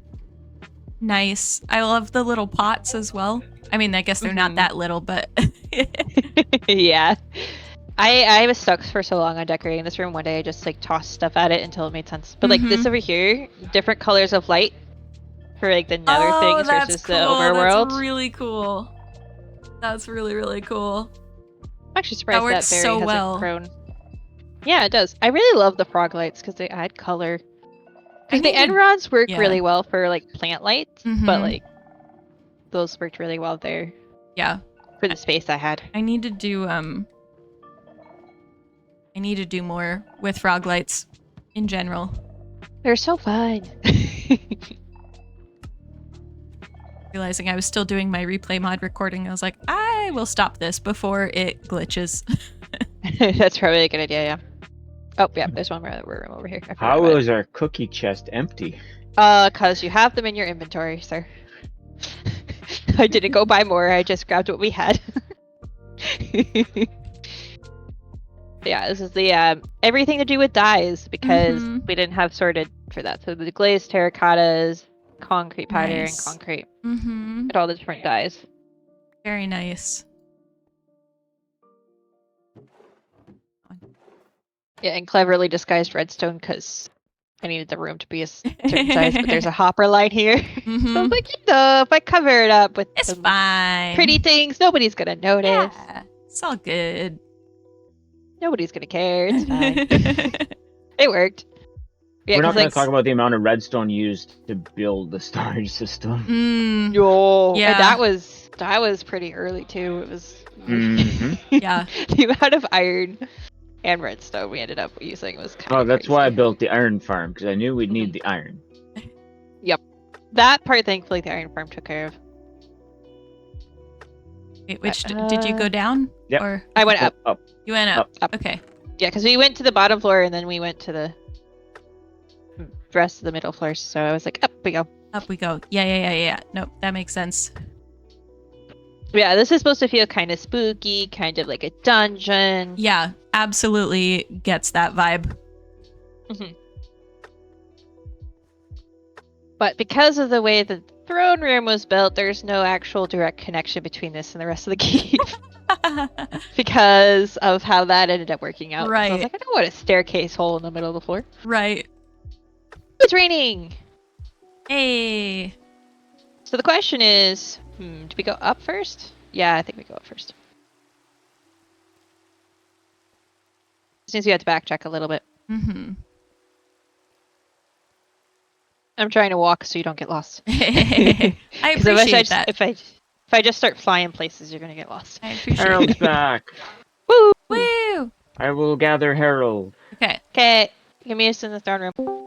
Nice. I love the little pots as well. I mean, I guess they're not that little, but yeah. I was stuck for so long on decorating this room. One day I just like tossed stuff at it until it made sense. But like this over here, different colors of light for like the nether things versus the overworld. That's really cool. That's really, really cool. I'm actually surprised that works berry so hasn't well. grown. Yeah, it does. I really love the frog lights because they add color. Because the end rods work really well for like plant lights, but like those worked really well there. Yeah. For the space I had. I need to do more with frog lights in general. They're so fun. Realizing I was still doing my replay mod recording, I was like, I will stop this before it glitches. That's probably a good idea, yeah. Oh, yeah, there's one more room over here. How is our cookie chest empty? Because you have them in your inventory, sir. I didn't go buy more, I just grabbed what we had. Yeah, this is the everything to do with dyes, because we didn't have sorted for that. So the glazed terracottas, concrete powder, and concrete. And all the different dyes. Very nice. Yeah, and cleverly disguised redstone because I needed the room to be a certain size, but there's a hopper line here. So I was like, if I cover it up with fine. Pretty things, nobody's gonna notice. Yeah, it's all good. Nobody's gonna care. It's fine. It worked. Yeah, we're not going to talk about the amount of redstone used to build the storage system. Yeah, that was pretty early too. It was yeah. The amount of iron and redstone we ended up using was kind of that's crazy. why I built the iron farm, because I knew we'd need the iron. Yep. That part, thankfully, the iron farm took care of. Wait, which did you go down? Yep. Or I went up. You went up. Okay. Yeah, because we went to the bottom floor and then we went to the rest of the middle floors. So I was like, up we go. Up we go. Yeah. Nope, that makes sense. Yeah, this is supposed to feel kind of spooky, kind of like a dungeon. Yeah, absolutely gets that vibe. But because of the way the throne room was built, there's no actual direct connection between this and the rest of the cave. Because of how that ended up working out. Right. So I was like, I don't want a staircase hole in the middle of the floor. Right. It's raining! Hey. So the question is, do we go up first? Yeah, I think we go up first. Since we have to backtrack a little bit. I'm trying to walk so you don't get lost. I appreciate that. If I just start flying places, you're gonna get lost. I appreciate Harold's it. back. Woo! Woo! I will gather Harold. Okay. Okay, give me us in the throne room.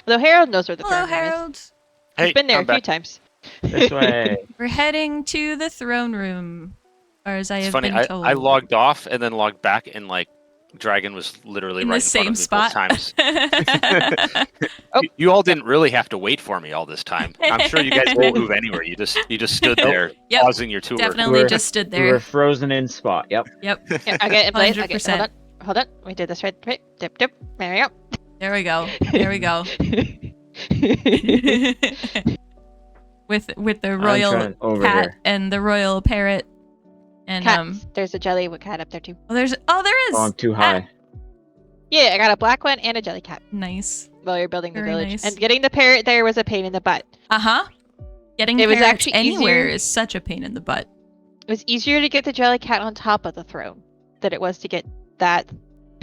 Though Harold knows where the Hello, throne room Harold. is. He's been there a few times. This way. We're heading to the throne room, or as I have been told. I logged off and then logged back, and like Dragon was literally in right the same in front of me spot. both times. You all didn't really have to wait for me all this time. I'm sure you guys won't move anywhere. You just stood there, pausing your tour. Definitely just stood there. We were frozen in spot. Yep. Yeah, okay, in place. Okay, 100%. hold on. We did this right. Dip. There we go. There we go. with the royal cat and the royal parrot and Cats. There's a jelly cat up there too. there is. Oh, I'm too high. Yeah, I got a black one and a jelly cat. Nice. While you're building the Very village, nice. and getting the parrot there was a pain in the butt. Getting it was parrots actually anywhere easier. is such a pain in the butt. It was easier to get the jelly cat on top of the throne than it was to get that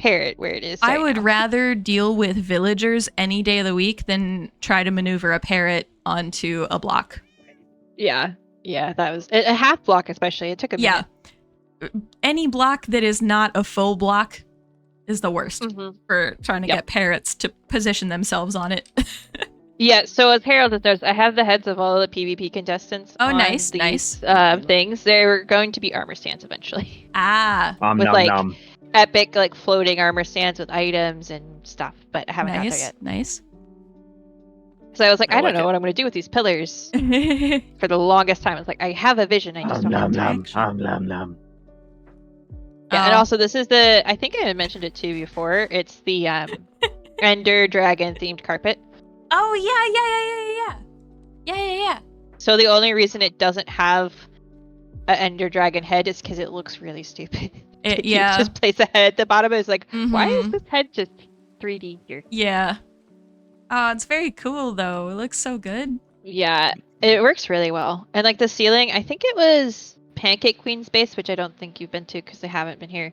repair it where it is. I would rather deal with villagers any day of the week than try to maneuver a parrot onto a block. Yeah, that was a half block, especially. It took a minute. Any block that is not a full block is the worst for trying to get parrots to position themselves on it. Yeah, so as Harold does, I have the heads of all the PvP contestants. Oh, on nice, these, things. They're going to be armor stands eventually. With epic floating armor stands with items and stuff, but I haven't got there yet. Nice. So I was like, I don't know what I'm going to do with these pillars. For the longest time, I was like, I have a vision. I just don't have direction. Yeah, and also this is I think I had mentioned it to you before. It's the Ender Dragon themed carpet. Oh, yeah. So the only reason it doesn't have an Ender Dragon head is because it looks really stupid. Just place a head at the bottom. It's like, why is this head just 3D here? Yeah. Oh, it's very cool, though. It looks so good. Yeah, it works really well. And the ceiling, I think it was Pancake Queen's base, which I don't think you've been to because they haven't been here.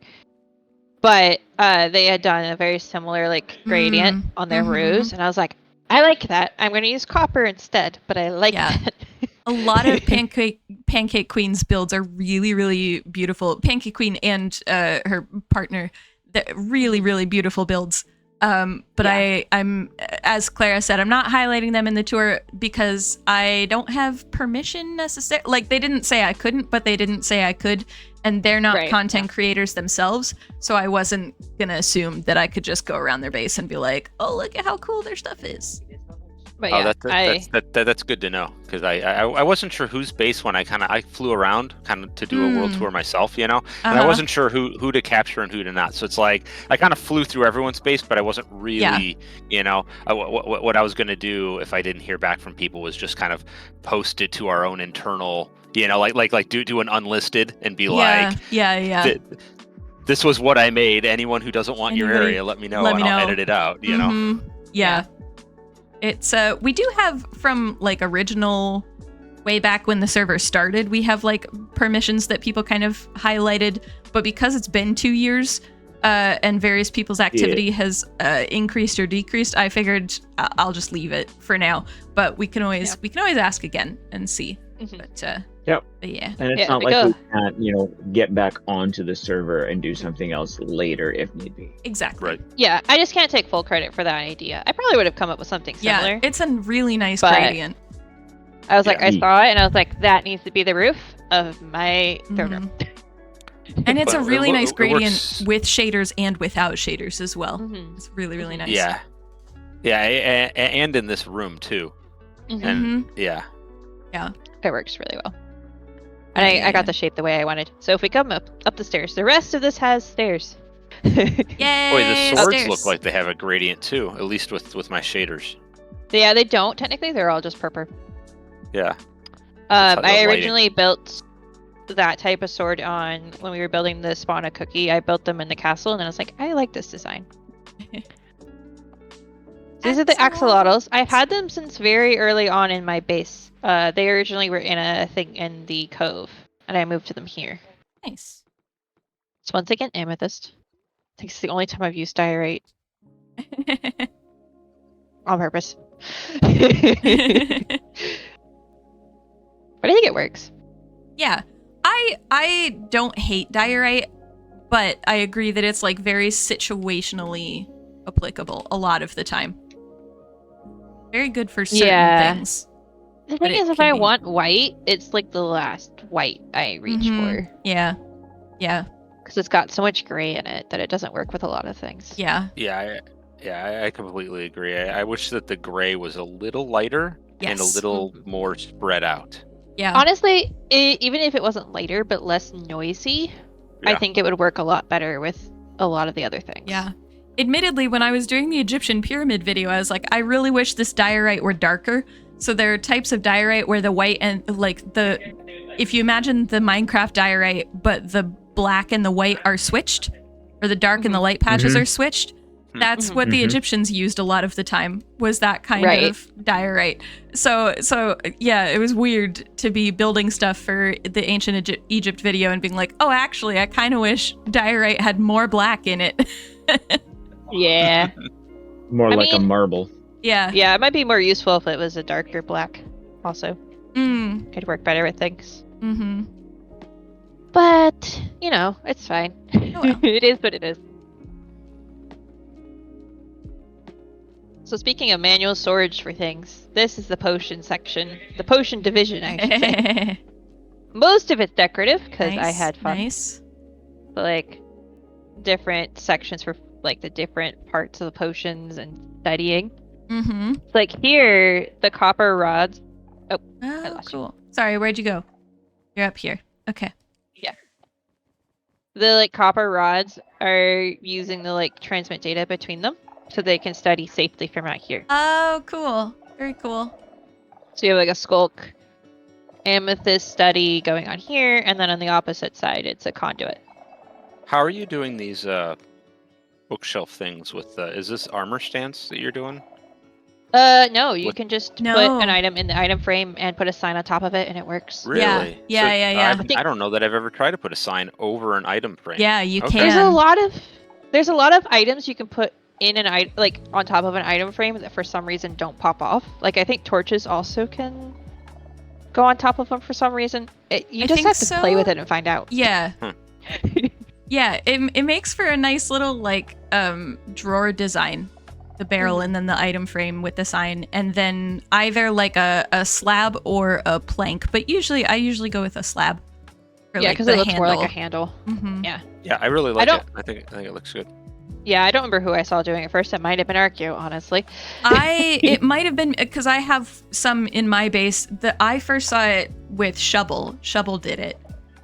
But they had done a very similar gradient on their roofs, and I was like, I like that. I'm going to use copper instead, but I like that. A lot of Pancake Queen's builds are really, really beautiful. Pancake Queen and her partner, really, really beautiful builds. But I'm, as Clara said, I'm not highlighting them in the tour because I don't have permission necessarily. They didn't say I couldn't, but they didn't say I could. And they're not content creators themselves. So I wasn't going to assume that I could just go around their base and be like, oh, look at how cool their stuff is. But that's good to know, because I wasn't sure whose base when I flew around to do a world tour myself, and I wasn't sure who to capture and who to not. So it's I kind of flew through everyone's base, but I wasn't really, what I was going to do if I didn't hear back from people was just kind of post it to our own internal, do an unlisted and be this was what I made. Anyone who doesn't want your area, let me know and I'll edit it out, Yeah. It's we do have from original way back when the server started, we have permissions that people kind of highlighted, but because it's been 2 years and various people's activity has increased or decreased, I figured I'll just leave it for now, but we can always ask again and see. But yeah. And it's not we can't, get back onto the server and do something else later if need be. Exactly. Right. Yeah, I just can't take full credit for that idea. I probably would have come up with something similar. Yeah, it's a really nice gradient. I was I saw it and I was like, that needs to be the roof of my third room. And it's a really nice gradient with shaders and without shaders as well. It's really, really nice. Yeah. Yeah, and in this room too. And yeah. It works really well. And I got the shape the way I wanted. So if we come up the stairs, the rest of this has stairs. Yay! Boy, the swords look like they have a gradient too, at least with my shaders. Yeah, they don't technically. They're all just purple. Yeah. I originally built that type of sword when we were building the Spawn a Cookie. I built them in the castle, and then I was like, I like this design. These are the axolotls. I've had them since very early on in my base. They originally were in a thing in the cove, and I moved to them here. Nice. So once again, amethyst. I think it's the only time I've used diorite. On purpose. But I think it works. Yeah. I don't hate diorite, but I agree that it's very situationally applicable a lot of the time. Very good for certain things. The thing is, if I want white, it's the last white I reach for. Yeah. Yeah. Because it's got so much gray in it that it doesn't work with a lot of things. Yeah. Yeah, I completely agree. I wish that the gray was a little lighter and a little more spread out. Yeah. Honestly, even if it wasn't lighter but less noisy, I think it would work a lot better with a lot of the other things. Yeah. Admittedly, when I was doing the Egyptian pyramid video, I was like, I really wish this diorite were darker. So there are types of diorite where the white and if you imagine the Minecraft diorite, but the black and the white are switched, or the dark and the light patches are switched. That's what the Egyptians used a lot of the time, was that kind of diorite. So yeah, it was weird to be building stuff for the ancient Egypt video and being like, oh, actually, I kind of wish diorite had more black in it. Yeah. More like a marble. Yeah. Yeah, it might be more useful if it was a darker black. Also, could work better with things. Mm-hmm. But it's fine. Oh, well. It is what it is. So speaking of manual storage for things, this is the potion section, the potion division, I should say. Most of it's decorative because I had fun. Nice. But like different sections for like the different parts of the potions and studying. Mm-hmm. Like here, the copper rods. Oh, cool. Sorry, where'd you go? You're up here. Okay. Yeah. The like copper rods are using the like transmit data between them, so they can study safely from out here. Oh, cool. Very cool. So you have like a skulk amethyst study going on here, and then on the opposite side, it's a conduit. How are you doing these bookshelf things with? Is this armor stance that you're doing? No, you can just put an item in the item frame and put a sign on top of it, and it works. Really? Yeah. I don't know that I've ever tried to put a sign over an item frame. Yeah, you can. There's a lot of items you can put in an item, like on top of an item frame, that for some reason don't pop off. Like I think torches also can go on top of them for some reason. You just have to play with it and find out. Yeah. Yeah, it makes for a nice little like drawer design. The barrel and then the item frame with the sign, and then either like a slab or a plank. But I usually go with a slab. Yeah, because it looks more like a handle. Mm-hmm. Yeah. Yeah, I really like it. I think it looks good. Yeah, I don't remember who I saw doing it first. It might have been Archaeo, honestly. It might have been because I have some in my base. I first saw it with Shovel. Shovel did it.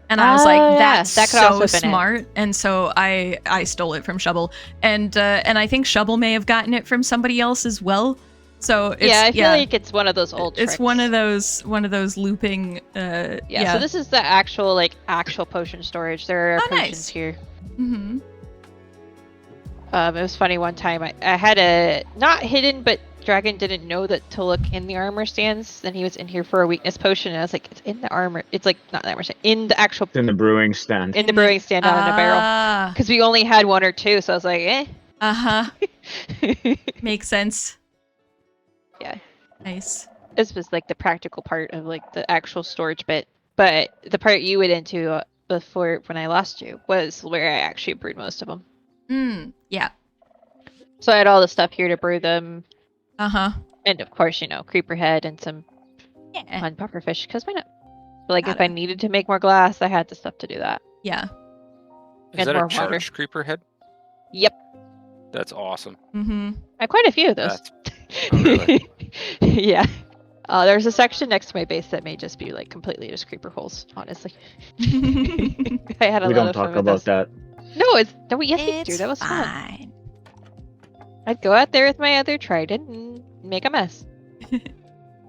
And I was like, that's so smart. And so I stole it from Shovel. And I think Shovel may have gotten it from somebody else as well. So it's, I feel like it's one of those old tricks. It's one of those looping So this is the actual potion storage. There are potions here. Mm-hmm. It was funny one time. I had a not hidden, but Dragon didn't know that to look in the armor stands. Then he was in here for a weakness potion, and I was like, "It's in the armor. It's like not the armor stand, in the actual." It's in the brewing stand. In the brewing stand, down in a barrel. Because we only had one or two, so I was like, "eh." Makes sense. Yeah. Nice. This was like the practical part of like the actual storage bit, but the part you went into before when I lost you was where I actually brewed most of them. Yeah. So I had all the stuff here to brew them. And of course, creeper head and some fun pufferfish, because why not? But like if I needed to make more glass, I had the stuff to do that. Yeah. Is that a charged creeper head? Yep. That's awesome. Mm-hmm. I have quite a few of those. Oh, really? Yeah. There's a section next to my base that may just be like completely just creeper holes, honestly. I had a we lot don't of talk fun with about those. that. No, yes, we do. That was fun. I'd go out there with my other trident and make a mess.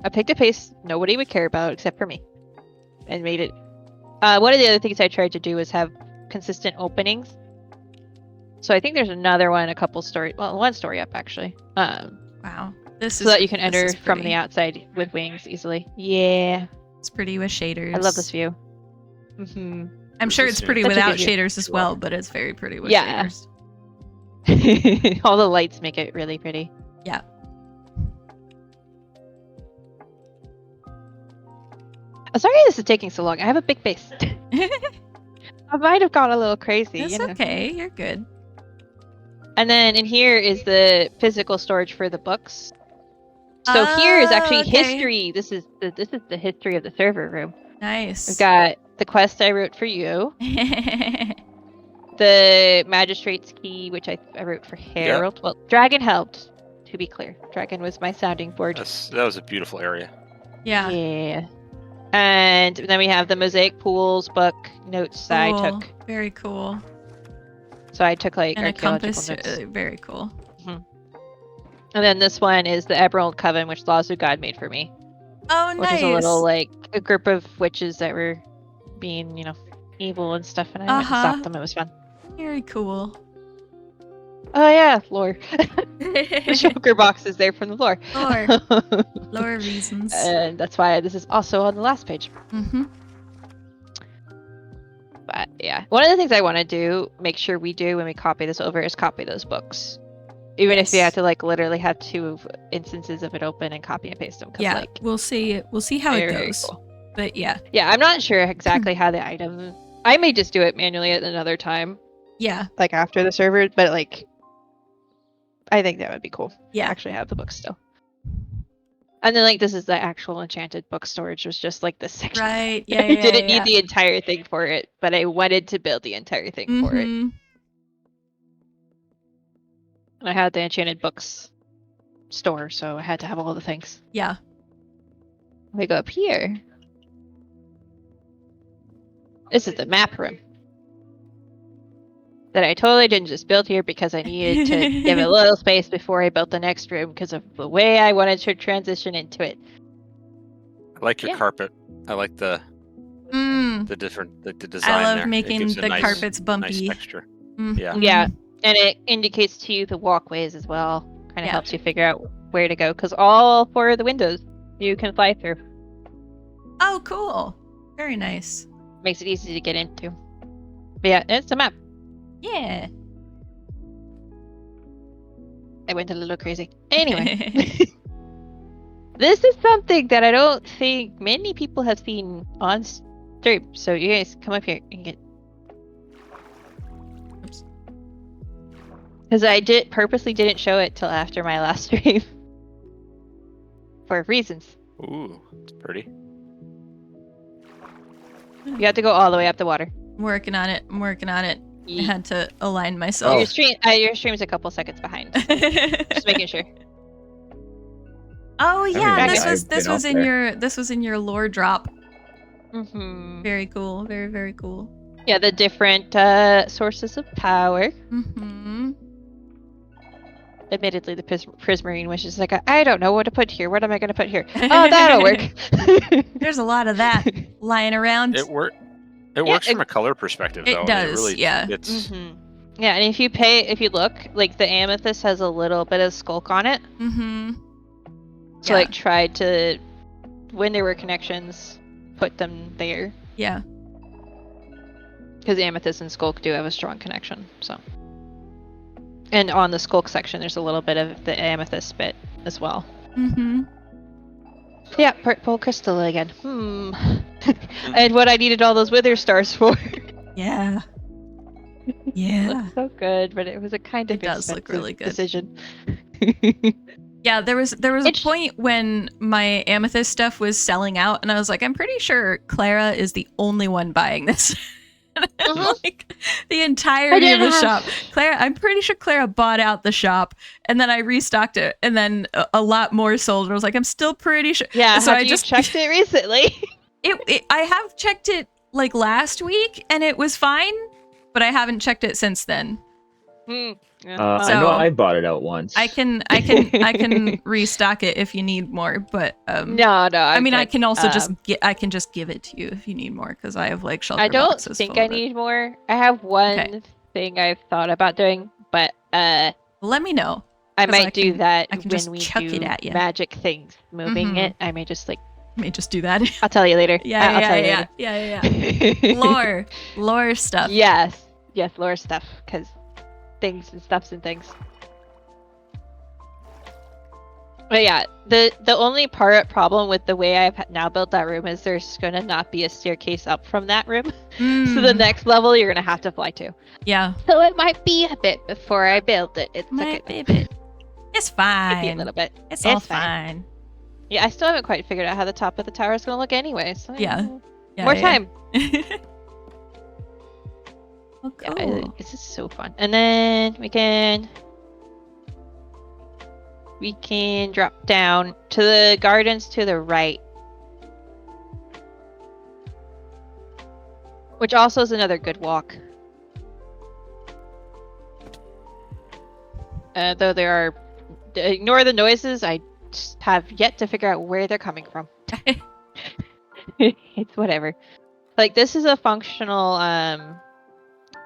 I picked a pace nobody would care about except for me, and made it. One of the other things I tried to do was have consistent openings. So I think there's another one, one story up actually. Wow, so that you can enter from the outside with wings easily. Yeah, it's pretty with shaders. I love this view. Mm-hmm. I'm sure it's pretty without shaders as well, but it's very pretty with shaders. All the lights make it really pretty. Yeah. I'm sorry this is taking so long. I have a big base. I might have gone a little crazy. It's okay. You're good. And then in here is the physical storage for the books. So here is actually history. This is the history of the server room. Nice. We've got the quest I wrote for you. The magistrate's key, which I wrote for Harold. Well, Dragon helped, to be clear. Dragon was my sounding board. That was a beautiful area. Yeah. Yeah. And then we have the mosaic pools book notes that I took. Very cool. So I took like and archaeological a compass. notes. Very cool. Mm-hmm. And then this one is the Emerald Coven, which Lazu God made for me. Oh, nice. Which is a little like a group of witches that were being, evil and stuff, and I went and stopped them. It was fun. Very cool. Oh yeah, lore. The Joker box is there from the lore. Lore reasons. And that's why this is also on the last page. Mm-hmm. But yeah, one of the things I want to do, make sure we do when we copy this over, is copy those books. Even if you have to like literally have 2 instances of it open and copy and paste them. Yeah, like, we'll see how it goes. Cool. But yeah. Yeah, I'm not sure exactly how the item. I may just do it manually at another time. Yeah. Like after the server, but like, I think that would be cool. Yeah. Actually have the books still. And then like this is the actual enchanted book storage, was just like this section. Right. Yeah. I didn't need the entire thing for it, but I wanted to build the entire thing for it. And I had the enchanted books store, so I had to have all the things. Yeah. We go up here. This is the map room that I totally didn't just build here because I needed to give a little space before I built the next room because of the way I wanted to transition into it. I like your carpet. I like the different the design. I love there. making the carpets bumpy. Nice texture. Yeah. Yeah, and it indicates to you the walkways as well. Kind of helps you figure out where to go because all 4 of the windows you can fly through. Oh, cool! Very nice. Makes it easy to get into. But yeah, it's a map. Yeah. I went a little crazy. Anyway. This is something that I don't think many people have seen on stream. So you guys come up here and get... Because I purposely didn't show it till after my last stream. For reasons. Ooh, it's pretty. You have to go all the way up the water. I'm working on it. I had to align myself. Your stream's a couple seconds behind. Just making sure. Oh yeah, this was in your lore drop. Mm-hmm. Very cool. Very, very cool. Yeah, the different sources of power. Mm-hmm. Admittedly, the Prismarine was just like, I don't know what to put here. What am I going to put here? Oh, that'll work. There's a lot of that lying around. It works from a color perspective, though. It does, It's... Yeah, and if you look, like the amethyst has a little bit of skulk on it. Mm-hmm. So like try to, when there were connections, put them there. Yeah. Because amethyst and skulk do have a strong connection, so. And on the skulk section, there's a little bit of the amethyst bit as well. Mm-hmm. Yeah, purple crystal again. And what I needed all those wither stars for. Yeah. Yeah. It looks so good, but it was a kind of does look really good decision. Yeah, there was a point when my amethyst stuff was selling out, and I was like, I'm pretty sure Clara is the only one buying this. Like the entirety of the shop. I'm pretty sure Clara bought out the shop, and then I restocked it, and then a lot more sold. And I was like, I'm still pretty sure. Yeah, so I just checked it recently. I have checked it like last week, and it was fine, but I haven't checked it since then. I know I bought it out once. I can restock it if you need more, but no. I mean, I can also just give it to you if you need more because I have like shelter boxes. I boxes don't think I need more. I have one thing I've thought about doing, but let me know. I might do that I can when just we chuck do it at you. magic things, moving it. I may just do that. I'll tell you later. Yeah. Lore stuff. Yes, lore stuff because. Things and stuffs and things. But yeah, the only problem with the way I've now built that room is there's gonna not be a staircase up from that room. So the next level you're gonna have to fly to. Yeah. So it might be a bit before I build it. It's might be a bit. It's fine. Maybe a little bit. It's all fine. Yeah, I still haven't quite figured out how the top of the tower is gonna look anyway. So more time. Oh, cool. Yeah, this is so fun. And then we can drop down to the gardens to the right, which also is another good walk. Though there are, ignore the noises. I just have yet to figure out where they're coming from. It's whatever. Like this is a functional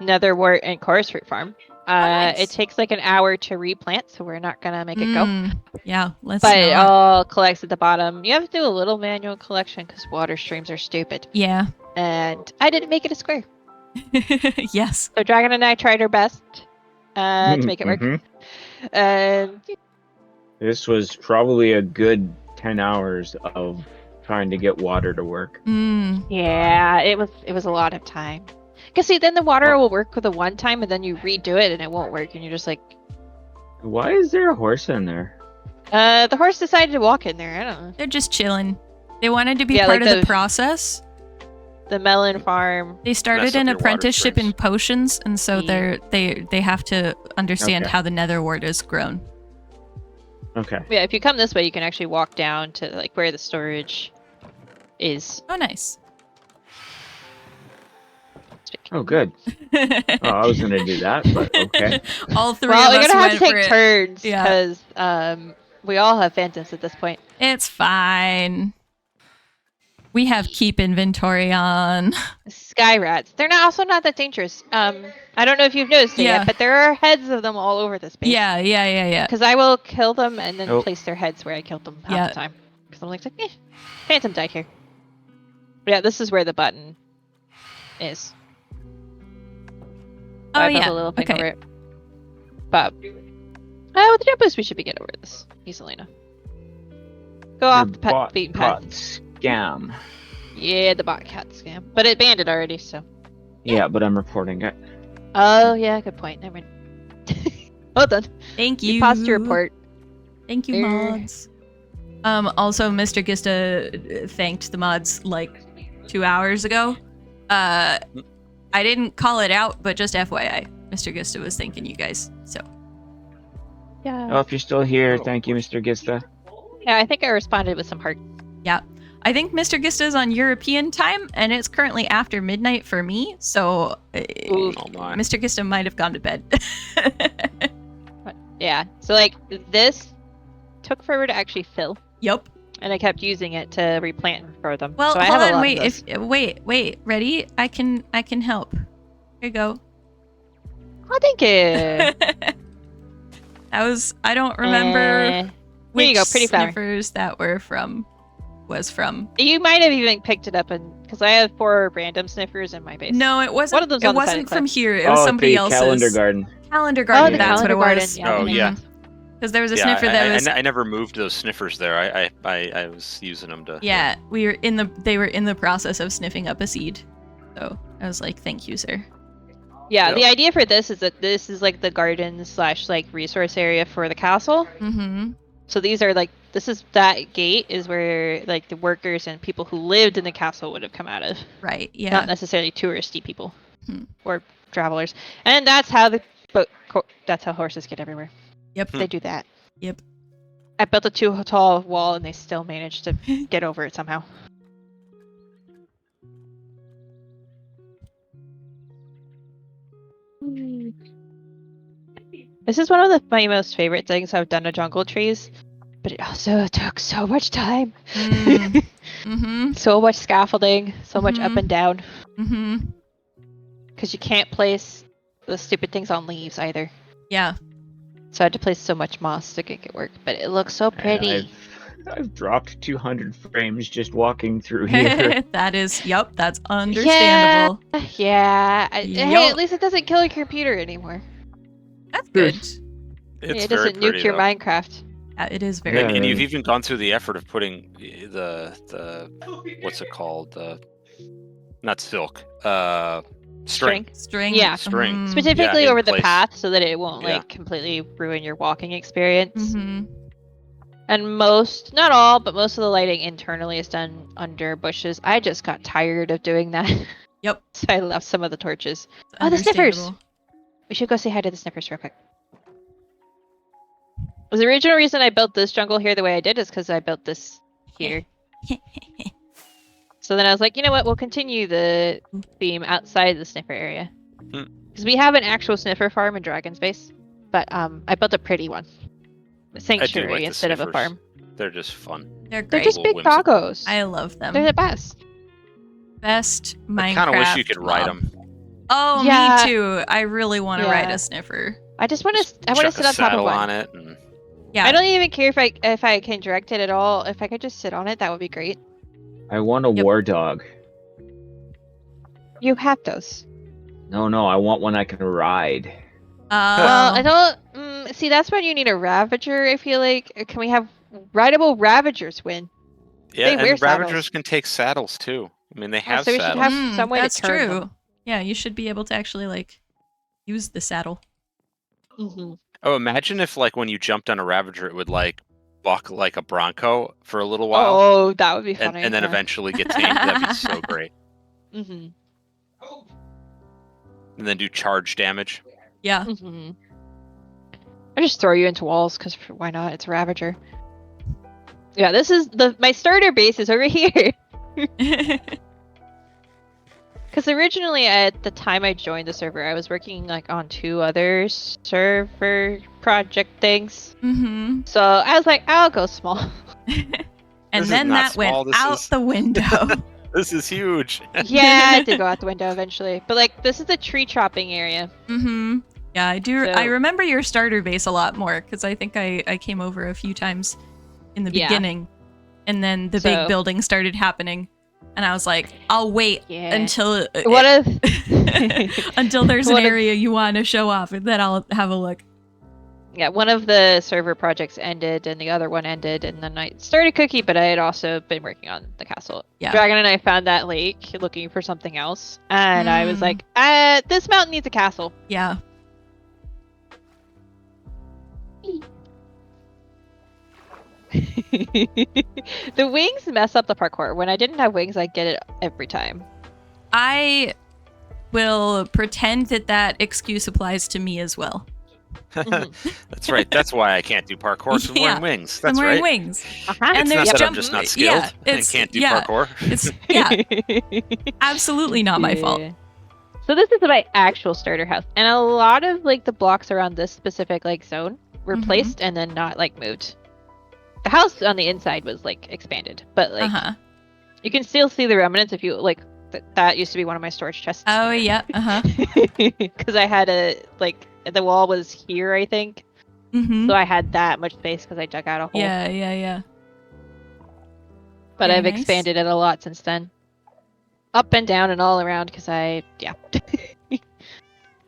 netherwort and chorus fruit farm. Nice. It takes like an hour to replant, so we're not gonna make it go. Yeah, let's. But it all collects at the bottom. You have to do a little manual collection because water streams are stupid. Yeah. And I didn't make it a square. Yes. So Dragon and I tried our best to make it work. And this was probably a good 10 hours of trying to get water to work. Yeah, it was a lot of time. Cause see, then the water will work for the one time, and then you redo it, and it won't work, and you're just like, why is there a horse in there? The horse decided to walk in there. I don't know. They're just chilling. They wanted to be part of the process. The melon farm. They started an apprenticeship in potions, and so they have to understand how the nether wart is grown. Okay. Yeah, if you come this way, you can actually walk down to like where the storage is. Oh, nice. Oh, good. I was gonna do that, but okay. All three of us we're gonna have to take for turns because we all have phantoms at this point. It's fine. We have keep inventory on. Sky rats. They're also not that dangerous. I don't know if you've noticed it yet, but there are heads of them all over this base. Yeah. Because I will kill them and then place their heads where I killed them half the time. Because I'm like, phantom died here. But yeah, this is where the button is. So I built a little thing over it. But with the jump boost, we should be getting over this easily enough. Go off the beaten path. Scam. Yeah, the bot cat scam. But it banned it already, so. Yeah, but I'm reporting it. Oh, yeah, good point. Never mind. Well done. Thank you. You paused your report. Thank you, mods. Also, Mr. Gista thanked the mods like 2 hours ago. I didn't call it out, but just FYI, Mr. Gista was thanking you guys, so. Yeah. Oh, if you're still here, thank you, Mr. Gista. Yeah, I think I responded with some heart. Yeah. I think Mr. Gista is on European time, and it's currently after midnight for me, so Mr. Gista might have gone to bed. Yeah, so like, this took forever to actually fill. Yep. And I kept using it to replant for them. Well, so I hold have on, wait, ready? I can help. Here you go. Oh, thank you. I don't remember which you go, pretty sniffers that was from. You might have even picked it up, because I have 4 random sniffers in my base. No, it wasn't. One of those it wasn't from here. It was somebody else's. Calendar garden. Calendar garden. That's what it was. Yeah. Oh yeah. Because there was a sniffer that was. I never moved those sniffers there. I was using them to. Yeah, they were in the process of sniffing up a seed, so I was like, "Thank you, sir." Yeah, the idea for this is that this is like the garden / like resource area for the castle. Mm-hmm. So these are like that gate is where like the workers and people who lived in the castle would have come out of. Right. Yeah. Not necessarily touristy people or travelers, and that's how that's how horses get everywhere. Yep. They do that. Yep. I built a too tall wall and they still managed to get over it somehow. This is one of my most favorite things I've done to jungle trees, but it also took so much time. Mm-hmm. So much scaffolding, so much up and down. Mm-hmm. Because you can't place the stupid things on leaves either. Yeah. So I had to place so much moss to make it work, but it looks so pretty. I've dropped 200 frames just walking through here. That's understandable. Yeah. Hey, at least it doesn't kill your computer anymore. That's good. It doesn't nuke your Minecraft. Yeah, it is very. And you've even gone through the effort of putting the what's it called? Not silk. String. Yeah. String. Specifically over the path so that it won't like completely ruin your walking experience. Mm-hmm. And not all, but most of the lighting internally is done under bushes. I just got tired of doing that. Yep. So I left some of the torches. Oh, the sniffers! We should go say hi to the sniffers real quick. The original reason I built this jungle here the way I did is because I built this here. So then I was like, you know what? We'll continue the theme outside the sniffer area. Because we have an actual sniffer farm in Dragon's Base. But I built a pretty one. A sanctuary instead of a farm. They're just fun. They're great. They're just big doggos. I love them. They're the best. Best Minecraft. I kind of wish you could ride them. Oh, yeah. Me too. I really want to ride a sniffer. I just want to. I want to sit on top of one. On it and... Yeah. I don't even care if I can direct it at all. If I could just sit on it, that would be great. I want a war dog. You have those. No, I want one I can ride. Well, I don't see. That's when you need a Ravager. I feel like. Can we have rideable Ravagers win? Yeah, They wear and Ravagers saddles. can take saddles too. I mean, they have so we saddles. should have some way that's to turn true. them. Yeah, you should be able to actually like use the saddle. Mm-hmm. Oh, imagine if like when you jumped on a Ravager, it would like buck like a Bronco for a little while. Oh, that would be funny. And then eventually get tamed. That'd be so great. Mm-hmm. And then do charge damage. Yeah. Mm-hmm. I just throw you into walls because why not? It's a Ravager. Yeah, this is my starter base is over here. Because originally, at the time I joined the server, I was working like on 2 other server project things. Mm-hmm. So I was like, I'll go small. And then that went out the window. This is huge. Yeah, I did go out the window eventually. But like, this is the tree chopping area. Mm-hmm. Yeah, I do. So- I remember your starter base a lot more because I think I came over a few times in the beginning, and then the big building started happening, and I was like, I'll wait until until there's an area you want to show off, and then I'll have a look. Yeah, one of the server projects ended, and the other one ended, and then I started Cookie, but I had also been working on the castle. Yeah. Dragon and I found that lake looking for something else, and I was like, this mountain needs a castle. Yeah. The wings mess up the parkour. When I didn't have wings, I get it every time. I will pretend that excuse applies to me as well. That's right. That's why I can't do parkour. 'Cause I'm wearing wings. That's I'm wearing right. wings. Uh-huh. And It's there's not that I'm jump. just not skilled and can't do parkour. It's absolutely not my fault. So this is my actual starter house, and a lot of like the blocks around this specific like zone were placed and then not like moved. The house on the inside was like expanded, but like you can still see the remnants if you like. That used to be one of my storage chests. Oh yeah. Because I had a like the wall was here, I think. So I had that much space because I dug out a hole. Yeah. But Very I've nice. expanded it a lot since then. Up and down and all around because This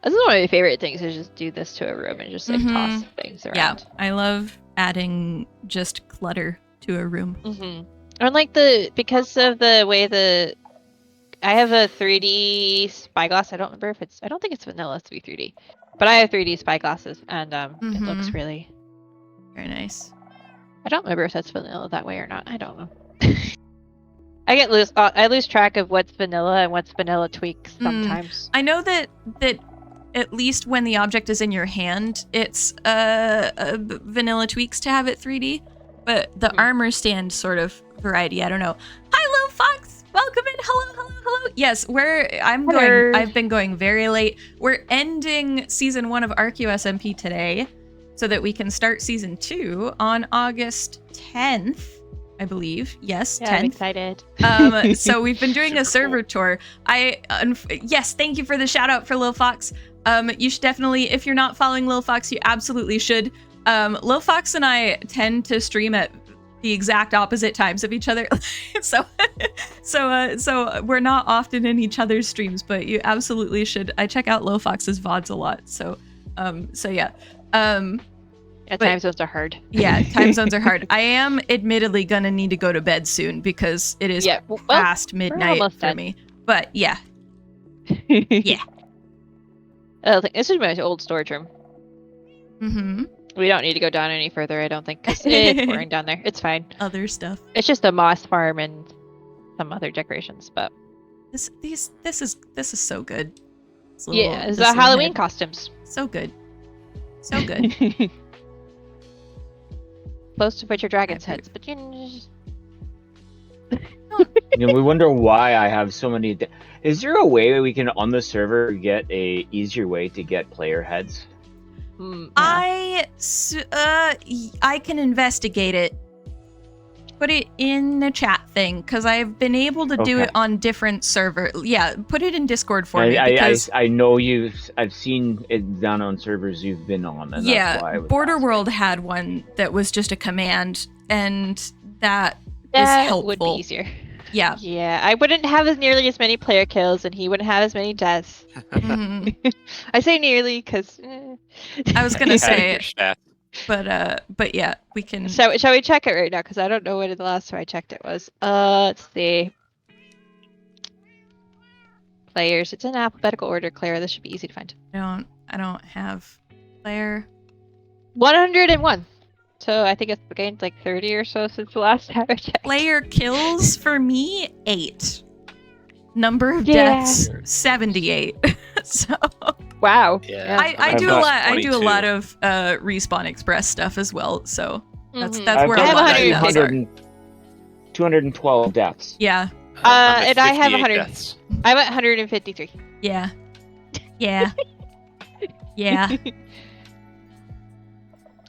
is one of my favorite things is just do this to a room and just like toss things around. Yeah, I love adding just clutter to a room. And like because of the way I have a 3D spyglass. I don't think it's vanilla to be 3D. But I have 3D spyglasses and it looks really very nice. I don't remember if that's vanilla that way or not. I don't know. I lose track of what's vanilla and what's vanilla tweaks sometimes. I know that at least when the object is in your hand, it's vanilla tweaks to have it 3D, but the armor stand sort of variety. I don't know. Hi, Lil Fox. Welcome in. Hello. Yes, I've been going very late. We're ending season 1 of Archaeo SMP today, so that we can start season 2 on August 10th. I believe. Yes, 10th. I'm excited. So we've been doing a server tour. Yes, thank you for the shout out for Lil Fox. You should definitely, if you're not following Lil Fox, you absolutely should. Lil Fox and I tend to stream at the exact opposite times of each other. so we're not often in each other's streams, but you absolutely should. I check out Lil Fox's VODs a lot. So yeah. Time zones are hard. Yeah, time zones are hard. I am admittedly gonna need to go to bed soon because it is past midnight for me. But yeah. Yeah. This is my old storage room. We don't need to go down any further, I don't think, because it's boring down there. It's fine. Other stuff. It's just a moss farm and some other decorations, but this is so good. It's the Halloween costumes. So good. So good. Close to put your dragon's heads, but we wonder why I have so many. Is there a way we can on the server get a easier way to get player heads? I can investigate it. Put it in the chat thing because I've been able to do it on different servers. Yeah, put it in Discord for me. I know I've seen it down on servers you've been on. And that's why I was Border asking. World had one that was just a command, and that is helpful. would be easier. Yeah. Yeah, I wouldn't have nearly as many player kills, and he wouldn't have as many deaths. I say nearly because I was gonna say, your stats. but yeah, we can. Shall we check it right now? Because I don't know when the last time I checked it was. Let's see. Players. It's in alphabetical order, Clara. This should be easy to find. I don't have player. 101. So I think it's gained like 30 or so since the last time I checked. Player kills for me 8. Number of deaths 78. So wow. Yeah. I do a lot. 22. I do a lot of Respawn Express stuff as well. So that's I've where got a lot of deaths are. 212 deaths. Yeah. And I have 58 100. deaths. I'm at 153. Yeah. Yeah. Yeah.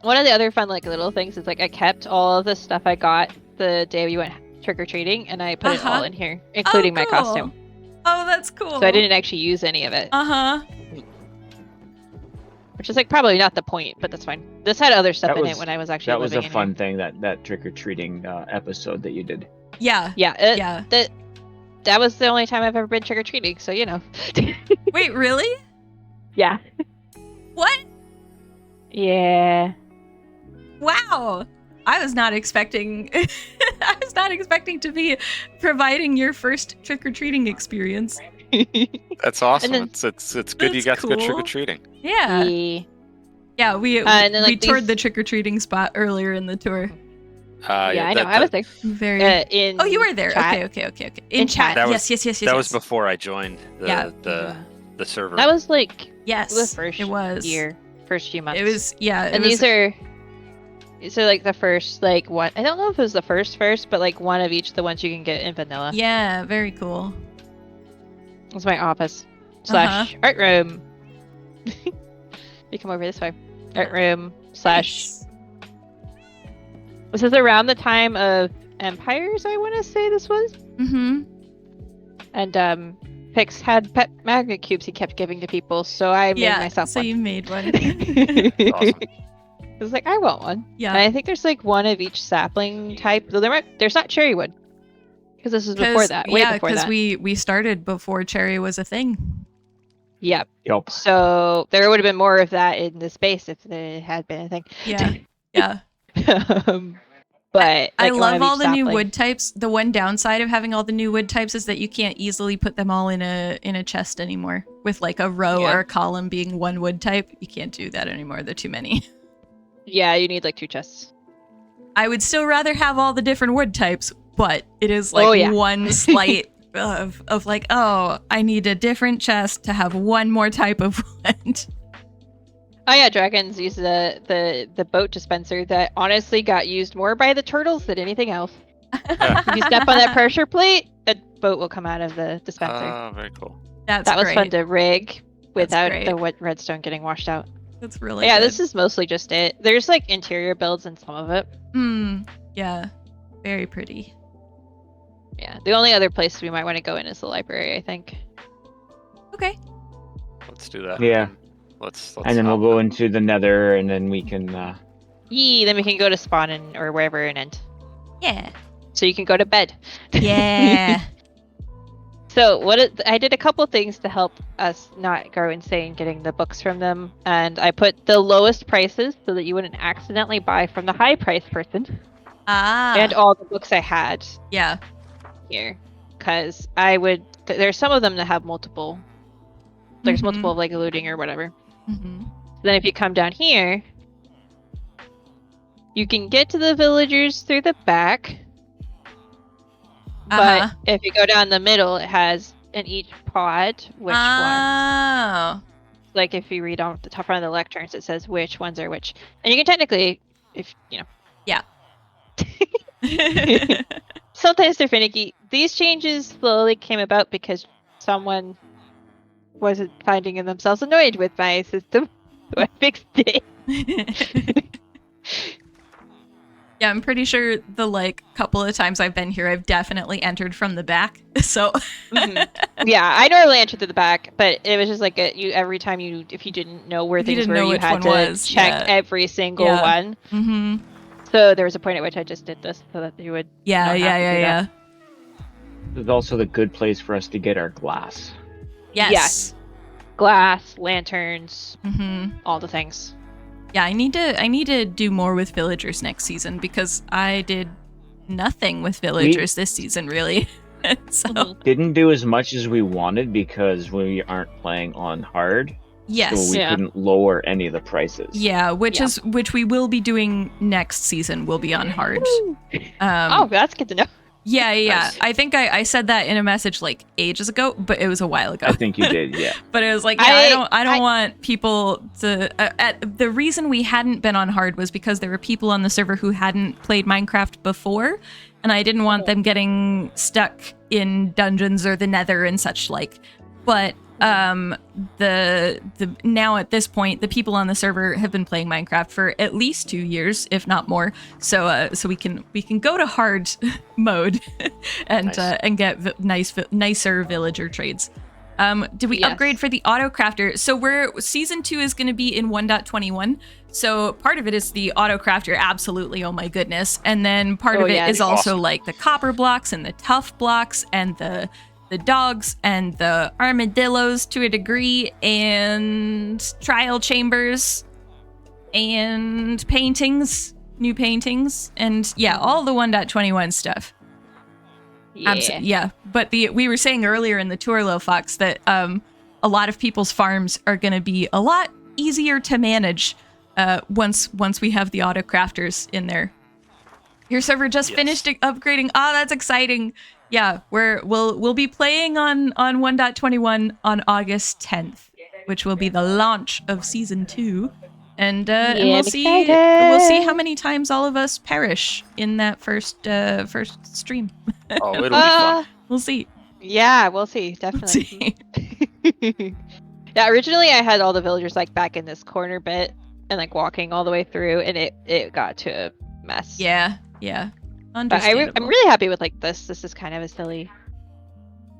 One of the other fun like little things is like I kept all of the stuff I got the day we went trick-or-treating, and I put it all in here, including my costume. Oh, that's cool. So I didn't actually use any of it. Which is like probably not the point, but that's fine. This had other stuff in it when I was actually living in That was a fun thing, that trick-or-treating episode that you did. Yeah. Yeah. That was the only time I've ever been trick-or-treating, so you know. Wait, really? Yeah. What? Yeah. Wow. I was not expecting I was not expecting to be providing your first trick-or-treating experience. That's awesome. Then, it's good you got to go trick-or-treating. Yeah. Yeah, we toured the trick-or-treating spot earlier in the tour. Yeah, I know. I was there. Very. Oh, you were there. Chat. Okay. In chat. Yes. That was before I joined the server. That was like the first year, first few months. It was these are like the first like one. I don't know if it was the first, but like one of each the ones you can get in vanilla. Yeah, very cool. It's my office / art room. You come over this way. Art room / This is around the time of Empires, I want to say this was. And Pix had pet magnet cubes he kept giving to people, so I made myself one. So you made one. Awesome. I was like, I want one. Yeah. And I think there's like one of each sapling type. Though there's not cherry wood. Because this is before that. Way before that. Yeah, because we started before cherry was a thing. Yep. Yep. So there would have been more of that in the space if it had been a thing. Yeah. But I love all the new wood types. The one downside of having all the new wood types is that you can't easily put them all in a chest anymore. With like a row or a column being one wood type, you can't do that anymore. There are too many. Yeah, you need like 2 chests. I would still rather have all the different wood types, but it is like one slight of like, oh, I need a different chest to have one more type of wood. Oh yeah, dragons use the boat dispenser that honestly got used more by the turtles than anything else. If you step on that pressure plate, a boat will come out of the dispenser. Oh, very cool. That was fun to rig without the redstone getting washed out. That's really good. This is mostly just it. There's like interior builds in some of it. Yeah. Very pretty. Yeah. The only other place we might want to go in is the library, I think. Okay. Let's do that. Yeah. Let's and then we'll go into the nether, and then we can then we can go to spawn or wherever and end. Yeah. So you can go to bed. Yeah. So I did a couple things to help us not go insane getting the books from them, and I put the lowest prices so that you wouldn't accidentally buy from the high price person. And all the books I had. Yeah. Here, because there's some of them that have multiple. There's multiple like looting or whatever. Then if you come down here, you can get to the villagers through the back. But if you go down the middle, it has in each pod which one. Like if you read on the top front of the lecterns, it says which ones are which. And you can technically, if you know. Yeah. Sometimes they're finicky. These changes slowly came about because someone wasn't finding themselves annoyed with my system, so I fixed it. Yeah, I'm pretty sure the like couple of times I've been here, I've definitely entered from the back. So yeah, I normally enter to the back, but it was just like every time if you didn't know where things were, you had to check every single one. So there was a point at which I just did this so that you would. Yeah. This is also the good place for us to get our glass. Yes. Glass, lanterns, Mm-hmm. all the things. Yeah, I need to do more with villagers next season because I did nothing with villagers this season, really. So didn't do as much as we wanted because we aren't playing on hard. yes, so we couldn't lower any of the prices. Yeah, which we will be doing next season. Will be on hard. Oh, that's good to know. Yeah. Nice. I think I said that in a message like ages ago, but it was a while ago. I think you did, yeah. But it was like, yeah, I don't want people to. The reason we hadn't been on hard was because there were people on the server who hadn't played Minecraft before, and I didn't want them getting stuck in dungeons or the Nether and such like. But the now at this point, the people on the server have been playing Minecraft for at least 2 years, if not more. So we can go to hard mode and get nicer villager trades. Did we upgrade for the auto crafter? So season 2 is going to be in 1.21. So part of it is the auto crafter, absolutely. Oh my goodness. And then part of it is also like the copper blocks and the tough blocks and the dogs and the armadillos to a degree, and trial chambers and paintings, new paintings, and all the 1.21 stuff. Yeah. But we were saying earlier in the tour, Lil Fox, that a lot of people's farms are going to be a lot easier to manage once we have the auto crafters in there. Your server just finished upgrading. Oh, that's exciting. Yeah, we'll be playing on 1.21 on August 10th, which will be the launch of season 2, and we'll see how many times all of us perish in that first stream. Oh, it'll be fun. We'll see. Yeah, we'll see. Definitely. Yeah, originally I had all the villagers like back in this corner bit and like walking all the way through, and it got to a mess. Yeah. But I'm really happy with like this. This is kind of a silly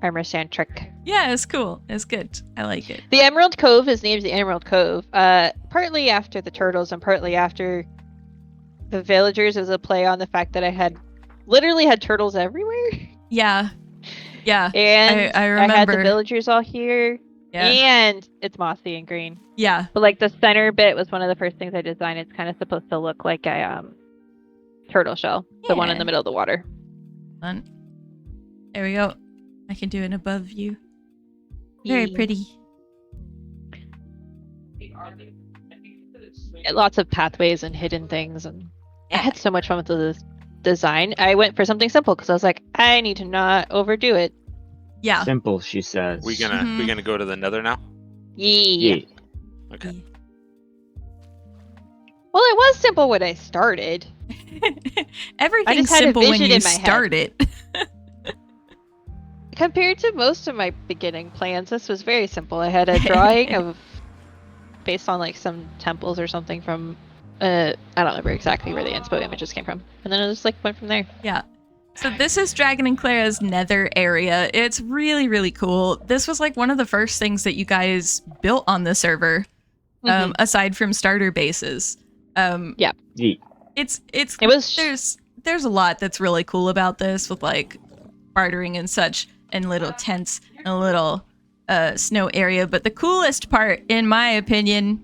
armor stand trick. Yeah, it's cool. It's good. I like it. The Emerald Cove is named the Emerald Cove, partly after the turtles and partly after the villagers as a play on the fact that I literally had turtles everywhere. Yeah. And I remember. I had the villagers all here. Yeah. And it's mossy and green. Yeah. But like the center bit was one of the first things I designed. It's kind of supposed to look like a turtle shell, the one in the middle of the water. Fun. There we go. I can do an above view. Very pretty. Lots of pathways and hidden things, and I had so much fun with the design. I went for something simple because I was like, I need to not overdo it. Yeah. Simple, she says. We gonna go to the Nether now? Yeah. Okay. Well, it was simple when I started. Everything's simple when you start it. Compared to most of my beginning plans, this was very simple. I had a drawing of based on like some temples or something from I don't remember exactly where the inspo images came from, and then it just like went from there. Yeah. So this is Dragon and Clara's Nether area. It's really, really cool. This was like one of the first things that you guys built on the server, aside from starter bases. Yeah. It was. There's a lot that's really cool about this, with like bartering and such, and little tents and a little snow area. But the coolest part, in my opinion,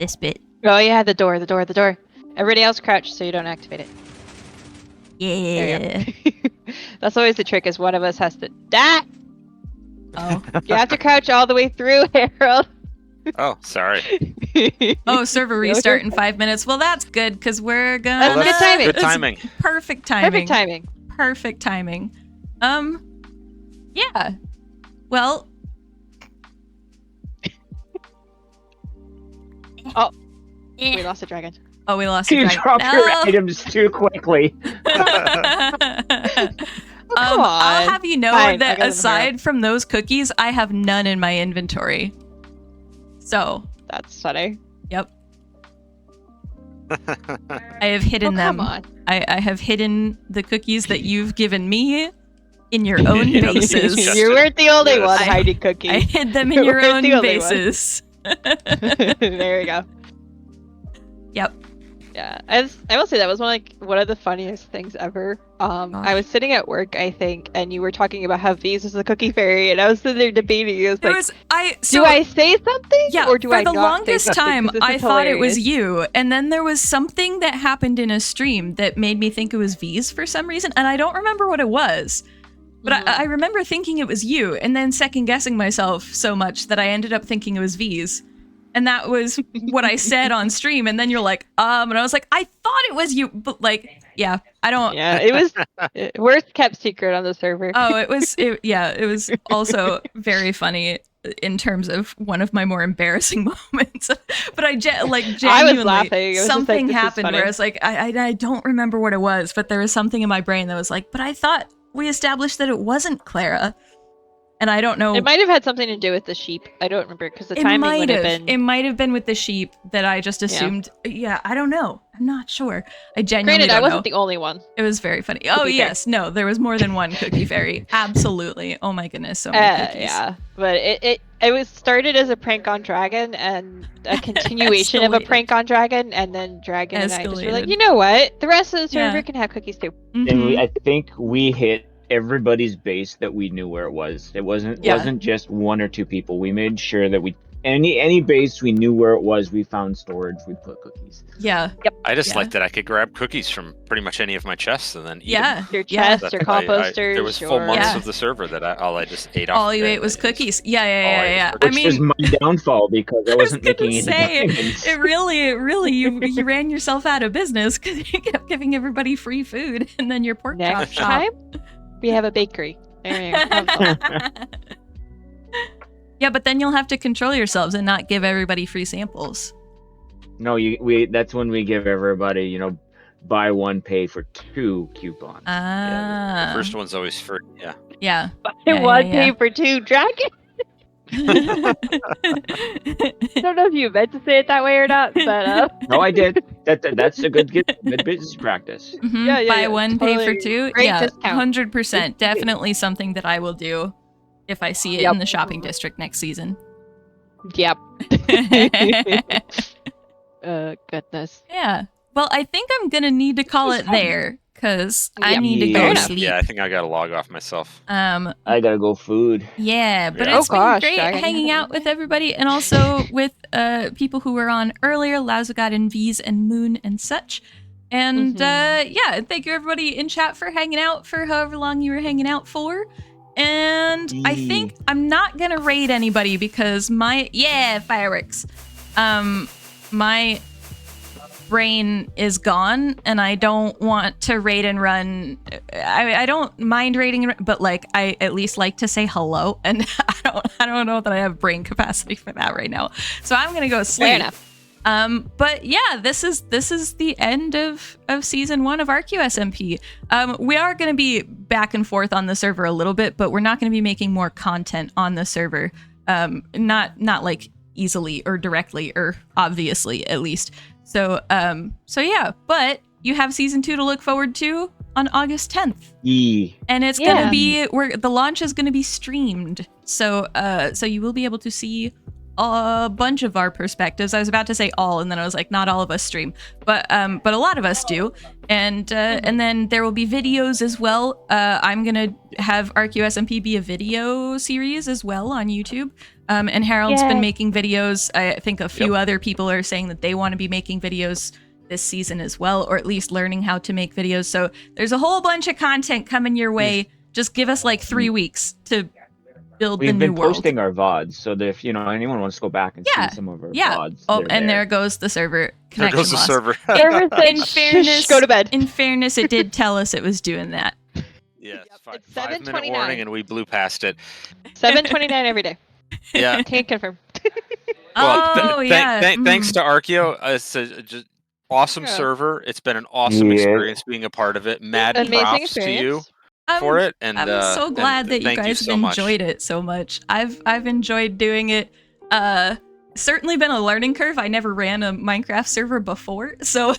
this bit. Oh yeah, the door. Everybody else crouch so you don't activate it. Yeah. That's always the trick, is one of us has to die. Oh. You have to crouch all the way through, Harold. Oh, sorry. Oh, server restart in 5 minutes. Well, that's good, because we're gonna... That's good timing. Good timing. Perfect timing. Perfect timing. Yeah. Well... Oh. We lost a dragon. Oh, we lost a You dragon. dropped your items too quickly. Come on. I'll have you know Fine, that aside from those cookies, I have none in my inventory. So... That's funny. Yep. I have hidden them. Come on. I have hidden the cookies that you've given me in your own bases. You weren't the only one hiding cookies. I hid them in your own bases. There we go. Yep. Yeah, I will say that was one of the funniest things ever. I was sitting at work, I think, and you were talking about how V's was the cookie fairy, and I was sitting there debating. Do I say something? Yeah, or do I for the not say longest something? time, 'Cause this I is thought it was hilarious. you, and then there was something that happened in a stream that made me think it was V's for some reason, and I don't remember what it was. But I remember thinking it was you, and then second guessing myself so much that I ended up thinking it was V's. And that was what I said on stream, and then you're like, and I was like, I thought it was you, but like, yeah, I don't. Yeah, it was worst kept secret on the server. Oh, it was also very funny in terms of one of my more embarrassing moments. But I genuinely, I was laughing. It was something just like, happened where I was like, I don't remember what it was, but there was something in my brain that was like, but I thought we established that it wasn't Clara. And I don't know. It might have had something to do with the sheep. I don't remember because the timing would have been. It might have been with the sheep that I just assumed. Yeah, I don't know. I'm not sure. I genuinely Granted, don't I wasn't know. the only one. It was very funny. Oh yes, no, there was more than one cookie fairy. Absolutely. Oh my goodness, so many cookies. Yeah, but it was started as a prank on Dragon and a continuation of a prank on Dragon, and then Dragon and I just were like, you know what? The rest of the server can have cookies too. And I think we hit everybody's base that we knew where it was. It wasn't just one or two people. We made sure that any base we knew where it was, we found storage, we put cookies. Yeah. Yep. I just like that I could grab cookies from pretty much any of my chests and then eat them. Your chests, your composters. There was full months of the server that I just ate off. All you ate was cookies. Yeah. Which is my downfall because I wasn't making any diamonds. It really, you ran yourself out of business because you kept giving everybody free food, and then your pork chop Next shop. time, we have a bakery. There you go. Yeah, but then you'll have to control yourselves and not give everybody free samples. No, that's when we give everybody, buy one, pay for two coupons. Yeah, the first one's always free. Yeah. Yeah. Buy one, pay for two. Dragon. I don't know if you meant to say it that way or not, but no, I did. That's a good business practice. Mm-hmm. Buy one, totally. Pay for two. Great yeah, discount. 100%. Definitely something that I will do if I see it in the shopping district next season. Yep. Goodness. Yeah. Well, I think I'm gonna need to call it there because I need to go sleep. Yeah, I think I gotta log off myself. I gotta go food. Yeah, but it's been great hanging out with everybody, and also with people who were on earlier, Lauzagod and V's and Moon and such. And yeah, thank you everybody in chat for hanging out for however long you were hanging out for. And I think I'm not gonna raid anybody because fireworks. My brain is gone and I don't want to raid and run. I don't mind raiding, but like I at least like to say hello, and I don't know that I have brain capacity for that right now. So I'm gonna go sleep. Fair enough. But yeah, this is the end of season 1 of Archaeo SMP. We are going to be back and forth on the server a little bit, but we're not going to be making more content on the server. Not like easily or directly or obviously at least. So yeah, but you have season 2 to look forward to on August 10th. And it's going to be the launch is going to be streamed. So you will be able to see a bunch of our perspectives. I was about to say all, and then I was like, not all of us stream, but a lot of us do. And then there will be videos as well. I'm gonna have Archaeo SMP be a video series as well on YouTube. And Harold's been making videos. I think a few other people are saying that they want to be making videos this season as well, or at least learning how to make videos. So there's a whole bunch of content coming your way. Just give us like 3 weeks to build the new world. We've been posting our VODs, so that if anyone wants to go back and see some of our VODs. Oh, and there goes the server connection. There goes the loss. server. In fairness, go to bed. In fairness, it did tell us it was doing that. Yeah, it's 5-minute warning, and we blew past it. 7:29 every day. Yeah, can't confirm. Well, thanks to Archaeo. It's just awesome server. It's been an awesome experience being a part of it. Mad props to you. For it, and I'm so glad that you guys have enjoyed it so much. I've enjoyed doing it. Certainly been a learning curve. I never ran a Minecraft server before, so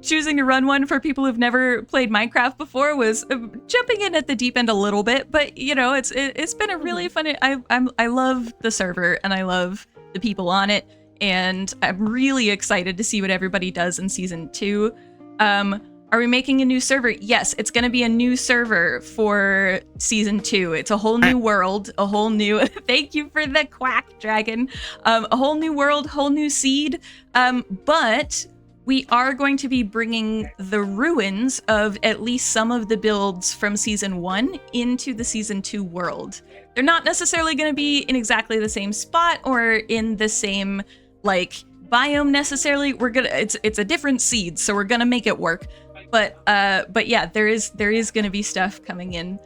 choosing to run one for people who've never played Minecraft before was jumping in at the deep end a little bit. But it's been a really fun. I love the server and I love the people on it. and I'm really excited to see what everybody does in season 2. Are we making a new server? Yes, it's going to be a new server for season 2. It's a whole new world, a whole new... Thank you for the quack, dragon. A whole new world, whole new seed. But we are going to be bringing the ruins of at least some of the builds from season 1 into the season 2 world. They're not necessarily going to be in exactly the same spot or in the same, like, biome necessarily. It's a different seed, so we're gonna make it work. But yeah, there is gonna be stuff coming in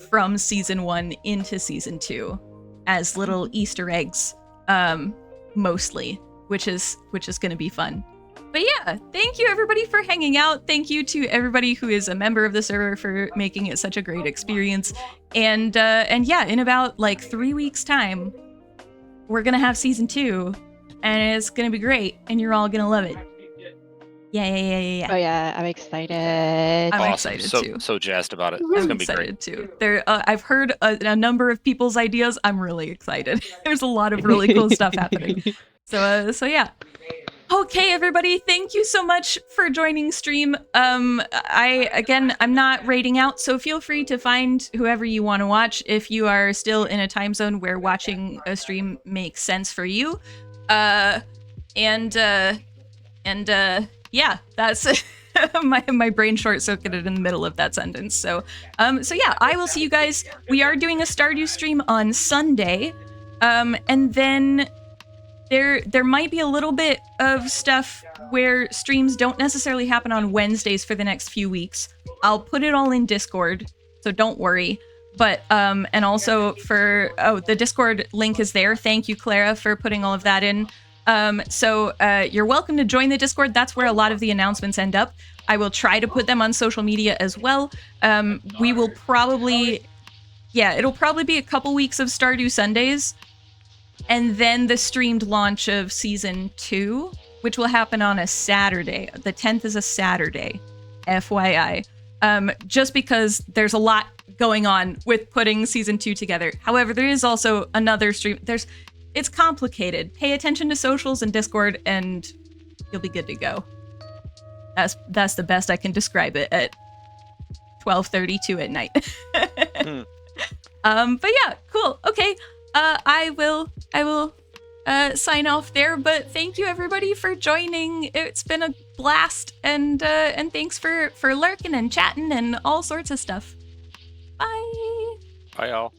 from season 1 into season 2 as little Easter eggs, mostly, which is gonna be fun. But yeah, thank you everybody for hanging out. Thank you to everybody who is a member of the server for making it such a great experience. And yeah, in about like 3 weeks time, we're gonna have season 2, and it's gonna be great, and you're all gonna love it. Yeah. Oh yeah, I'm excited. I'm excited too. So jazzed about it. It's gonna be great Too. I've heard a number of people's ideas. I'm really excited. There's a lot of really cool stuff happening. So yeah. Okay, everybody, thank you so much for joining stream. I'm not rating out, so feel free to find whoever you want to watch if you are still in a time zone where watching a stream makes sense for you. Yeah, that's my brain short-circuited in the middle of that sentence. So yeah, I will see you guys. We are doing a Stardew stream on Sunday, and then there might be a little bit of stuff where streams don't necessarily happen on Wednesdays for the next few weeks. I'll put it all in Discord, so don't worry. But and also for the Discord link is there. Thank you, Clara, for putting all of that in. So you're welcome to join the Discord. That's where a lot of the announcements end up. I will try to put them on social media as well. We will probably, it'll probably be a couple weeks of Stardew Sundays, and then the streamed launch of season 2, which will happen on a Saturday. The 10th is a Saturday, FYI. Just because there's a lot going on with putting season 2 together. However, there is also another stream. It's complicated. Pay attention to socials and Discord, and you'll be good to go. That's the best I can describe it at 12:32 at night. But yeah, cool. Okay, I will sign off there. But thank you everybody for joining. It's been a blast, and thanks for lurking and chatting and all sorts of stuff. Bye. Bye, y'all.